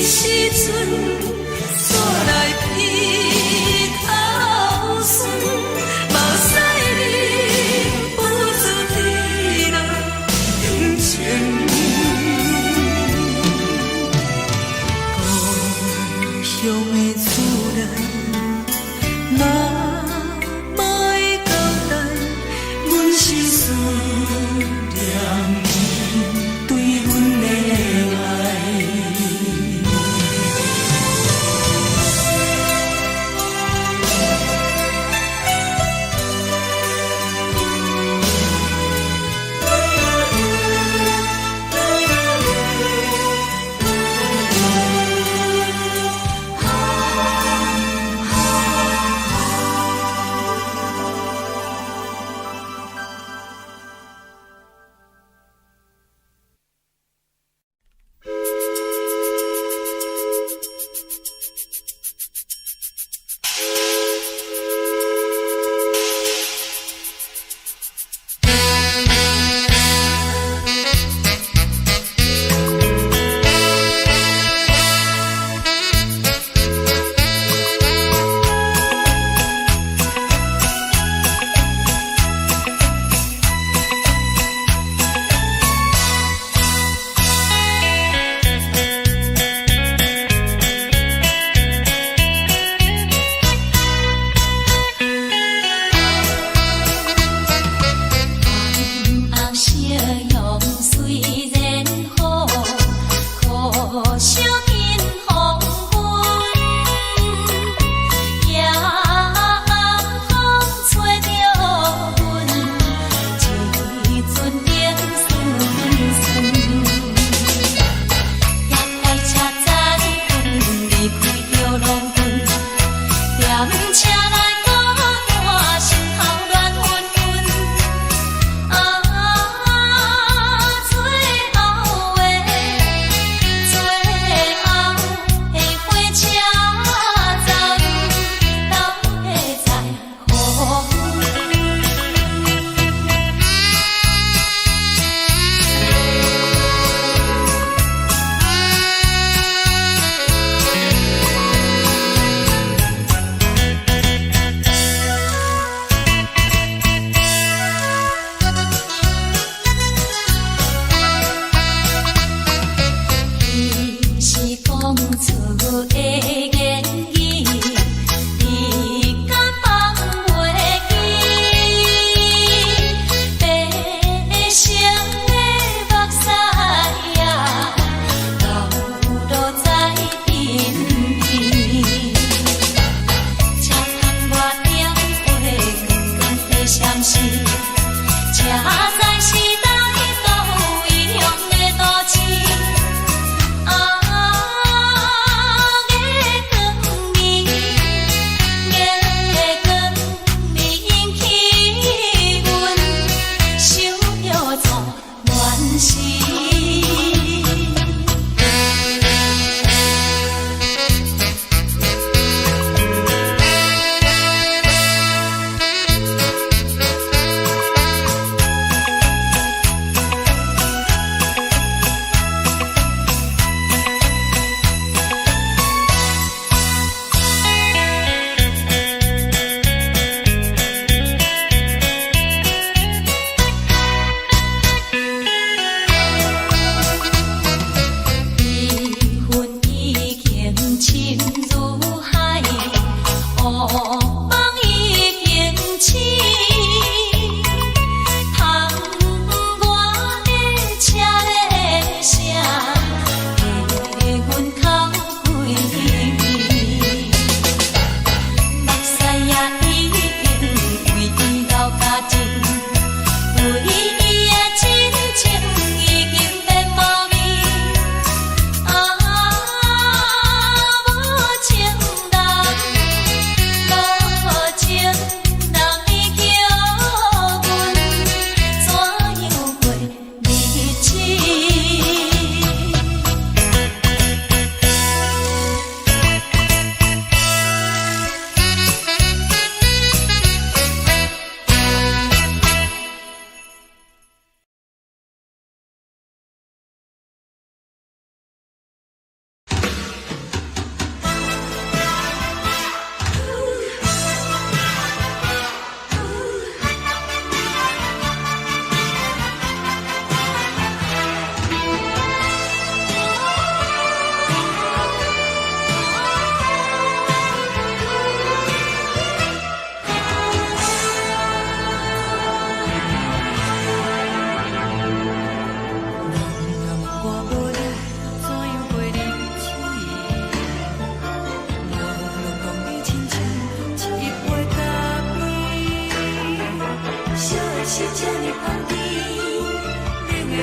时阵厝内鼻头酸，嘛有使你不住滴落眼睛。故乡的厝内，嘛会交代，阮是思念你对阮的爱。是讲出的言语，你敢放袂记？悲伤的目屎呀，流落在边边，车窗外点花光光的闪烁，车载时代都异乡的都市。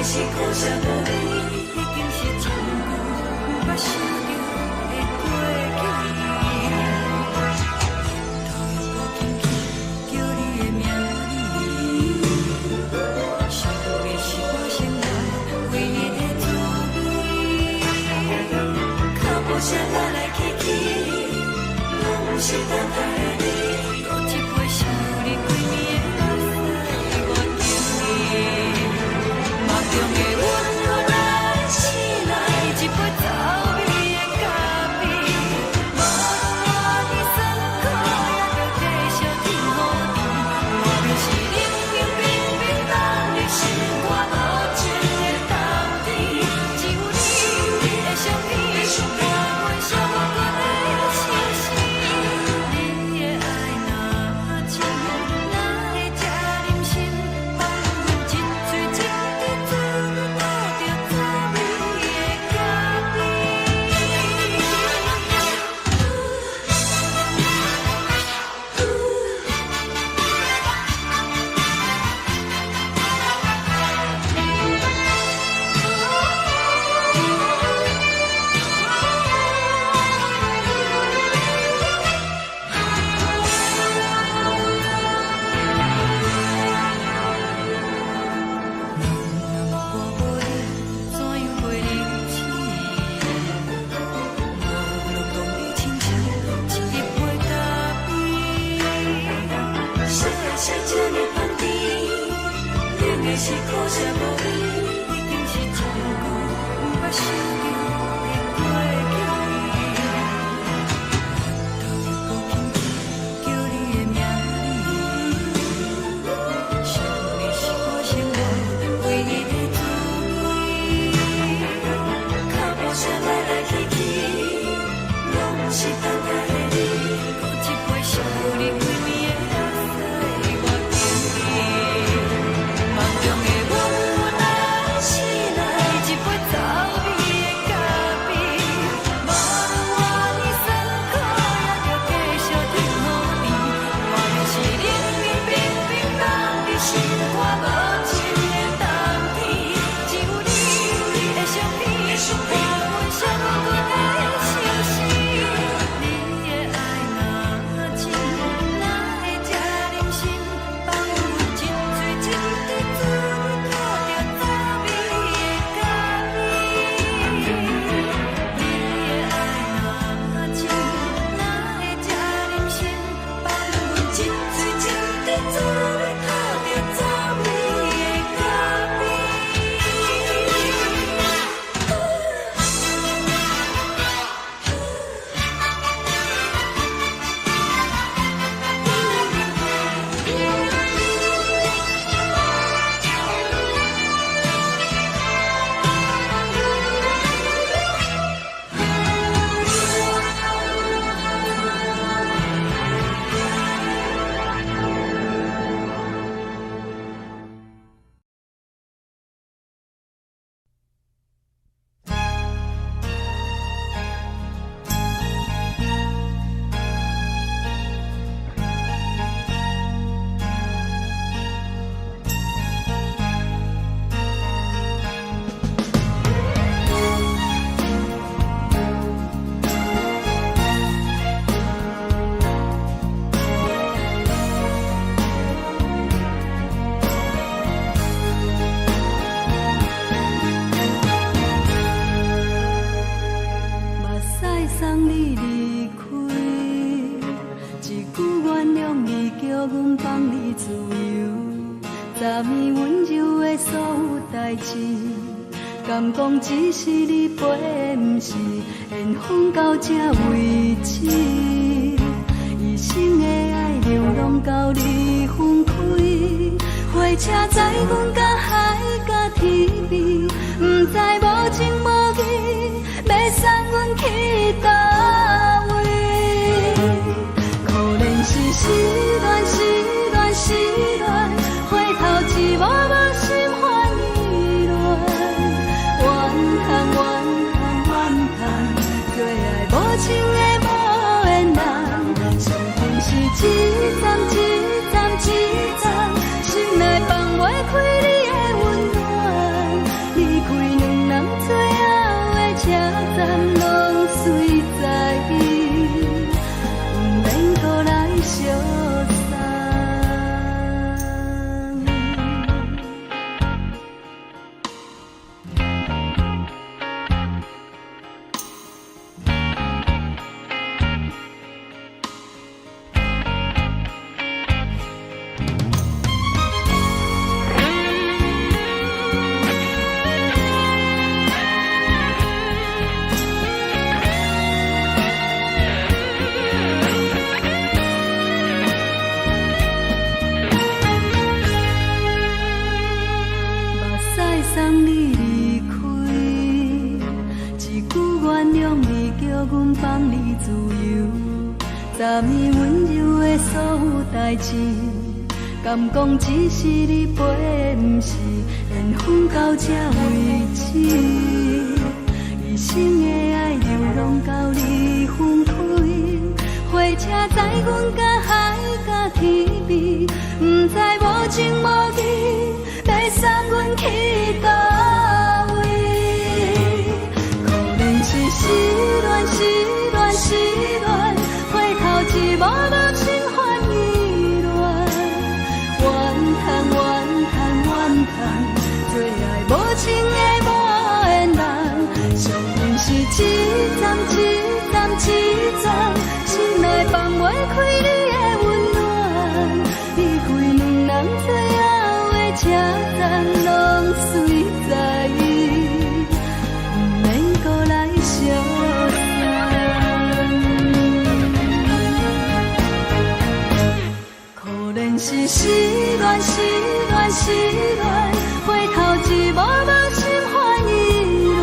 是苦涩无味，已经是一句不捌想着的过去。头又轻轻叫你的名字，想的是我生活唯一的滋味。脚步声来来去去，拢是等待你，搁一杯想你几年的目屎，我等你。梦中的阮落来醒来，一杯走味的咖啡，无论你酸苦，也着继续甜予甜。我就是冷冷冰冰等你心肝无情的冬天，只有你的相片，我阮相共的心事。你的爱若真，哪会这忍心放阮一嘴一滴水，倒着滋味的咖啡。我无你，怎样袂忍起？无论讲你亲像一杯咖啡，烧的是这呢香甜，冷的是苦涩无味，已经是一句不捌想着的过去。头又轻轻叫你的名字，想你是我生活唯一的滋味。脚步声来来去送你离开，一句原谅你，叫阮放你自由。昨暝温柔的所有代志，敢讲只是你陪，不是缘分到这为止。一生的爱流浪到你分开，火车载阮到海甲天边，不知无情无义，要送阮去倒位？可怜是失恋，失恋，失恋，回头一幕幕心烦意乱，怨叹，怨叹，怨叹，最爱无情的无缘人，上天是一站一站一站，心内放袂开你的温暖，离开两人最后的车站，拢随在意，不免搁来相送。送你离开，一句原谅你，叫阮放你自由。昨暝温柔的所有代志，敢讲只是你陪，不是缘分到这为止。一生的爱流浪到你分开，火车载阮到海甲天边，不知无情无义，要送阮去倒位？可怜是失恋，失恋，失恋，回头一幕幕心烦意乱，怨叹，怨叹，怨叹，最爱无情的无缘人，上天是一站一站一站，心内放袂开你的温暖，离开两人最后的车站，拢随在意，不免搁来相送。可怜是失恋，失恋，失恋，回头一幕幕心烦意乱，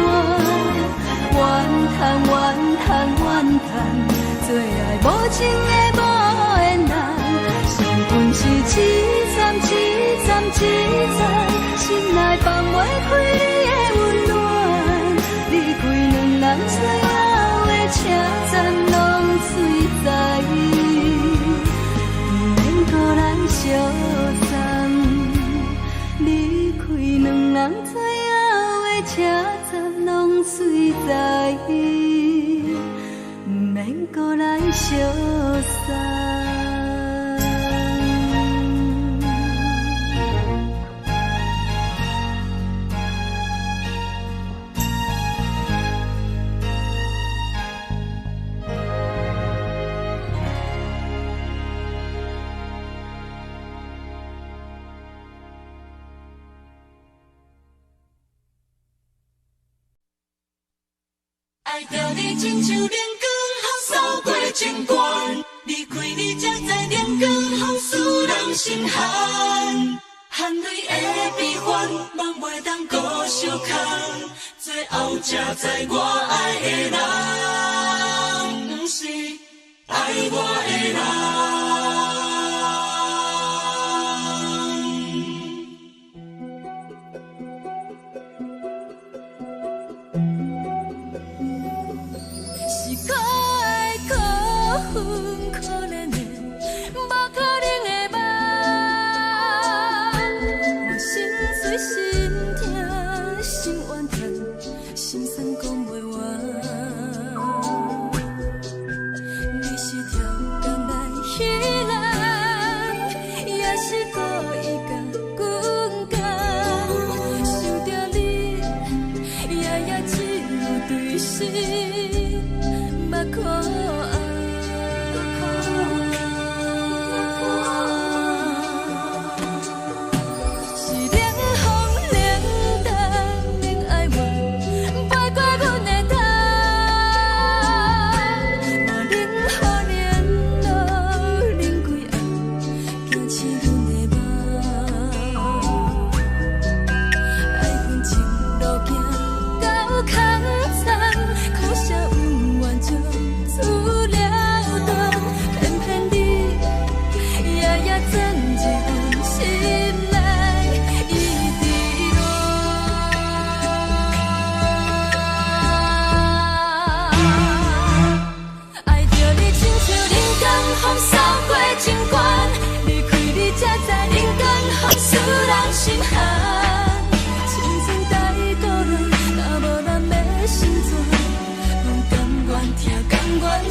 怨叹，怨叹，怨叹，最爱无情的无缘人，上天是一站一站一站，心内放袂开你的温暖，离开两人最后的车站，拢随在意，不免搁来相送。离开两人最后的车站，拢随在意，不免搁来相送。爱着你亲像连光风扫过情关，离开你才知连光风使人心寒。含泪的悲欢，望袂当搁相牵，最后才知我爱的人，不是爱我的人。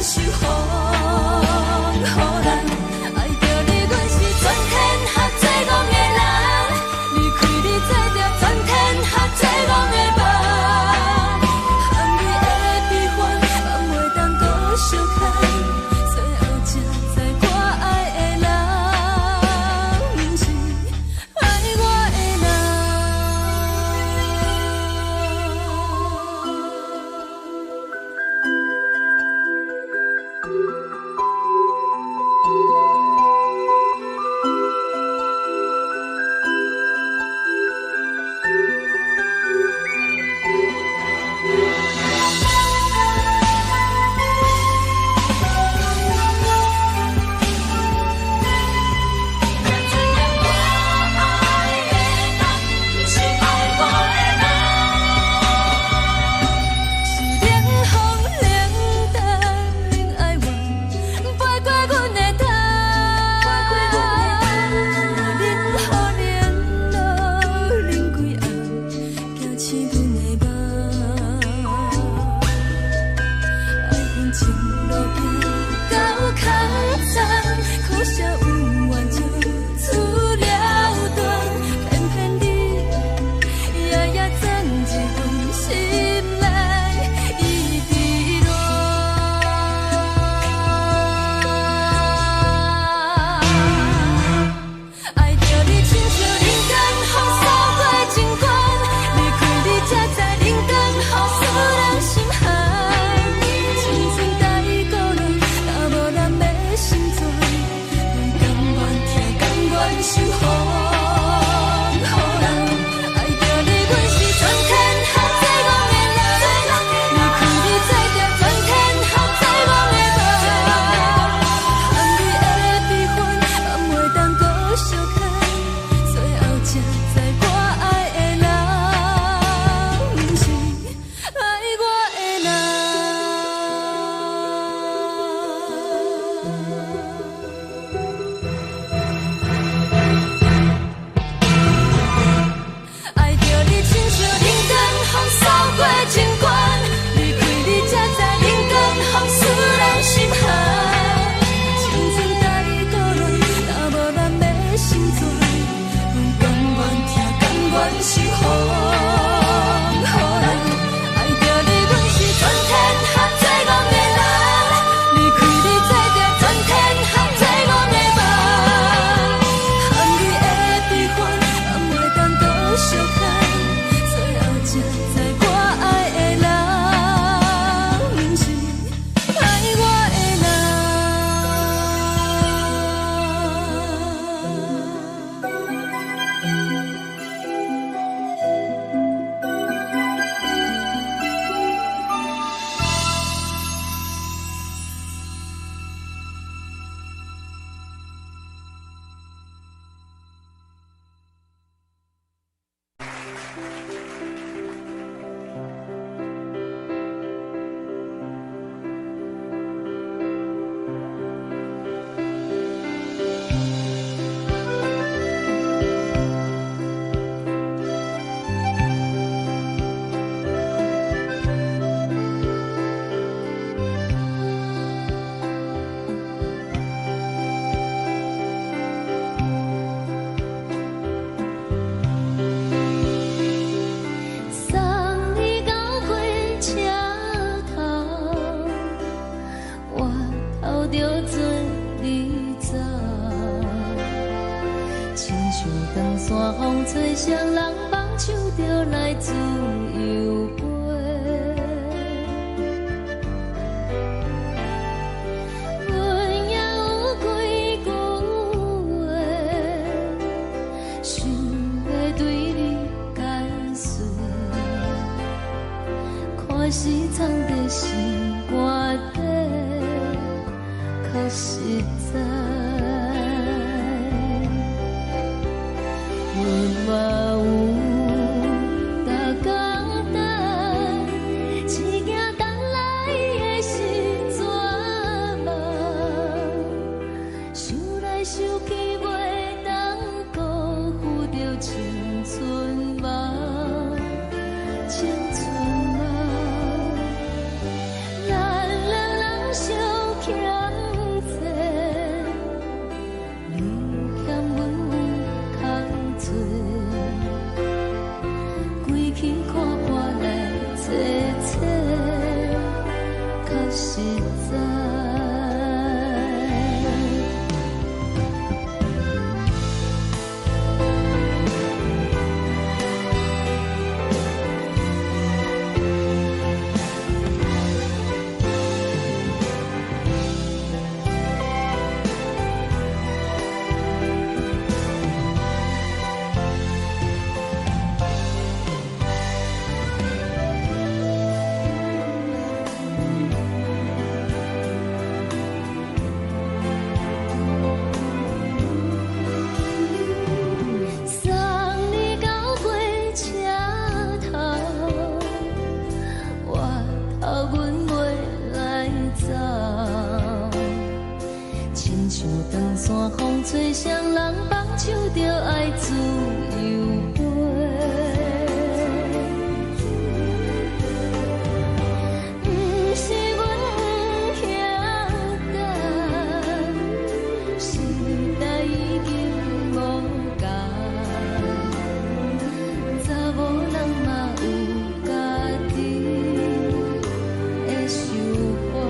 守护，予人爱着你，阮是全天下最戆的人。离开你，做着全天下最戆的梦。含你的悲欢，放袂当搁相牵。最后才知我爱的人，不是爱我的人。山风吹双人梦，唱着来自由飞。阮也有几句话，想要对你解释，可是藏在心肝底，较实在。 阮嘛有逐工等，只惊等来的是绝望，想来想去袂当辜负着青春梦，青春梦，咱两人相。在。吹双人放手着爱自由飞，不是阮不晓等，时代已经无同，查某人嘛有家己的想法。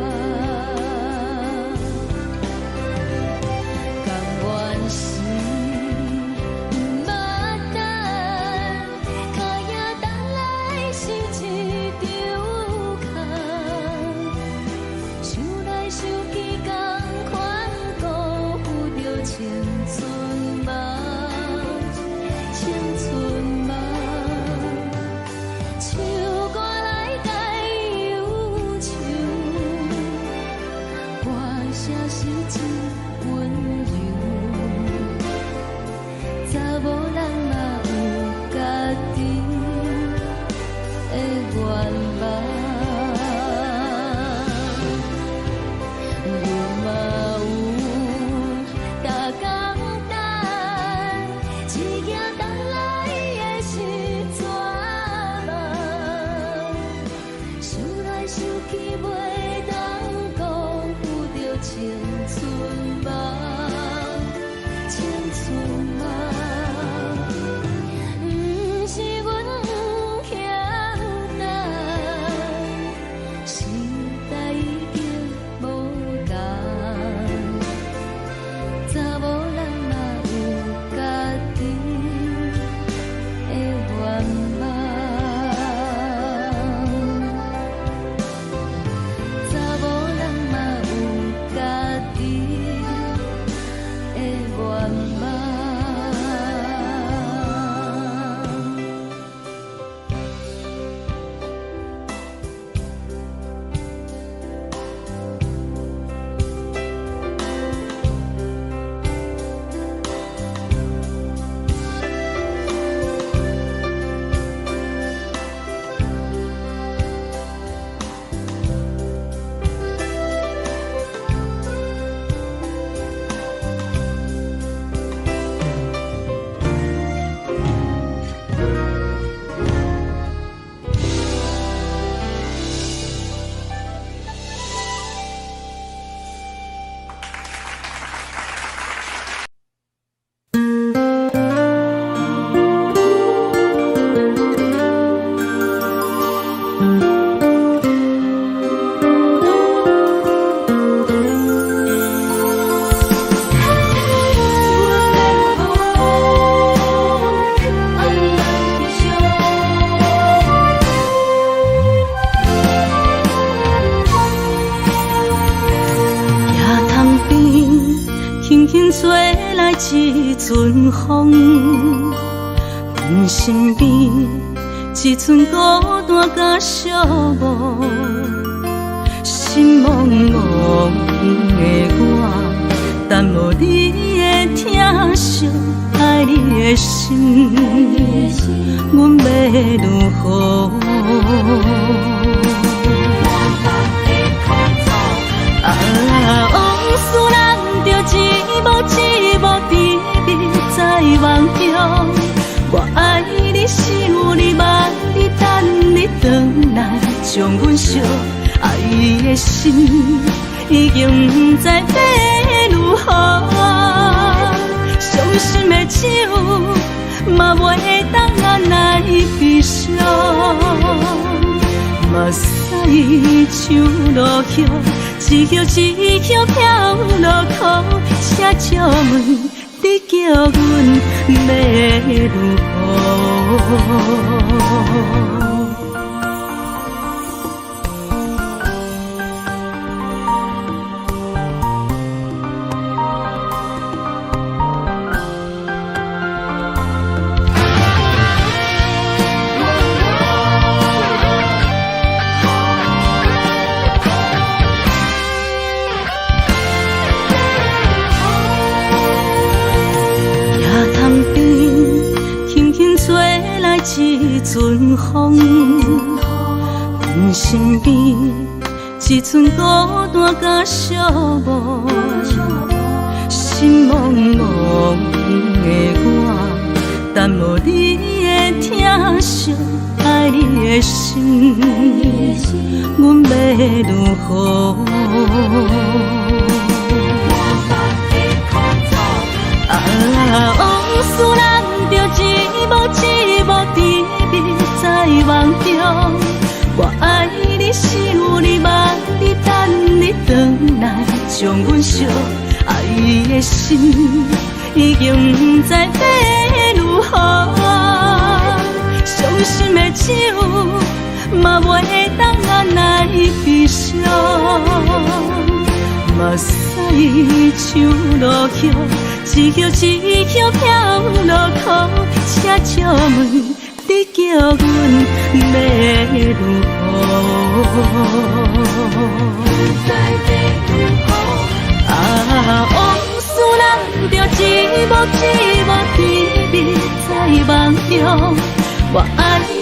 吹来一阵风，阮身边一寸孤单甲寂寞，心茫茫的我，等无你的疼惜，爱你的心，阮要如何？往事人着一幕一幕甜蜜在梦中，我爱你想你望你等你回来，将阮惜爱的心已经不知要如何，伤心的手嘛袂当来闭上。嘛驶像落叶，一叶一叶飘落雨，车照问你叫阮要如何？一阵风，阮身边一阵孤单甲寂寞，心茫茫的我，等无你的疼惜，爱你的心，阮要如何？往事人着一幕一幕甜蜜在梦中，我爱你想你望你等你回来，将阮惜爱的心已经不知要如何。伤心的酒嘛袂当按来悲伤，嘛驶像落叶。一叶一叶飘落雨，车照问你叫阮要如何？往事人着一幕一幕甜蜜在梦中，我爱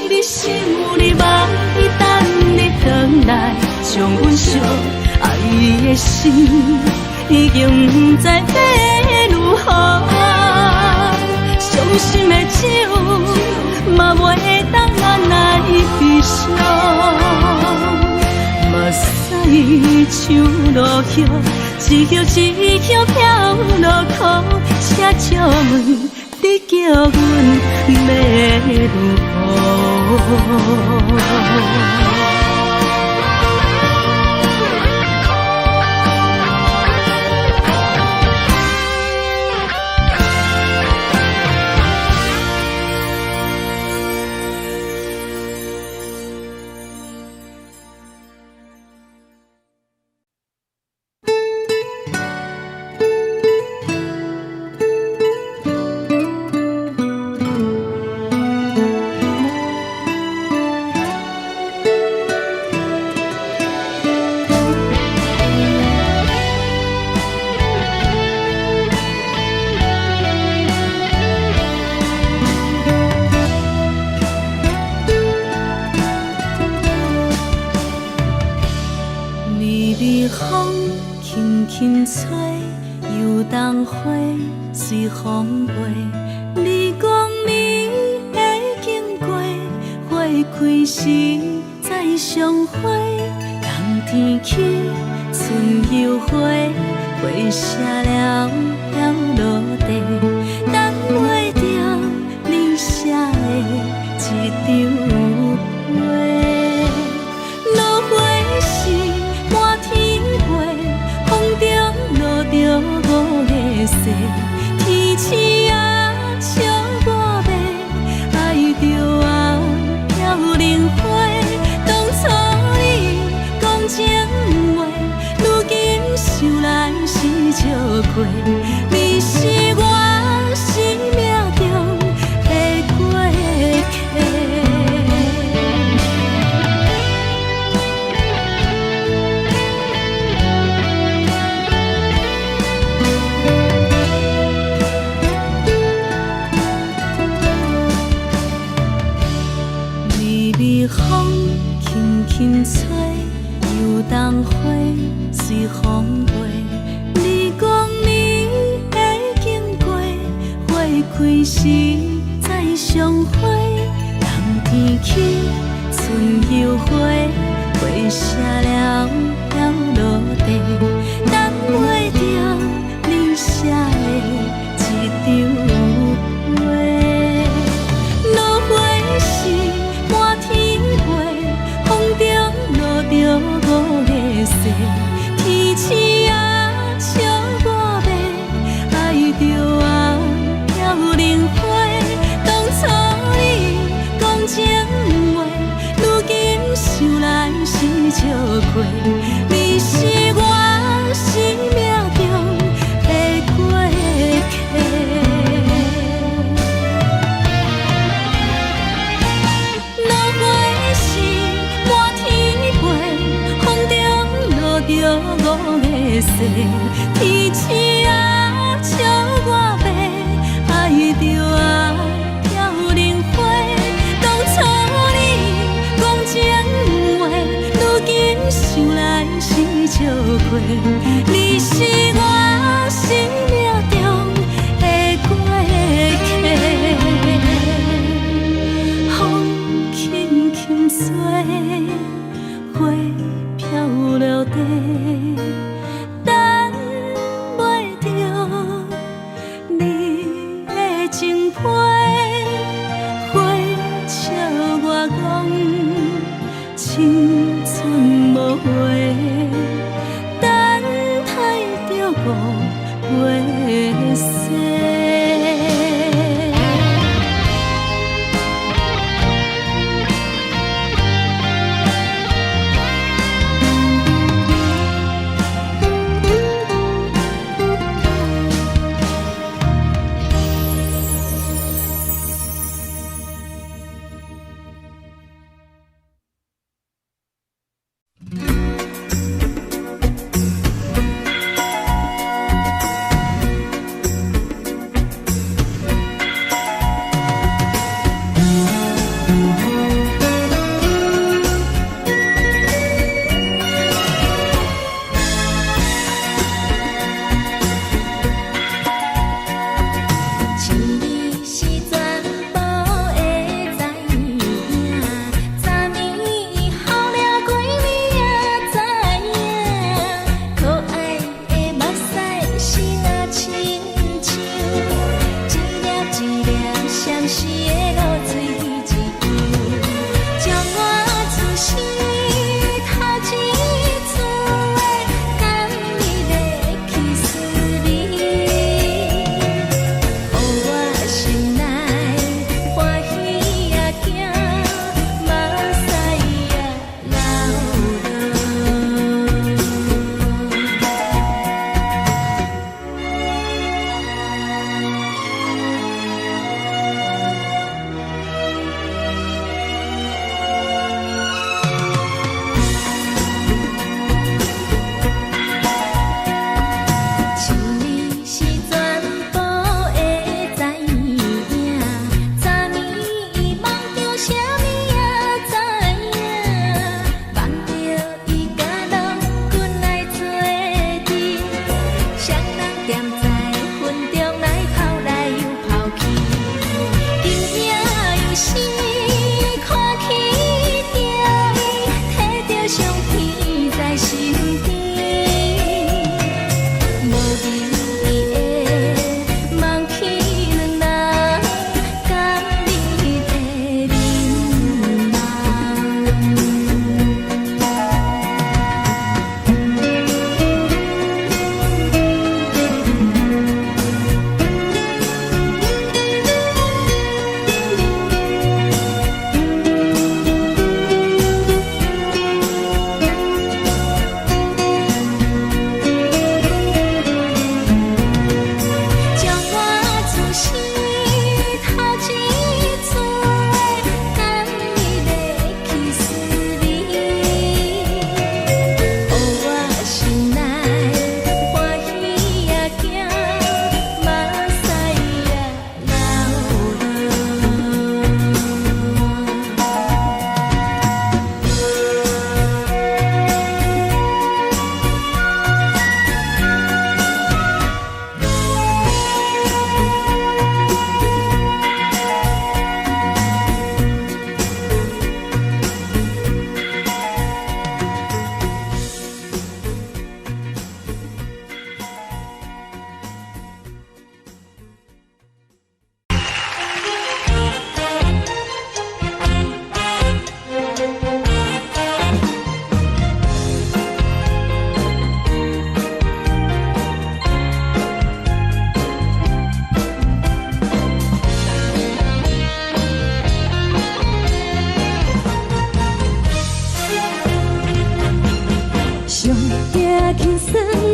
你想你望你等你回来，将阮惜爱的心已经不知要如何。伤心的酒嘛袂当按来悲伤，嘛驶像落叶，一叶一叶飘落雨，车照问你叫阮要如何？风轻轻吹，游动花随风飞。你讲你会经过，花开时再相会。冬天起，春又花，花谢了落地，等袂着你写的一张画。落花时满天飞，风中落着五个色，天星啊笑我迷，爱着啊飘零花。当初你讲情话，如今想来是笑过。你是我生命中的过客。微风轻轻吹，游动花随风飞。你讲你会经过，花开时再相会。冬天起，春又花，花谢了落地，等袂着你写的一张画。落花时满天飞，风中痴啊，笑我要爱着啊，飘零花。当初你讲情话，如今想来是笑过。你是我生命中的过客。落花是满天飞，风中落着五个色。天星啊，笑我要爱着啊，飘零花。当初你讲情话，如今想来是笑过。你是我生命中的过客。风轻轻吹，花飘落地，等袂着你的情批。花笑我讲青春无话，等待着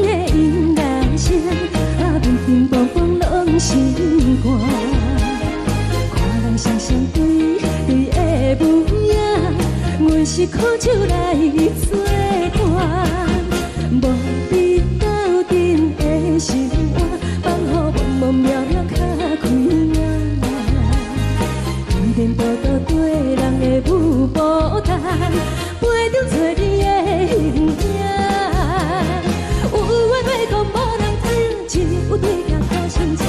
的音乐声，啊，乒乒乓乓拢心肝。看人双双对对的舞影，阮是苦酒来作伴。无伫斗阵的心肝，放予茫茫渺渺较开眼。颠颠倒倒对人的舞步弹，陪着找你的形影。有话要讲无人听，只有对镜头先唱，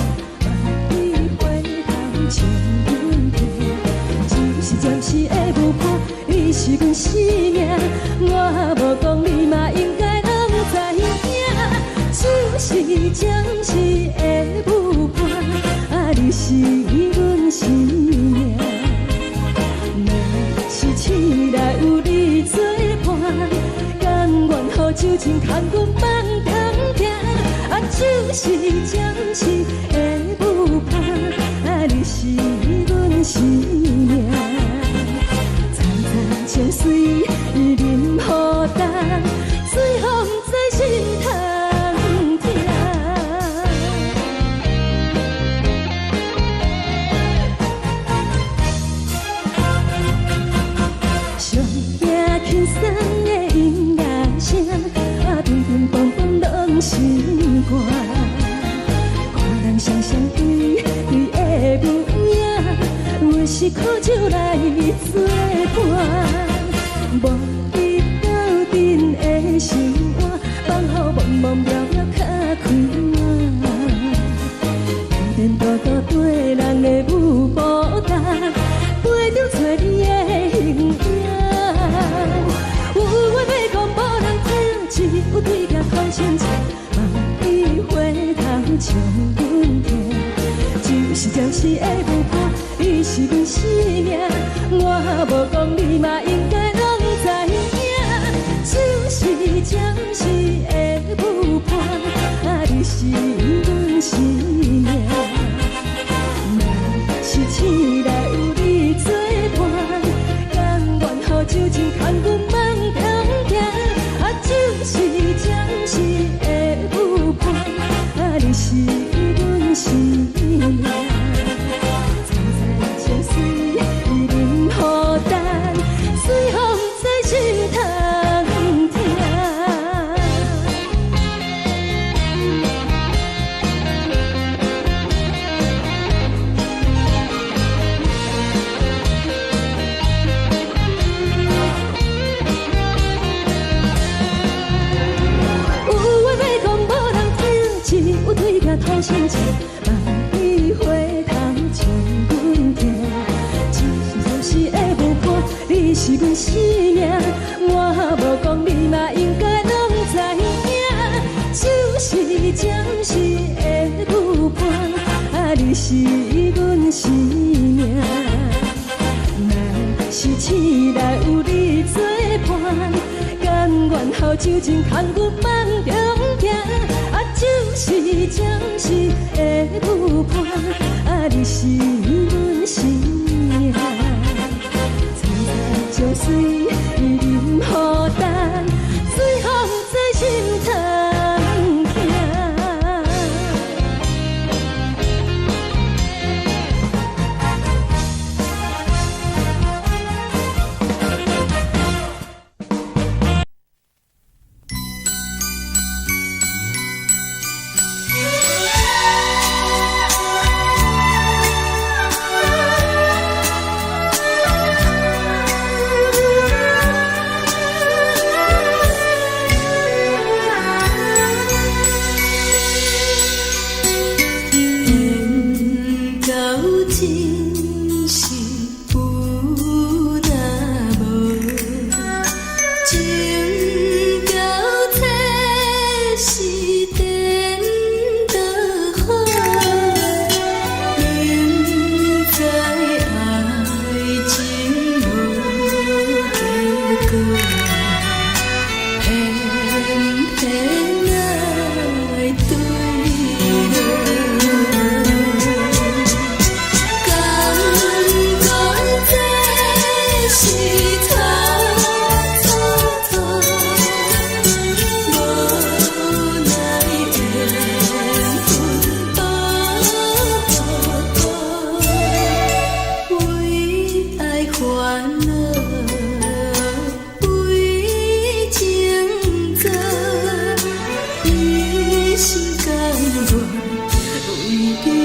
万里回头唱阮听。就是暂时的舞伴，你是阮生命，我无讲你嘛应该拢知影。就是暂时的舞伴，啊，你是阮生命。是醒来有你作伴，甘愿予酒精牵阮放通行。啊，就是暂时的舞伴，啊，你是阮生命。层层情水任何担，水风在心头疼。上惊轻松的音乐声，啊，乒乒乓乓拢心肝。看人双双对对的舞影，阮是苦酒来作伴。无伫斗阵的心肝，放予茫茫渺渺较开眼。颠颠倒倒对人的舞步弹，陪着找你的形影。有话要讲无人听，只有对镜头先唱，万里回头唱阮听。就是暂时的舞伴，你是阮生命，我无讲你嘛应该拢知影。就是暂时的舞伴，啊，你是阮生命。是醒来有你作伴，甘愿予酒精牵阮放通行。啊，就是暂时的舞伴，啊，你是阮生命。层层情水任何担，随风在心头疼。头先唱，万里回头唱阮听。就是暂时的舞伴，你是阮生命，我无讲你嘛应该拢知影。就是暂时的舞伴，啊，你是阮生命。若是醒来有你作伴，甘愿予酒精牵阮放中行。啊，就是暂时的舞伴，啊，你是阮生命。层层情水任何担，随风在心头疼。一心甘愿为你错。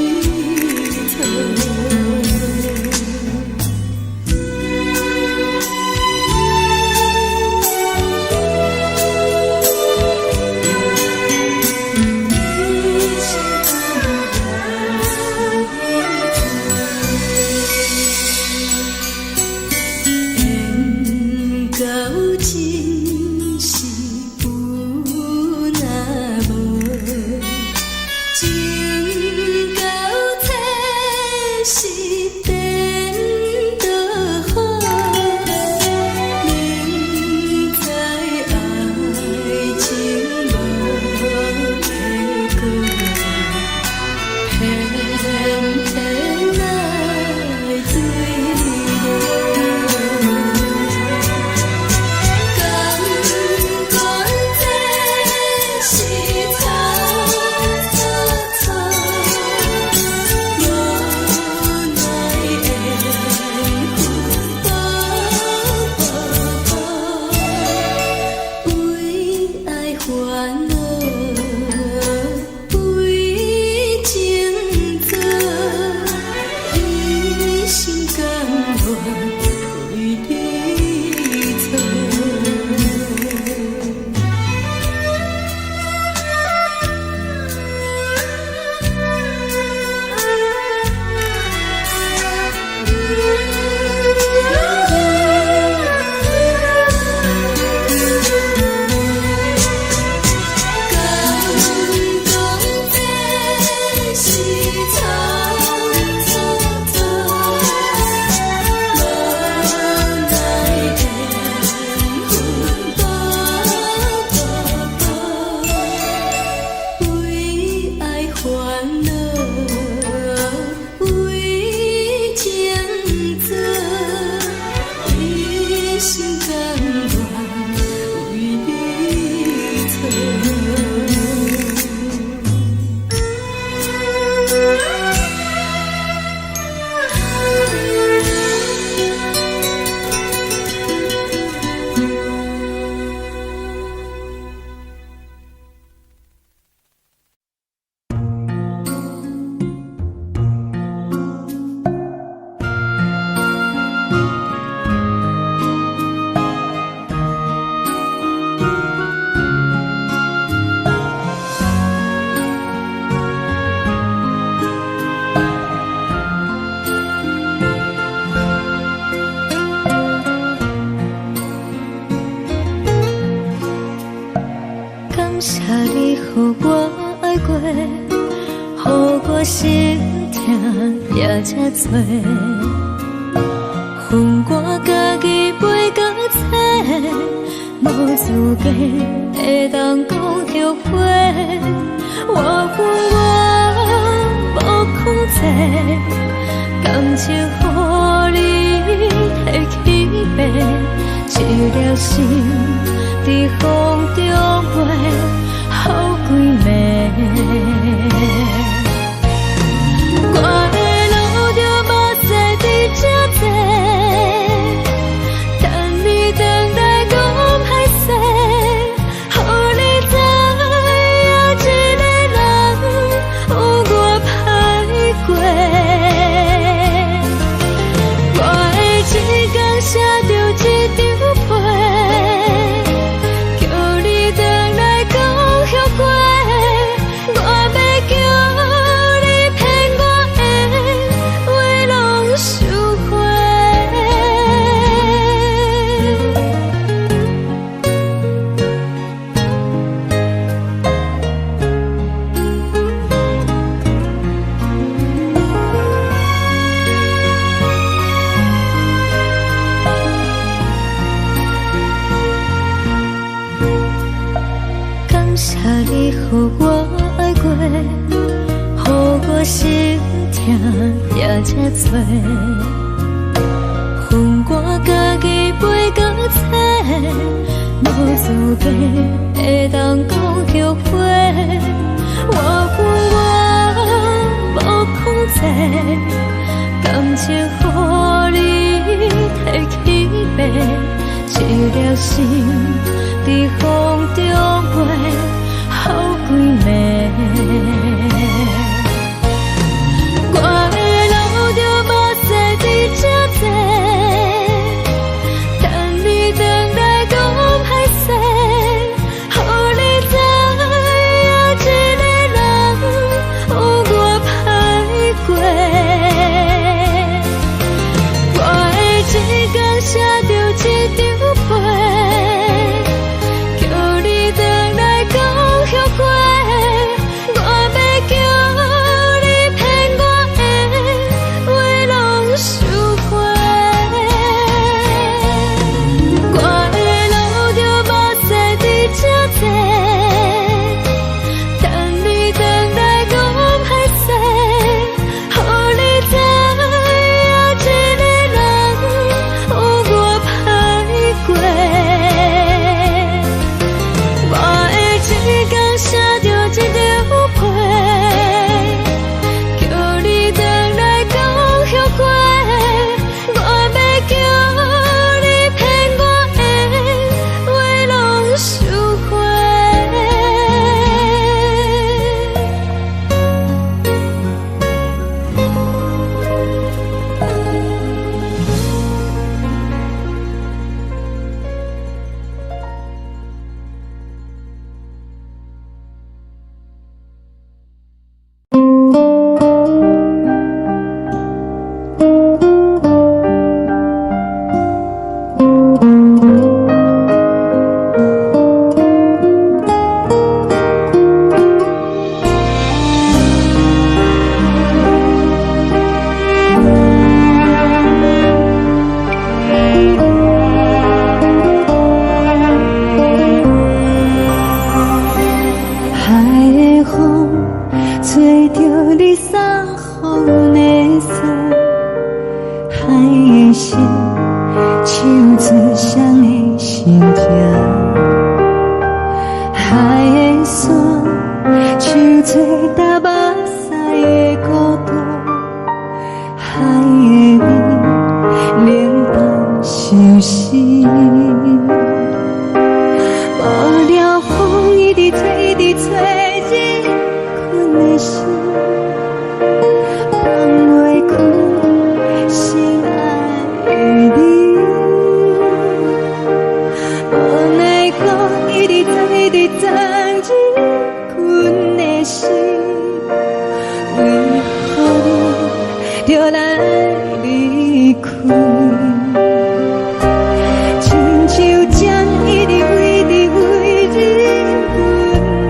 心痛也这多，恨我家己飞到切，无资格会当讲后悔。我恨我无控制，感情予你提起白，一粒心在风中飞，好几暝。我的路着目屎伫这多，等你等待讲歹势，予你知影一个人有我歹过。我的一天写着一张被，叫你回来讲后悔。我要叫你予我爱过，予我心痛也这多，恨我家己飞到切，无资格会当讲后悔。我恨我无控制，感情予你提起白，一粒心在风中飞。好。风吹着你送予的伞，海的心唱出双的心情，海的山唱出搭目屎的孤独，海的你冷淡伤心。无聊风一直吹，一直吹，日困的心放袂开，心爱的你。无奈我一直等，一直等，日困的心，为何你就来离开？亲像针一直为，一直为日阮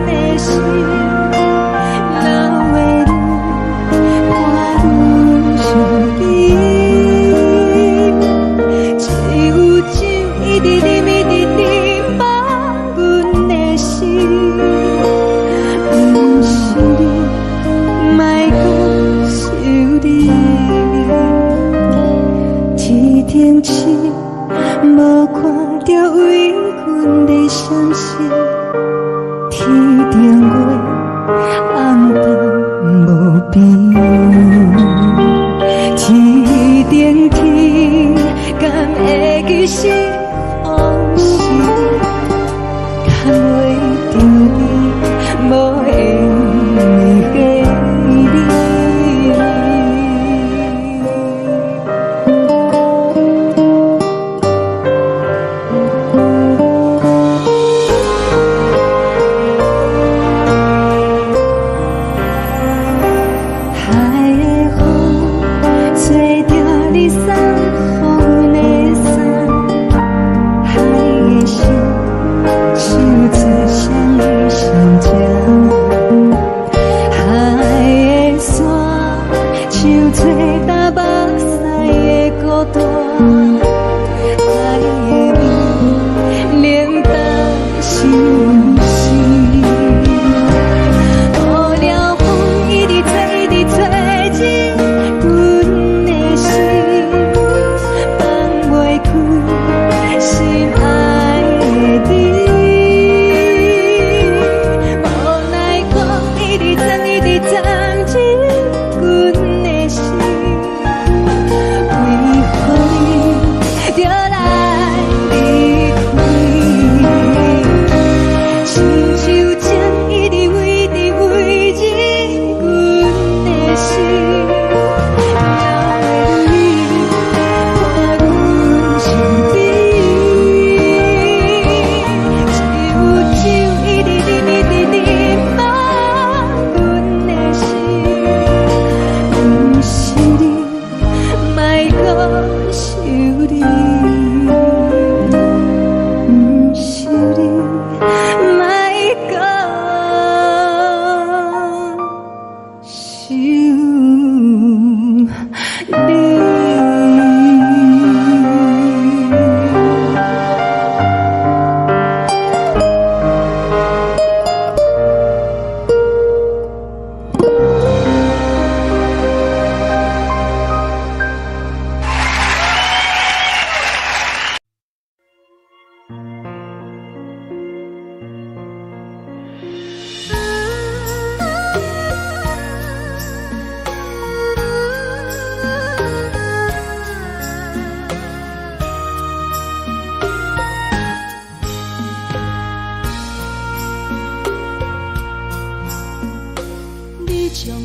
的心，流的泪看阮伤悲，只有酒一直啉，一直啉饱阮的心，不是你，莫讲想你。天顶星无看到为阮的闪烁，天顶月暗淡无边，天顶天敢会记是往事，敢袂着你无缘的你。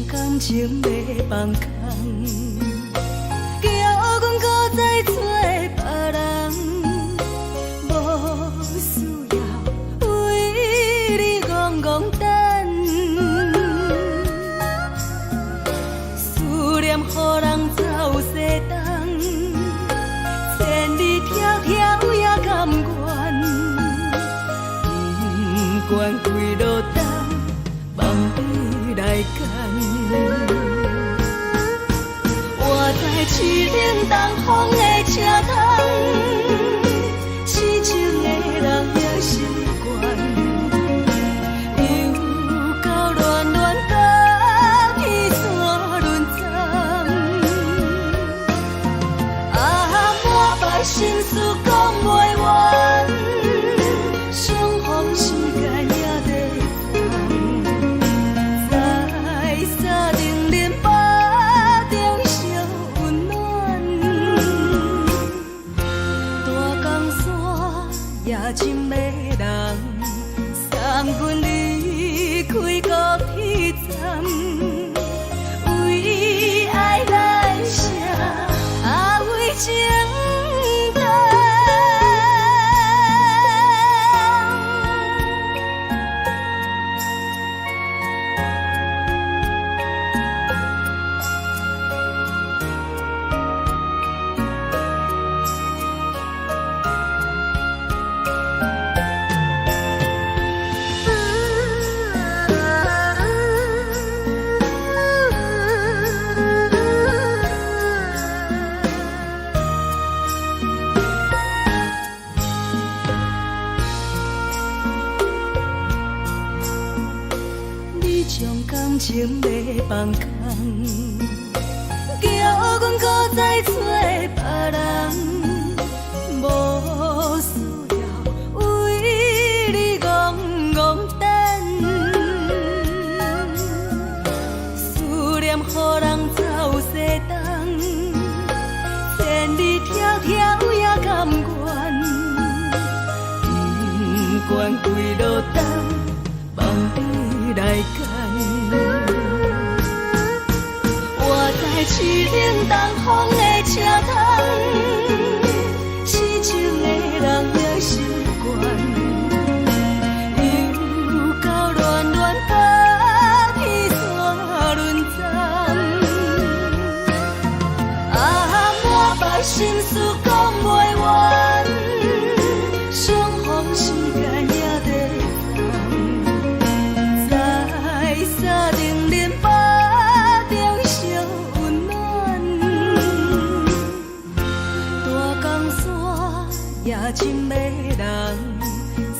感情要放空，叫阮搁再找别人，无需要为你戆戆等。思念予人走西东，千里迢迢也甘愿，不管几路灯，望你来赶。我在市岭东风的车窗，痴情的人也习惯，又到恋将感情要放空，叫阮搁再找别人，无需要为你戆戆等，思念予人走西东，千里迢迢也甘愿，不管归路东，望你来干。我在市顶东风的车窗，痴情的人也心倦，又到乱乱把天山轮站，满腹心事讲袂完，双方时间也在等，在沙定林巴中相温暖，大江山也真迷人，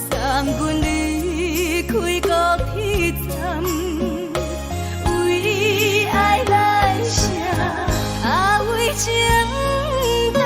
送阮离开高铁站，为爱来写，为情等。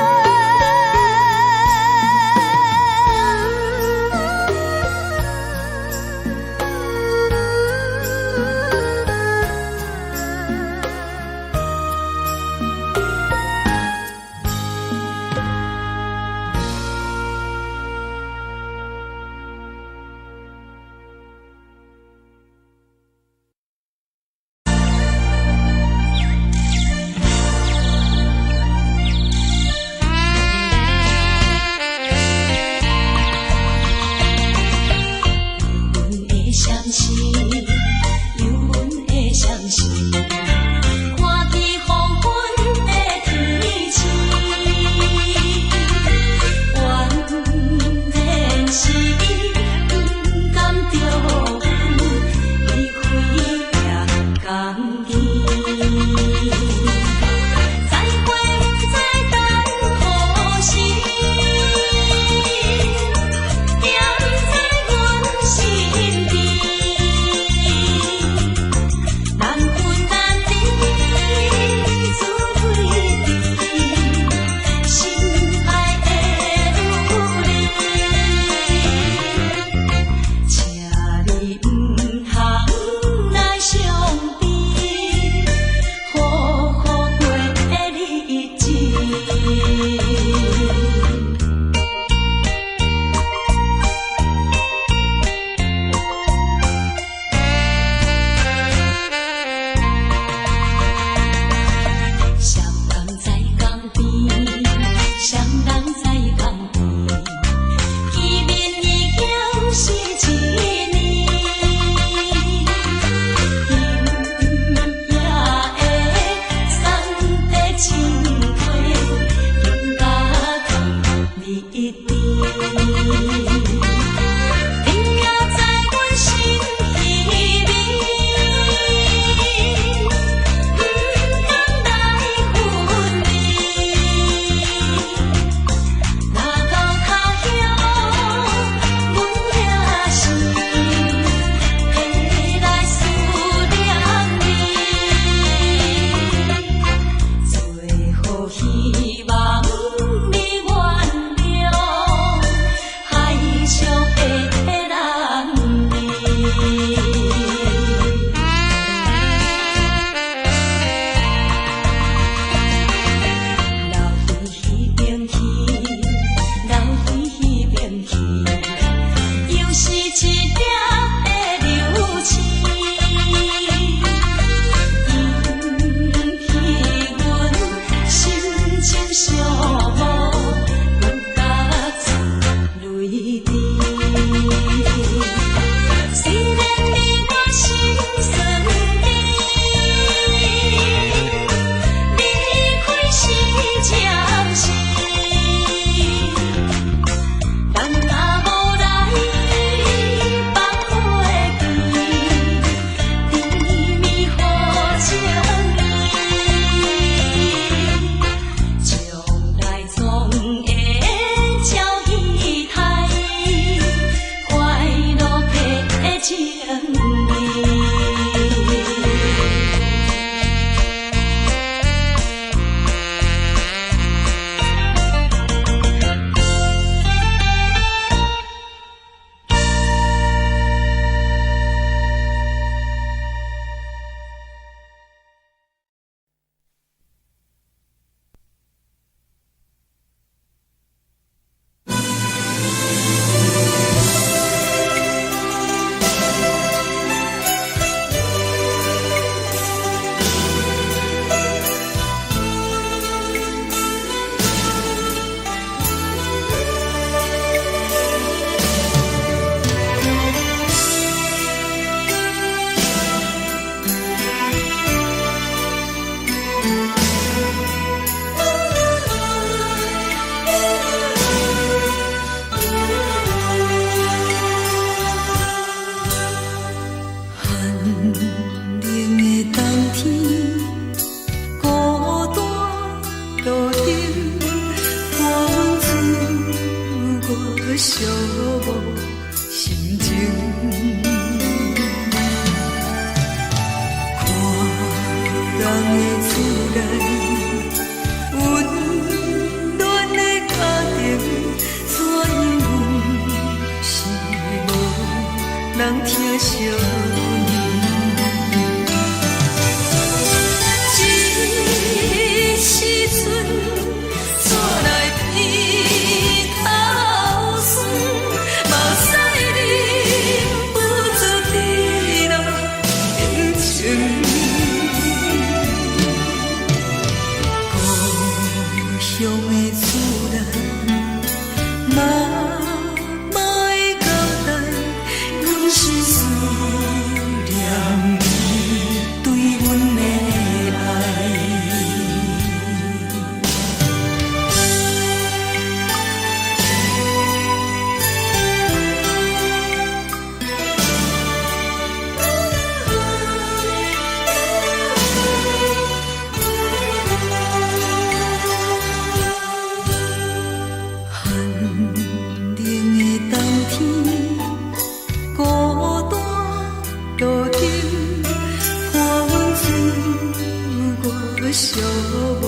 寂无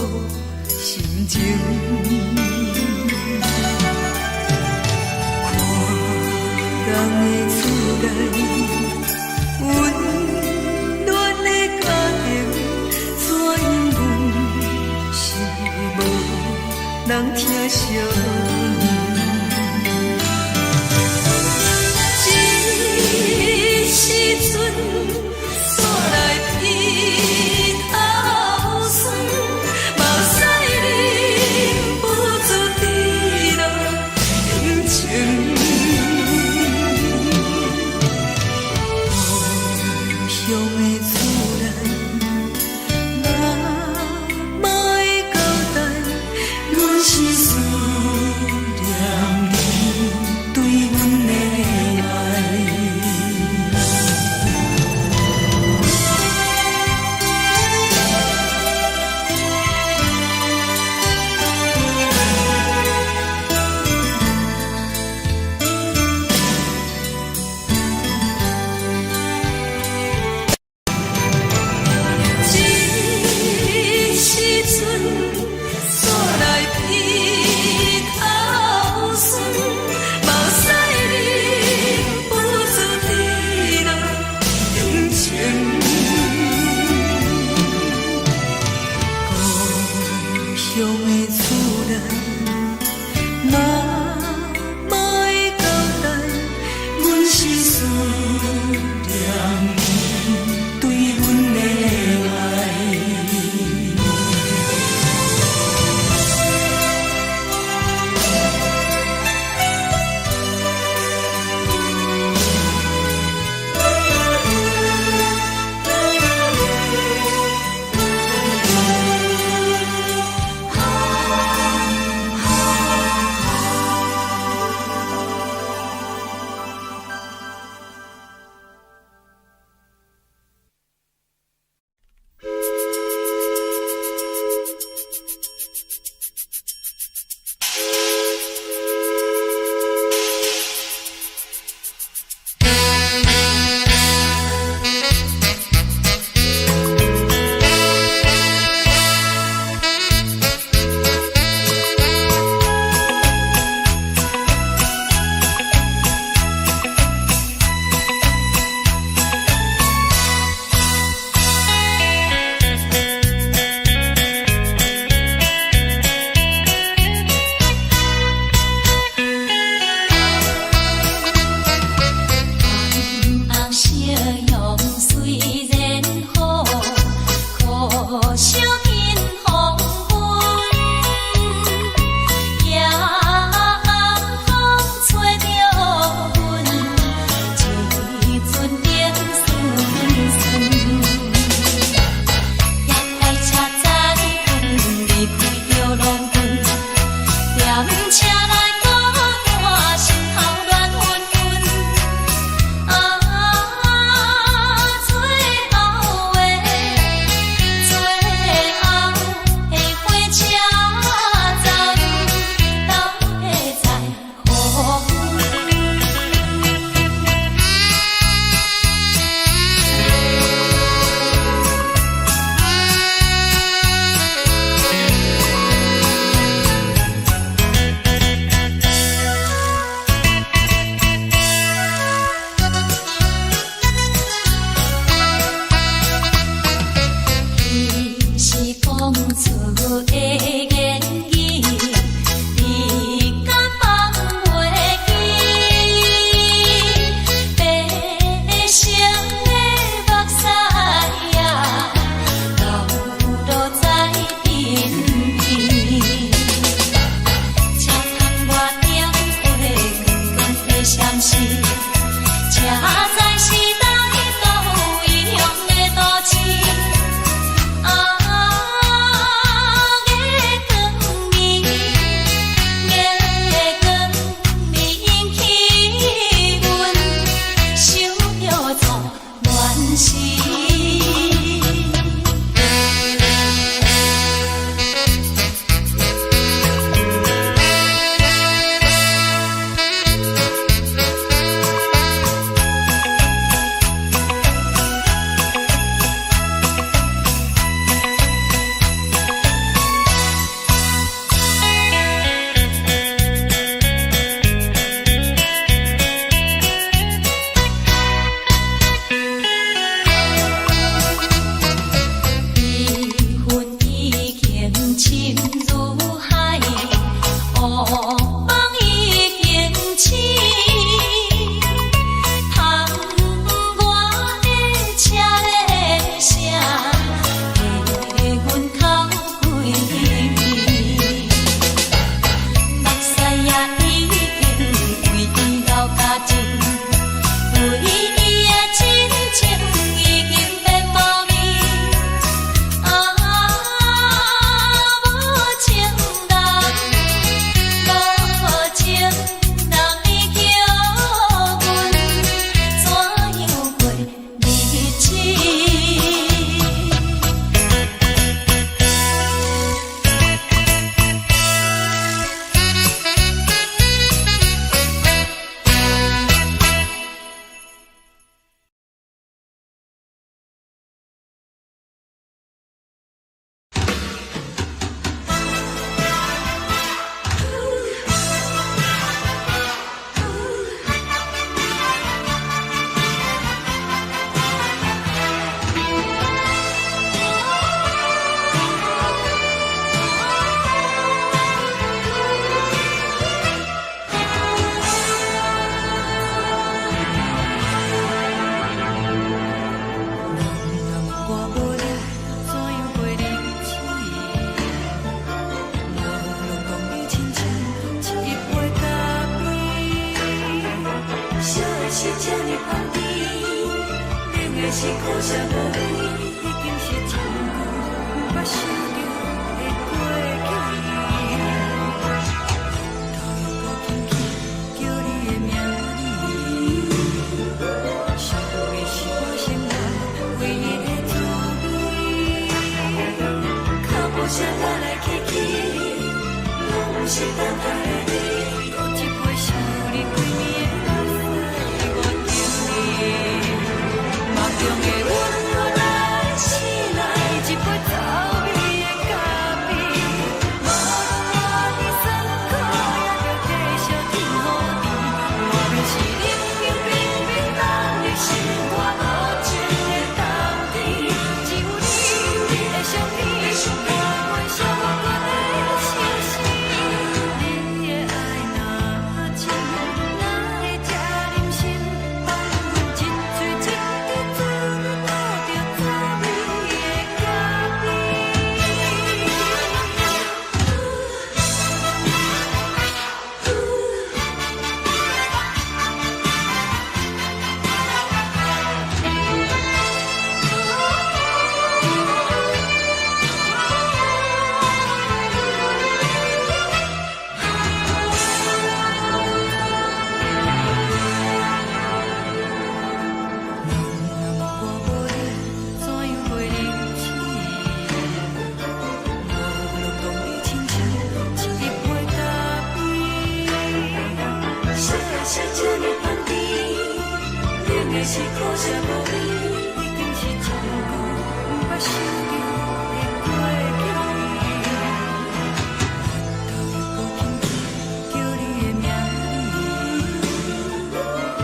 心情。看人的厝内温暖的家庭，怎因阮是无人疼惜？这时阵，煞来鼻头酸，目屎忍不住滴落眼睛。故乡的厝内，妈妈的交代，阮是思念你对阮的爱。是苦涩无味，已经是一句无法想着的过去。头又搁轻轻叫你的名字，想的是我生活唯一的滋味。脚步声来来去去，拢不是等待的你，搁一杯想你几暝的目屎，我着你。梦中的阮我来醒来，一杯走味的咖啡，无论我的酸苦，也着继续甜予你。外面是冷冷冰冰冷的心肝无情的冬天，只有你的相片，陪阮寂寞过的相思。你的爱若真，哪会这忍心放阮一嘴一滴珠倒着滋味的咖我无你，怎样会忍气？无论当你亲像一杯咖啡，世界是这呢芳甜，冷的是苦涩无味，已经是一句无法想着的过去。头又搁轻轻叫你的名字，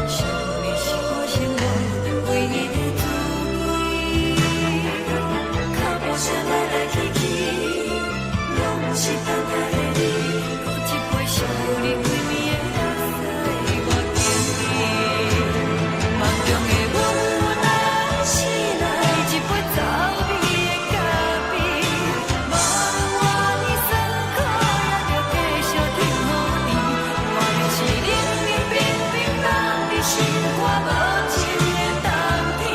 想你是我生活唯一的滋味。脚步声来来去去，拢不是等待的你，搁一杯想你几暝的目屎，我着你。梦中的阮我来醒来，一杯走味的咖啡，无论我的酸苦，也着继续甜予你。外面是冷冷冰冰冷的心肝无情的冬天，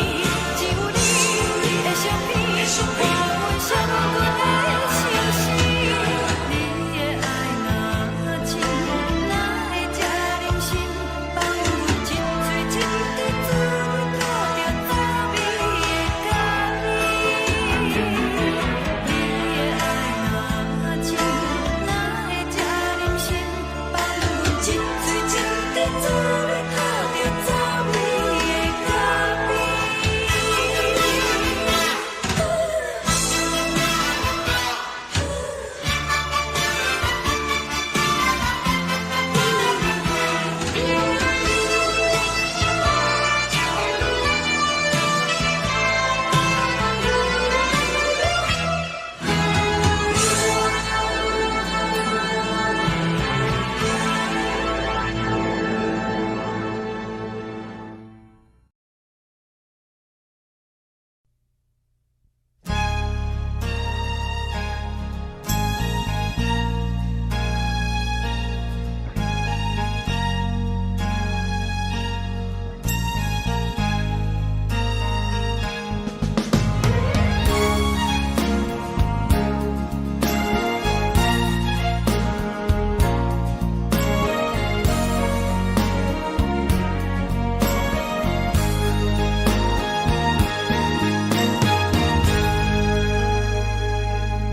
只有你的相片，陪阮寂寞过的相思。你的爱若真，哪会这忍心放阮一嘴一滴珠倒着滋味的咖啡？你的爱若真，哪会这忍心放阮一嘴一滴珠倒着滋味的咖啡？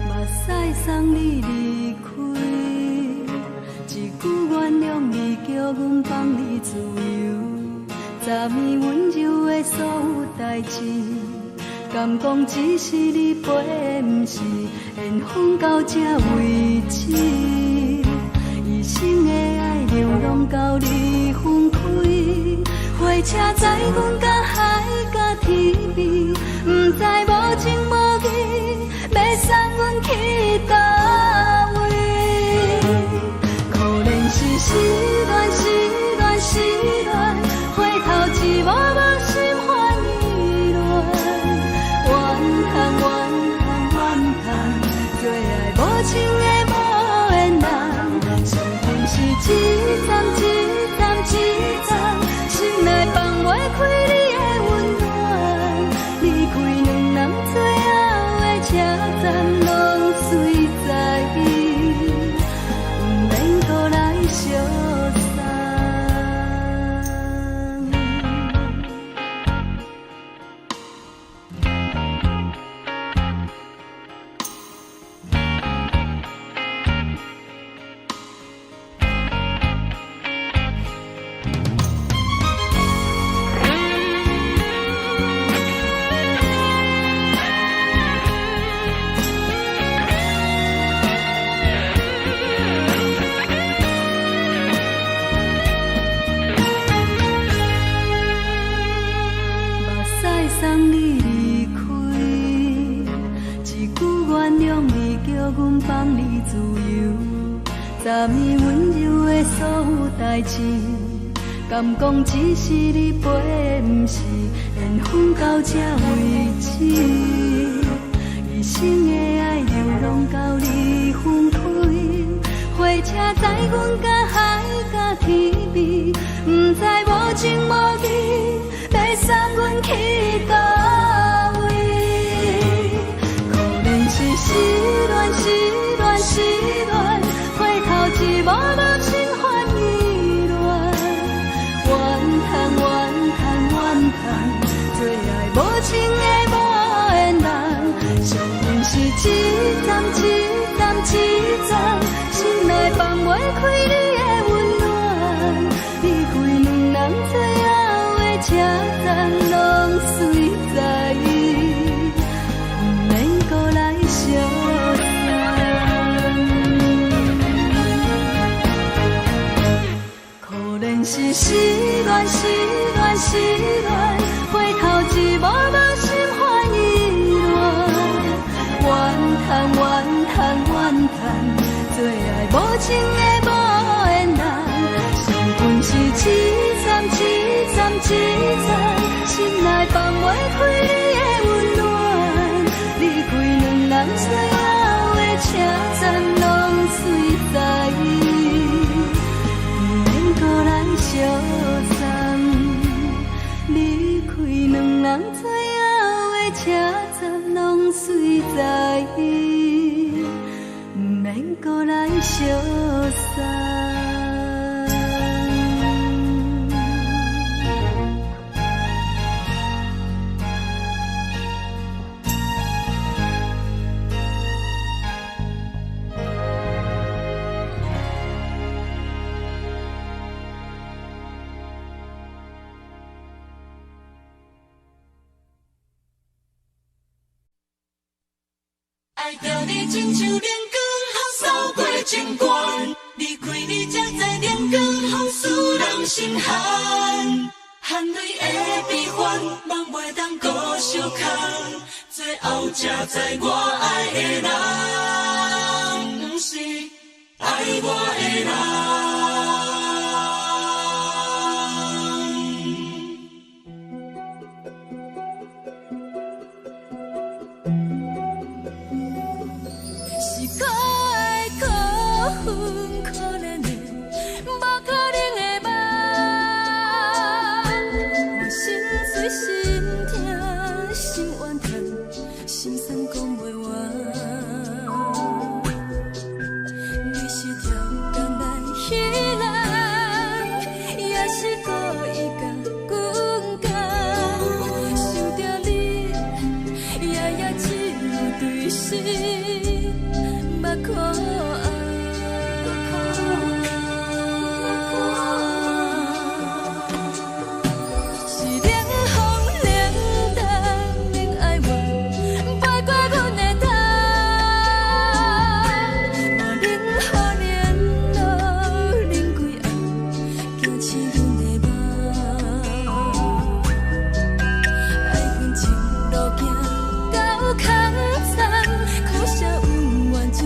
目屎送你离开，一句原谅你，叫阮放你自由，昨暝温柔的所有代志，敢讲只是你陪，不是缘分到这为止。一生的爱流浪到你分开，火车载阮甲海甲天边，不知无情无义，要送阮去倒位？可怜是失恋，失恋，失恋，回头一幕幕心烦意乱，怨叹，怨叹，怨叹，最爱无情的无缘人，伤痕是一站一站一站，心内放袂开你的温暖。阮放你自由，昨暝温柔的所有代志，敢讲只是你陪，不是缘分到这为止。一生的爱流浪到你分开，火车载阮甲海甲天边，不知无情无义，要送阮去倒位？可能是失恋，失恋，失恋，回头一幕幕心烦意乱，怨叹，怨叹，怨叹，最爱无情的无缘人，上阮是一站一站一站，心内放袂开你的温暖，离开两人最后的车站，拢随在意，不免搁来相送。可能是失恋，失恋，失恋，回头一幕幕心烦意乱，怨叹，怨叹，怨叹，最爱无情的无缘人，上阮是一站一站一站，心内放袂开你的温暖，离开两人最后的车站，拢随在意，不免搁来相送。离开两人最后的车站，拢随在意，不免搁来相送。爱着你亲像阳光，扫过情关，离开你才知阳光风使人心寒。含泪的悲欢，望袂当搁相牵，最后才知我爱的人，不是爱我的人。是可爱可恨可怜的，无可能的梦。我心碎心痛心怨叹，心酸讲袂完。你是条工来彼人，也是故意甲阮讲，想着你夜夜只有对视。目看爱，是冷风冷淡，免爱我，摆过阮的头，我忍好忍落，忍几暗，惊醒阮的梦，爱恨情路行到空残，苦涩。就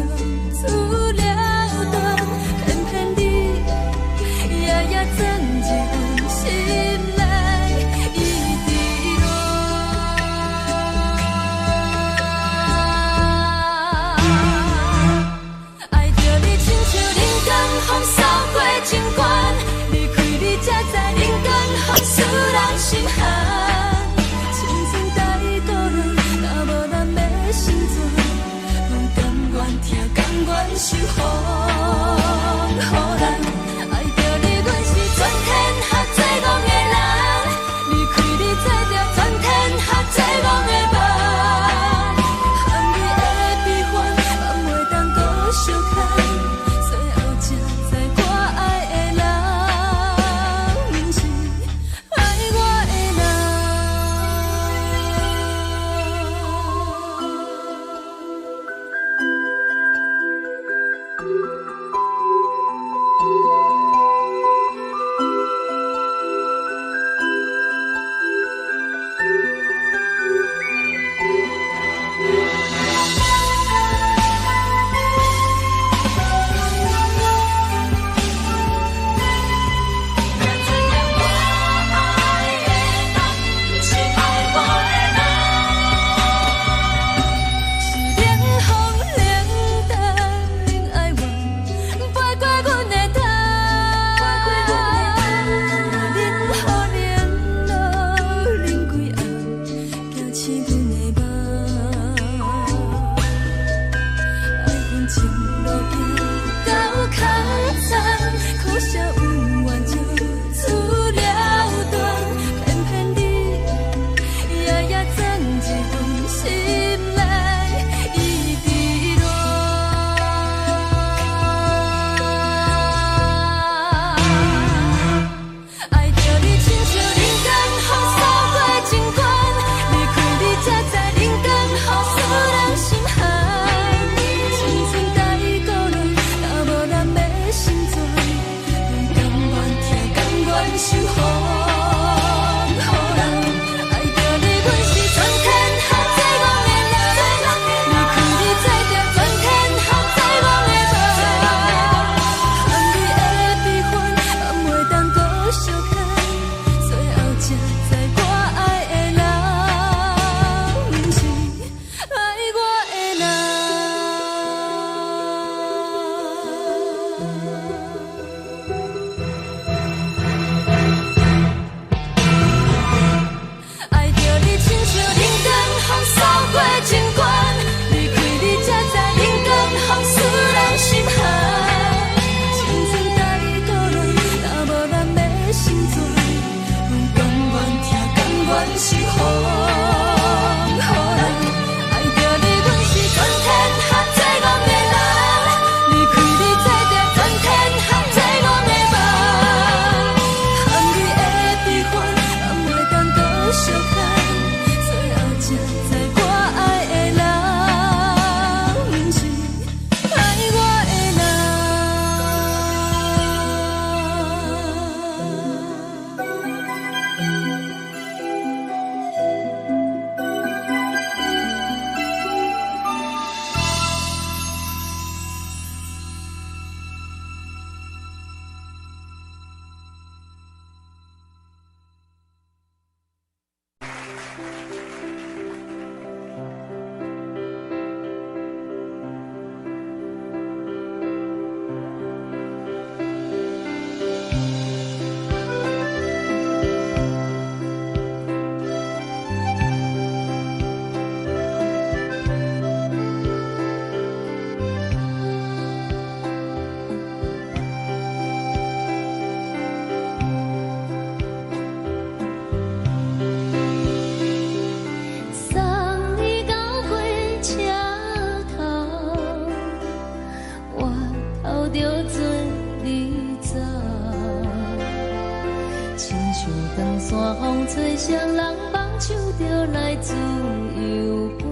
风吹双人放手就来自由飞。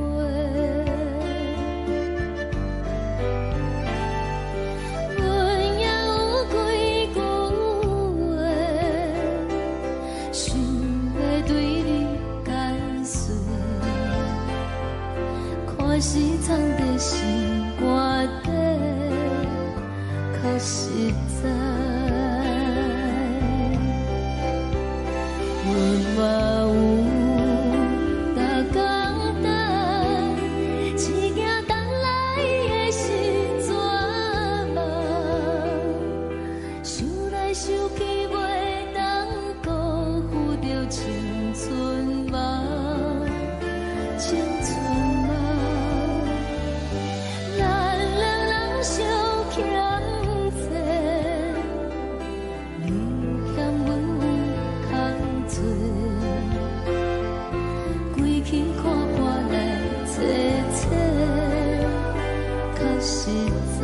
阮也有几句话，想要对你解释，可是藏在心肝底，较实在。阮嘛有逐工等，一件等来的是绝望，想来想去袂当辜负着青春梦，青春梦。咱两人相欠债，你欠阮空做，归去看破来切切，较实在。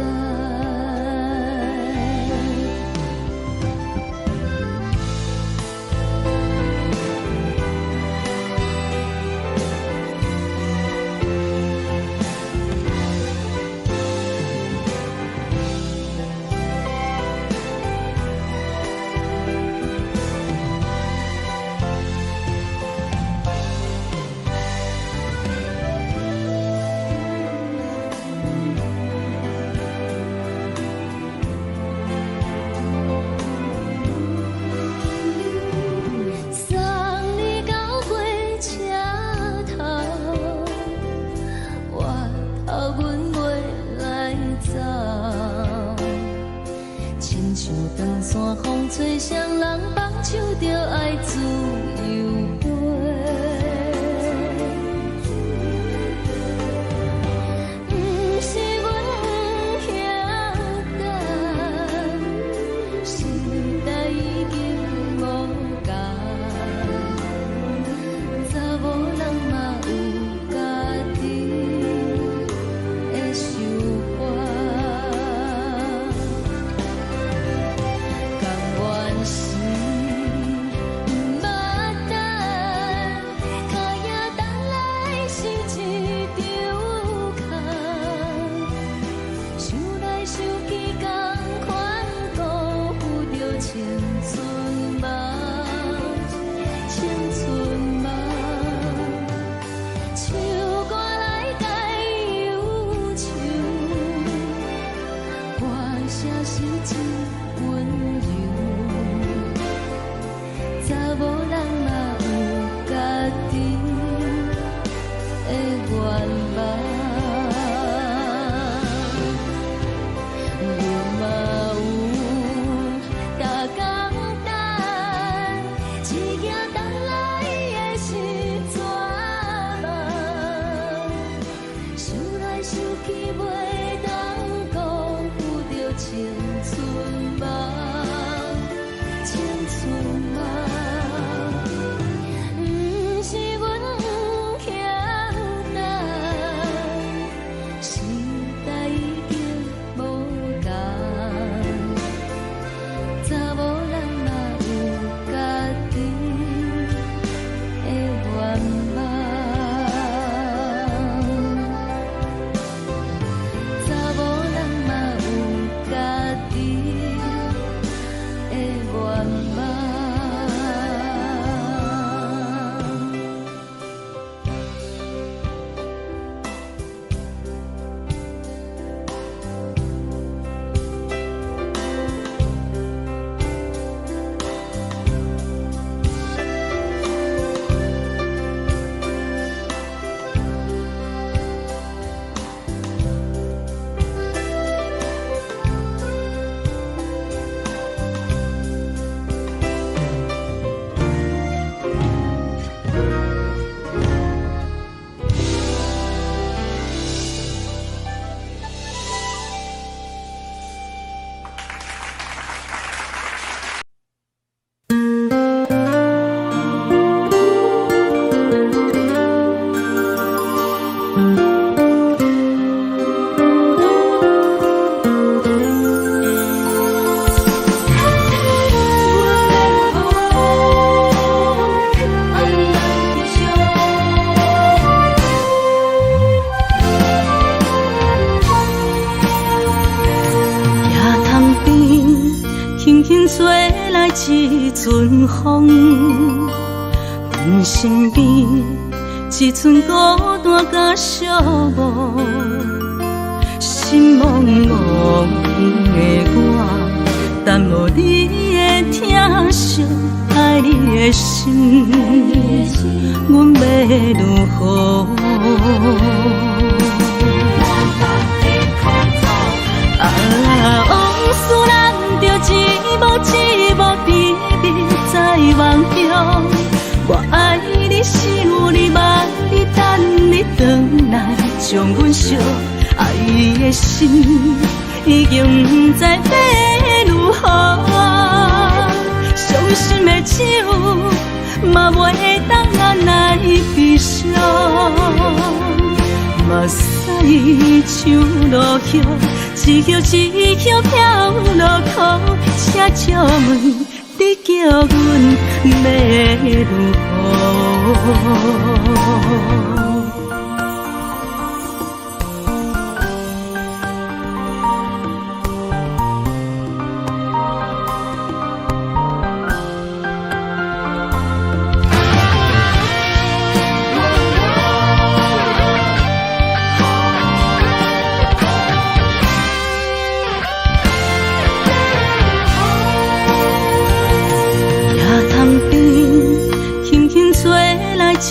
送你到火车头，我头阮袂来走，亲像长线风吹双人放手就爱自由飞。不是阮不晓等，时代已经无共，查某人嘛有家己的想法。甘愿是不捌等，脚也等来是一场空。想来想去，同款辜负着青春梦，青春梦。唱歌来解忧愁，歌声是真温柔。查某人嘛有家己的愿望。阮嘛有逐工等，一件等来的是绝望，想来想去袂当辜负着青春梦，青春梦。不是阮不晓等，时代已经无共，查某人嘛有家己的愿望。一阵风，阮身边一阵孤单甲寂寞，心茫茫的我，等无你的疼惜，爱你的心，阮要如何？往事人着一幕一幕甜蜜在梦中。我爱你，想你，望你，等你回来，将阮惜爱的心已经不知要如何。伤心的手嘛袂当按来悲伤。目屎像落叶，一叶一叶飘落雨，请借问你叫阮要如何？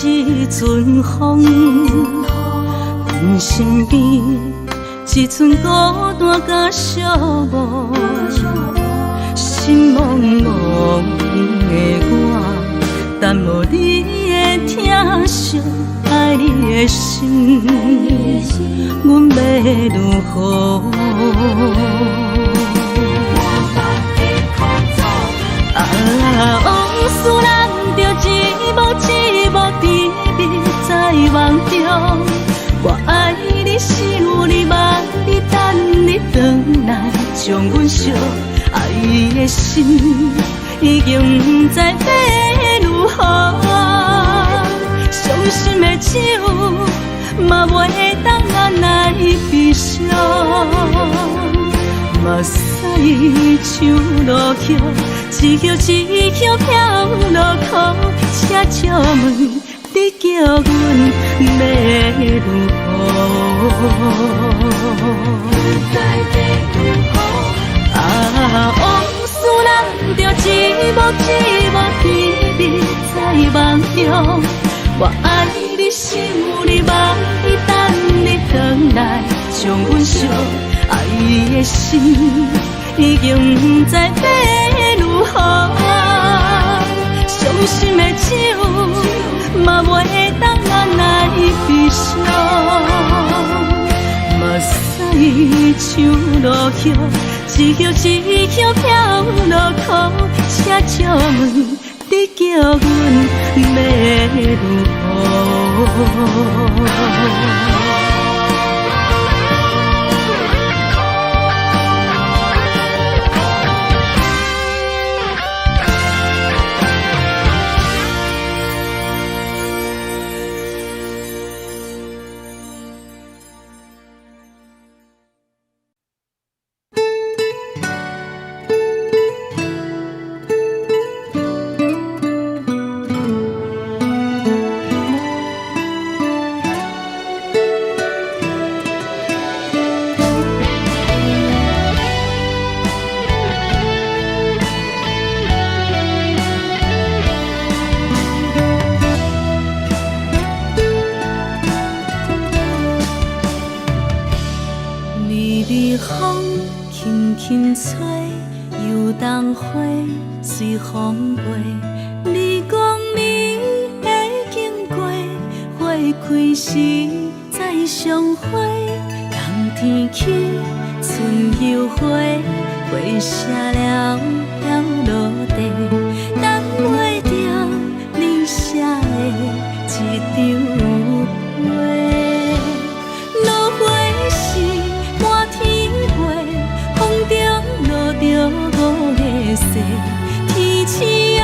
一阵风，阮身边一阵孤单甲寂寞，心茫茫的我，等无你的疼惜，爱你的心，阮要如何？往事人着一幕一幕甜蜜在梦中。我爱你，想你，望你，等你回来，将阮惜爱的心已经不知要如何。伤心的手嘛袂当按来悲伤。目屎像落叶，一叶一叶飘落雨，请借问你叫阮要如何？往事人着一幕一幕甜蜜在梦中。我爱你，想你，望你，等你回来，将阮惜爱的心已经不知要如何。伤心的手嘛袂当按来悲伤。目屎像落叶，一叶一叶飘落雨，请借问你叫阮要如何？风轻轻吹，游动花随风飞。你讲你会经过，花开时再相会。冬天起，春又回，花谢了了落地，等袂着你写的一张画。落花时满天飞，风中落着五个色，天星啊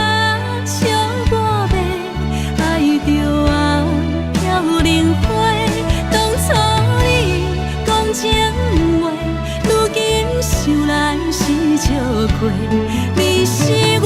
笑我迷，爱着啊飘零花。当初你讲情话，如今想来是笑亏，你是我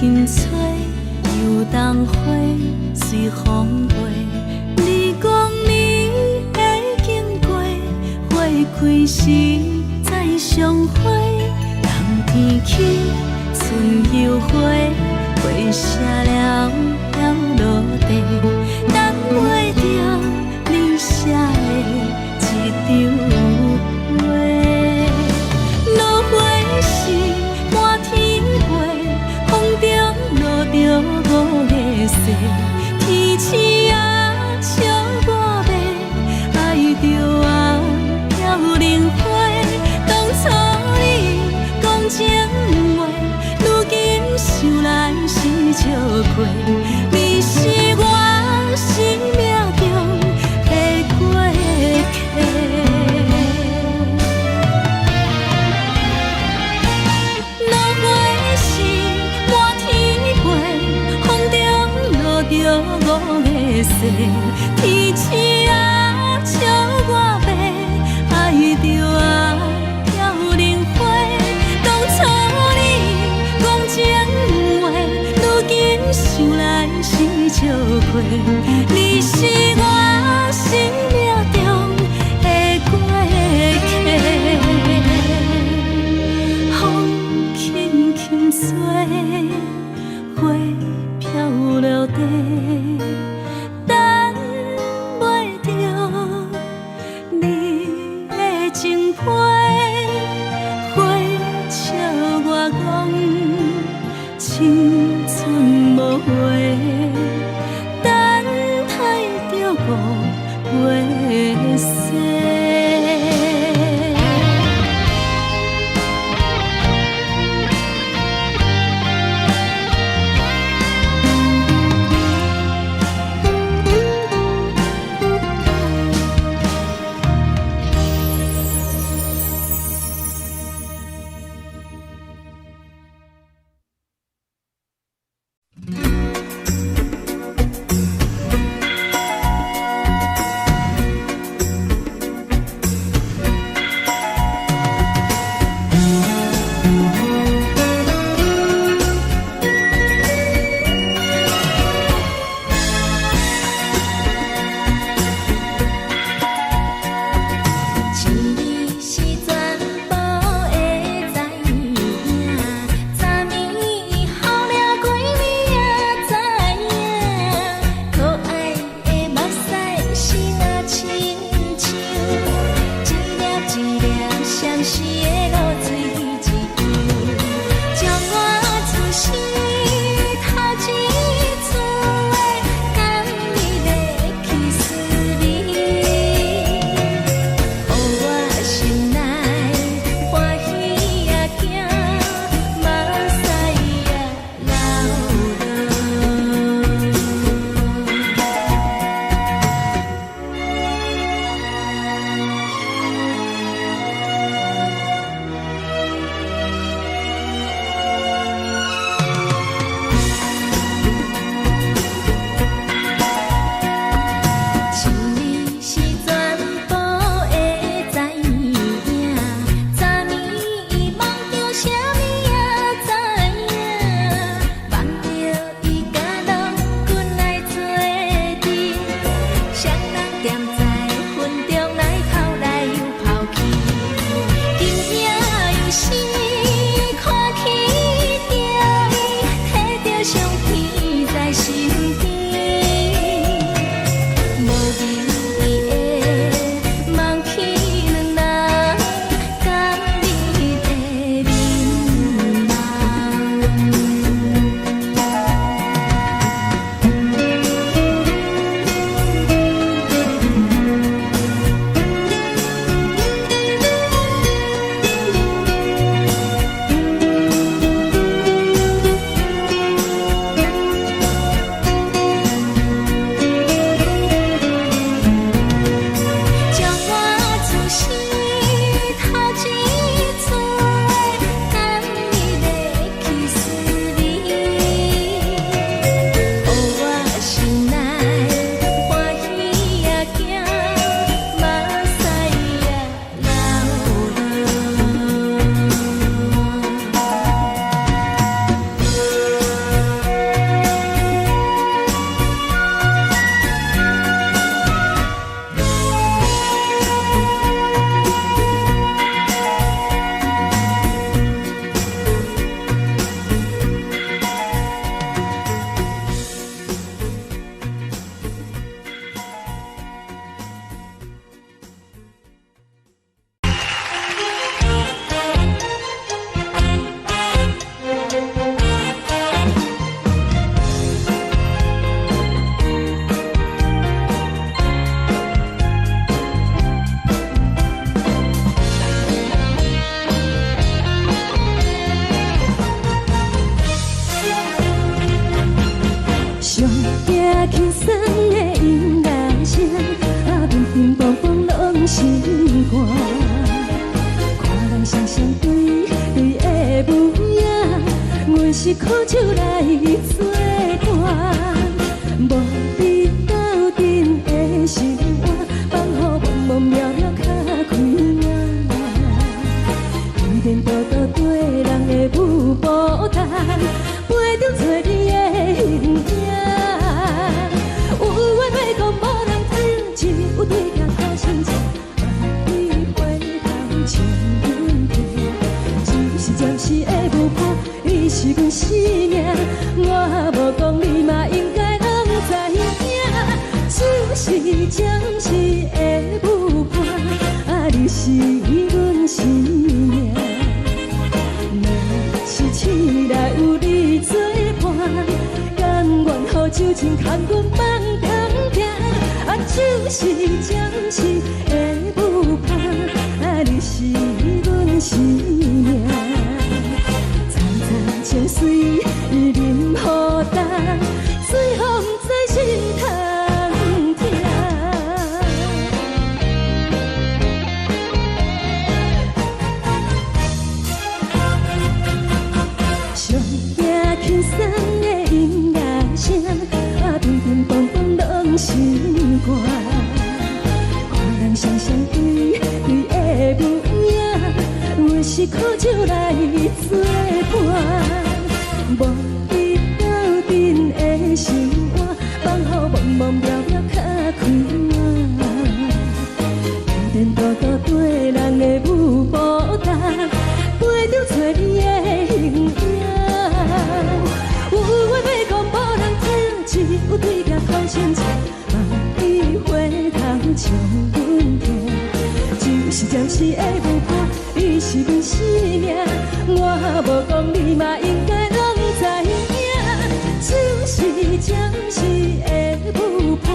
轻吹，游东花随风飞。你讲你会经过，花开时再相会。冬天起，春又回，花谢了要落地，等袂着你写的一张花。落花时满天飞，风中落着五个色，天星啊笑我迷，爱着啊飘零花。当初你讲情话，如今想来是笑过，你是我生命中的过客。落花时满天飞，风中落着五个色，天星啊笑我迷，爱着啊飘零花。当初你讲情话，如今想来是笑过，你是我生命中的过客。风轻轻吹，花飘落地，等袂着你的情批。花笑我讲青春无悔，等待着五月雪。轻松的音乐声，乒乒乓乓拢心肝。看人双双对对的舞影，阮是苦酒来作伴。无你斗阵的生活，放予茫茫渺渺较快活。一颠倒倒对人的舞步弹，陪着找你的形影。有话要讲无人听，只有对镜头先唱，你回头唱阮听。就是暂时的舞伴，你是阮生命，我无讲你嘛应该拢知影。就是暂时的舞伴，你是阮生命。若是醒来有你作伴，甘愿予酒精牵阮放长行。就是暂时的舞伴，你是阮生命。层层情水任何担，水风在心头。轻松的音乐声，乒乒乓乓拢心肝。看人双双对对的舞影，阮是苦酒来作伴。无你斗阵的生活，放予茫茫渺渺较快活。颠颠倒倒对人的舞步弹，陪着找你的形影。有话要讲无人听，只有对镜头先唱，你回头唱阮听。就是暂时的舞伴，你是阮生命，我无讲你嘛应该拢知影。就是暂时的舞伴，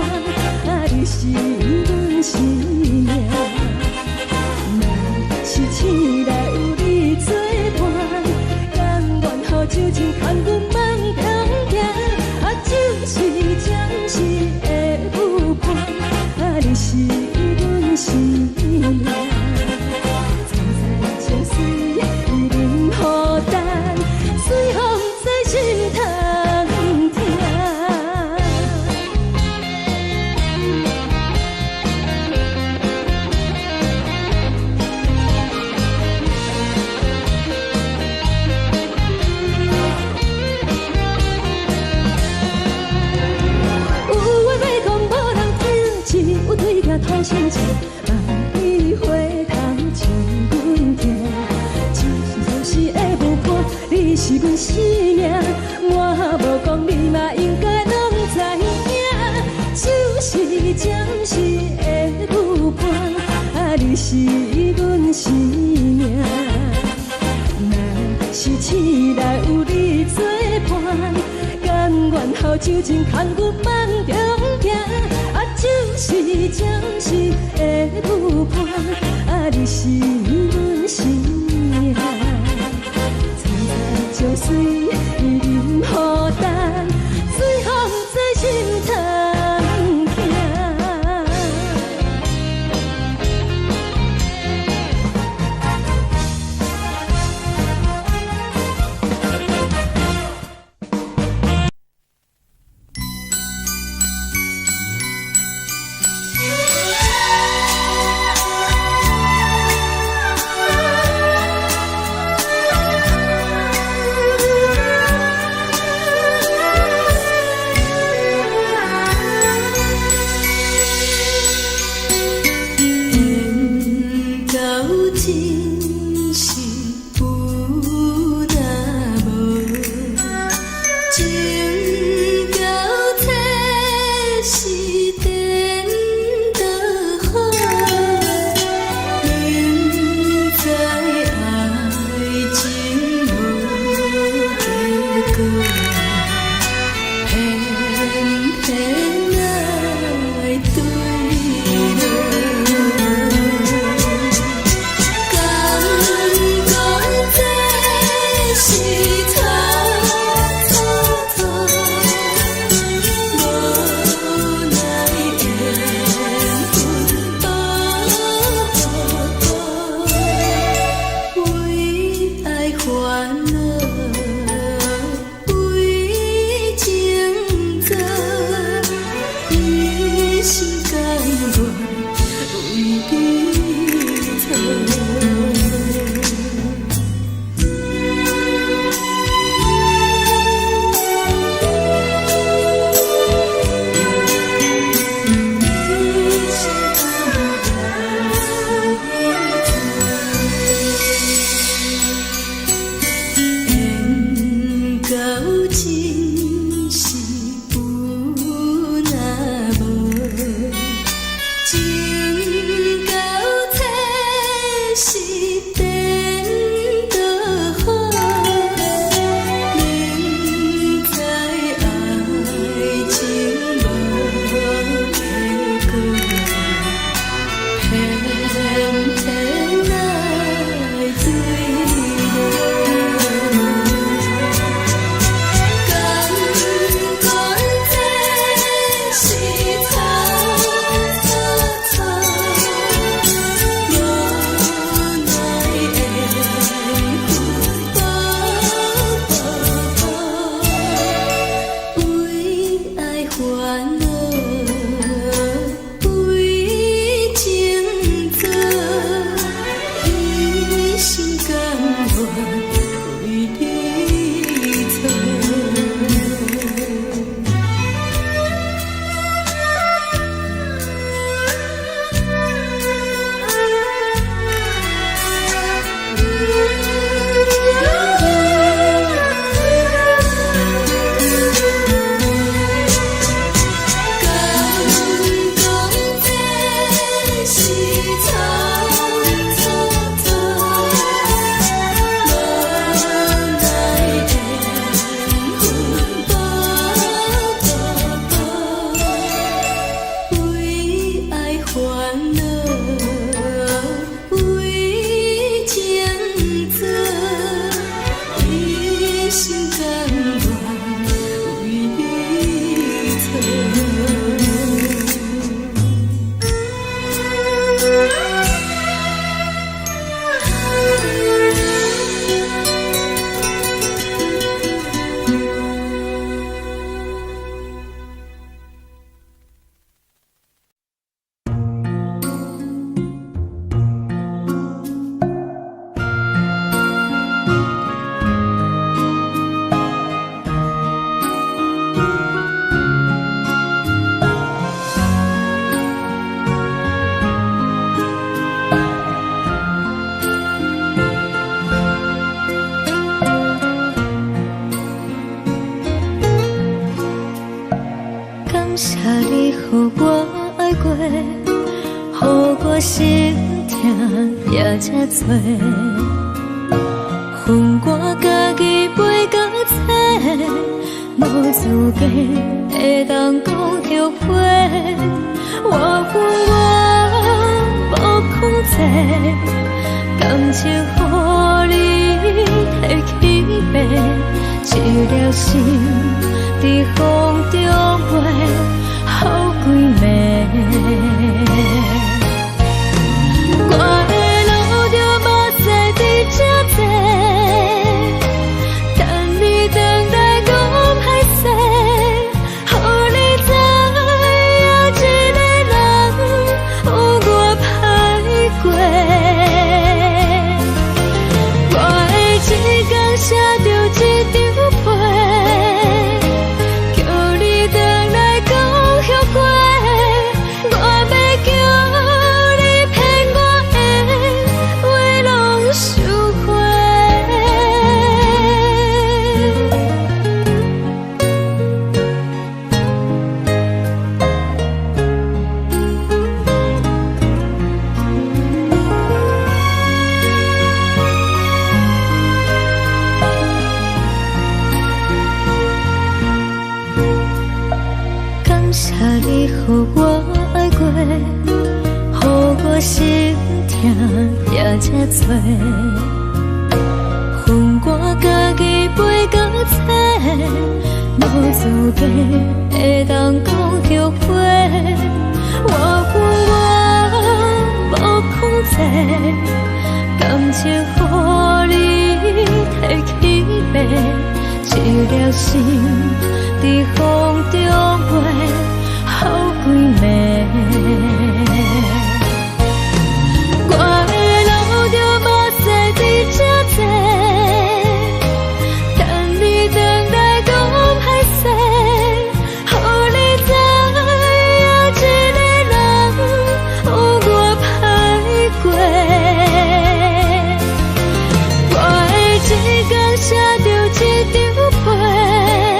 你是阮生命。若是醒来有你作伴，甘愿予酒精牵阮放长行。就是暂时的舞伴，你是阮生命。层层情水任何担，随风在心头听。对镜头先唱，你回头唱阮听。就是暂时的舞伴，你是阮生命，我无讲你嘛应该拢知影。就是暂时的舞伴，你是阮生命。若是醒来有你作伴，甘愿予酒精牵阮放长行。就是暂时的舞伴，你是阮生命。层层情水任何担，随风在心头听。真是有若无，情到底是颠倒好，明知爱情无结果，偏偏爱醉了。敢讲这是草草草，无奈的福报报，为爱烦恼，为情做，一心甘愿为你错。敢讲这是草草草，无奈的福报为爱烦恼，为情做，一心甘愿为你错。感谢你，予我爱过，予我心痛也这多，分我家己陪到底，无资格会当讲后悔。我恨我无控制，感情予你提起白，一粒心在风中飞，好几暝。我的路着目屎伫这多，等你回来讲歹势，予你知影一个人有我歹过。我的一天写着一张被，叫你回来讲后悔。我要叫你骗我的话拢收回。感谢你，予我爱过，予我心痛也这多，分我家己陪到底，无资格会当讲后悔。我恨我无控制，感情予你提起白，一粒心在风中飞，好几暝。我的路着目屎伫这多，等你回来讲歹势，予你知影一个人有我歹过。我的一天写着一张被。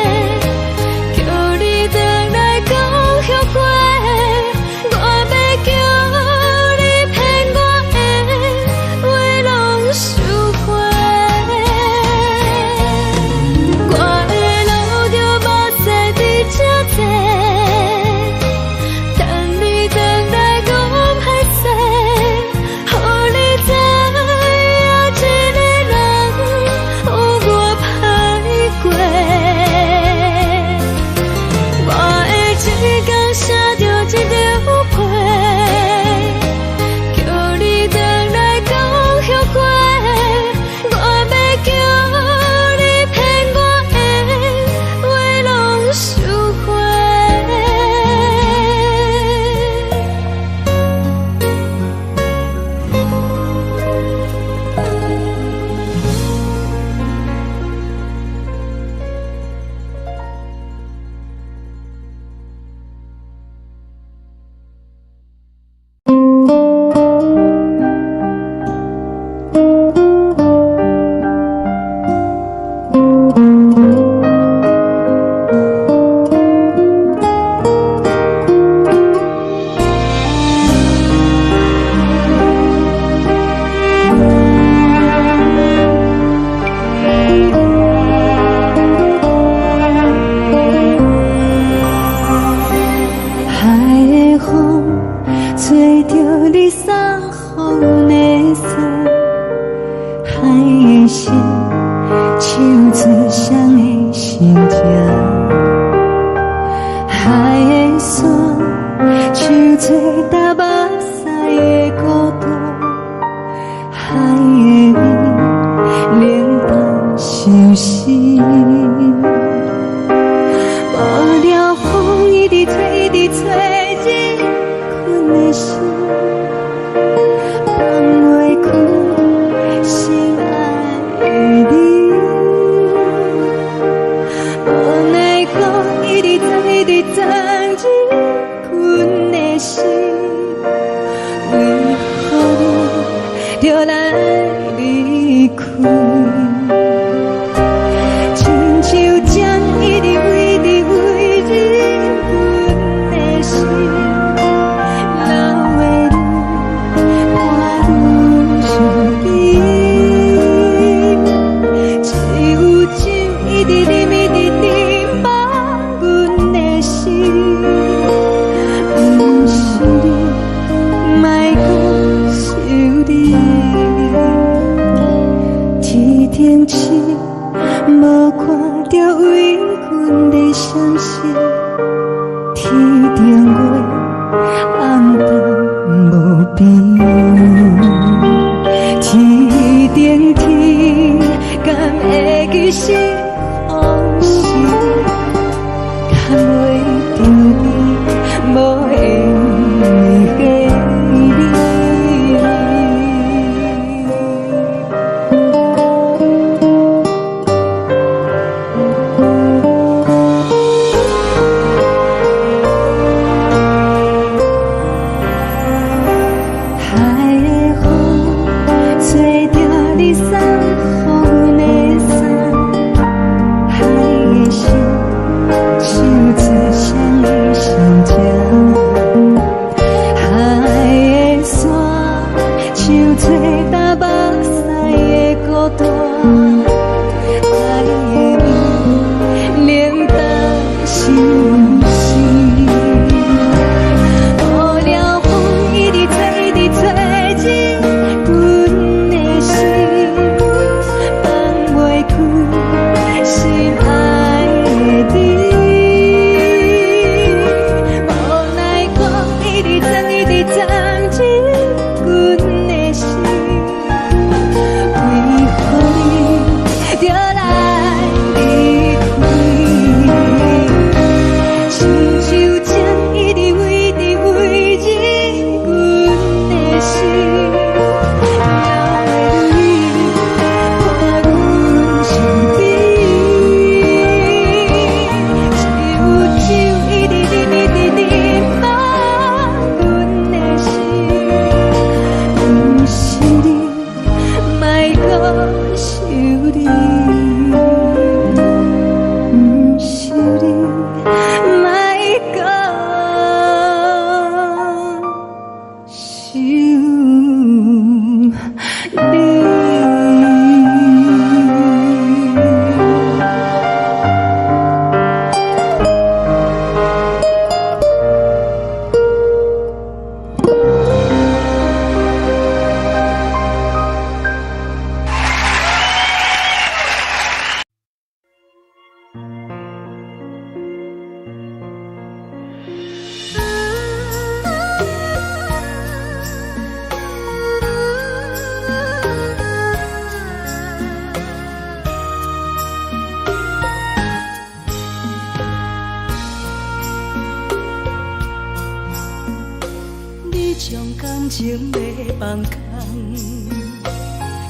将感情要放空，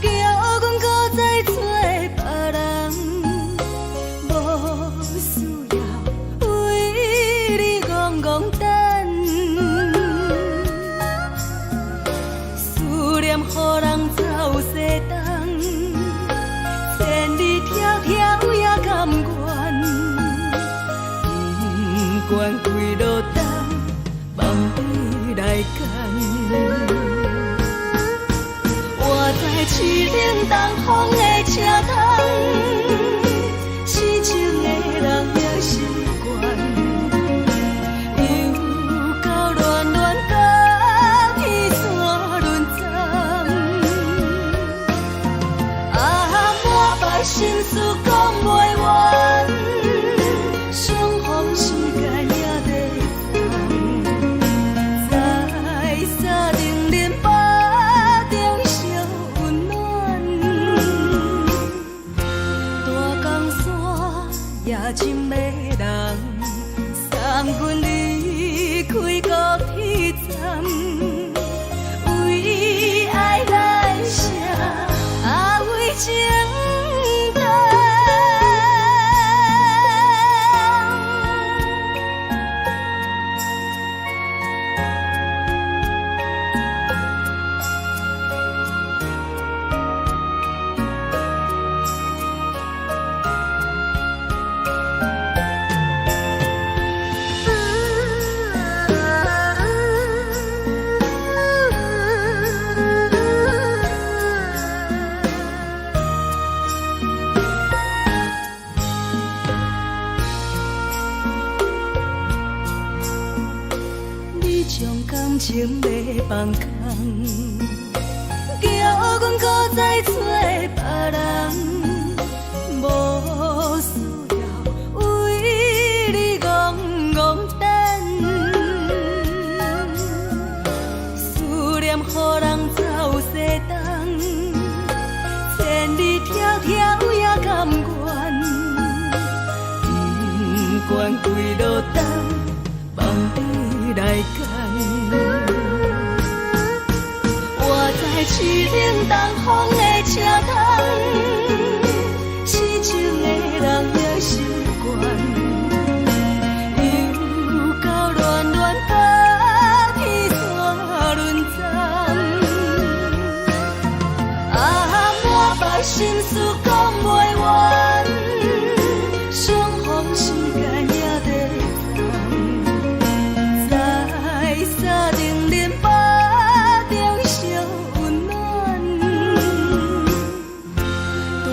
叫阮搁再找别人，无需要为你戆戆等，思念予人走西东，千里迢迢也甘愿，不管几路东，梦你来赶。我在市顶东风的车窗，痴情的人也习惯，又到乱乱甲天山轮站，满腹心事讲袂完，相逢时间也在等，在沙定林巴中烧温暖，大江山也深的人，三军离开高铁站，为爱来写为情长。你将感情要放空，叫阮搁再找别人，无需要为你戆戆等，思念予人走西东，千里迢迢也甘愿，不管几路东，梦你来赶。我在市顶东风的车窗，痴情的人也习惯，又到乱乱甲天山轮站，满腹心事讲袂完，相逢时间也在等，在沙定林巴中烧温暖，大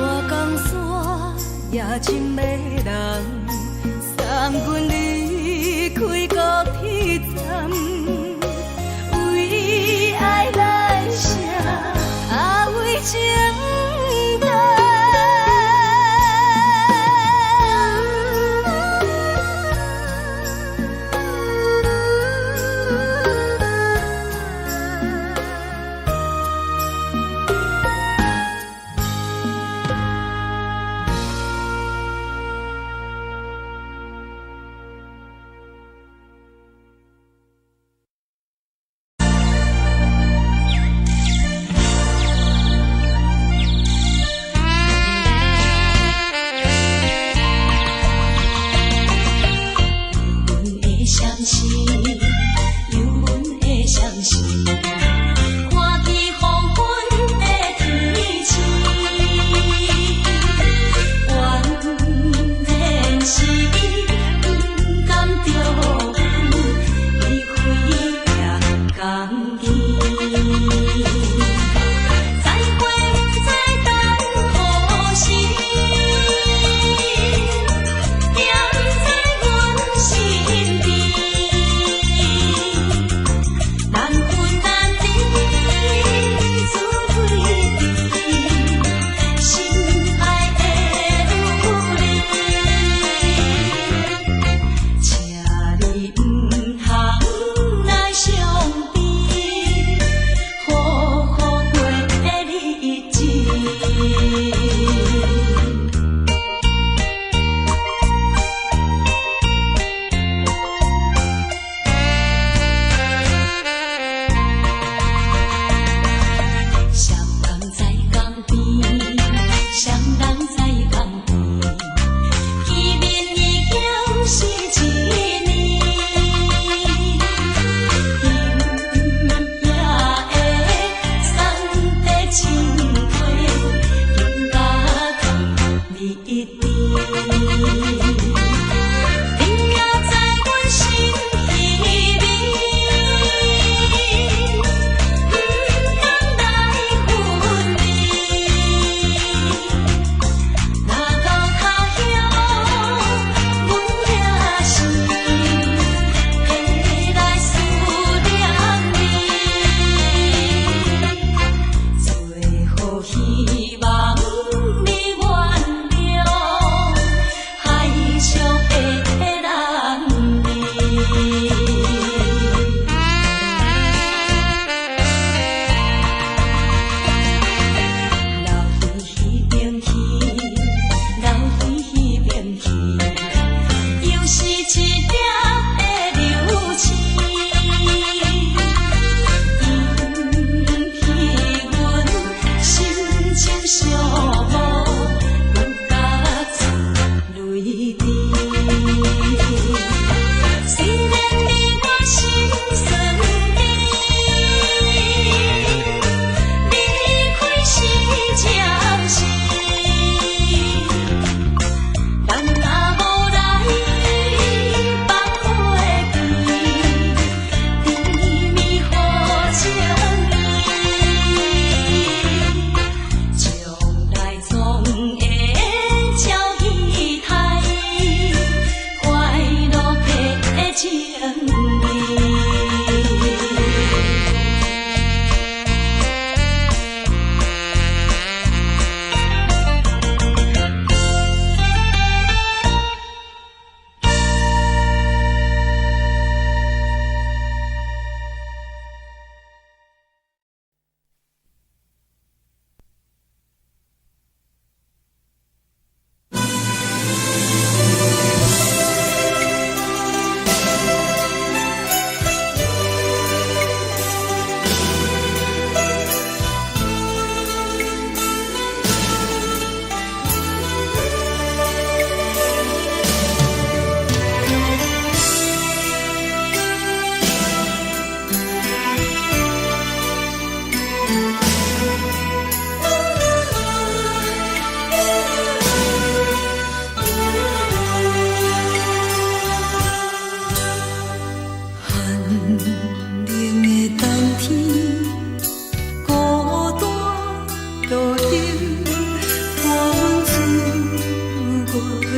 情意。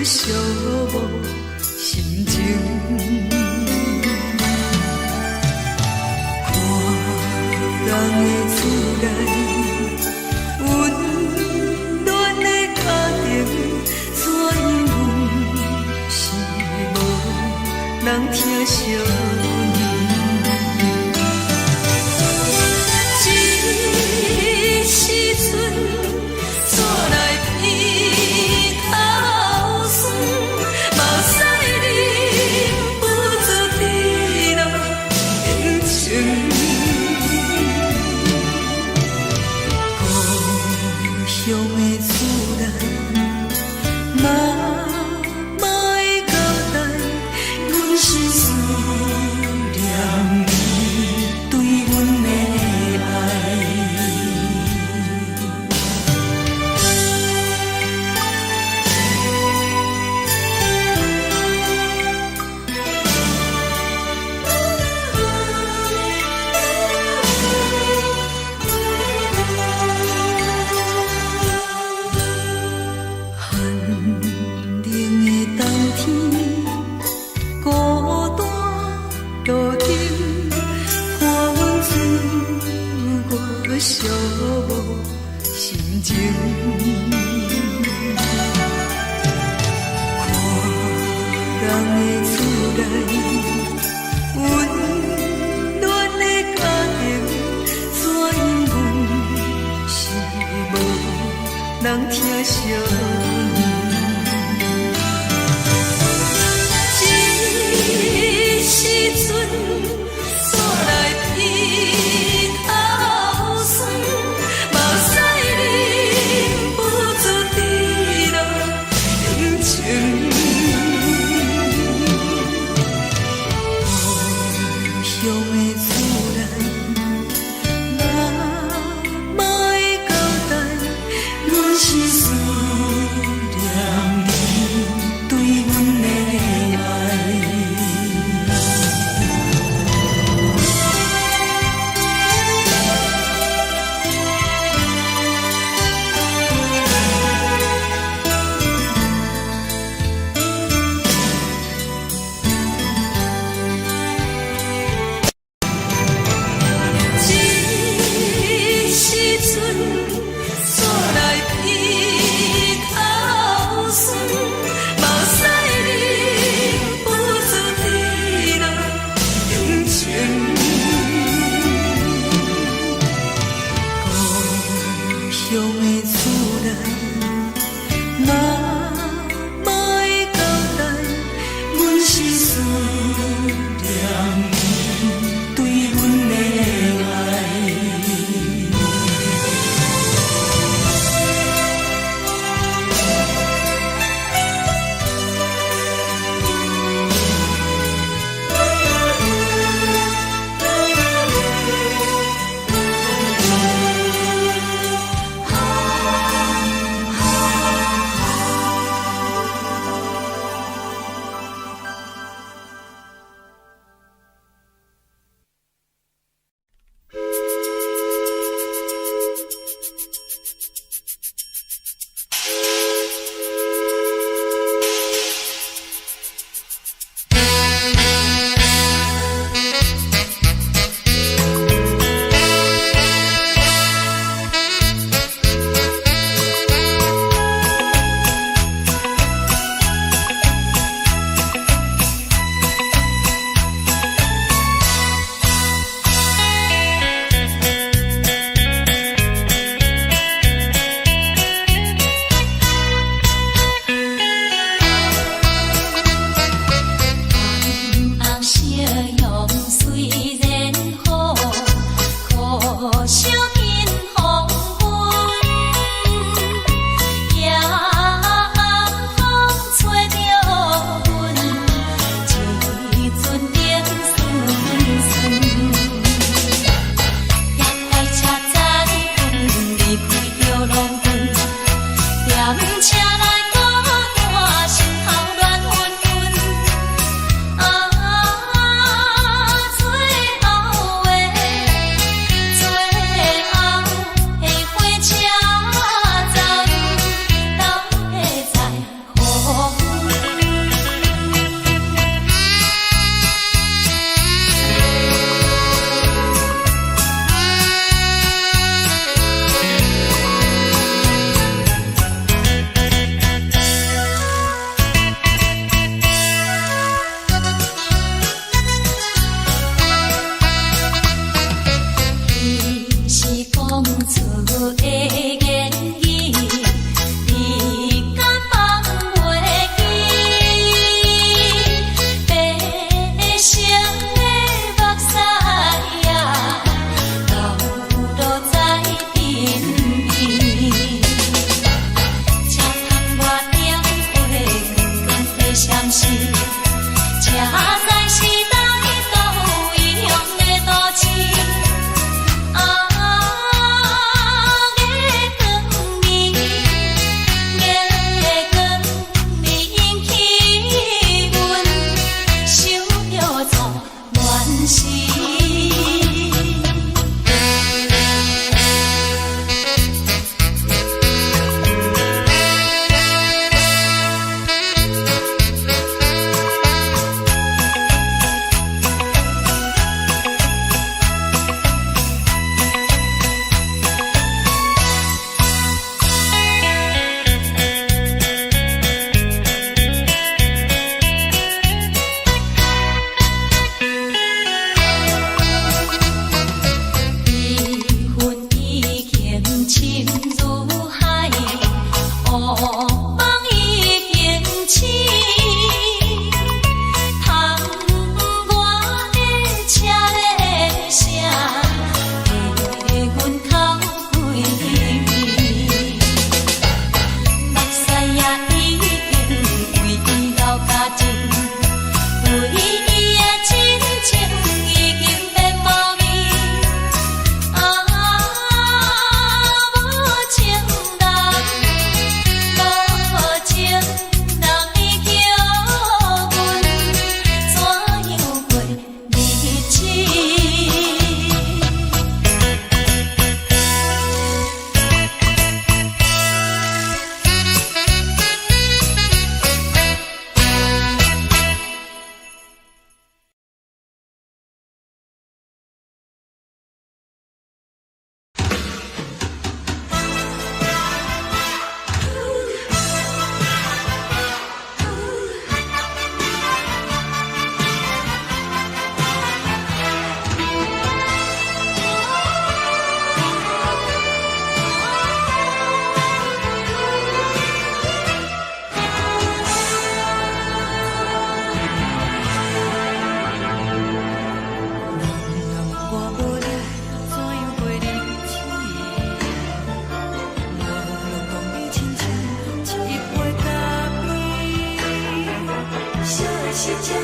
寂寞心情，看人的厝内温暖的家庭，怎因阮是无人疼惜你？这时阵怎来偏头酸？目屎忍不住滴落眼睛。故乡的厝内，妈妈的交代，阮是思念你对阮的爱。寒冷的冬天，孤单路顶，看阮自我寂寞心情。看人的厝内温暖的家庭，怎因阮是无人疼惜你？这时阵怎来偏头酸？目屎忍不住滴落眼睛。故乡的厝内，妈妈的交代，阮是思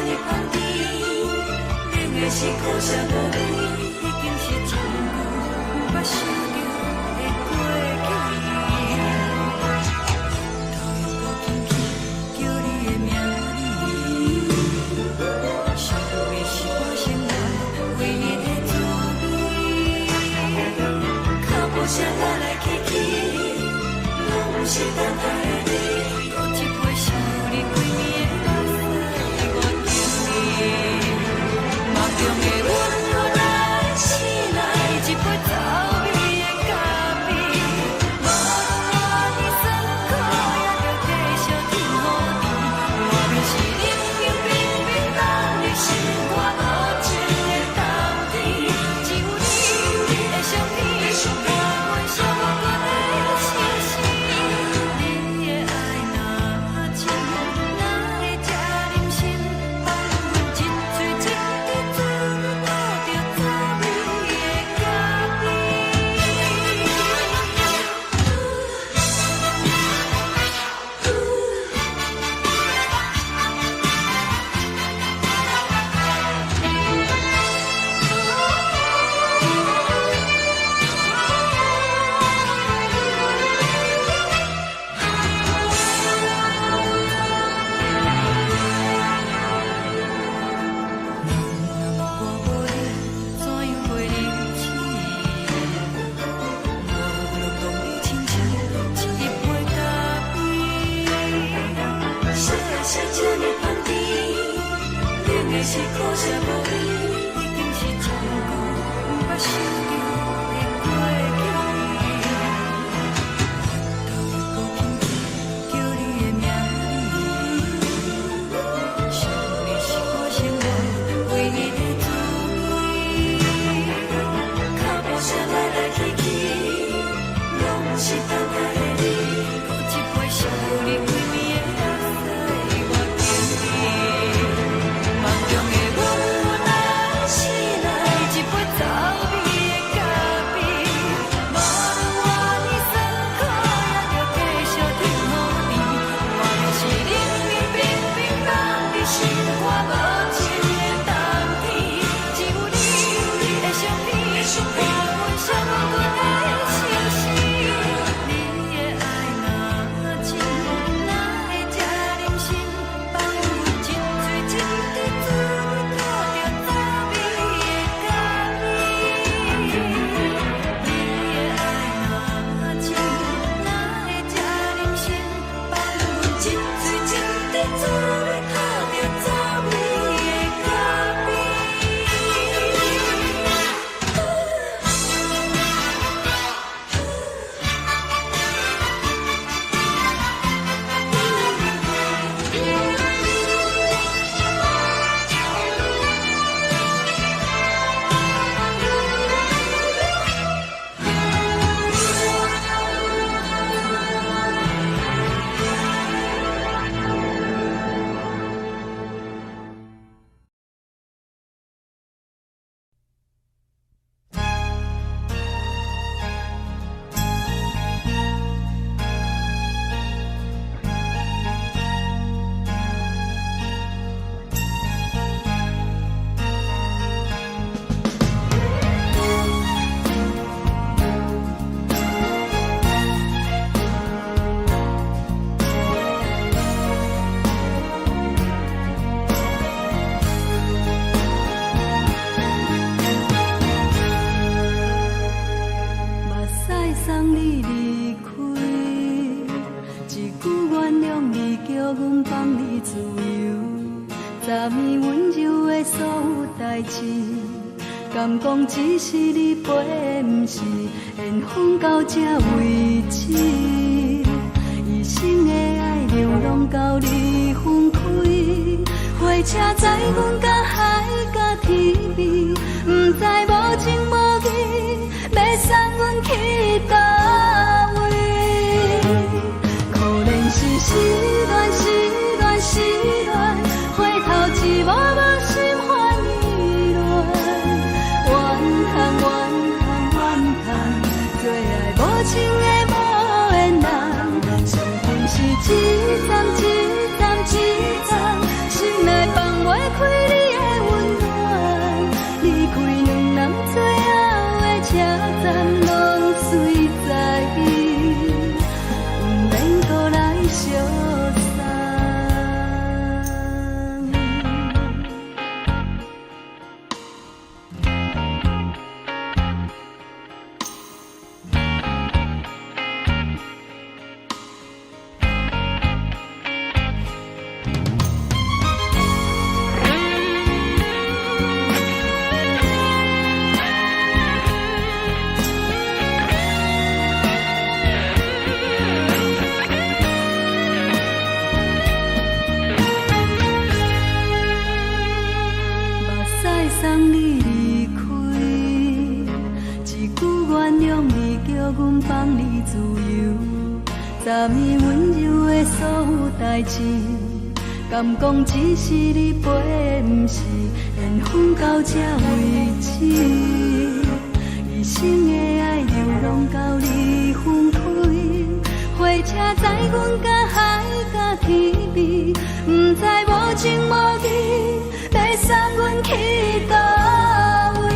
呢香甜，冷的是苦涩无味，已经是真久无法想着的过去。头又搁轻轻叫你的名字，想的是我生活唯一的滋味。脚步声来来去去，拢是等待的你。搁一杯想你几暝的目屎，我敬你。梦中的阮愈来醒来，一杯走味的咖啡。无论我呢酸苦，也着继续甜予你。外面是冷冷冰冰，冷的心肝无情的冬天。只有你的相片，伴阮寂寞过的心事。你的爱若真，哪会这忍心放阮一嘴一滴珠，吐着滋味的咖啡。我无你，怎样袂离弃？无论当你亲像一杯咖啡，细啊细这呢香甜，冷的是苦涩无味，已经是真久无法想着的过去。头又搁轻轻叫你的名字，想你是我生活唯一的滋味。脚步声来来去去，拢是等待的你。搁一杯想你几暝的目屎，我敬你。梦中的阮愈来醒来，一杯走味的咖啡。无论我呢酸苦，也着继续甜予你。外面是冷冷冰冰，冷的心肝无情的冬天。只有你的相片，伴阮寂寞过的心事。你的爱若真，哪会这忍心放阮一嘴一滴珠，吐着滋味的咖啡。你的爱若真，哪会这忍心放阮一嘴一滴珠，吐着滋味的咖啡。目屎送你离开，一句原谅你，叫阮放你自由。昨暝温柔的所有代志，敢讲只是你陪，不是缘分到这为止。一生的爱流浪到你分开，火车载阮到海甲天边，不知无情无义，要送阮去倒位？可能是失恋，失恋，失恋，回头一幕幕心烦意乱，怨叹，怨叹，怨叹，最爱无情的无缘人，上恨是一站一站一站，心内放袂送你离开，一句原谅你，叫阮放你自由。昨暝温柔的所有代志，敢讲只是你陪，不是缘分到这为止。一生的爱流浪到你分开，火车载阮甲海甲天边，不知无情无义，要送阮去倒位？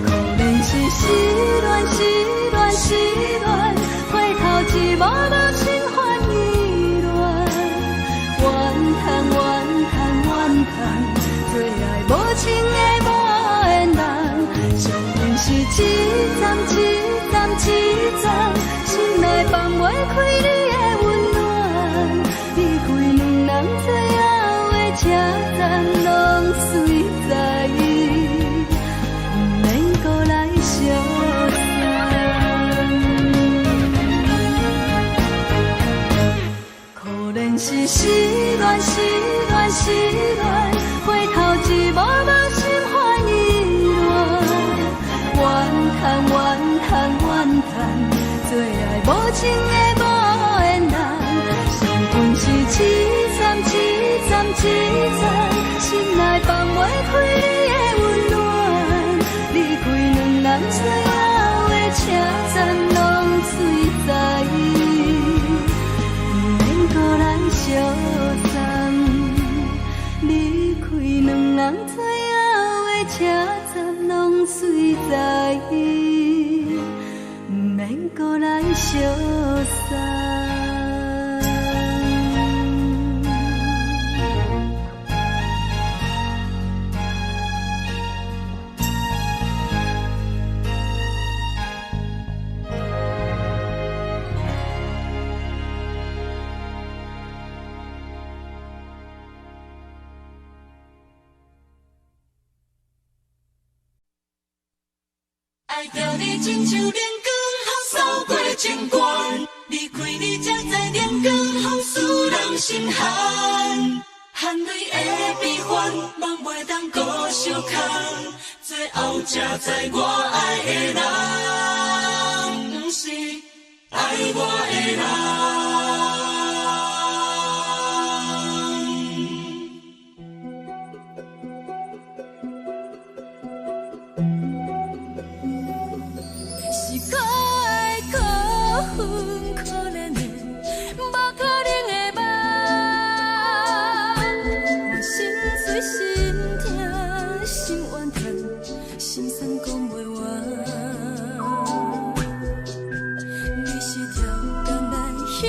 可能是失恋，失恋，失恋，回头一幕幕心烦意乱，怨叹，怨叹，怨叹，最爱无情的无缘人。上阮是一站一站一站，心内放袂开你的温暖。离开两人最后的车站，拢随在意，不免搁来相送。可能是失恋，失恋，失恋，回头一幕幕心烦意乱。怨叹，怨叹，怨叹，最爱无情的无缘人。上阮是一站一站一站，心内放袂开你的温暖。离开两人最后的车站，拢随在意，不免搁来相送。离开两人最后的车站，拢随在意，不免搁来相送。爱着你亲像连光风扫过情关，离开你才知连光风使人心寒。含泪的悲欢，望袂当搁相牵，最后才知我爱的人，不是爱我的人。可怜的，无可能的梦，我心碎心痛，心怨叹，心酸讲袂完。你是条工来彼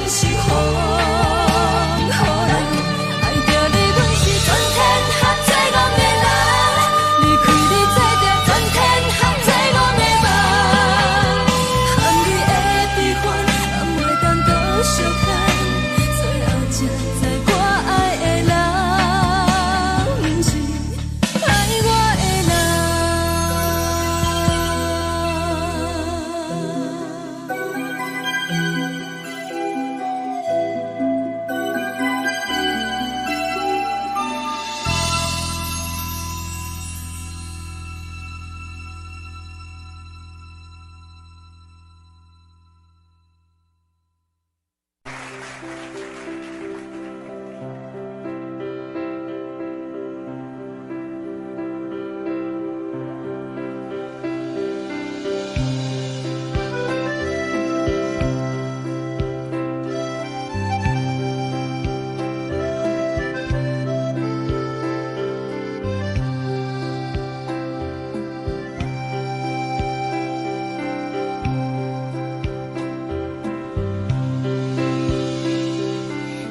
是风，予人爱着你，阮是全天合作憨的人，离开你做着全天合作憨的梦，含你的悲欢，也袂当搁相牵，最后才知我爱的人，不是爱我的人。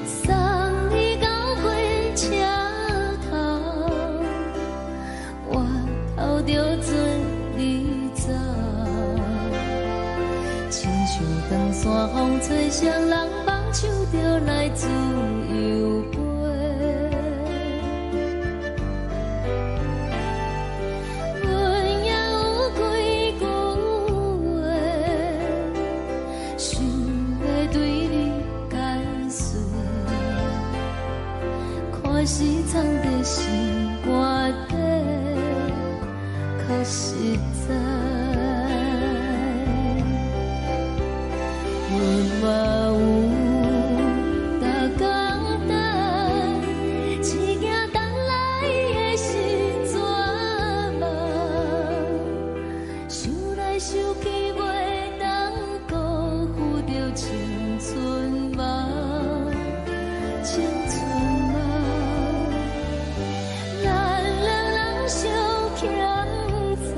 送你到火车头，我头着准你走，亲像长山风吹双人梦手着来自由飞。阮也有几句话，想要对你解释，可是藏在心肝底，较实在。阮嘛有逐工等，一件等来的是绝望，想来想去袂当辜负着青春梦，青春梦。咱两人相欠债，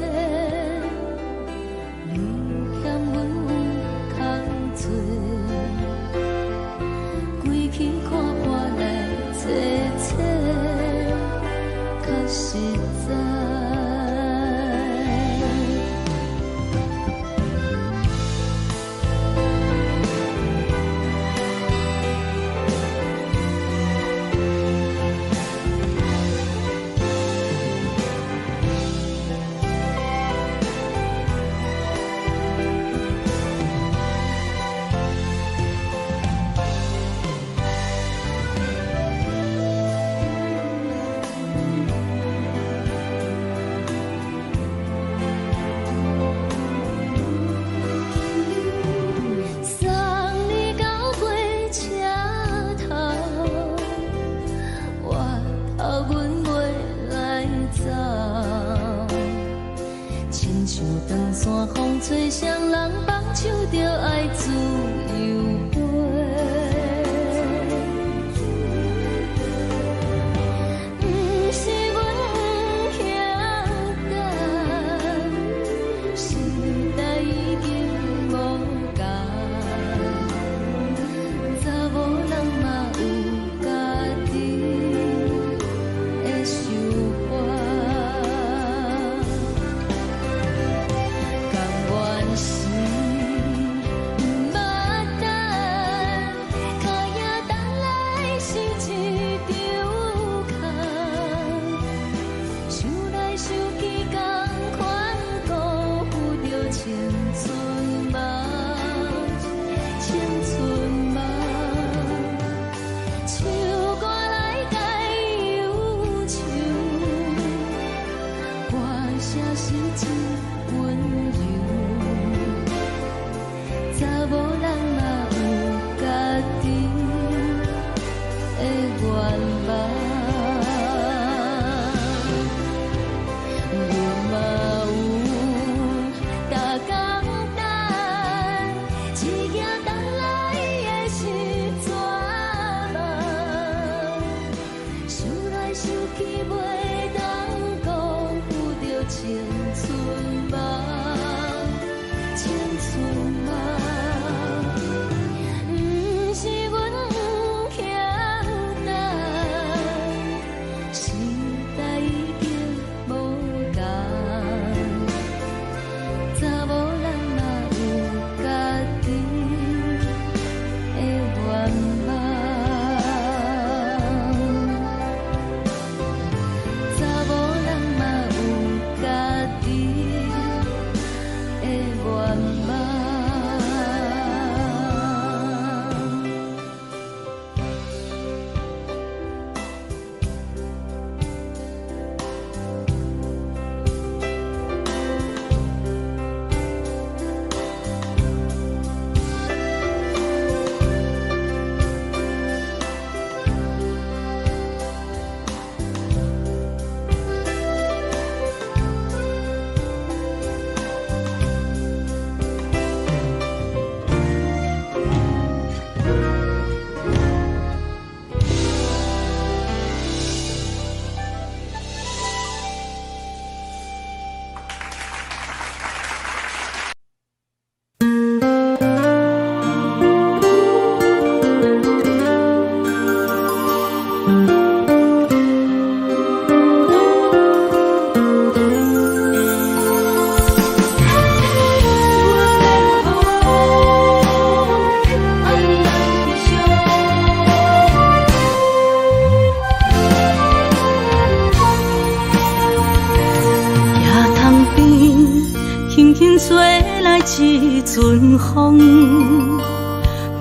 一阵风，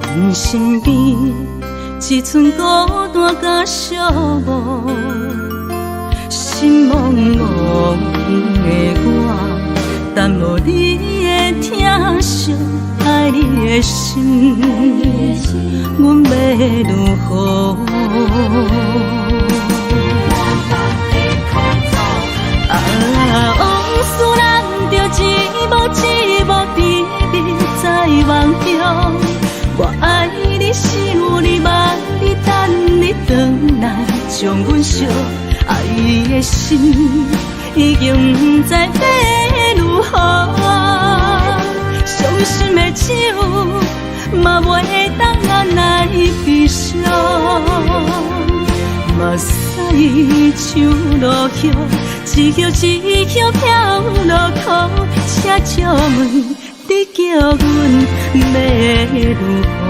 阮身边一寸孤单甲寂寞，心茫茫的我，等无你的疼惜，爱你的心，阮要如何？往事人着一幕一幕甜蜜在梦中。我爱你，想你，望你，等你回来，将阮惜爱的心已经不知要如何。伤心的手嘛袂当按来悲伤。目屎像落叶，一叶一叶飘落雨，车借问你叫阮要如何？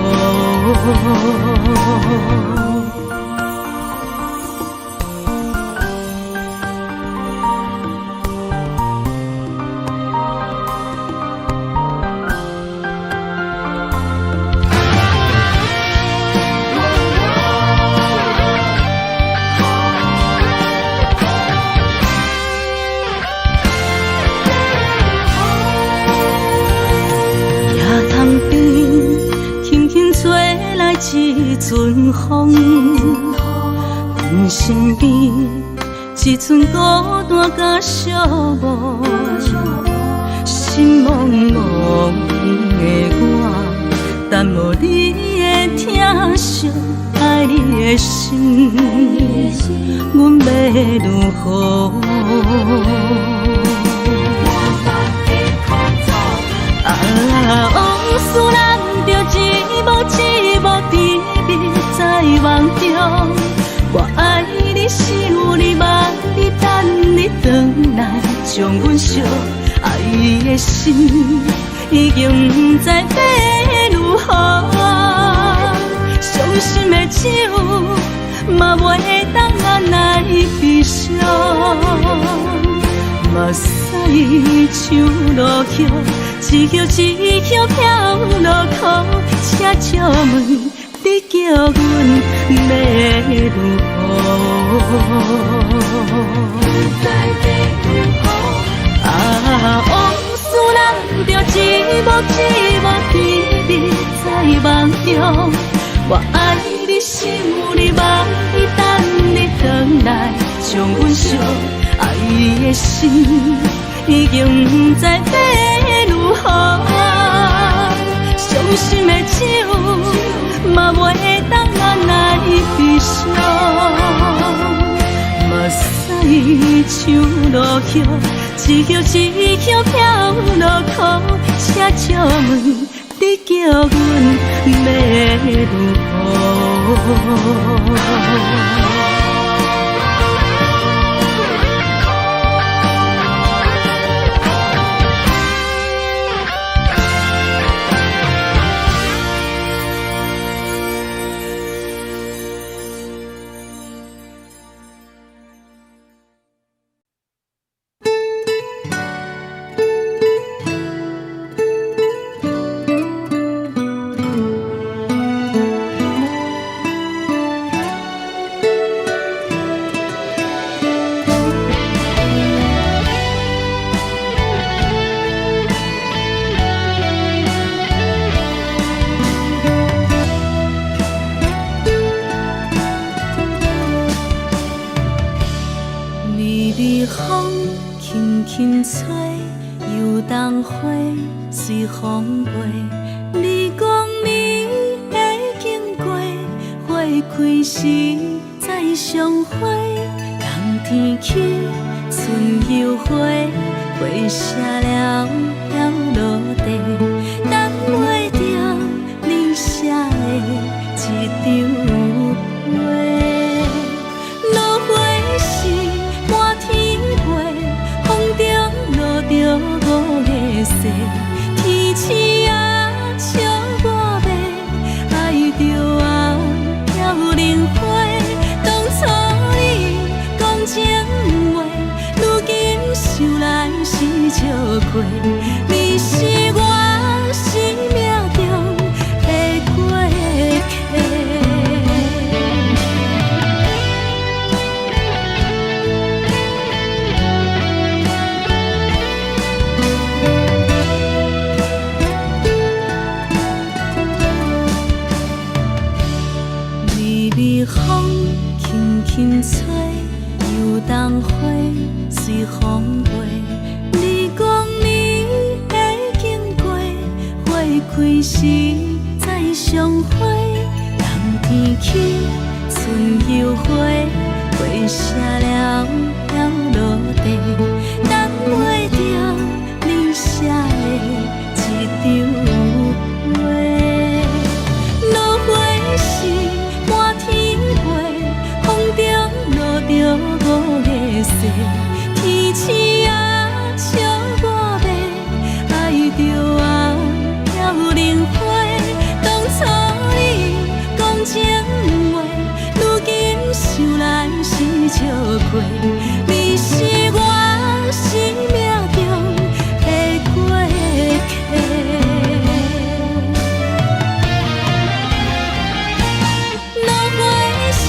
一阵风，阮身边一寸孤单甲寂寞，心茫茫的我，等无你的疼惜，爱你的心，阮要如何？往事人着一幕一幕甜蜜在梦中。我爱你，想你，望你，等你回来，将阮惜爱的心已经不知要如何。伤心的手嘛袂当按来悲伤。目屎像落叶，一叶一叶飘落雨，车借问你叫阮要如何？往事人着一幕一幕甜蜜在梦中。我爱你，想你，望你，等你回来，将阮惜爱的心已经不知要如何。伤心的手嘛袂当按来悲伤。目屎像落叶，一叶一叶飘落雨，车借问你叫阮要如何？风轻轻吹，游动花随风飞。你讲你会经过，花开时再相会。冬天去，春又回，花谢了要落地，等袂着你写的一张画。落花时满天飞，风中落着五个色，天星啊笑我迷，爱着啊飘零花。当初你讲情话，如今想来是笑亏，你是我轻吹，又当花随风飞。你讲你会经过，花开时再相会。冬天起，春又花，花谢了要落地，等袂着你写的一张画。落花时满天飞，风中落着五个色，天星啊笑我迷，爱着我飘零花。当初你讲情话，如今想来是笑过，你是我生命中的过客。落花时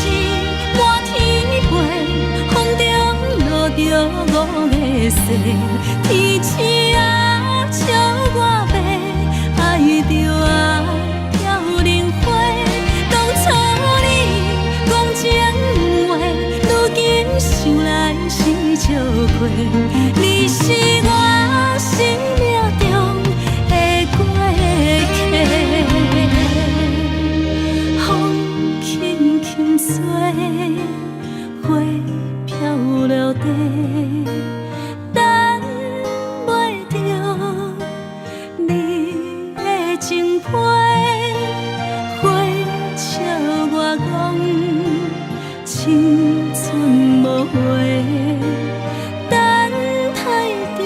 满天飞，风中落着五个色，天星啊笑我迷，爱着我飘零花。当初你讲情话，如今想来是笑过，你是我生命中的过客。风轻轻吹，花飘落地，等袂着你的情批。花笑我讲青春无话，等待着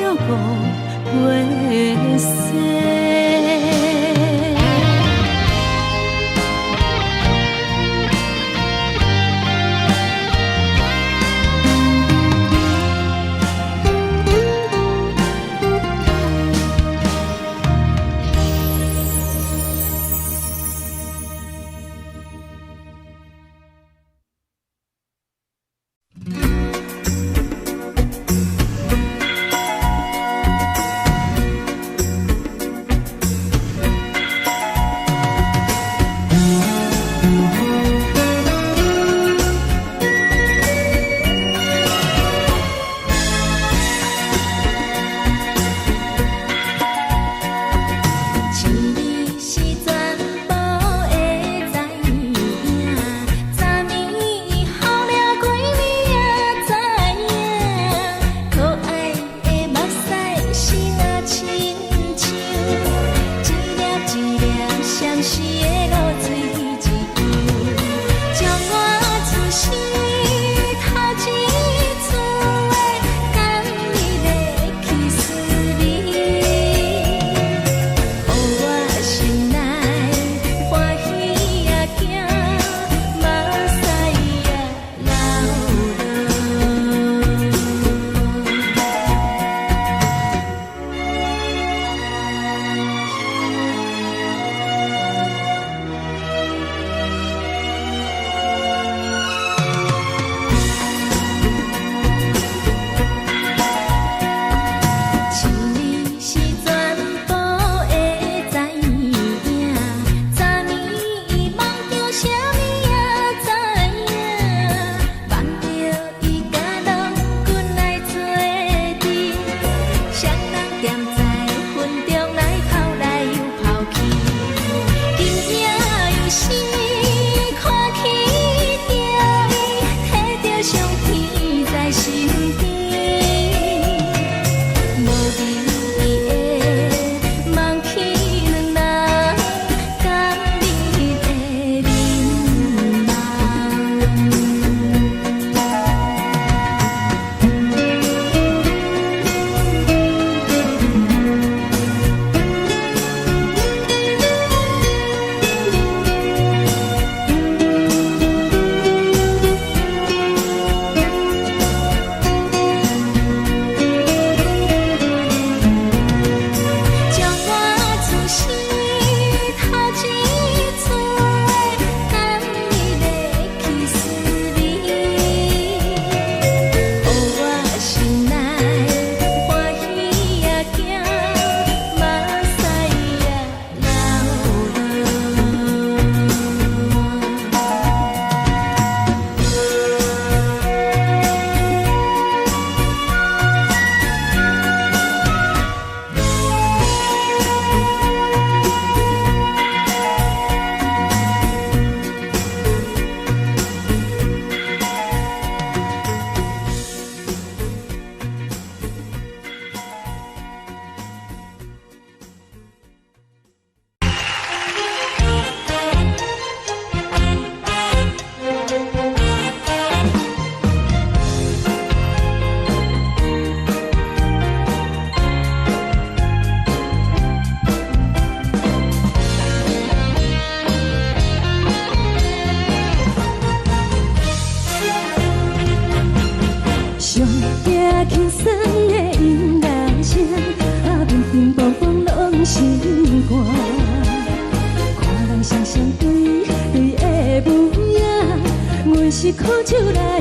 是苦酒来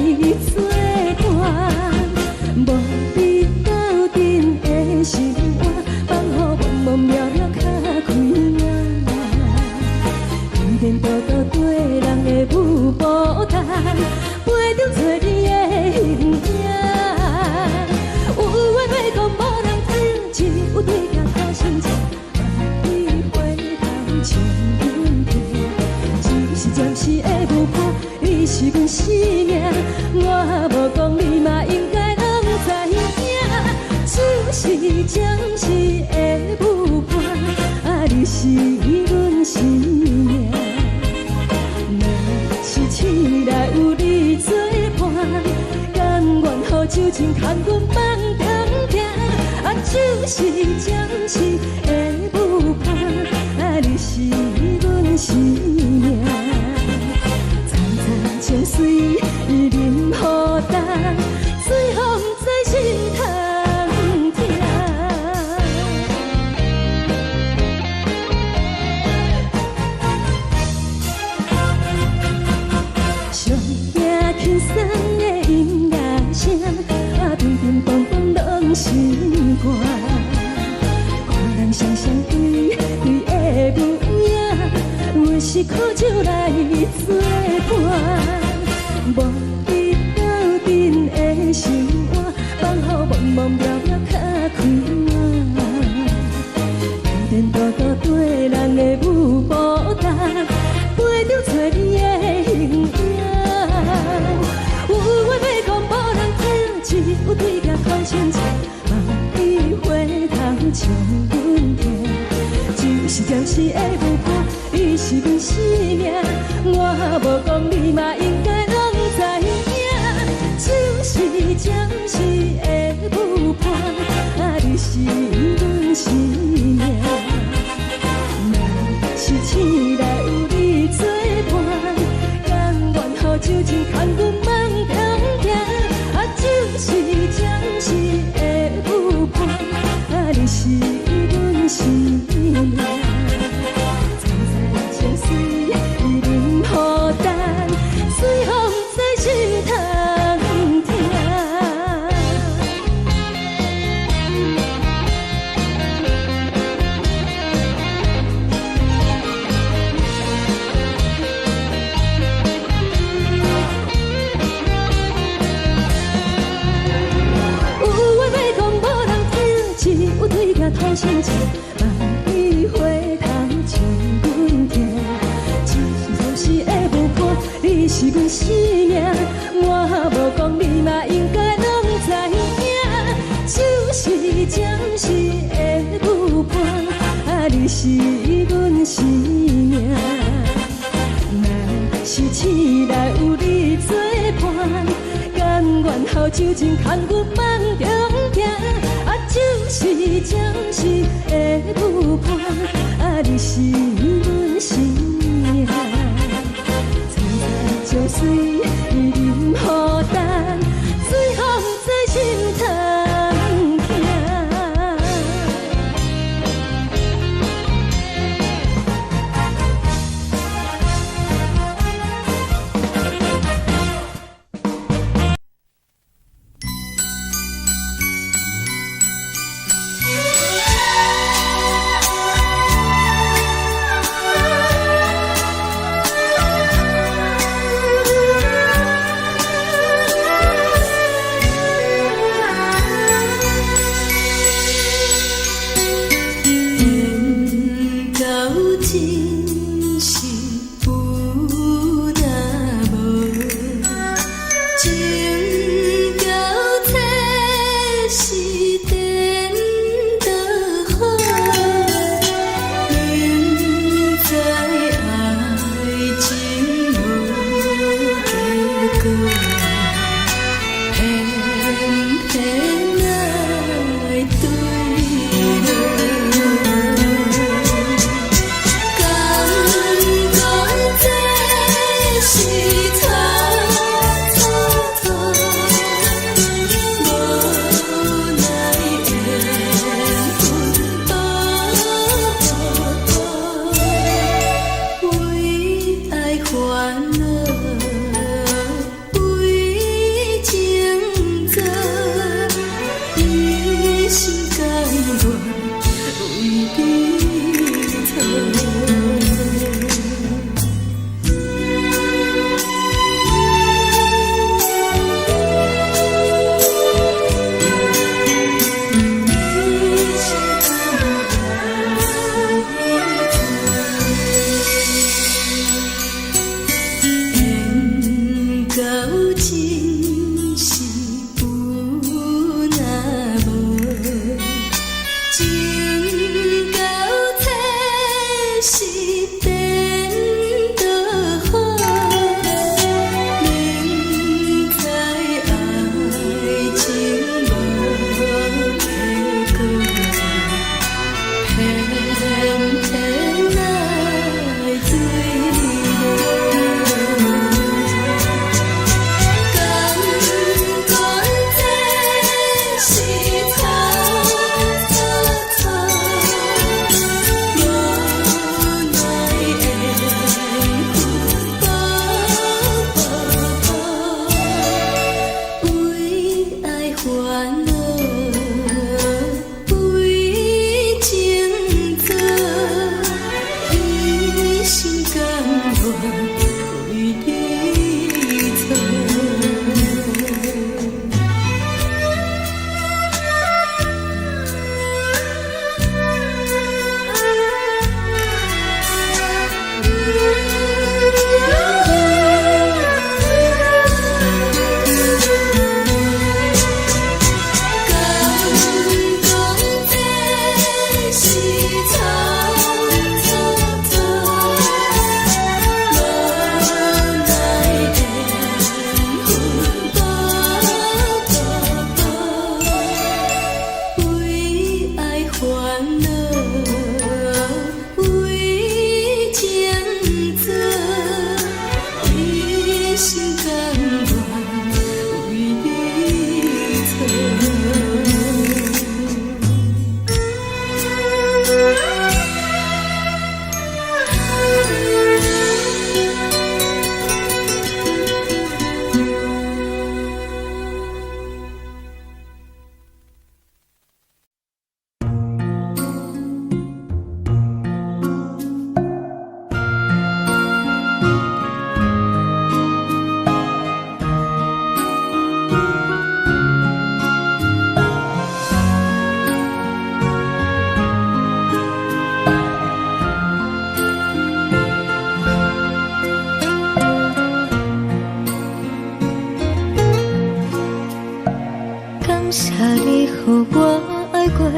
作伴，无你斗阵的生活，放予茫茫渺渺较快乐。颠颠倒倒对人的舞步弹，陪着做你的形影。有话要讲无人听，只有对镜头先笑，万里回头将阮听。只是暂时的舞伴，你是阮生命，我无讲你嘛应该拢知影。只是暂时的舞伴，你是阮生命。若是醒来有你作伴，甘愿予酒精牵阮放通行。就是暂时的舞伴，你是阮生命。层层情水任何担，水风在心通听。上惊轻松的音乐声，乒乒乓乓拢心肝。看人双双对对的模样，我是苦酒来作伴。无你斗阵的生活，放予茫茫渺渺较快乐。颠颠倒倒对人的舞步弹，陪着做你的形影。有话要讲无人听，只有对镜头先笑，万里回头将阮听。就是暂时的舞伴，你是阮生命，我无讲你嘛应该拢知影。就是暂时的舞伴，你是阮生命。若是醒来有你作伴，甘愿予酒精牵阮放通行。就是暂时的舞伴，你是阮生命。层层情水任何担，随风在心通听。有话要讲无人听，只有对镜头先笑，万里回头将阮听。只是暂时的舞伴，你是阮生命，我无讲你嘛应该拢知影。就是暂时的舞伴，你是阮生命。若是醒来有你作伴，甘愿予酒精牵阮放中行。就是暂时的舞伴，你是阮生命。层层情水任何担，随风在心通听。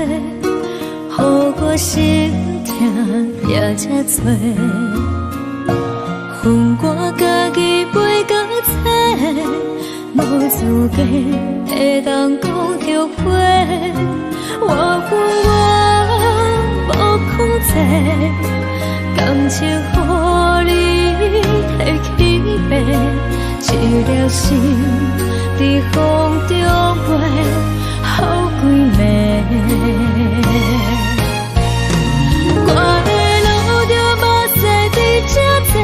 予我心痛也这多。恨我家己袂到切，无资格会当讲后悔。我恨我无控制，感情予你提起白，一粒心在风中飞，好几暝。我的路着目屎伫这多，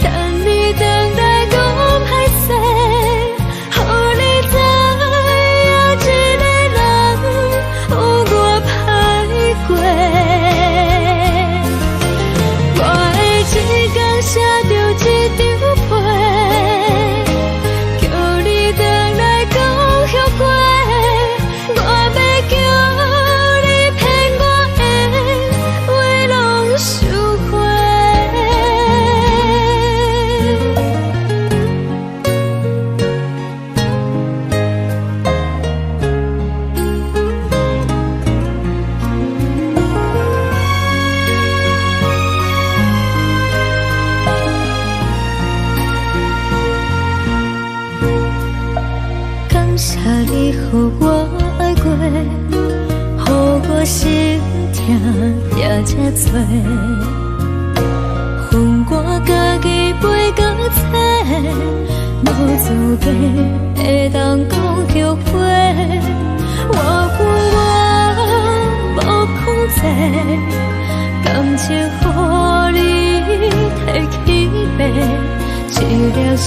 等你回来讲歹势，予你知影一个人有我歹过。我的一天写着一张被，叫你回来讲后悔。我要叫你骗我的话拢收回。感谢你予我爱过，予我心痛也这多。恨我家己袂到切，无资格会当讲后悔。我恨我无控制，感情予你提起白，一粒心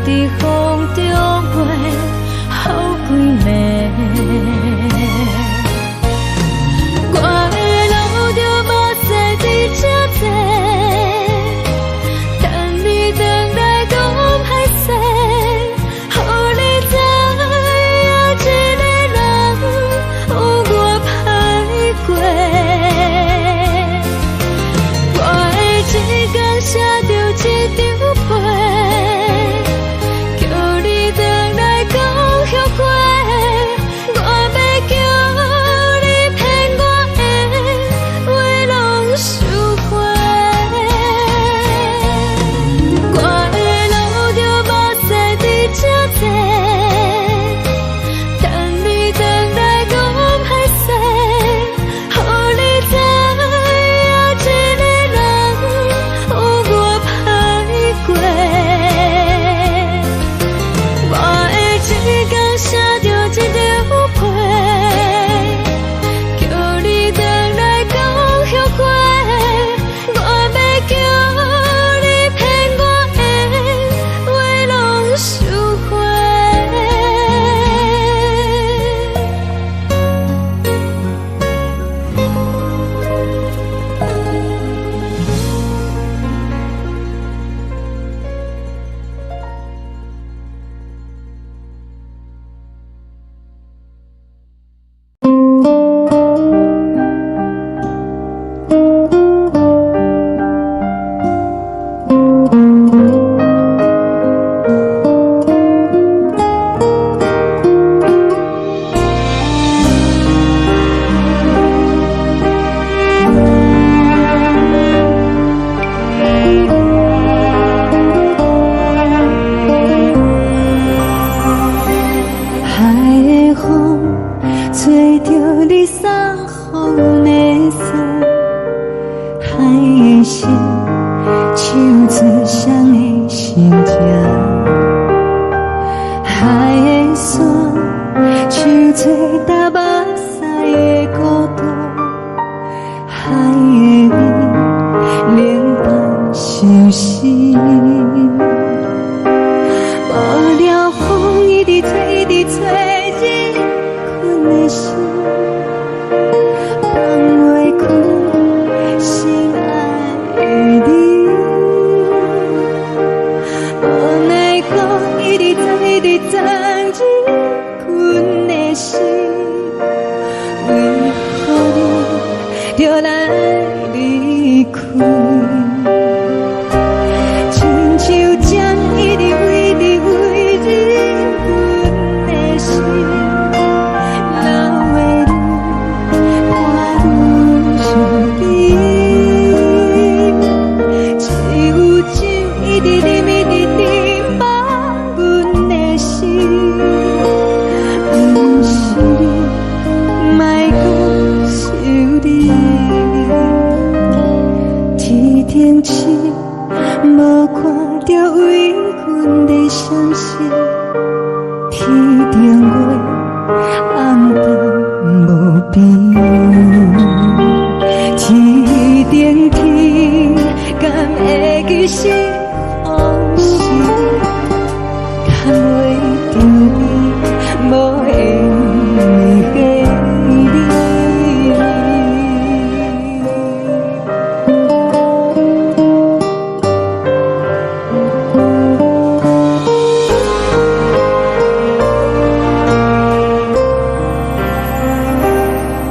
在风中飞，好几暝。我的路着目屎伫这多，等你回来讲歹势，予你知影一个人有我歹过。我的一天写着一张被，叫你回来讲后悔。我要叫你骗我的话拢收回。我的路着目屎伫这多，等你回来讲歹势，予你知影一个人有我歹过。我的一天写着一张被，叫你回来讲后悔。我要叫你骗我的话拢收回。海的风吹着你送风的伞，海的心唱出双的心情，海的山唱出搭目屎的孤独，海的你冷淡伤心。无聊风一直吹，一直吹，日困的心放袂开，心爱的你。无奈何一直走，一直走，日困的心，为何你就来离开？亲像将一直为你为日困的心。一直念一直念望阮的心，不是你，莫搁想你。天顶星，无看到为阮的闪烁，天顶月，暗淡无边。天顶天，敢会记是往事？敢袂着你，无缘给你。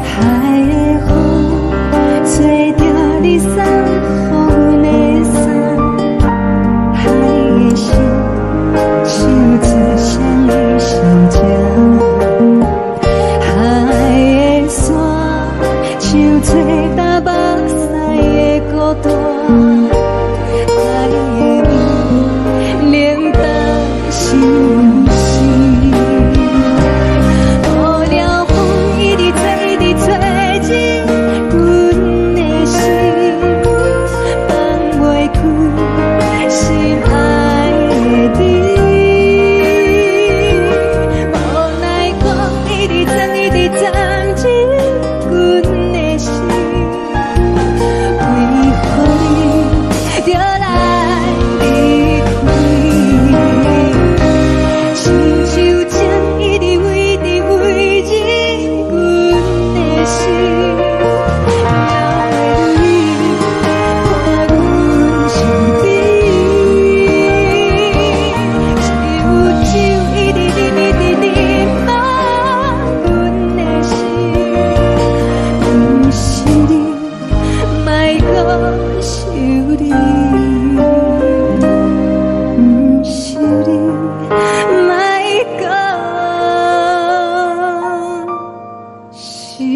海的风吹着你送予阮的伞，海的心唱着双语相接，海的山唱着打目屎的孤单，海的你冷淡心事。无聊风一直吹，一直吹进阮的心，放袂开心爱的你。无奈光一直钻，一直钻进阮的心，为何你就来离开？亲像针一直围，一直围进阮的心，还袂你看阮伤悲，只有一直念，一直念望阮的心，不是你，莫搁想你，不是你，莫搁想你。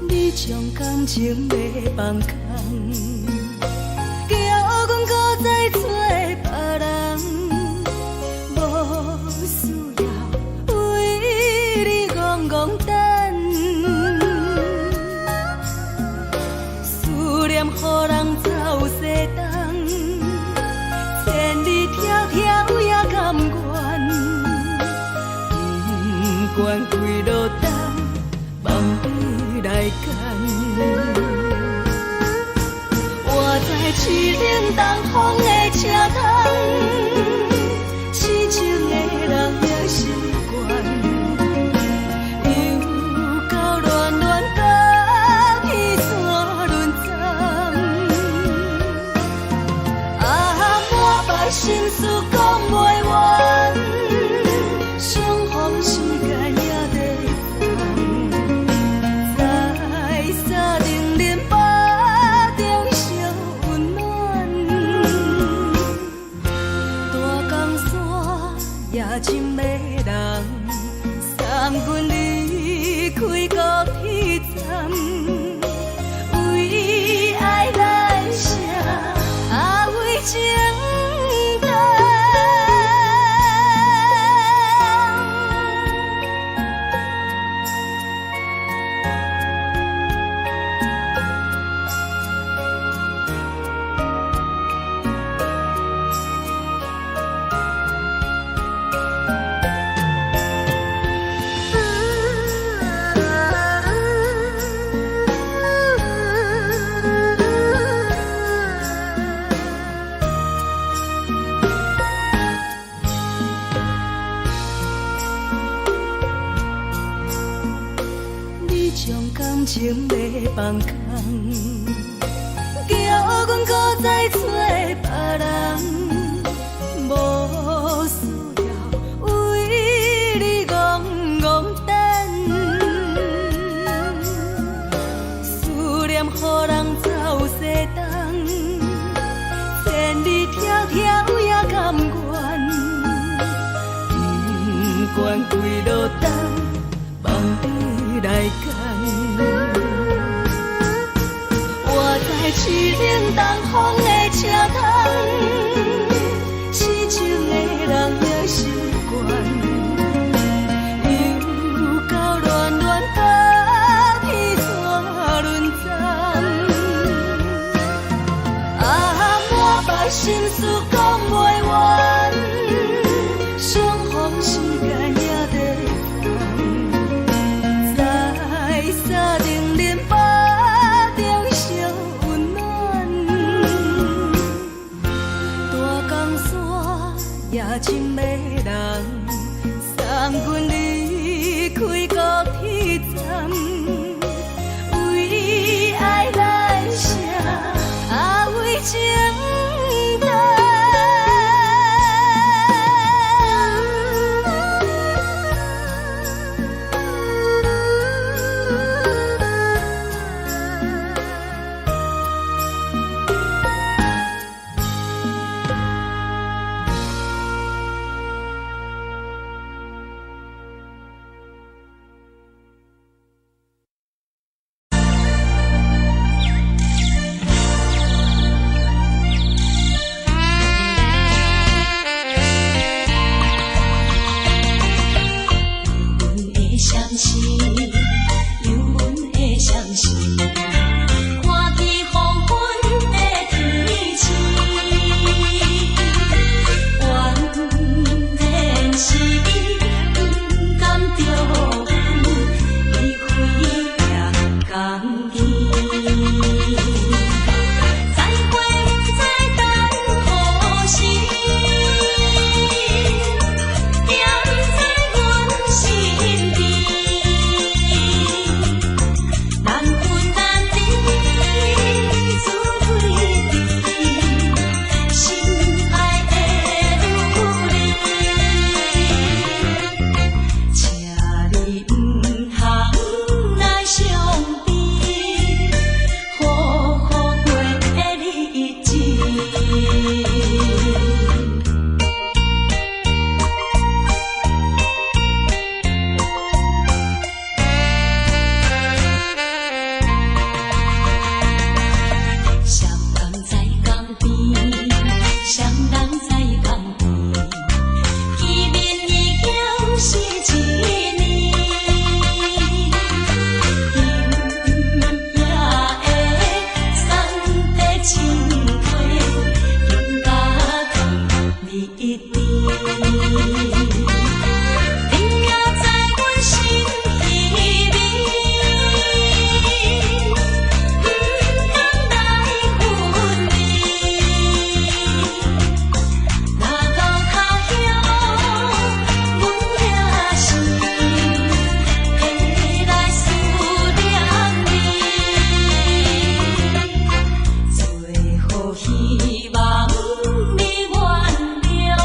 你将感情要放空，叫阮搁再找别人，无需要为你戆戆等。思念予人走西东，千里迢迢也甘愿，不管开路灯。梦伊来干，我在凄冷东风的车窗，痴情的人也习惯，又到乱乱甲彼山论丛，满腹心事讲袂完，相逢时间也在。深的人送阮离开高铁站，为爱来写为情长。情要放空，叫阮搁再找别人，无需要为你戆戆等，思念予人走西东，千里迢迢也甘愿，不管几路灯，望你来干。我在去冷东风的车窗，痴情的人也习惯，又到乱乱甲天带轮转。满腹心事讲袂完，相逢时间也在放，在沙定连巴中相温暖。大江山夜深的人，送阮离开高铁站，为爱来写为情。希望你原谅。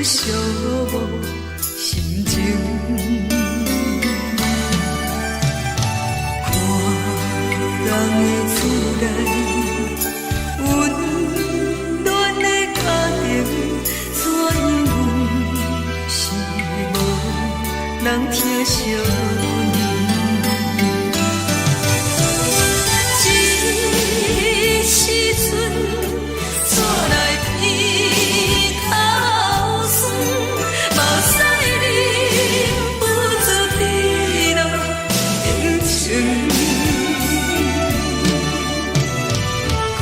寂无心情。看人的厝内温暖的家庭，怎样是无人疼惜你？这时阵怎来鼻口酸？目屎忍不住滴落眼睛。故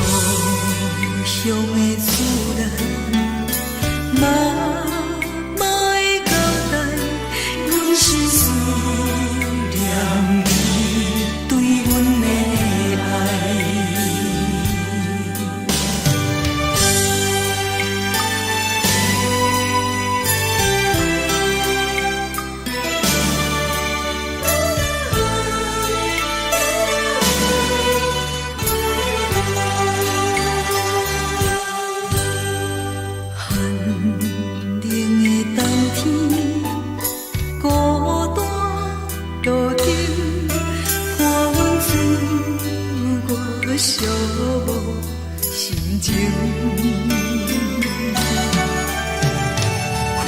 乡的厝内，妈妈的交代，阮是思念你对阮的爱。寒冷的冬天，孤单路顶，看阮自我寂无心情。看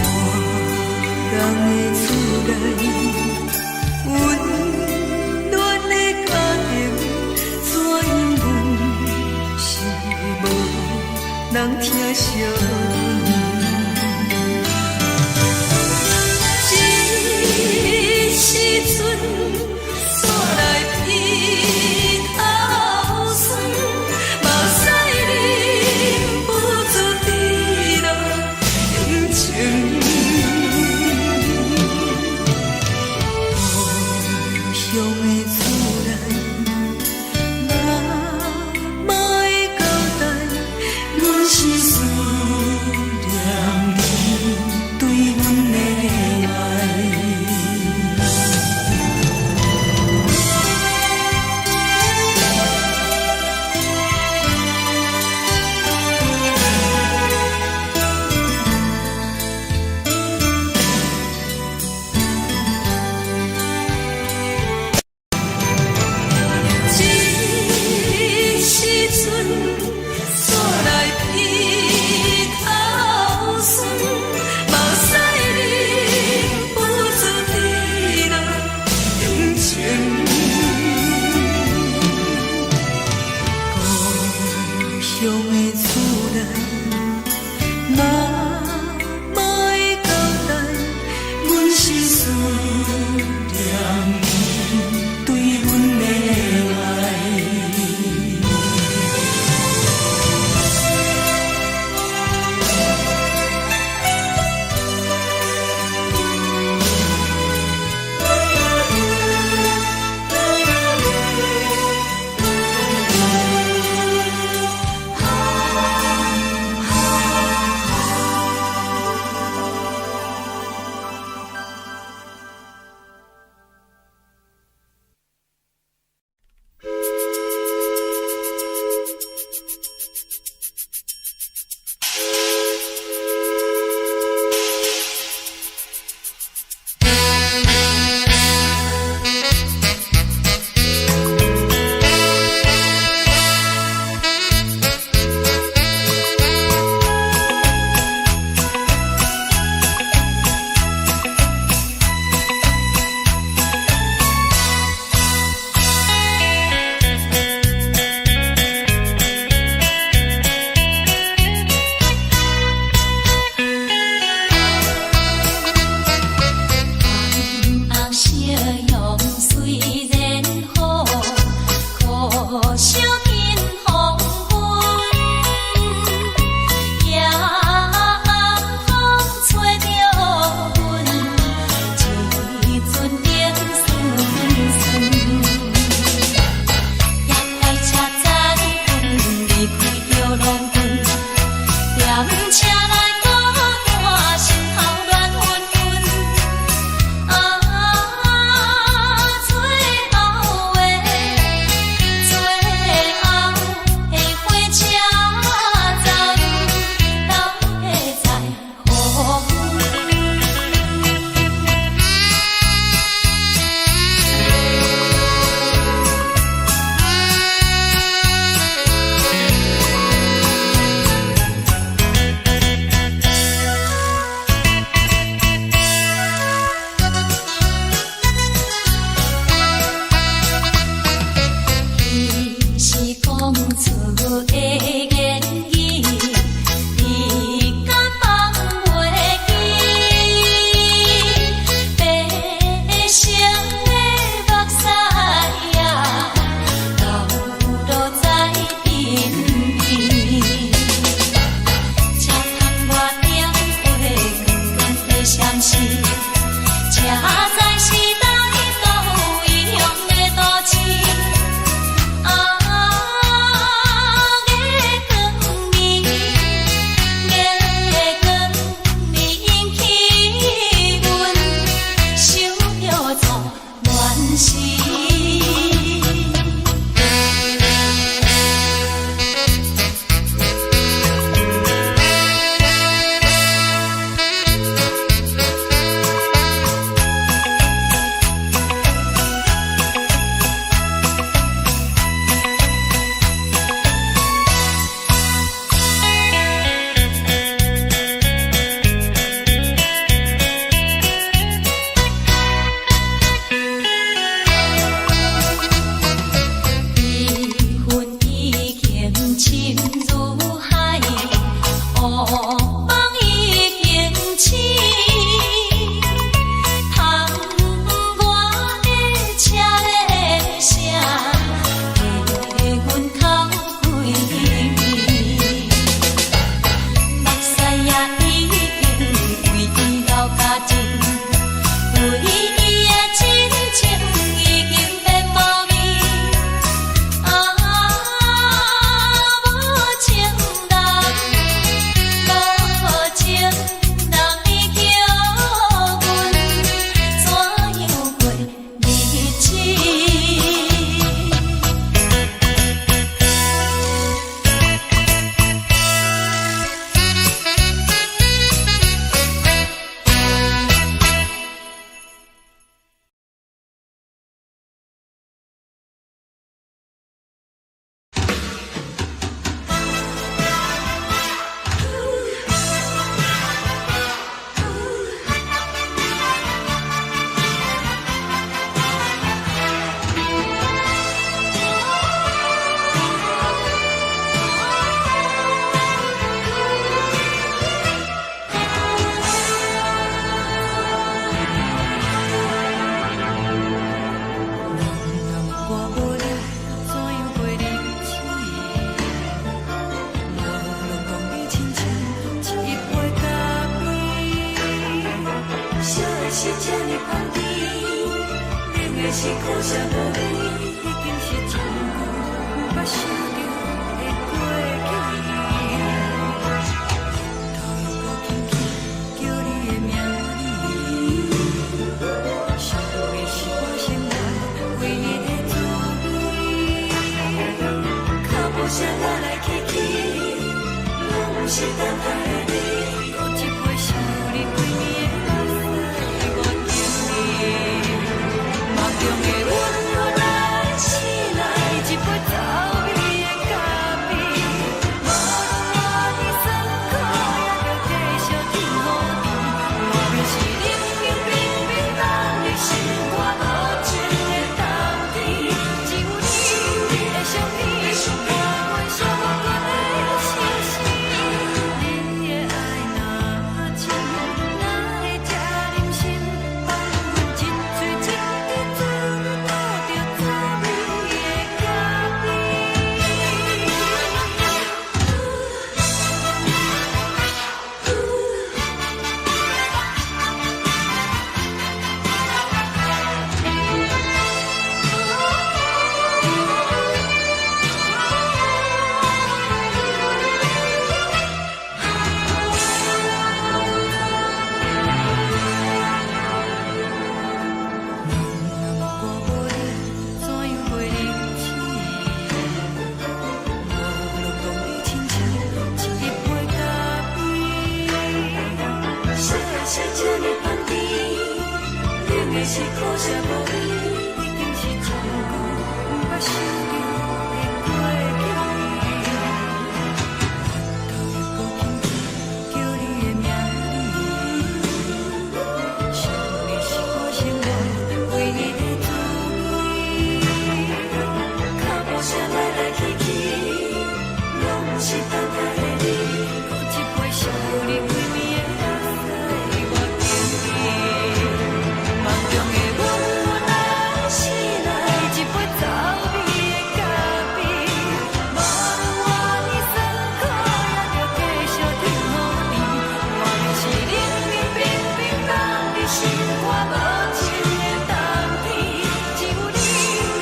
人的厝内温暖的家庭，怎样是无人疼惜你？这时阵怎来鼻口酸？目屎忍不住滴落眼睛。故乡的厝内，妈妈的交代，阮是思念你对阮的爱。烧的是这呢香甜，冷的是苦涩无味，已经是真久无捌想着的过去。头又搁轻轻叫你的名字，想的是我生活唯一的滋味。脚步声来来去去，拢不是等待的你，搁一杯想你几年的目屎，我敬你。梦中的阮我来醒来，一杯走味的咖啡，无论我的酸苦，也着继续甜予你。外面是冷冰冰冰冷的心肝，无情的冬天，只有你的相片，伴阮寂寞过的相思。你的爱若真，哪会这忍心放阮一嘴一滴滋味，讨着滋味的咖啡。我无你，怎样过日子？无路讲你亲像一杯咖啡，烧的是这呢香甜，冷的是苦涩无味，已经是真久无捌想着的过去。头又搁轻轻叫你的名字，想的是我生活唯一的滋味。脚步声来来去去，拢不是等待的你，搁一杯想你几年的目屎，我敬你。梦中的阮我来醒来，一杯走味的咖啡，无论我的酸苦，也着继续甜予你。外面是冷冰冰冰冷的心肝，无情的冬天，只有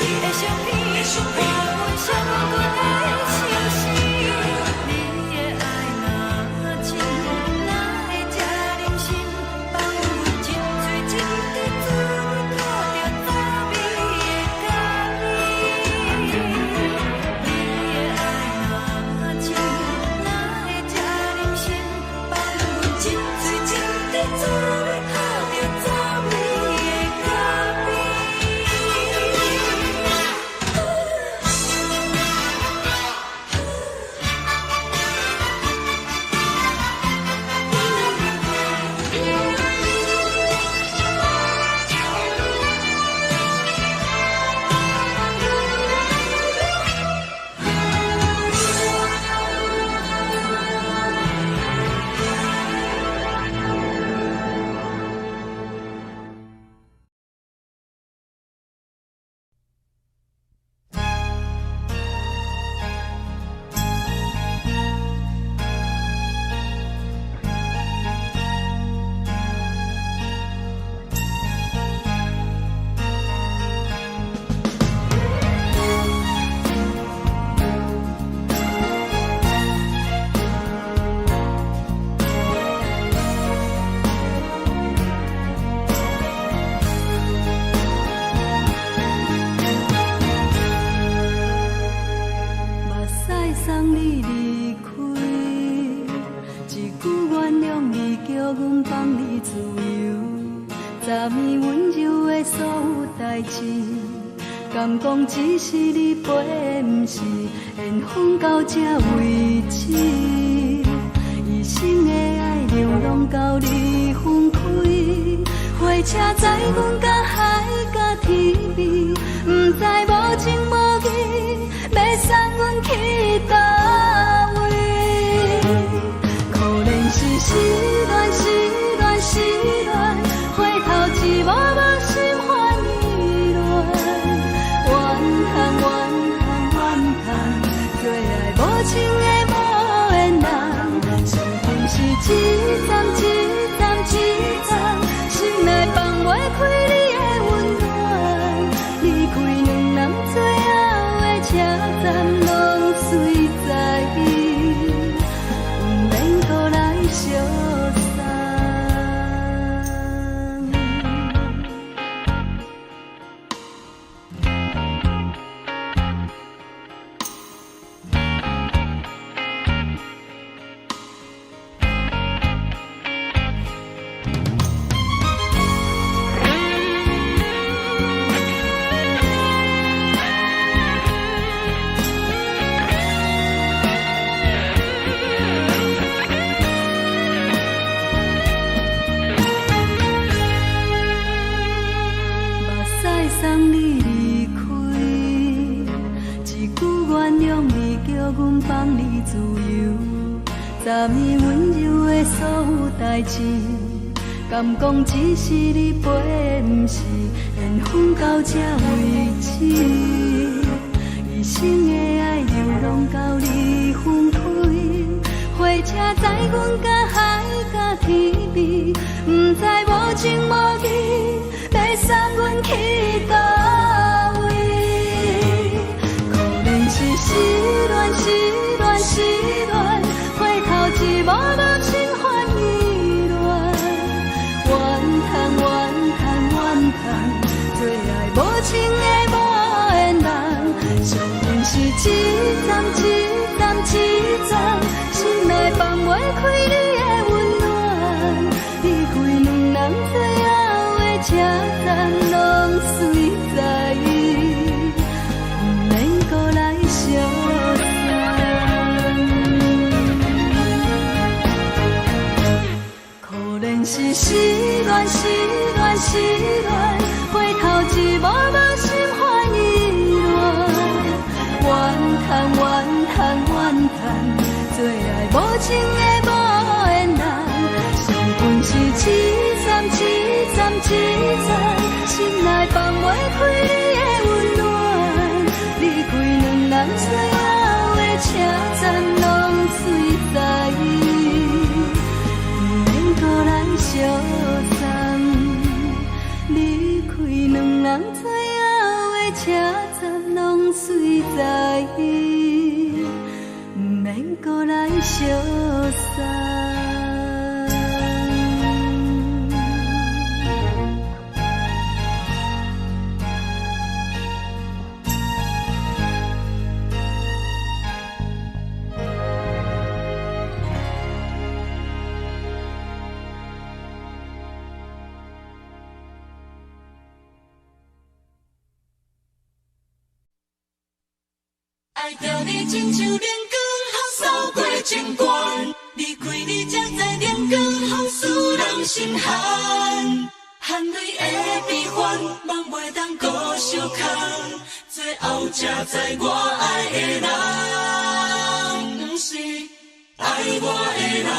你的相片，伴阮寂寞过的相思。你的爱若真，哪会这忍心放阮一嘴一滴滋味，讨着滋味的咖啡。你的爱若真，哪会这忍心放阮一嘴一滴滋味，讨着滋味的咖啡。目屎送你离开，一句原谅你，叫阮放你自由。昨暝温柔的所有代志，敢讲只是你陪，不是缘分到这为止。一生的爱流浪到你分开，火车载阮甲海甲天边，不知无情无义，要送阮去倒位？可怜是失恋，失恋，失恋，回头一幕幕心烦意乱，怨叹，怨叹，怨叹，最爱无情的无缘人，生命是一站一站一站，心昨暝温柔的所有代志，敢讲只是你陪，不是缘分到这为止。一生的爱流浪到你分开，火车载阮甲海甲天边，不知无情无义，要送阮去倒位？可能是失恋，失恋，失恋，回头一幕幕心烦意乱，怨叹，怨叹，怨叹，最爱无情的无缘人，上阵是一站一站一站，心内放袂开你的温暖，离开两人最后的车站，拢随在，不免搁来相送。可能是失恋，失恋，失恋，回头一幕幕心烦意乱，怨叹，怨叹，怨叹，最爱无情的无缘人，上阵是一站一站一站，心内放袂开你的温暖，离开两人最后的车站，拢随在，不免搁来相送，离开两人最后的车站，拢随在，不免搁来相送。爱着你，亲像连光风扫过情关，离开你，才知连光风使人心寒。含泪的悲欢，望袂当搁相牵，最后才知我爱的人，不是爱我的人。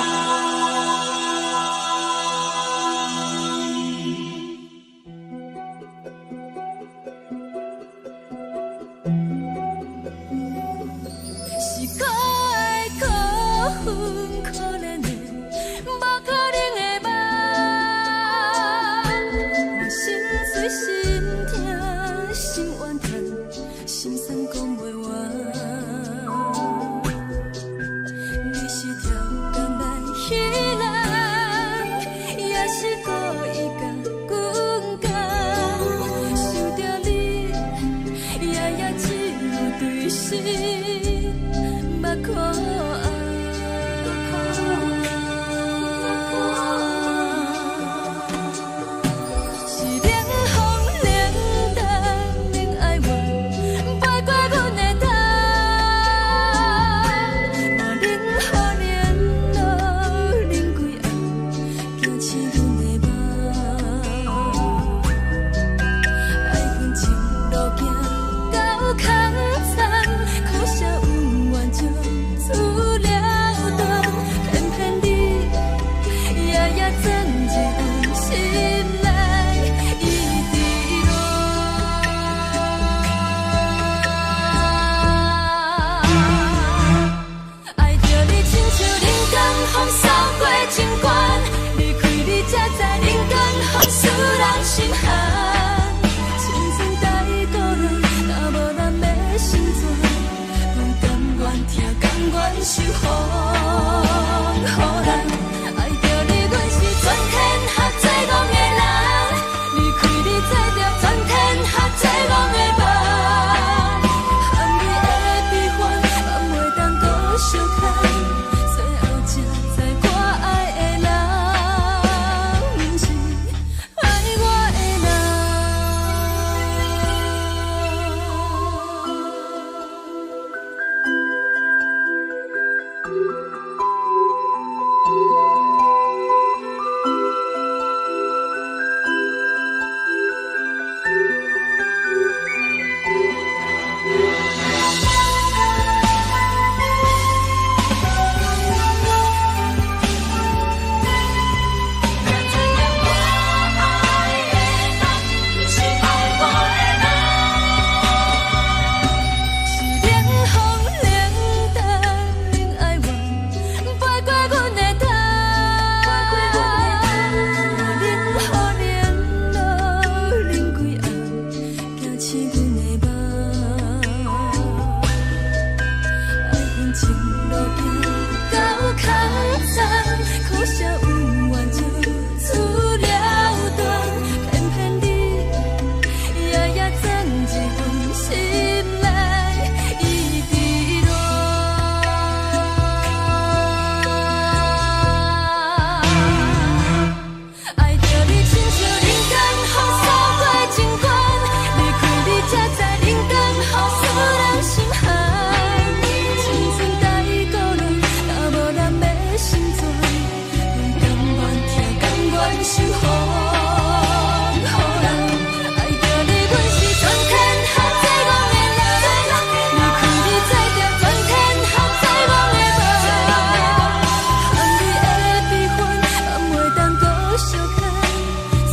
相牵，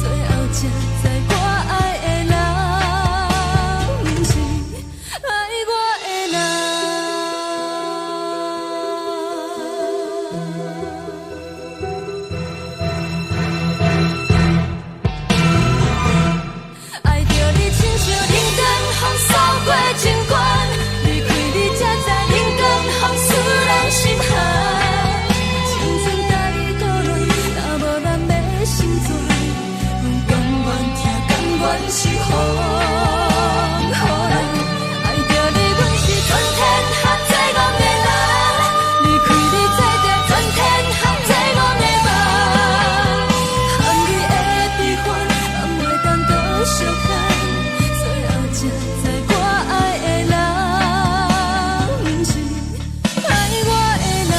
最后才知我爱的人，不是爱我的人。爱着你，亲像冷暖风扫过情关，离开你才知冷暖风使人心寒。青春带倒来，若无咱要心酸，阮甘愿听，甘愿是予人。爱着你，阮是春天含最戆的人，离开你才知春天含最戆的梦。含你的悲欢，含袂当搁相牵，最后才知我爱的人，不是爱我的人。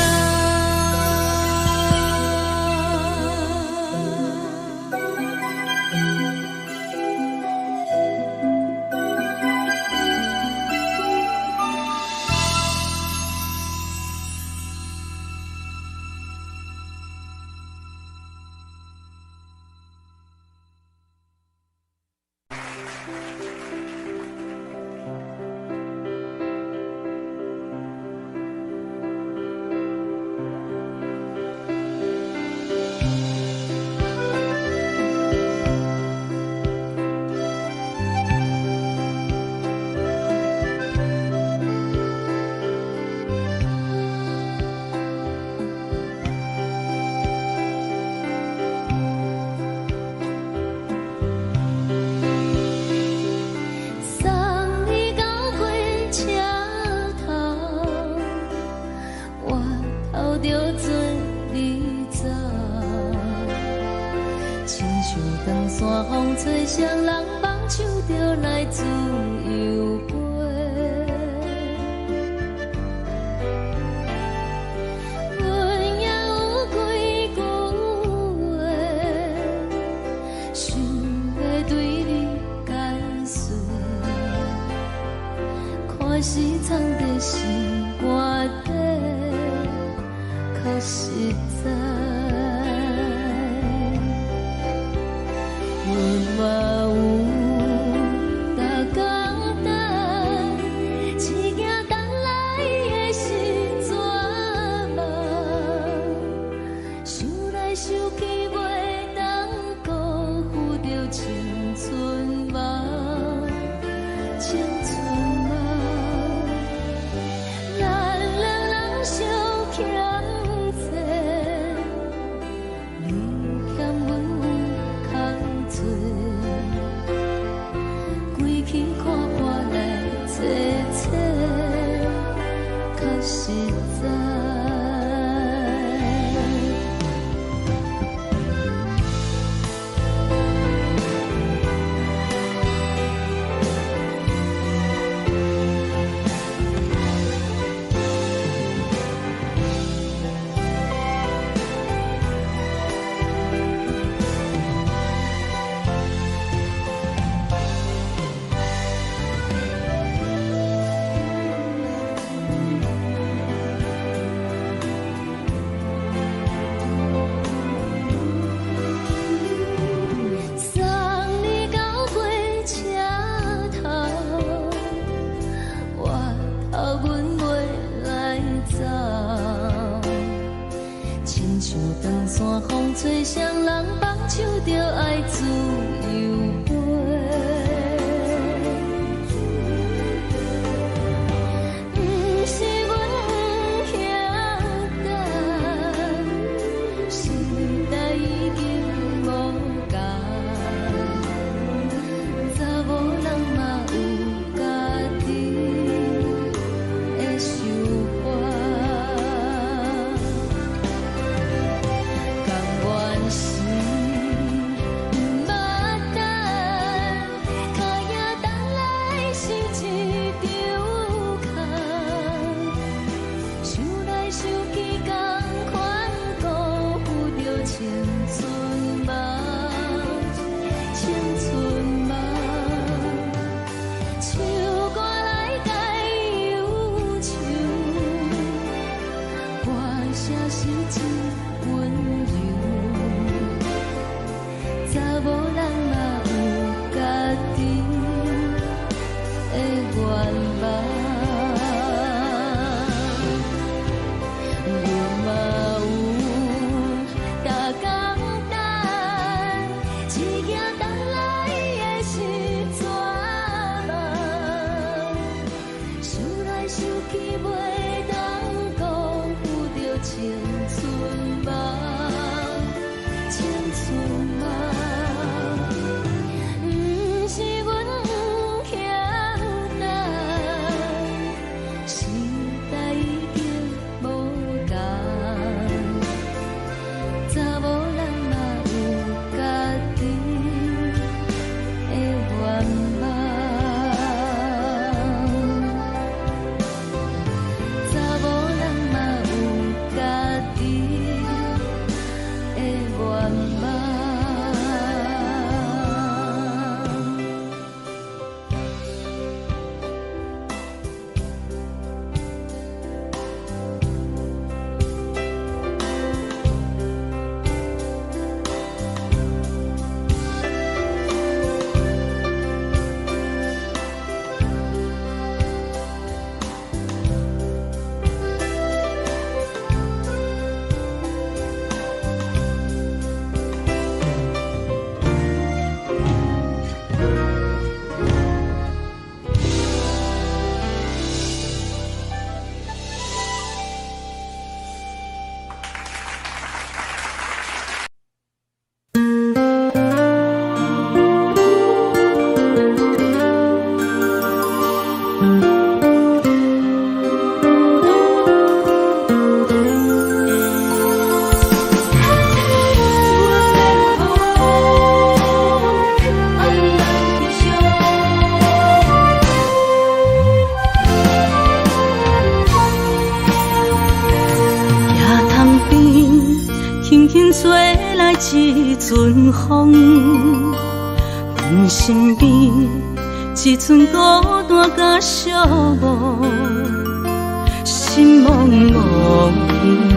送你到火车头，我头着准你走，亲像长山风吹双人梦手着来自由飞。阮也有几句话，想要对你解释，可是藏在心肝底，较实在。阮嘛有逐工等，一件等来的是绝望，想来想去袂当辜负着青春梦，青春梦。咱两人相欠债，你欠阮空做。阵风，阮身边一寸孤单甲寂寞，心茫茫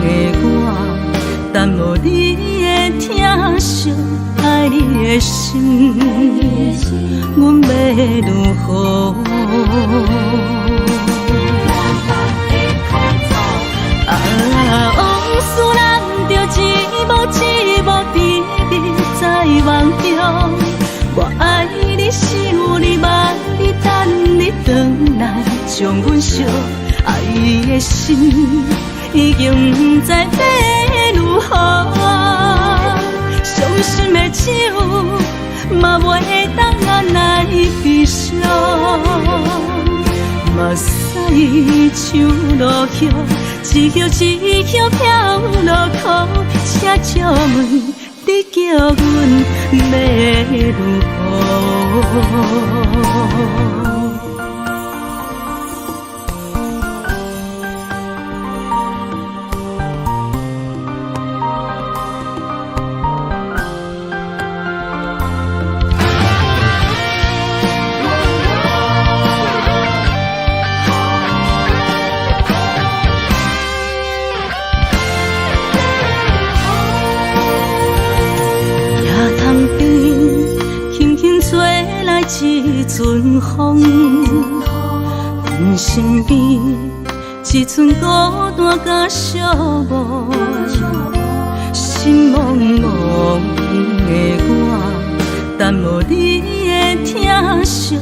的我，等无你的疼惜，爱你的心，阮要如何？往事人着一幕一幕甜蜜在梦中，我爱你想你望你等你回来，将阮惜爱的心已经不知要如何，伤心的手嘛袂当按来悲伤。目屎像落叶，一叶一叶飘落雨，车借问你叫阮要如何？一阵风，阮身边一寸孤单甲寂寞，心茫茫的我，等无你的疼惜，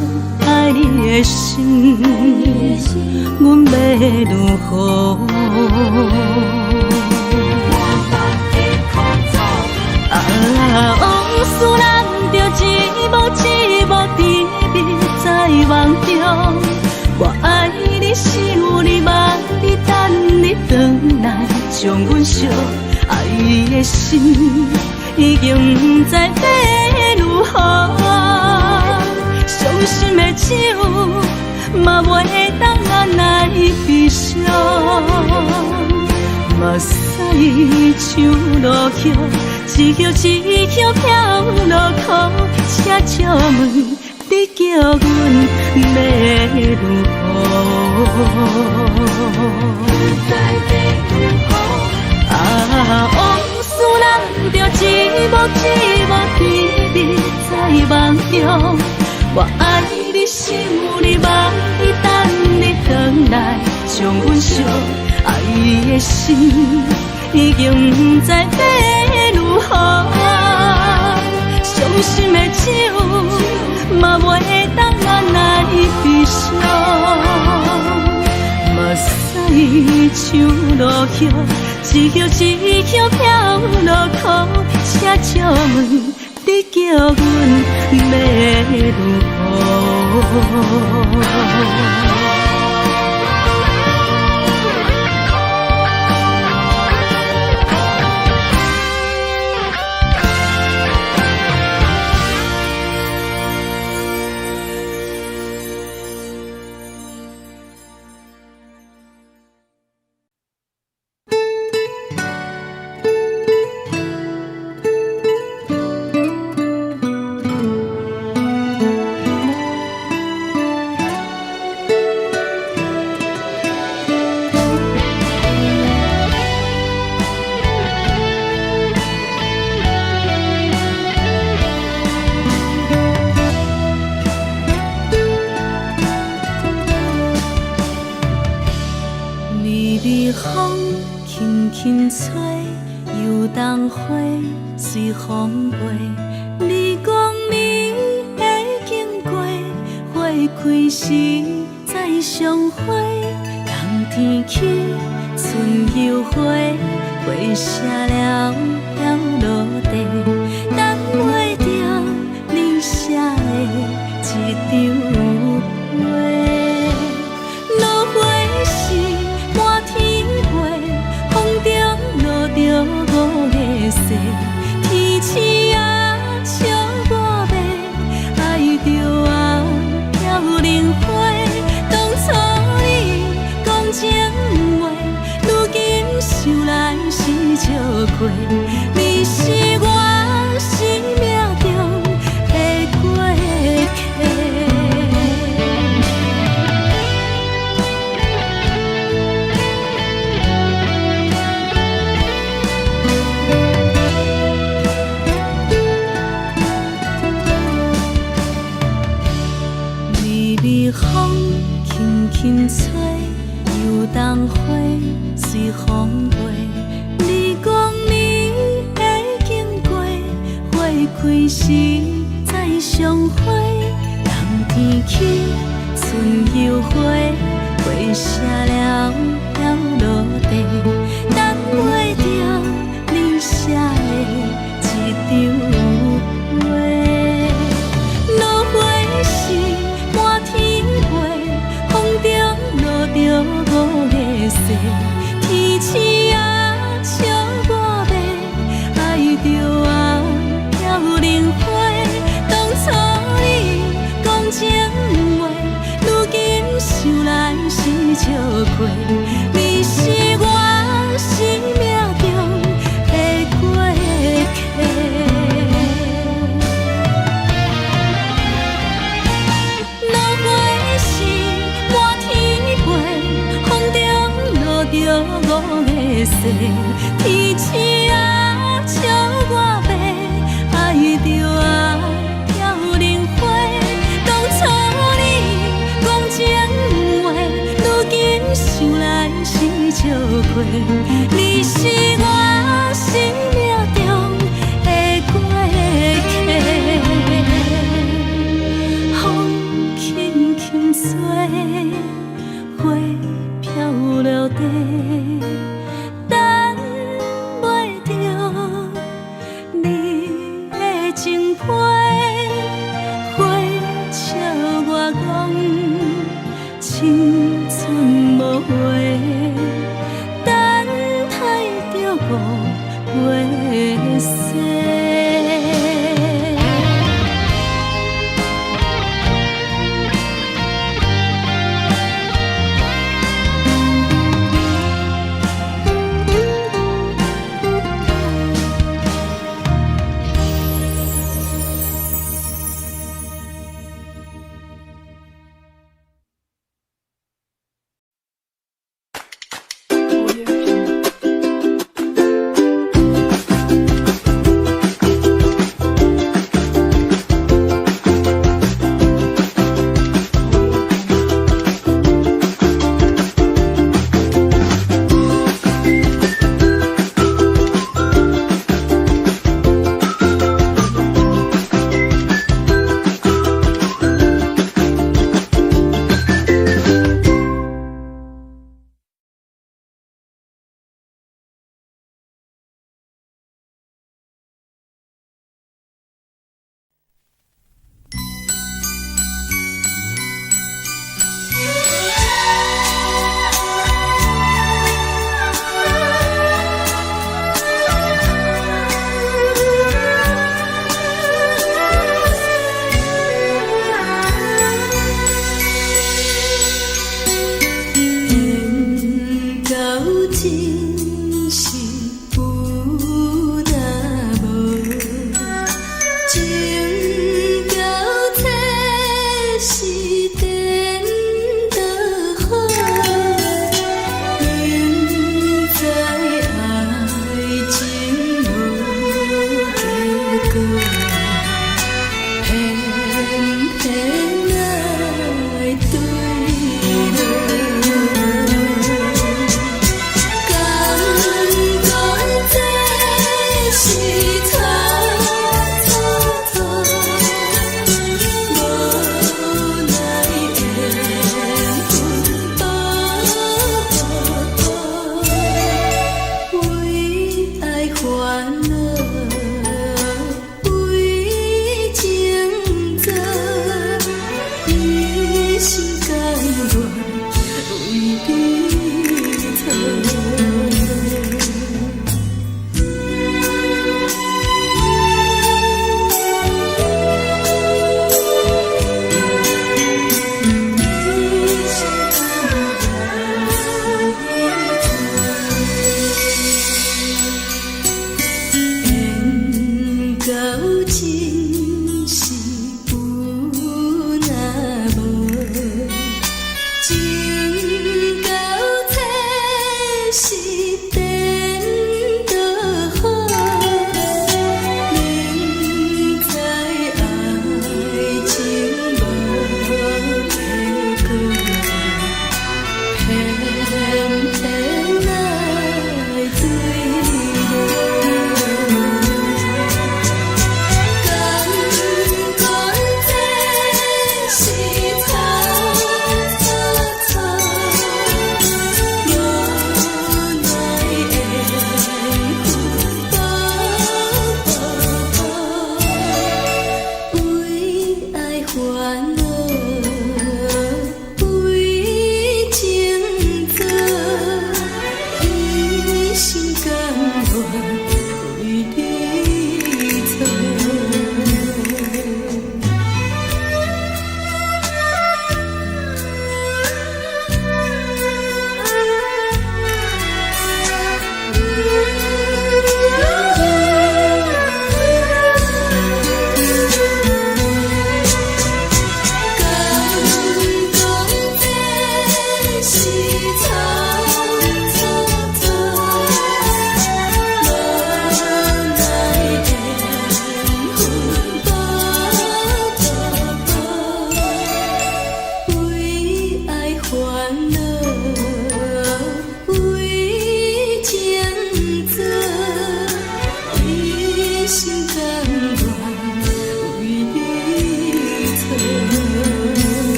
爱你的心，阮要如何？往事人着一幕一幕甜蜜在梦中，我爱你想你望你等你回来，将阮惜爱的心已经不知要如何，伤心的手嘛袂当按来悲伤。目屎像落叶，一叶一叶飘落雨，车借问你叫阮要如何？往事人着一幕一幕甜蜜在梦中，我爱你想你望你等你回来，将阮惜爱的心已经不知要如何，伤心的手嘛袂当按来悲伤。目屎像落叶，一叶一叶飘落雨，车借问你叫阮要如何？风轻轻吹，游动花随风飞。你讲你会经过，花开时再相会。冬天起，春又回，花谢了要落地，等袂着你写的一张画。落花时满天飞，风中落着五个色，天星啊笑我迷，爱着啊飘零花。当初你讲情话，如今想来是笑亏。你是我再相会，人天起，春又花，花谢了要落地，等袂着你写的一张画。落花是满天飞，风中落着五个色，天星啊笑我迷，爱着啊飘零花。当初你讲情话，如今想来是笑过，你是我生命中的过客。落花是满天飞，风中落着五个色，天星啊笑我迷，爱着啊飘零花。当初你讲情话，如今想来是笑过，你是我生命中的过客。风轻轻吹，花飘落地，等袂着你的情批。花笑我讲青春无悔，等待着五月雪。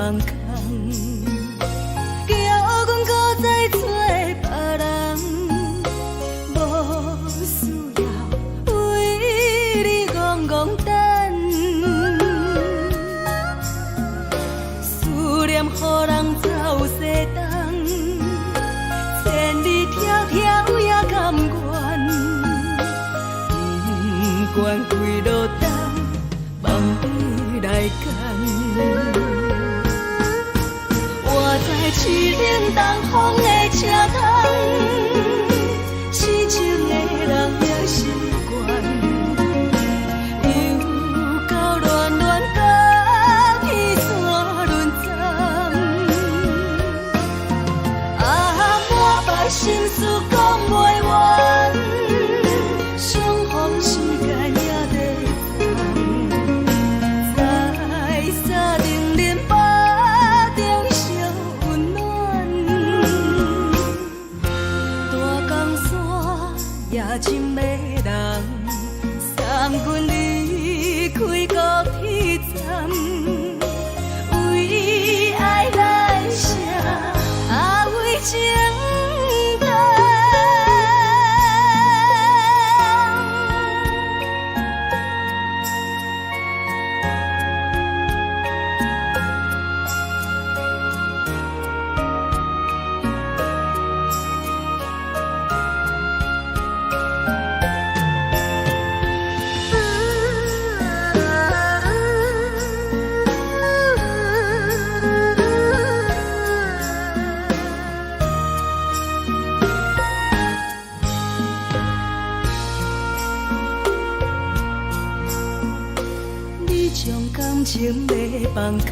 放空，叫阮搁再做别人，无需要为你戆戆等，思念予人走西东，千里迢迢也甘愿，不管几落冬，梦里来干。我在市顶东风的车窗，痴情的人也习惯，又到乱乱甲彼山论丛。啊，满腹心事讲袂完，相逢时间也在藏，在沙丁林巴中烧温暖，大江山也真迷人，送阮离开高铁站，为爱来写，为情动。你将感情要放空，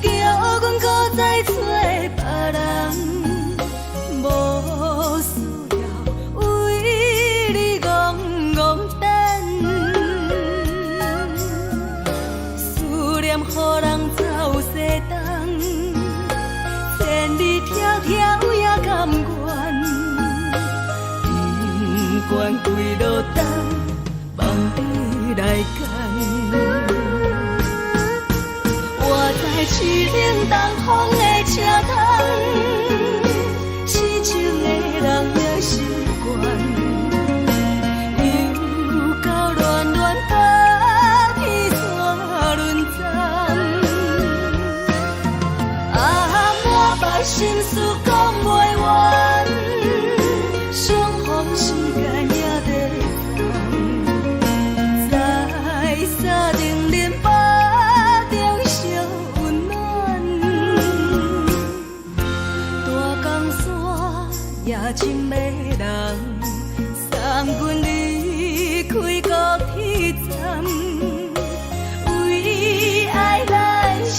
叫阮搁再做别人，无需要为你戆戆等，思念予人走西东，千里迢迢也甘愿，不管几落冬，梦里来干。我在市顶东风的车窗，痴情的人也习惯，又到乱乱甲彼山论丛。啊，满腹心事讲袂完，相逢时间也在藏，在沙丁林巴中烧温暖，大江山也真迷人，送阮离开高铁站，为爱来写，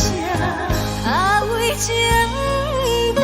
为情动。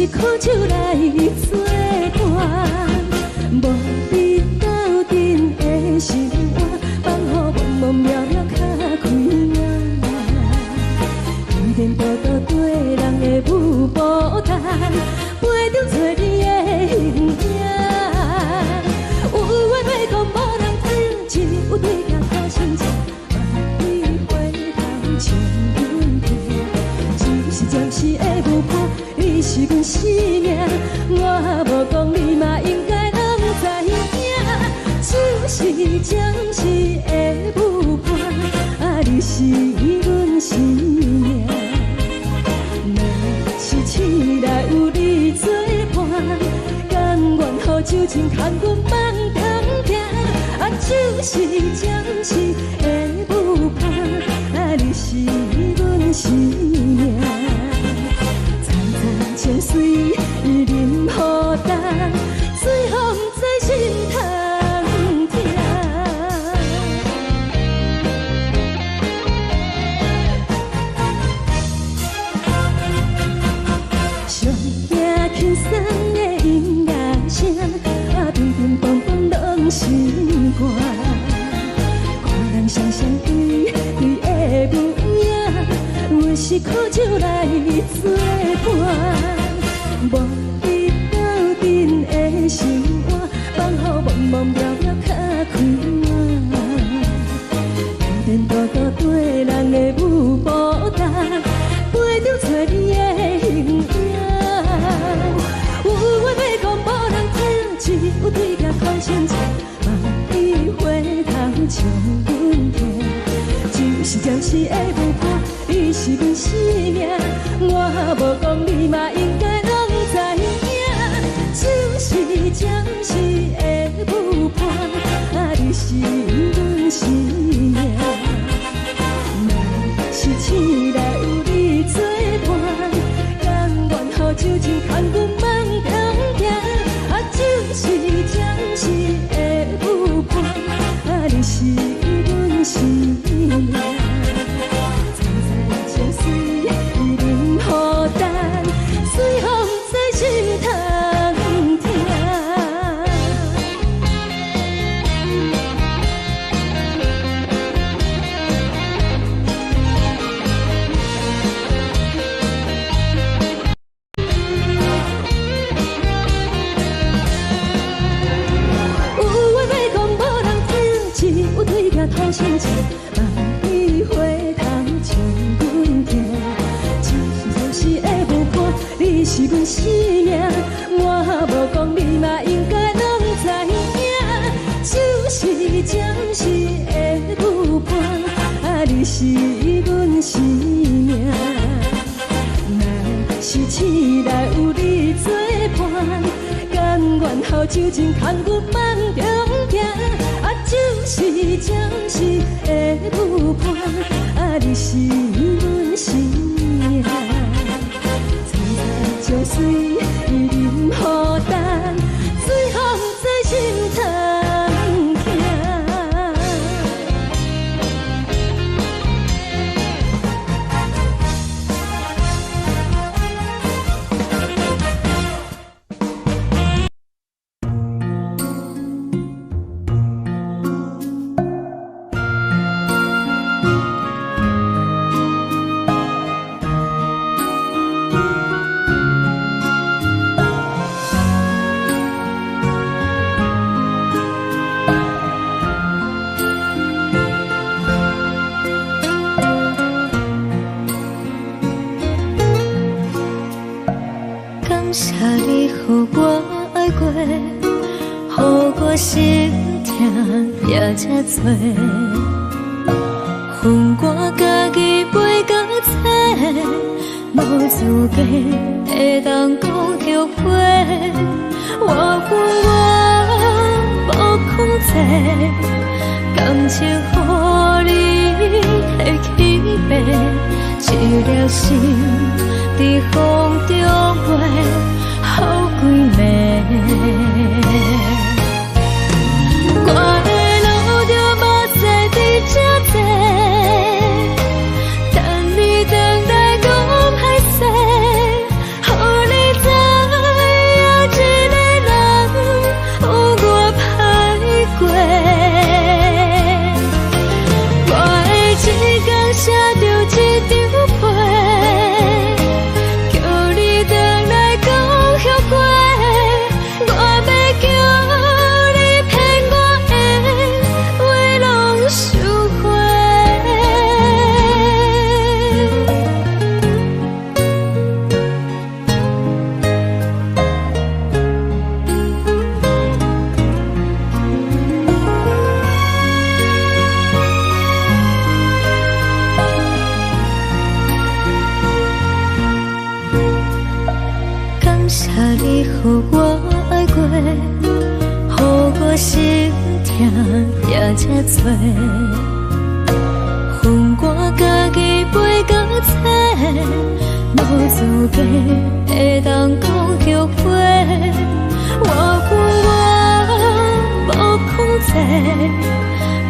是苦酒来作伴，无你斗阵的生活，放予茫茫渺渺较快活。一点多多对人的舞步弹，陪着做你的形影。有话要讲无人听，只有对镜头心情，万里回头将阮听。就是暂时的舞伴，你是阮生命，我无讲你嘛应该拢知影。就是暂时的舞伴，啊，你是阮生命。若是醒来有你作伴，甘愿予酒精牵阮放通行。啊，就是暂时的舞伴，啊，你是阮生命。层层泉水饮予淡，水风在心头。轻松的音乐声，啊，乒乒乓乓拢心肝。看人双双对对的模样，阮是苦酒来作伴，无你斗阵的生活，放予茫茫渺渺较快活。点点多多对人的舞步弹，陪着做你的形影。有话要讲无人听，只有对镜看心情，万里回头将阮听。就是暂时的舞伴，你是阮生命，我无讲你嘛应该拢知影。就是暂时的舞伴，啊，你是阮生命。若是醒来有你作伴，甘愿予酒精牵阮放通行。啊，就是暂时的舞伴，啊，你是阮生命。层层泉水饮予淡，水风在心头听。讨心情，万里回头将阮听。就是暂时的舞伴，你是阮生命，我无讲你嘛应该拢知影。就是暂时的舞伴，啊，你是阮生命。若是醒来有你作伴，甘愿予酒精牵阮放中行。啊，就是暂时的舞伴，啊，你是阮生命。层层泉水饮予淡，水风在心头听。谢你予我爱过，予我心痛也这多，分我家己陪到底，无资格会当讲后悔。我分我无控制，感情予你会起飞，一粒心在风中飞。好几暝，我的路就目屎在这多，等你等待讲歹势，予你知予我爱过，予我心痛也这多。恨我家己飞到这，无资格会当讲后悔。我恨我无控制，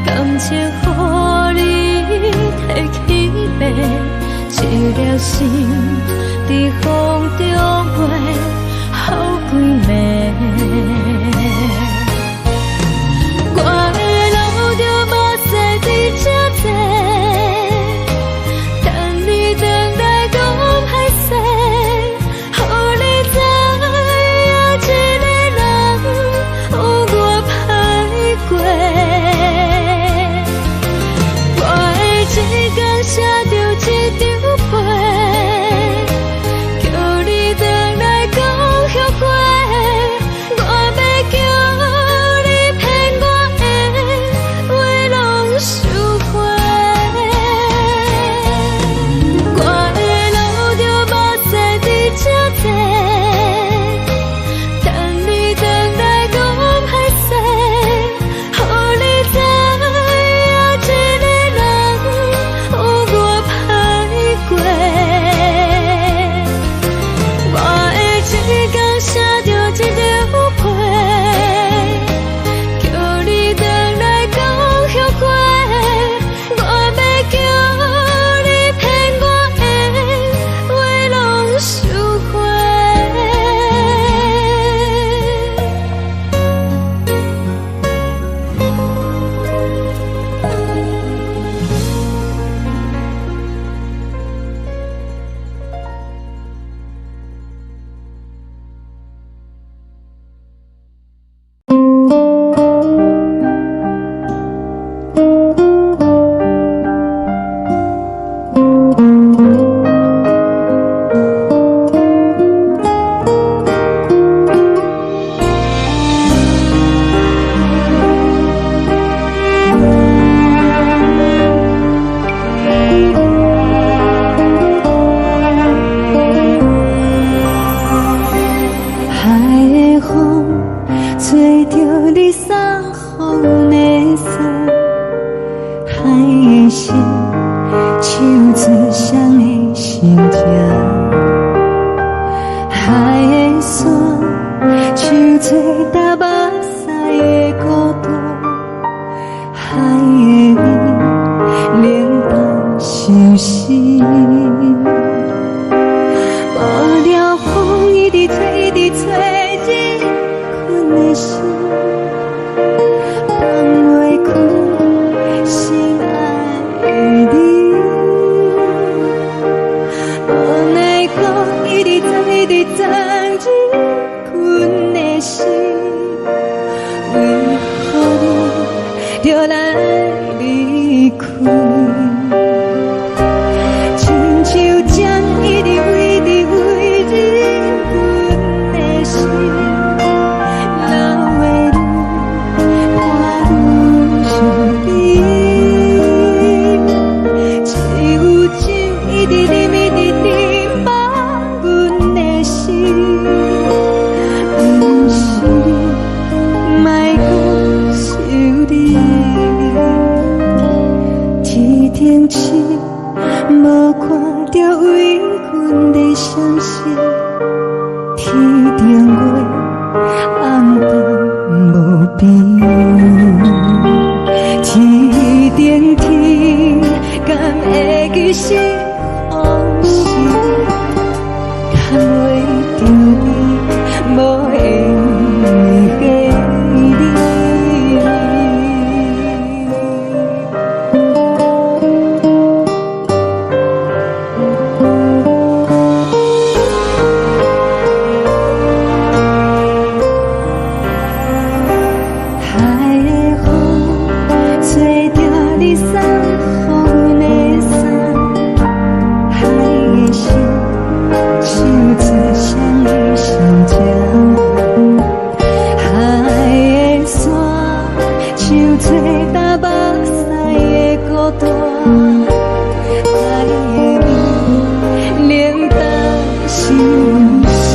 感情予你摕去卖，一粒心伫风中飞，好几暝。我的路就无西伫这多，等你回来讲歹势，予你知影一个人有我歹过。我会一天写着一张被，叫你回来讲后悔。我要叫你骗我的话拢收回。我的路就无西伫这多，等你回来讲歹势，予你知影一个人有我歹过。我会一天写着一张被，叫你回来讲后悔。我要叫你骗我的话拢收回。海的风吹着你送风的伞，海的心手指双的心情，海的山手吹打目屎的孤独，海的味冷淡伤心。无聊风一直吹，一直吹，日困的心，放袂开心爱的你。无奈何一直藏，一直藏，日困的心，为何你就来离开？亲像针一直飞，一直飞，日阮的心，流的泪，我愈想你。只有酒一直啉，一直啉，放阮的心。不是你，莫讲想你。天顶星，无看着为阮的相思，天顶月，暗淡无边。天顶天，敢会记是往事？敢袂着你，无缘给你。海的风吹着你送风的伞，海的心手指双的心情，海的山手吹打目屎的孤单，海的味冷淡伤心。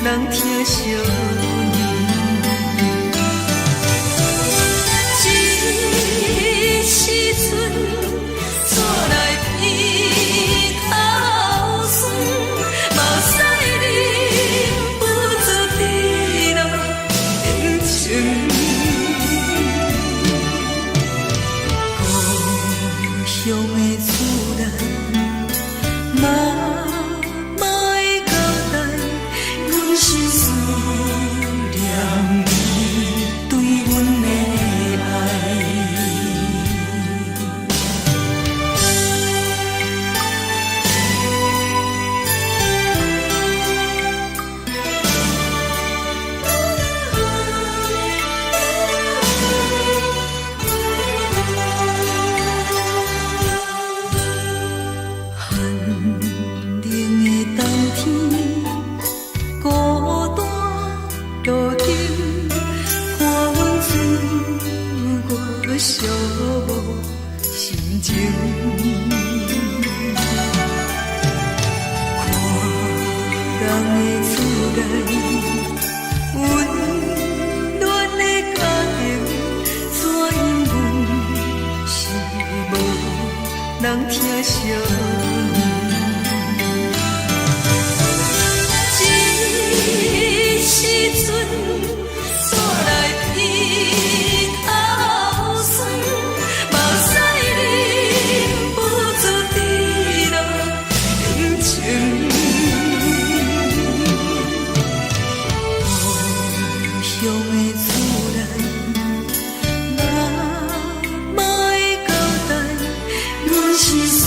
人疼惜你。这时阵怎来鼻口酸，目屎忍不住滴落眼睛。故乡的厝内，妈妈的交代，阮是思念你对阮的爱。寒冷的冬天，孤单路顶，看阮自我寂寞心情。看人的厝内，温暖的家庭，怎因阮是无人疼惜你？这时阵怎来鼻口酸，目屎忍不住滴落眼睛。故乡的厝内，妈妈的交代，阮是思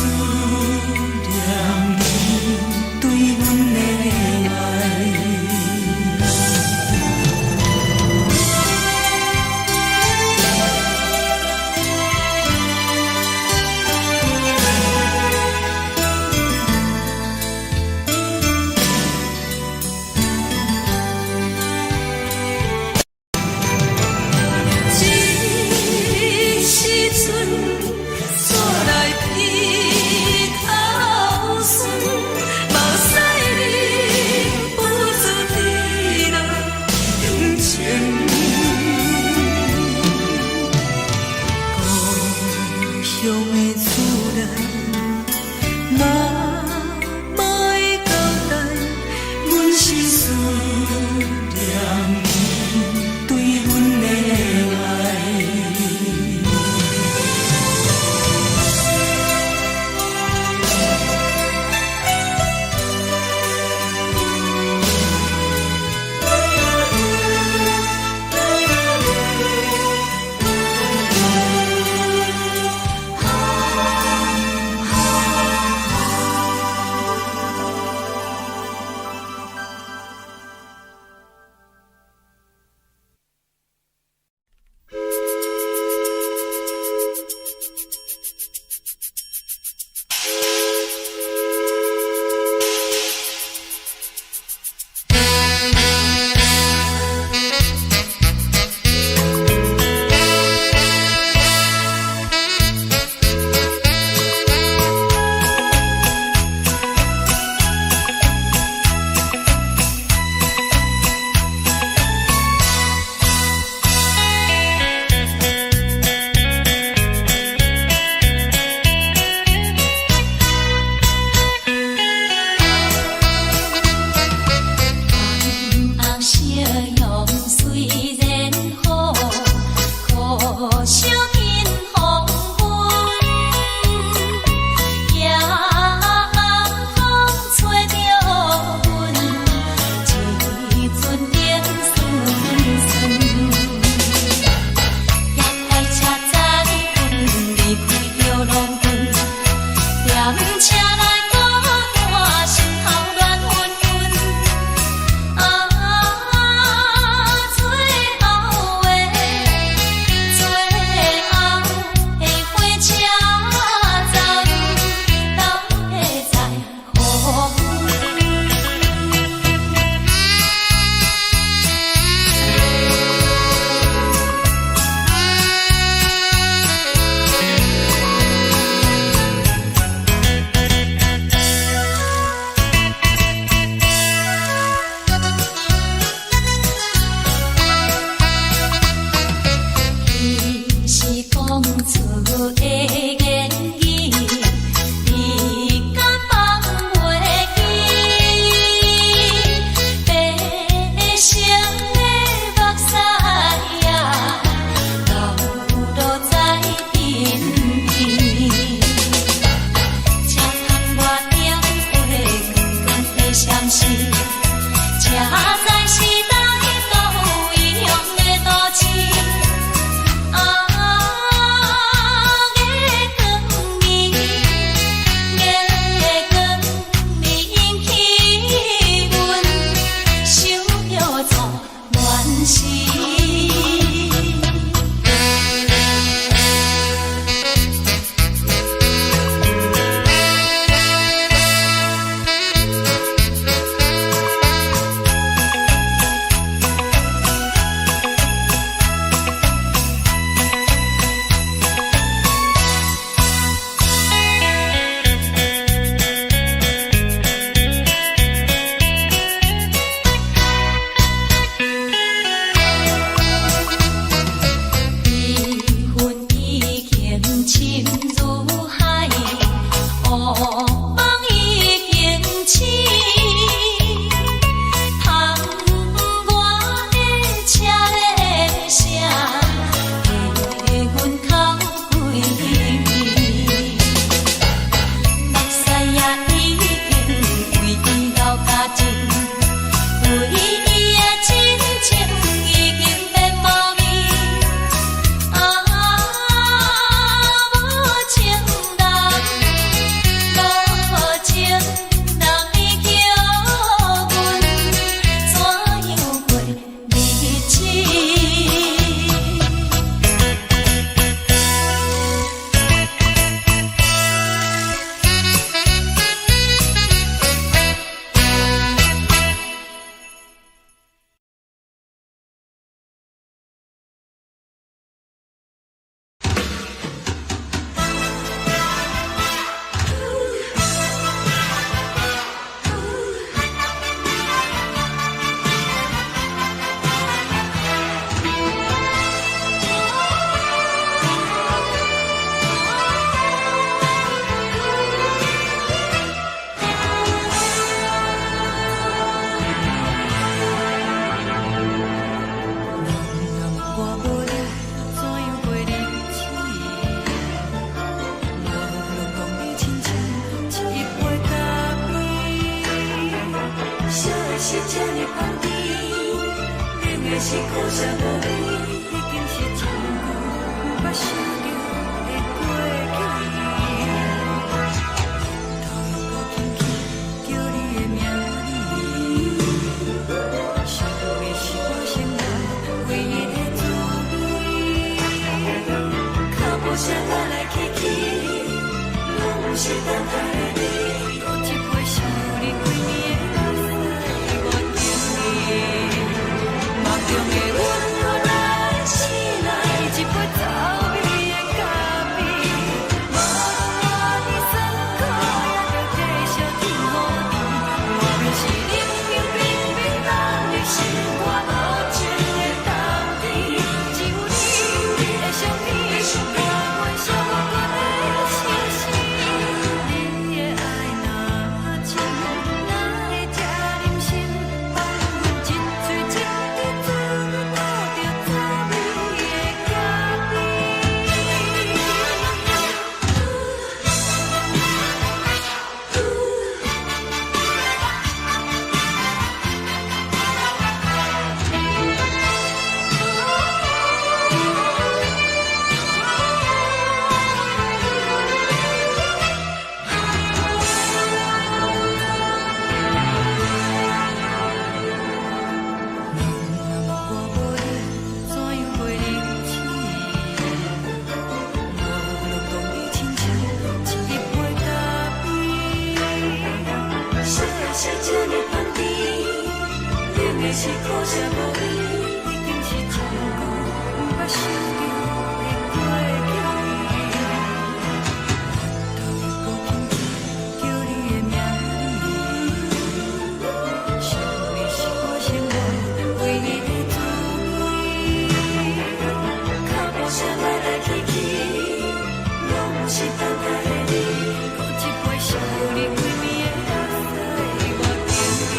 这呢香甜，冷的是苦涩无味，已经是一句毋捌想着的过去。头又搁轻轻叫你的名字，想的是我生来唯一的滋味。脚步声来来去去，拢不是等待的你，搁一杯想你几年的目屎我敬你。梦中的阮我来醒来，一杯走味的咖啡，无论我的酸苦，也着继续甜予你。外面是冷冷冰冰冷的心肝，无情的冬天，只有你的相片，我阮寂寞过的心事。你的爱若真，哪会这忍心放阮一嘴一滴滋味，吐着滋味的咖啡。我无你，怎样袂忍起？无论讲你亲像一杯咖啡，烧的是这呢香甜，冷的是苦涩无味，已经是一句毋捌想着的过去。头又搁轻轻叫你的名字，想的是我生来唯一的滋味。脚步声来来去去，拢不是等待的你，搁一杯想你几暝的目屎我敬你。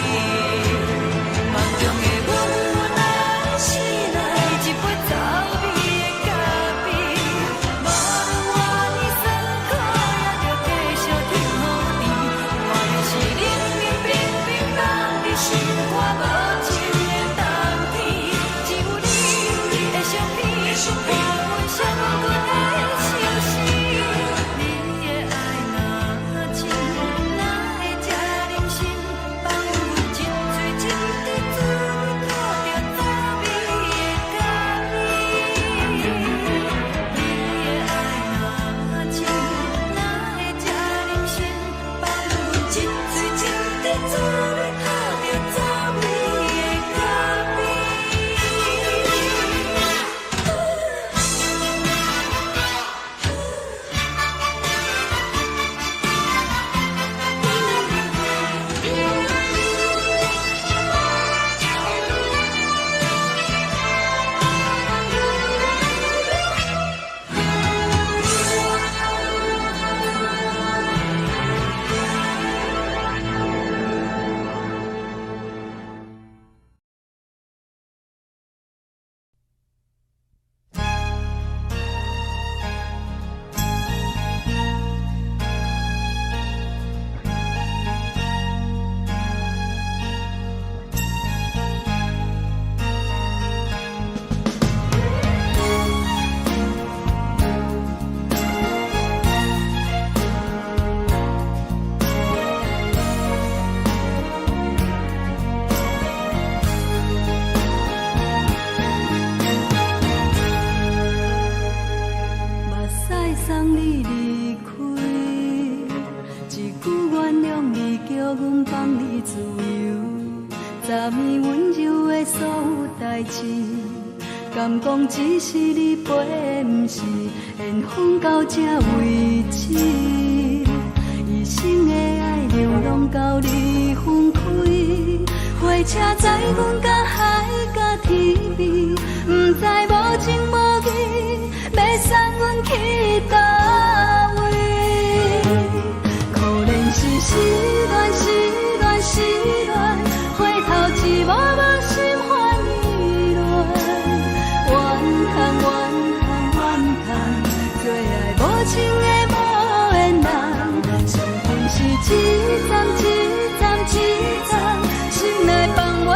梦中的阮我来醒来，一杯走味的咖啡，无论我的酸苦，也着继续甜予你。外面是冷冷冰冰冷的心肝，无情的冬天，只有你的相片，我阮寂寞过的心事。你的爱若真，哪会这忍心放阮一嘴一滴滋味，吐着滋味的咖啡。你的爱若真，哪会这忍心放阮一嘴一滴滋味，吐着滋味的咖啡。目屎送你离开，一句原谅你，叫阮放你自由。昨暝温柔的所有代志，敢讲只是你陪，毋是缘分到这为止。一生的爱流浪到你分开，火车载阮甲海甲天边，毋知无情无义，要送阮去倒位？可能是失恋，失恋，失恋，回头一幕幕心烦意乱，怨叹，怨叹，怨叹，最爱无情的无缘人，缘分是一站一站一站，心内放我。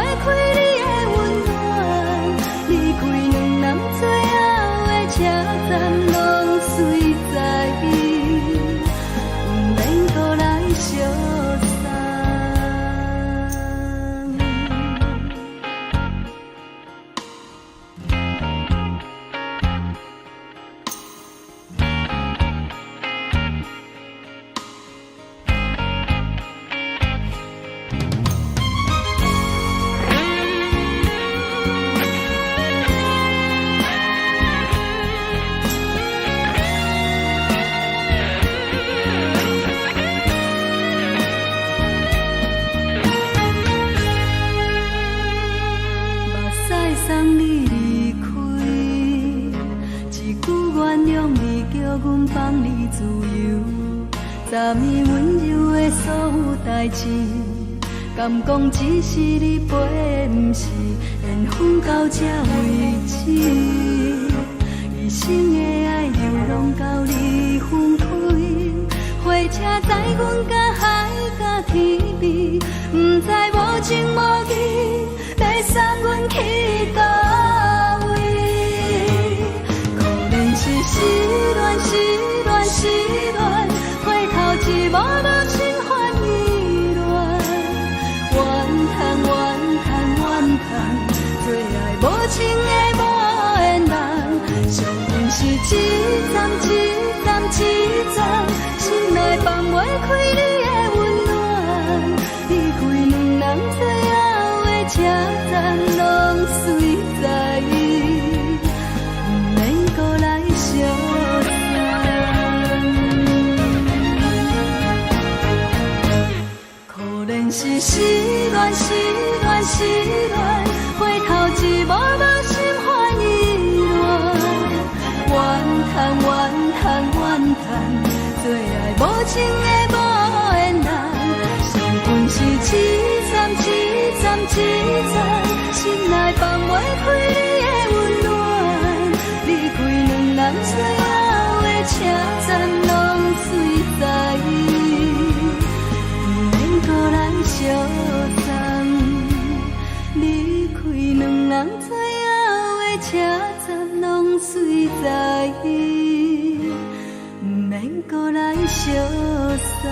送你离开，一句原谅你，叫阮放你自由。昨暝温柔的所有代志，敢讲只是你陪，不是缘分到这为止。一生的爱又拢到你分开，火车载阮甲海甲天边，不知无情无义，要送阮去倒位？可能是失恋，失恋，失恋，回头一幕幕心烦意乱，怨叹，怨叹，怨叹，最爱无情的无缘人，上阮是一站一站一站，心内放袂开你的温暖，离开两人最后的车站，拢随在伊，不免搁来相送。可能是失恋，失恋，失恋，回头一幕幕心烦意乱，怨叹，怨叹，怨叹，最爱无情的无缘人，上阮是一站一站一站，心内放袂开你的温暖，离开两人最后的车站，拢随在伊，不免搁来相送。离开两人最后的车站，拢随在伊，不免搁来相送。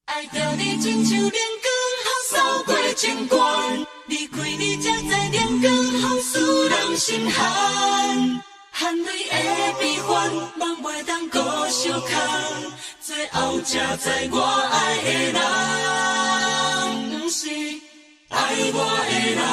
爱着你亲像连光风扫过情关，离开你才知连光风使人心寒。含泪的悲欢，望袂当搁相牵，最后才知我爱的人，不是爱我的人。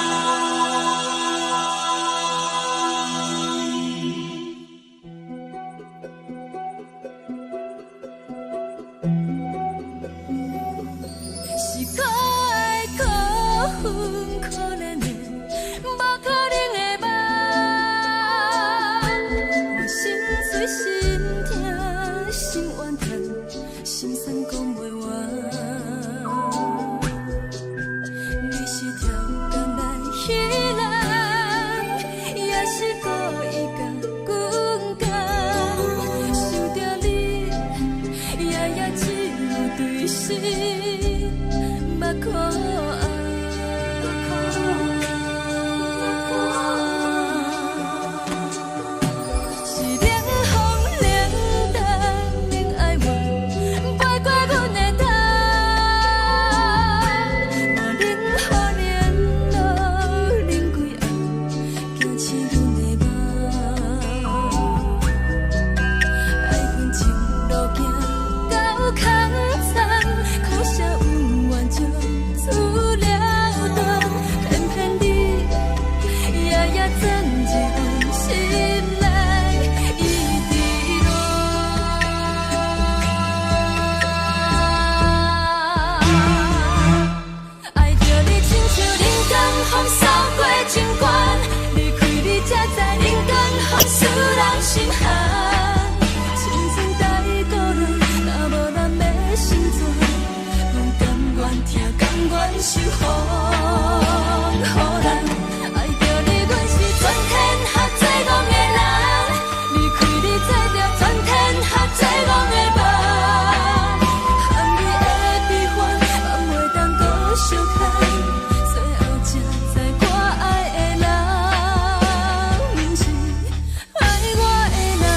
最后才知我爱的人，不是爱我的人。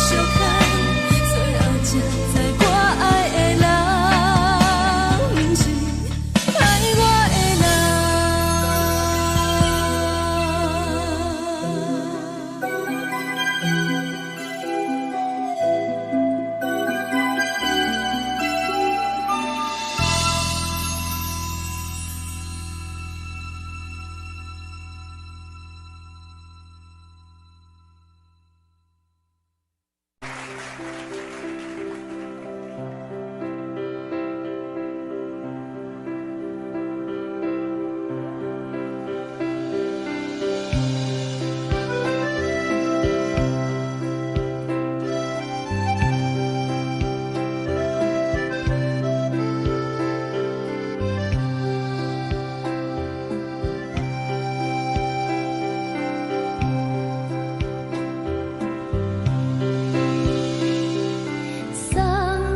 相牵，最后才知我爱的人，不是爱我的人。送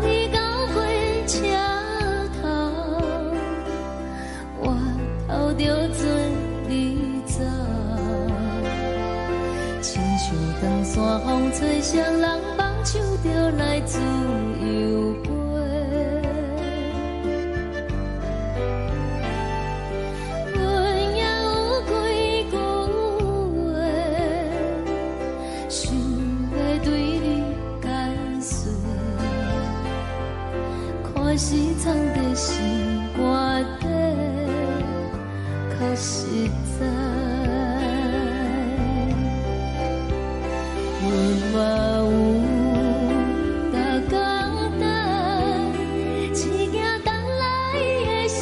你到火车头，我头着准你走，亲像长山风吹双人梦手着来自由飞。阮也有几句话，想要对你解释。可是藏在心肝底，较实在。阮嘛有逐工等，一件等来的是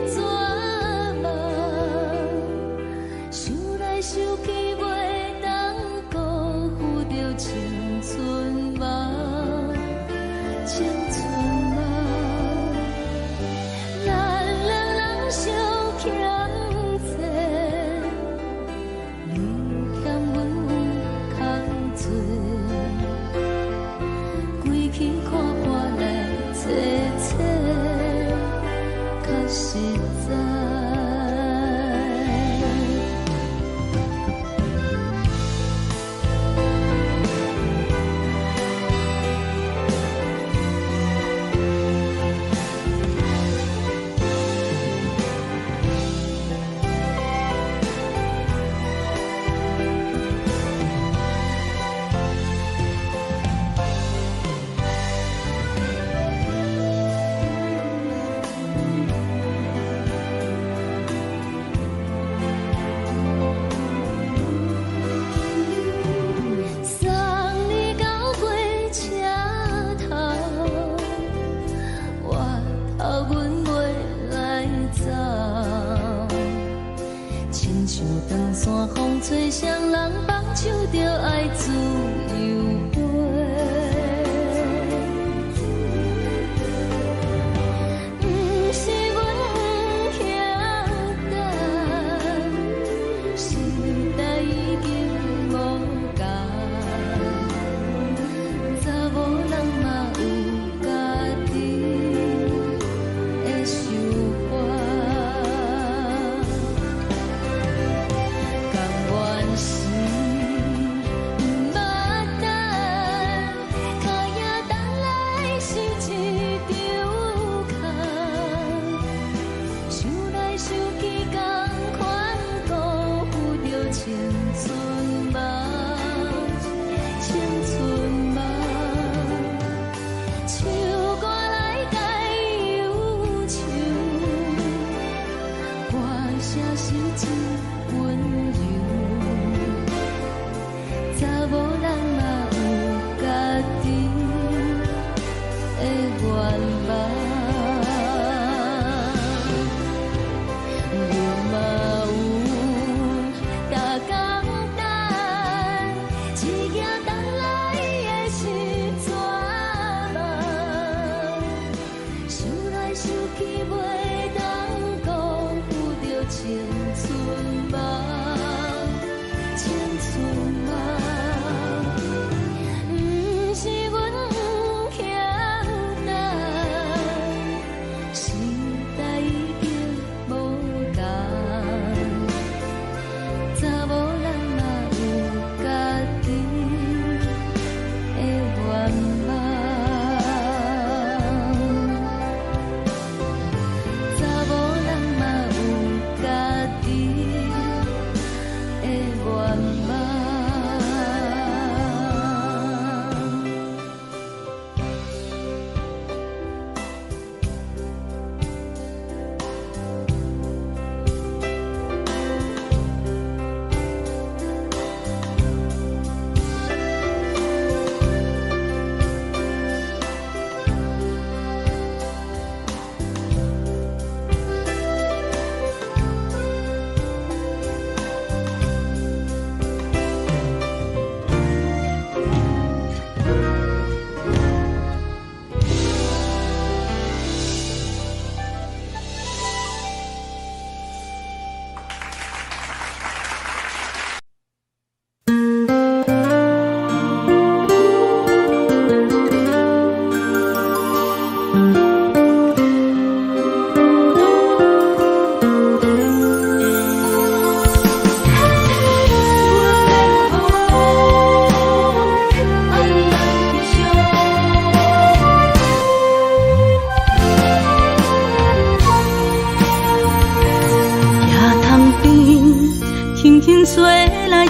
绝望，想来想去袂当辜负着青春梦。青春梦，咱两人相欠债，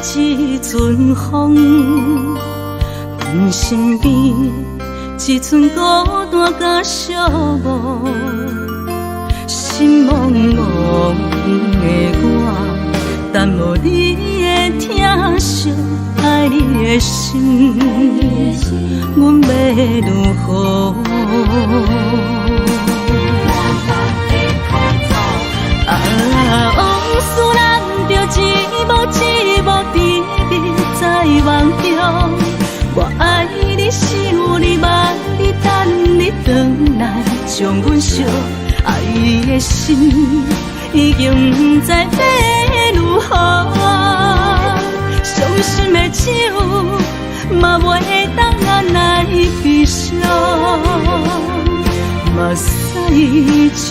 一阵风，阮身边一阵孤单甲寂寞，心茫茫的我，等无你的疼惜，爱你的心，阮要如何？往事咱着一幕一幕甜蜜在梦中。我爱你，想你，望你，等你回来，将阮惜爱的心已经不知要如何。伤心的手嘛袂当按来悲伤，目屎像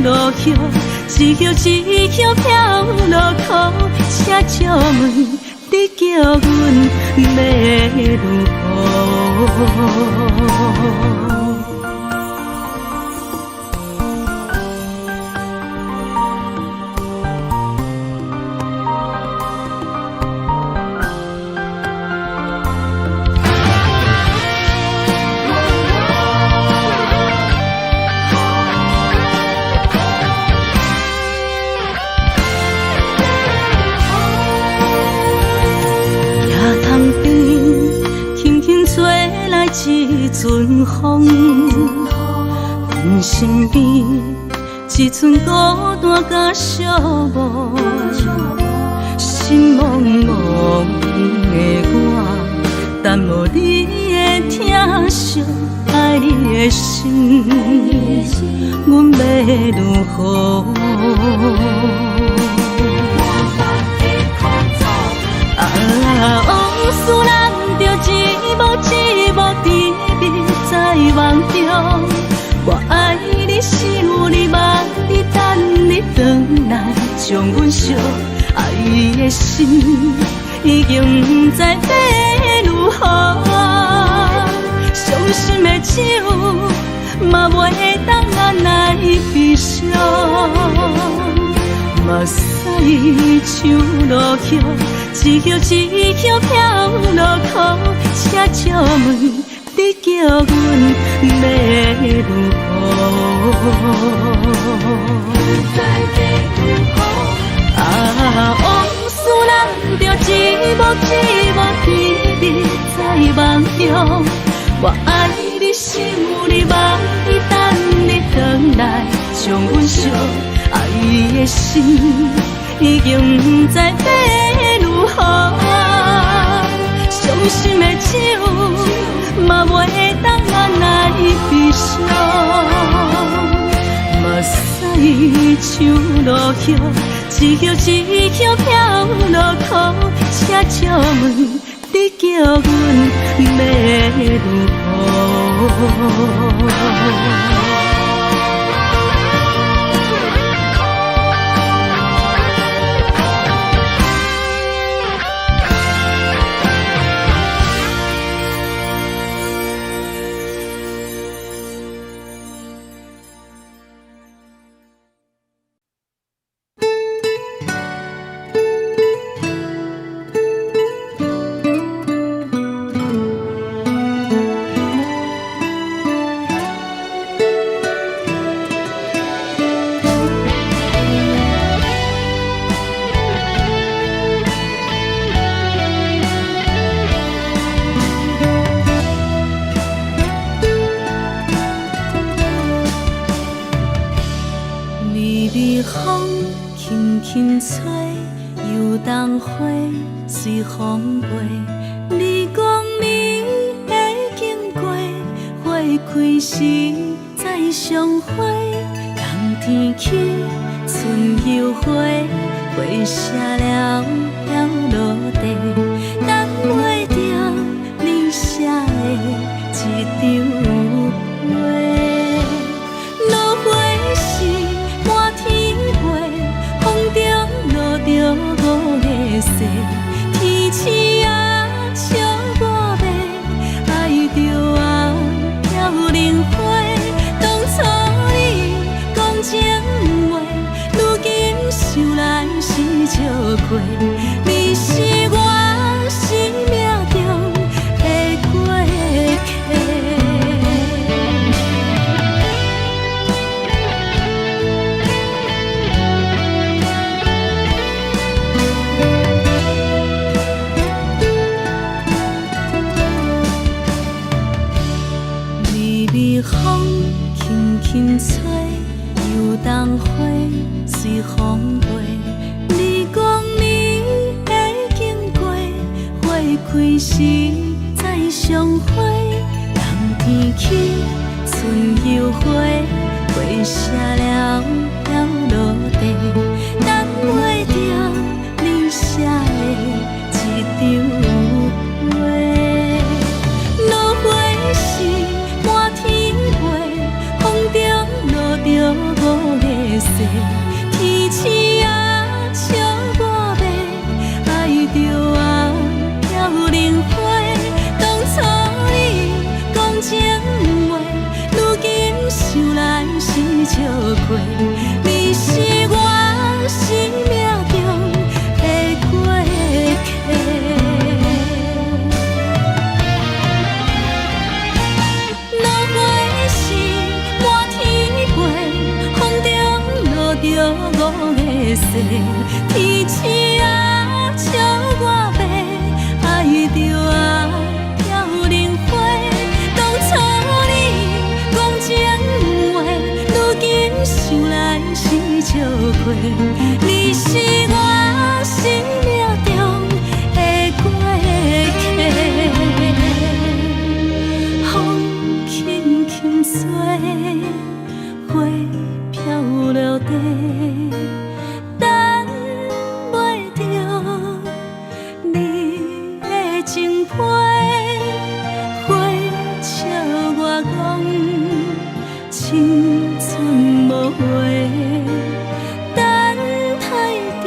落叶。一叶一叶飘落雨，车借问你叫阮要如何？一阵风，阮身边一阵孤单甲寂寞，心茫茫的我，等无你的疼惜，爱你的心，阮要如何？往事咱着一幕一幕甜蜜在梦中。我爱你，想你，望你，等你回来，将阮惜爱的心已经不知要如何。伤心的手嘛袂当按来悲伤，目屎像落叶。一叶一叶飘落雨，车借问你叫阮要如何？往事咱着一幕一幕甜蜜在梦中。我爱你，想你，望你，等你回来，将阮惜爱的心已经不知要如何。伤心的手嘛袂当按来悲伤，目屎像落叶，一叶一叶飘落雨，车借问你叫阮要如何？风轻轻吹，游动花随风飞。你讲你会经过，花开时再相会。冬天起，春又花，花谢了要落地，等袂着你写的一张画。落花时满天飞，风中落着五个色，天星啊笑我迷，爱着啊飘零花。当初你讲情话，如今想来是笑亏，你是我。微风轻轻吹，游动花随风飞。你讲你会经过，花开时再相会。人天起，春又花，花谢了要落地，等袂着你写的一张话。落花时满天飞，风中落着五个色，天星啊笑我迷，爱着啊飘零花。当初你讲情话，如今想来是笑亏。你是我生命中的过客。落花时满天飞，风中落着五个色，天星啊笑我迷，爱着啊飘零花。当初你讲情话，如今想来是笑亏。你是我生命中的过客。风轻轻吹，花飘落地，等袂着你的情批。花笑我讲青春无话，等待着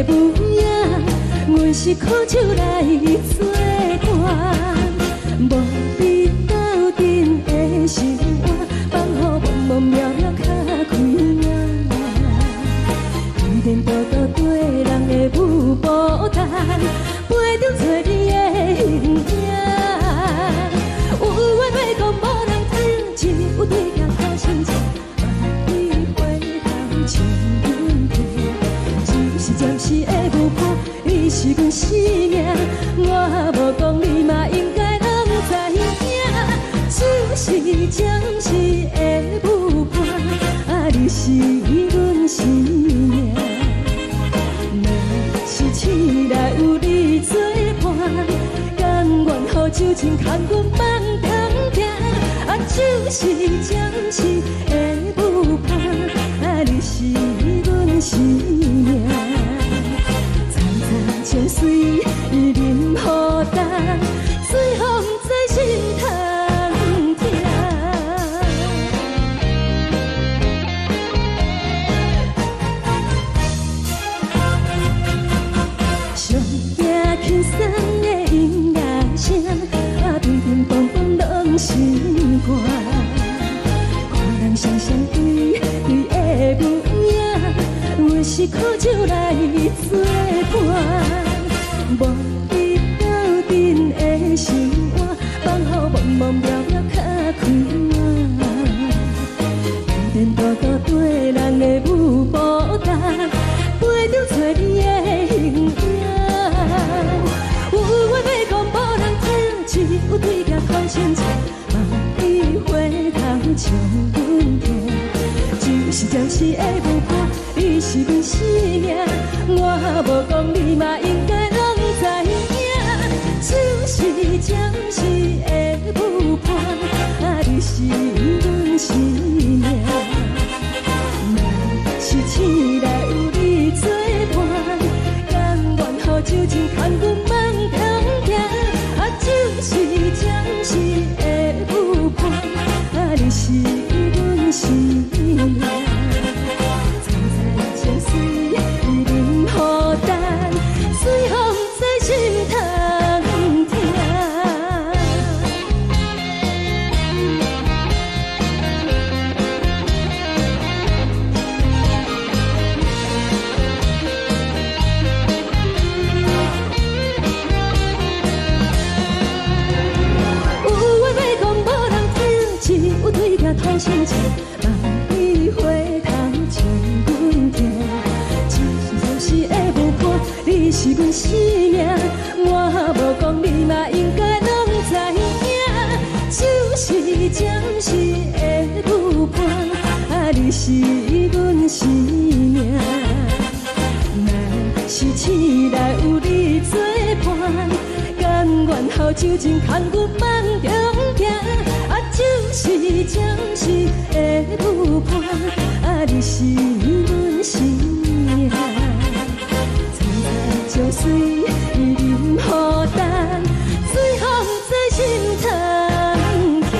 舞影，阮是苦酒来作伴，无你斗阵的生活，放予茫茫渺渺较开眼。一点多多对人的舞步弹，陪着做你的形影。有话要讲无人听，只有对镜头心情，万里回头像阮听。就是暂时的舞伴，你是阮生命，我无讲你嘛应该拢知影。就是暂时的舞伴，啊，你是阮生命。是醒来有你作伴，甘愿予酒精牵阮放通行，啊，就是暂时的舞伴，啊，你是阮生命。早早情水任何等，随风在心通听。上听轻松的音乐声，啊，乒乒乓乓拢心肝。看人双双对对的舞影，阮是苦酒来作伴，无你斗阵的生活，放予茫茫渺渺较开眼。点点多多对人的舞步弹，陪着做你的形影。有话要讲无人听，只有对镜头心情，万里回头像阮听。就是暂时的舞伴，你是阮生命，我无讲你嘛应该拢知影。就是暂时的舞伴，啊，你是阮生命。是醒来有你作伴，甘愿予酒精牵阮放通行，啊，就是暂时的舞伴，啊，你是阮生命。早早情水任何等，随风在心通听。心情，万里回头像阮听。就是暂时的舞伴，你是阮生命，我无讲你嘛应该拢知影。就是暂时的舞伴，啊，你是阮生命。若是醒来有你作伴，甘愿予酒精牵阮放中行。就是暂时的舞伴，啊，你是阮生命。早早情水任何等，随风在心通听。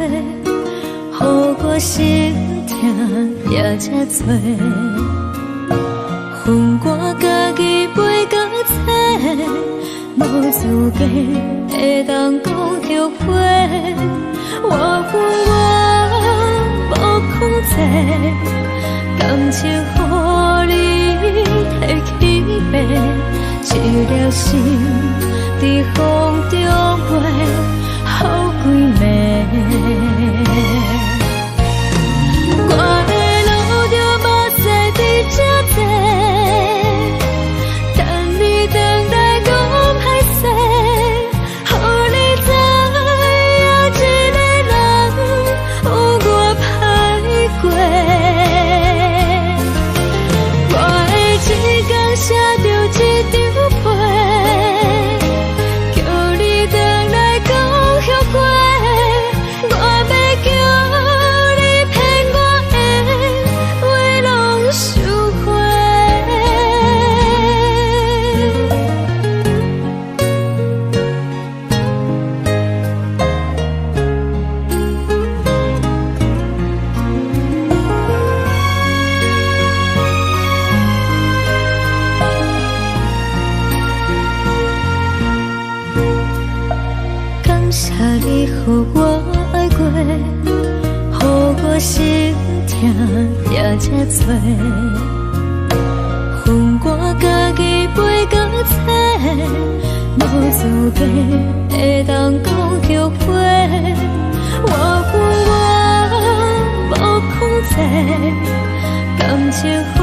予我心痛也这多。恨我家己袂到切，无资格会当讲后悔。我恨我无控制，感情予你摕去卖，一粒心伫风中飞，好几暝。我的路就无驶伫这多，等你回来讲歹势，予你知影一个人有我歹过。我的一天写着一张被，叫你回来讲后悔。我要叫你骗我的话拢收回。感谢你予我爱过，予我心痛也这多。恨我家己袂到切，无资格会当讲后悔。我恨我无控制，感情予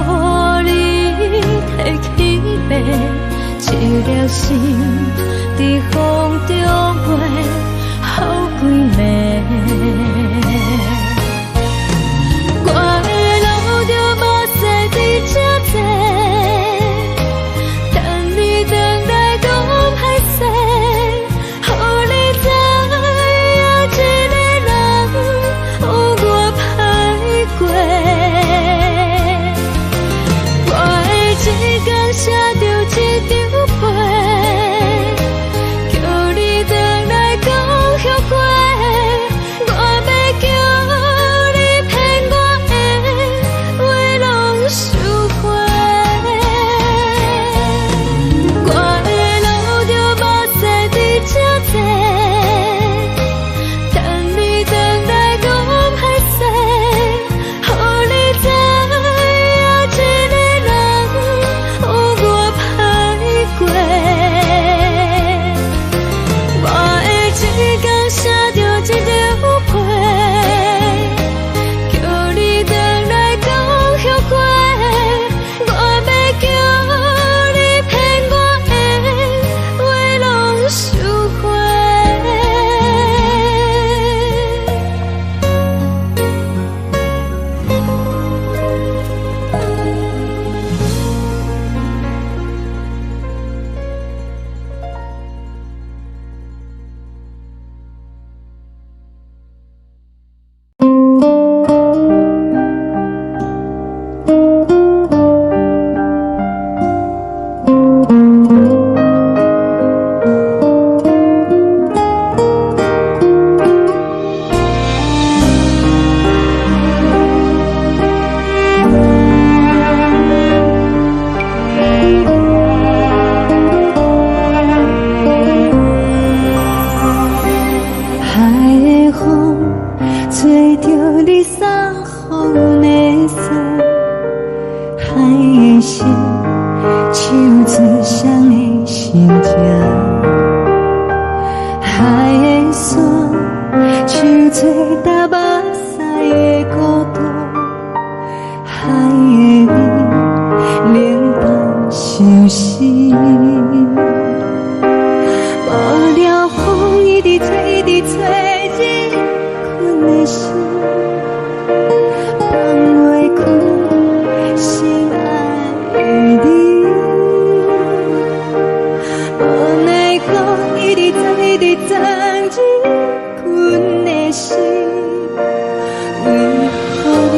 你摕去卖，一粒心伫风中飞，好几暝。我的路就无驶伫这多，等你回来讲歹势，予你知影一个人有我歹过。我的一天写着一张被，叫你回来讲后悔。我要叫你骗我的话拢收回。我的路就无驶伫这多，等你回来讲歹势，予你知影一个人有我歹过。我的一天写着一张被，叫你回来讲后悔。我要叫你骗我的话拢收回。海的风吹着你送风的伞，海的心唱出双的心情，海的山唱出搭目屎的孤独，海的你冷淡伤心。无聊风一直吹，一直吹，日困的心，放袂开心爱的你。无奈讲一直藏，一直藏，日困的心，为何你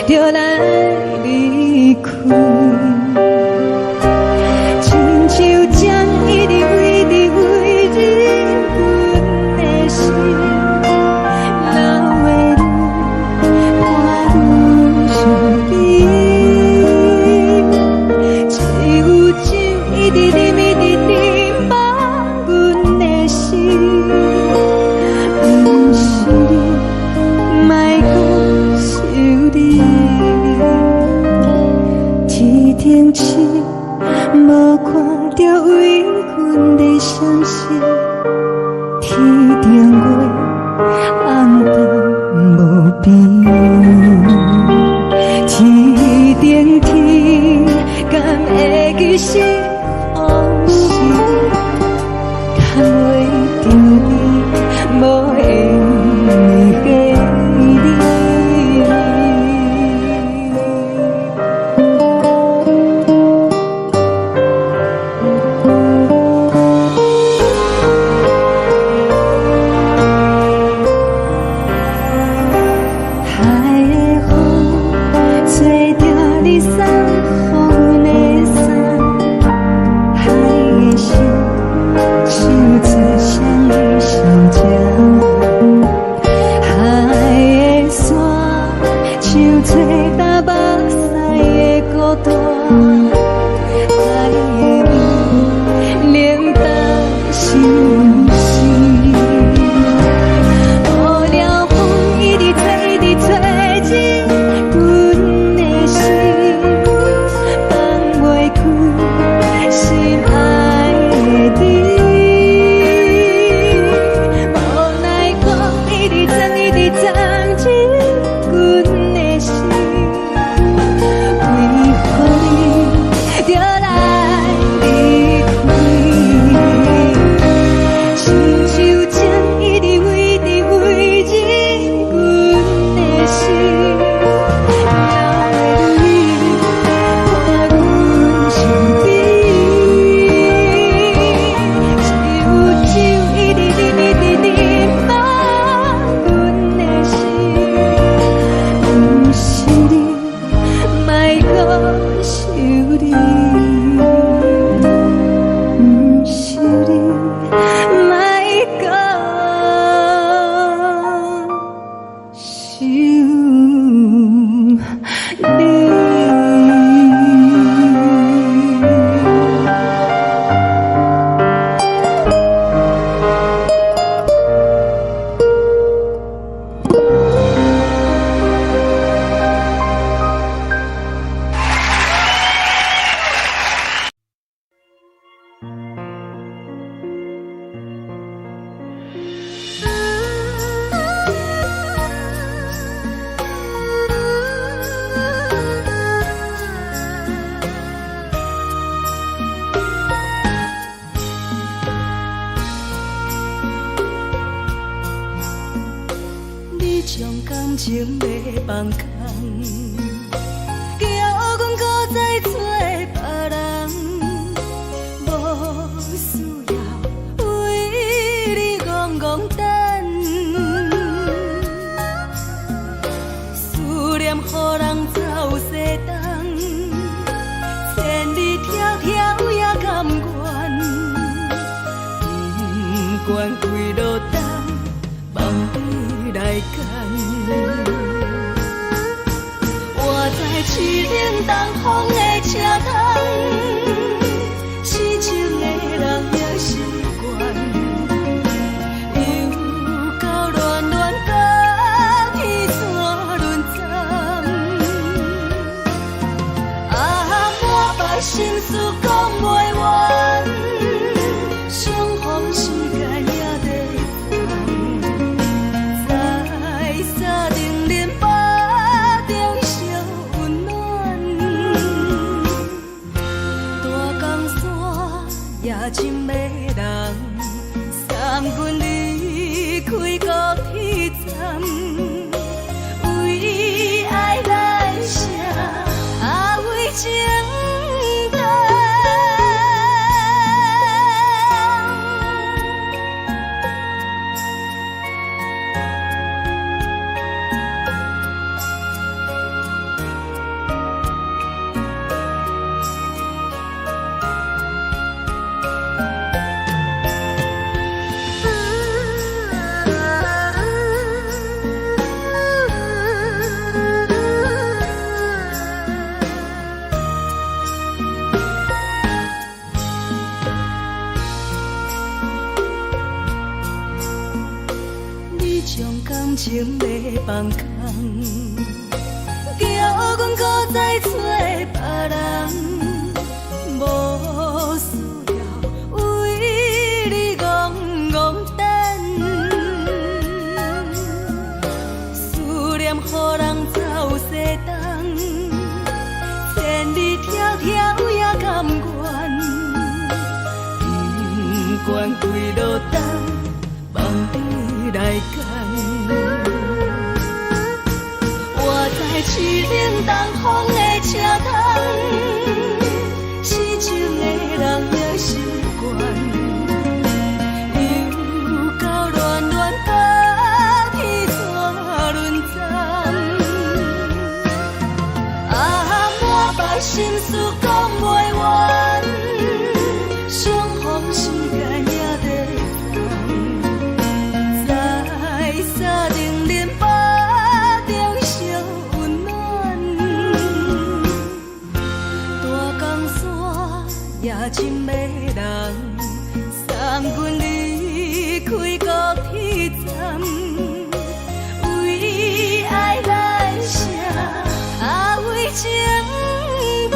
就来离开？真情要放空，叫阮搁再做别人，无需要为你戆戆等。思念予人走西东，千里迢迢也甘愿，不管几路灯，望你来牵。我在市顶东风的车窗，痴情的人也习惯，又到乱乱甲天线轮转。啊，满腹心事讲袂完，相逢时间也在等，在沙丁林巴中相温暖。大江山也深的人，三军离开高铁站，为爱来写，啊为情。感情要放空，叫阮搁再找别人，无需要为你戆戆等，思念予人走西东，千里迢迢也甘愿，不管几路灯，望你来赶。我在凄冷东风的车窗，痴情的人也习惯，又到恋恋甲天作论战。啊，满腹心事讲袂完，双方时间也在等，在沙定林巴中相温暖。大江山也真迷人，送阮离开高铁站，为爱来写，为情等。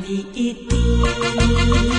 你一定。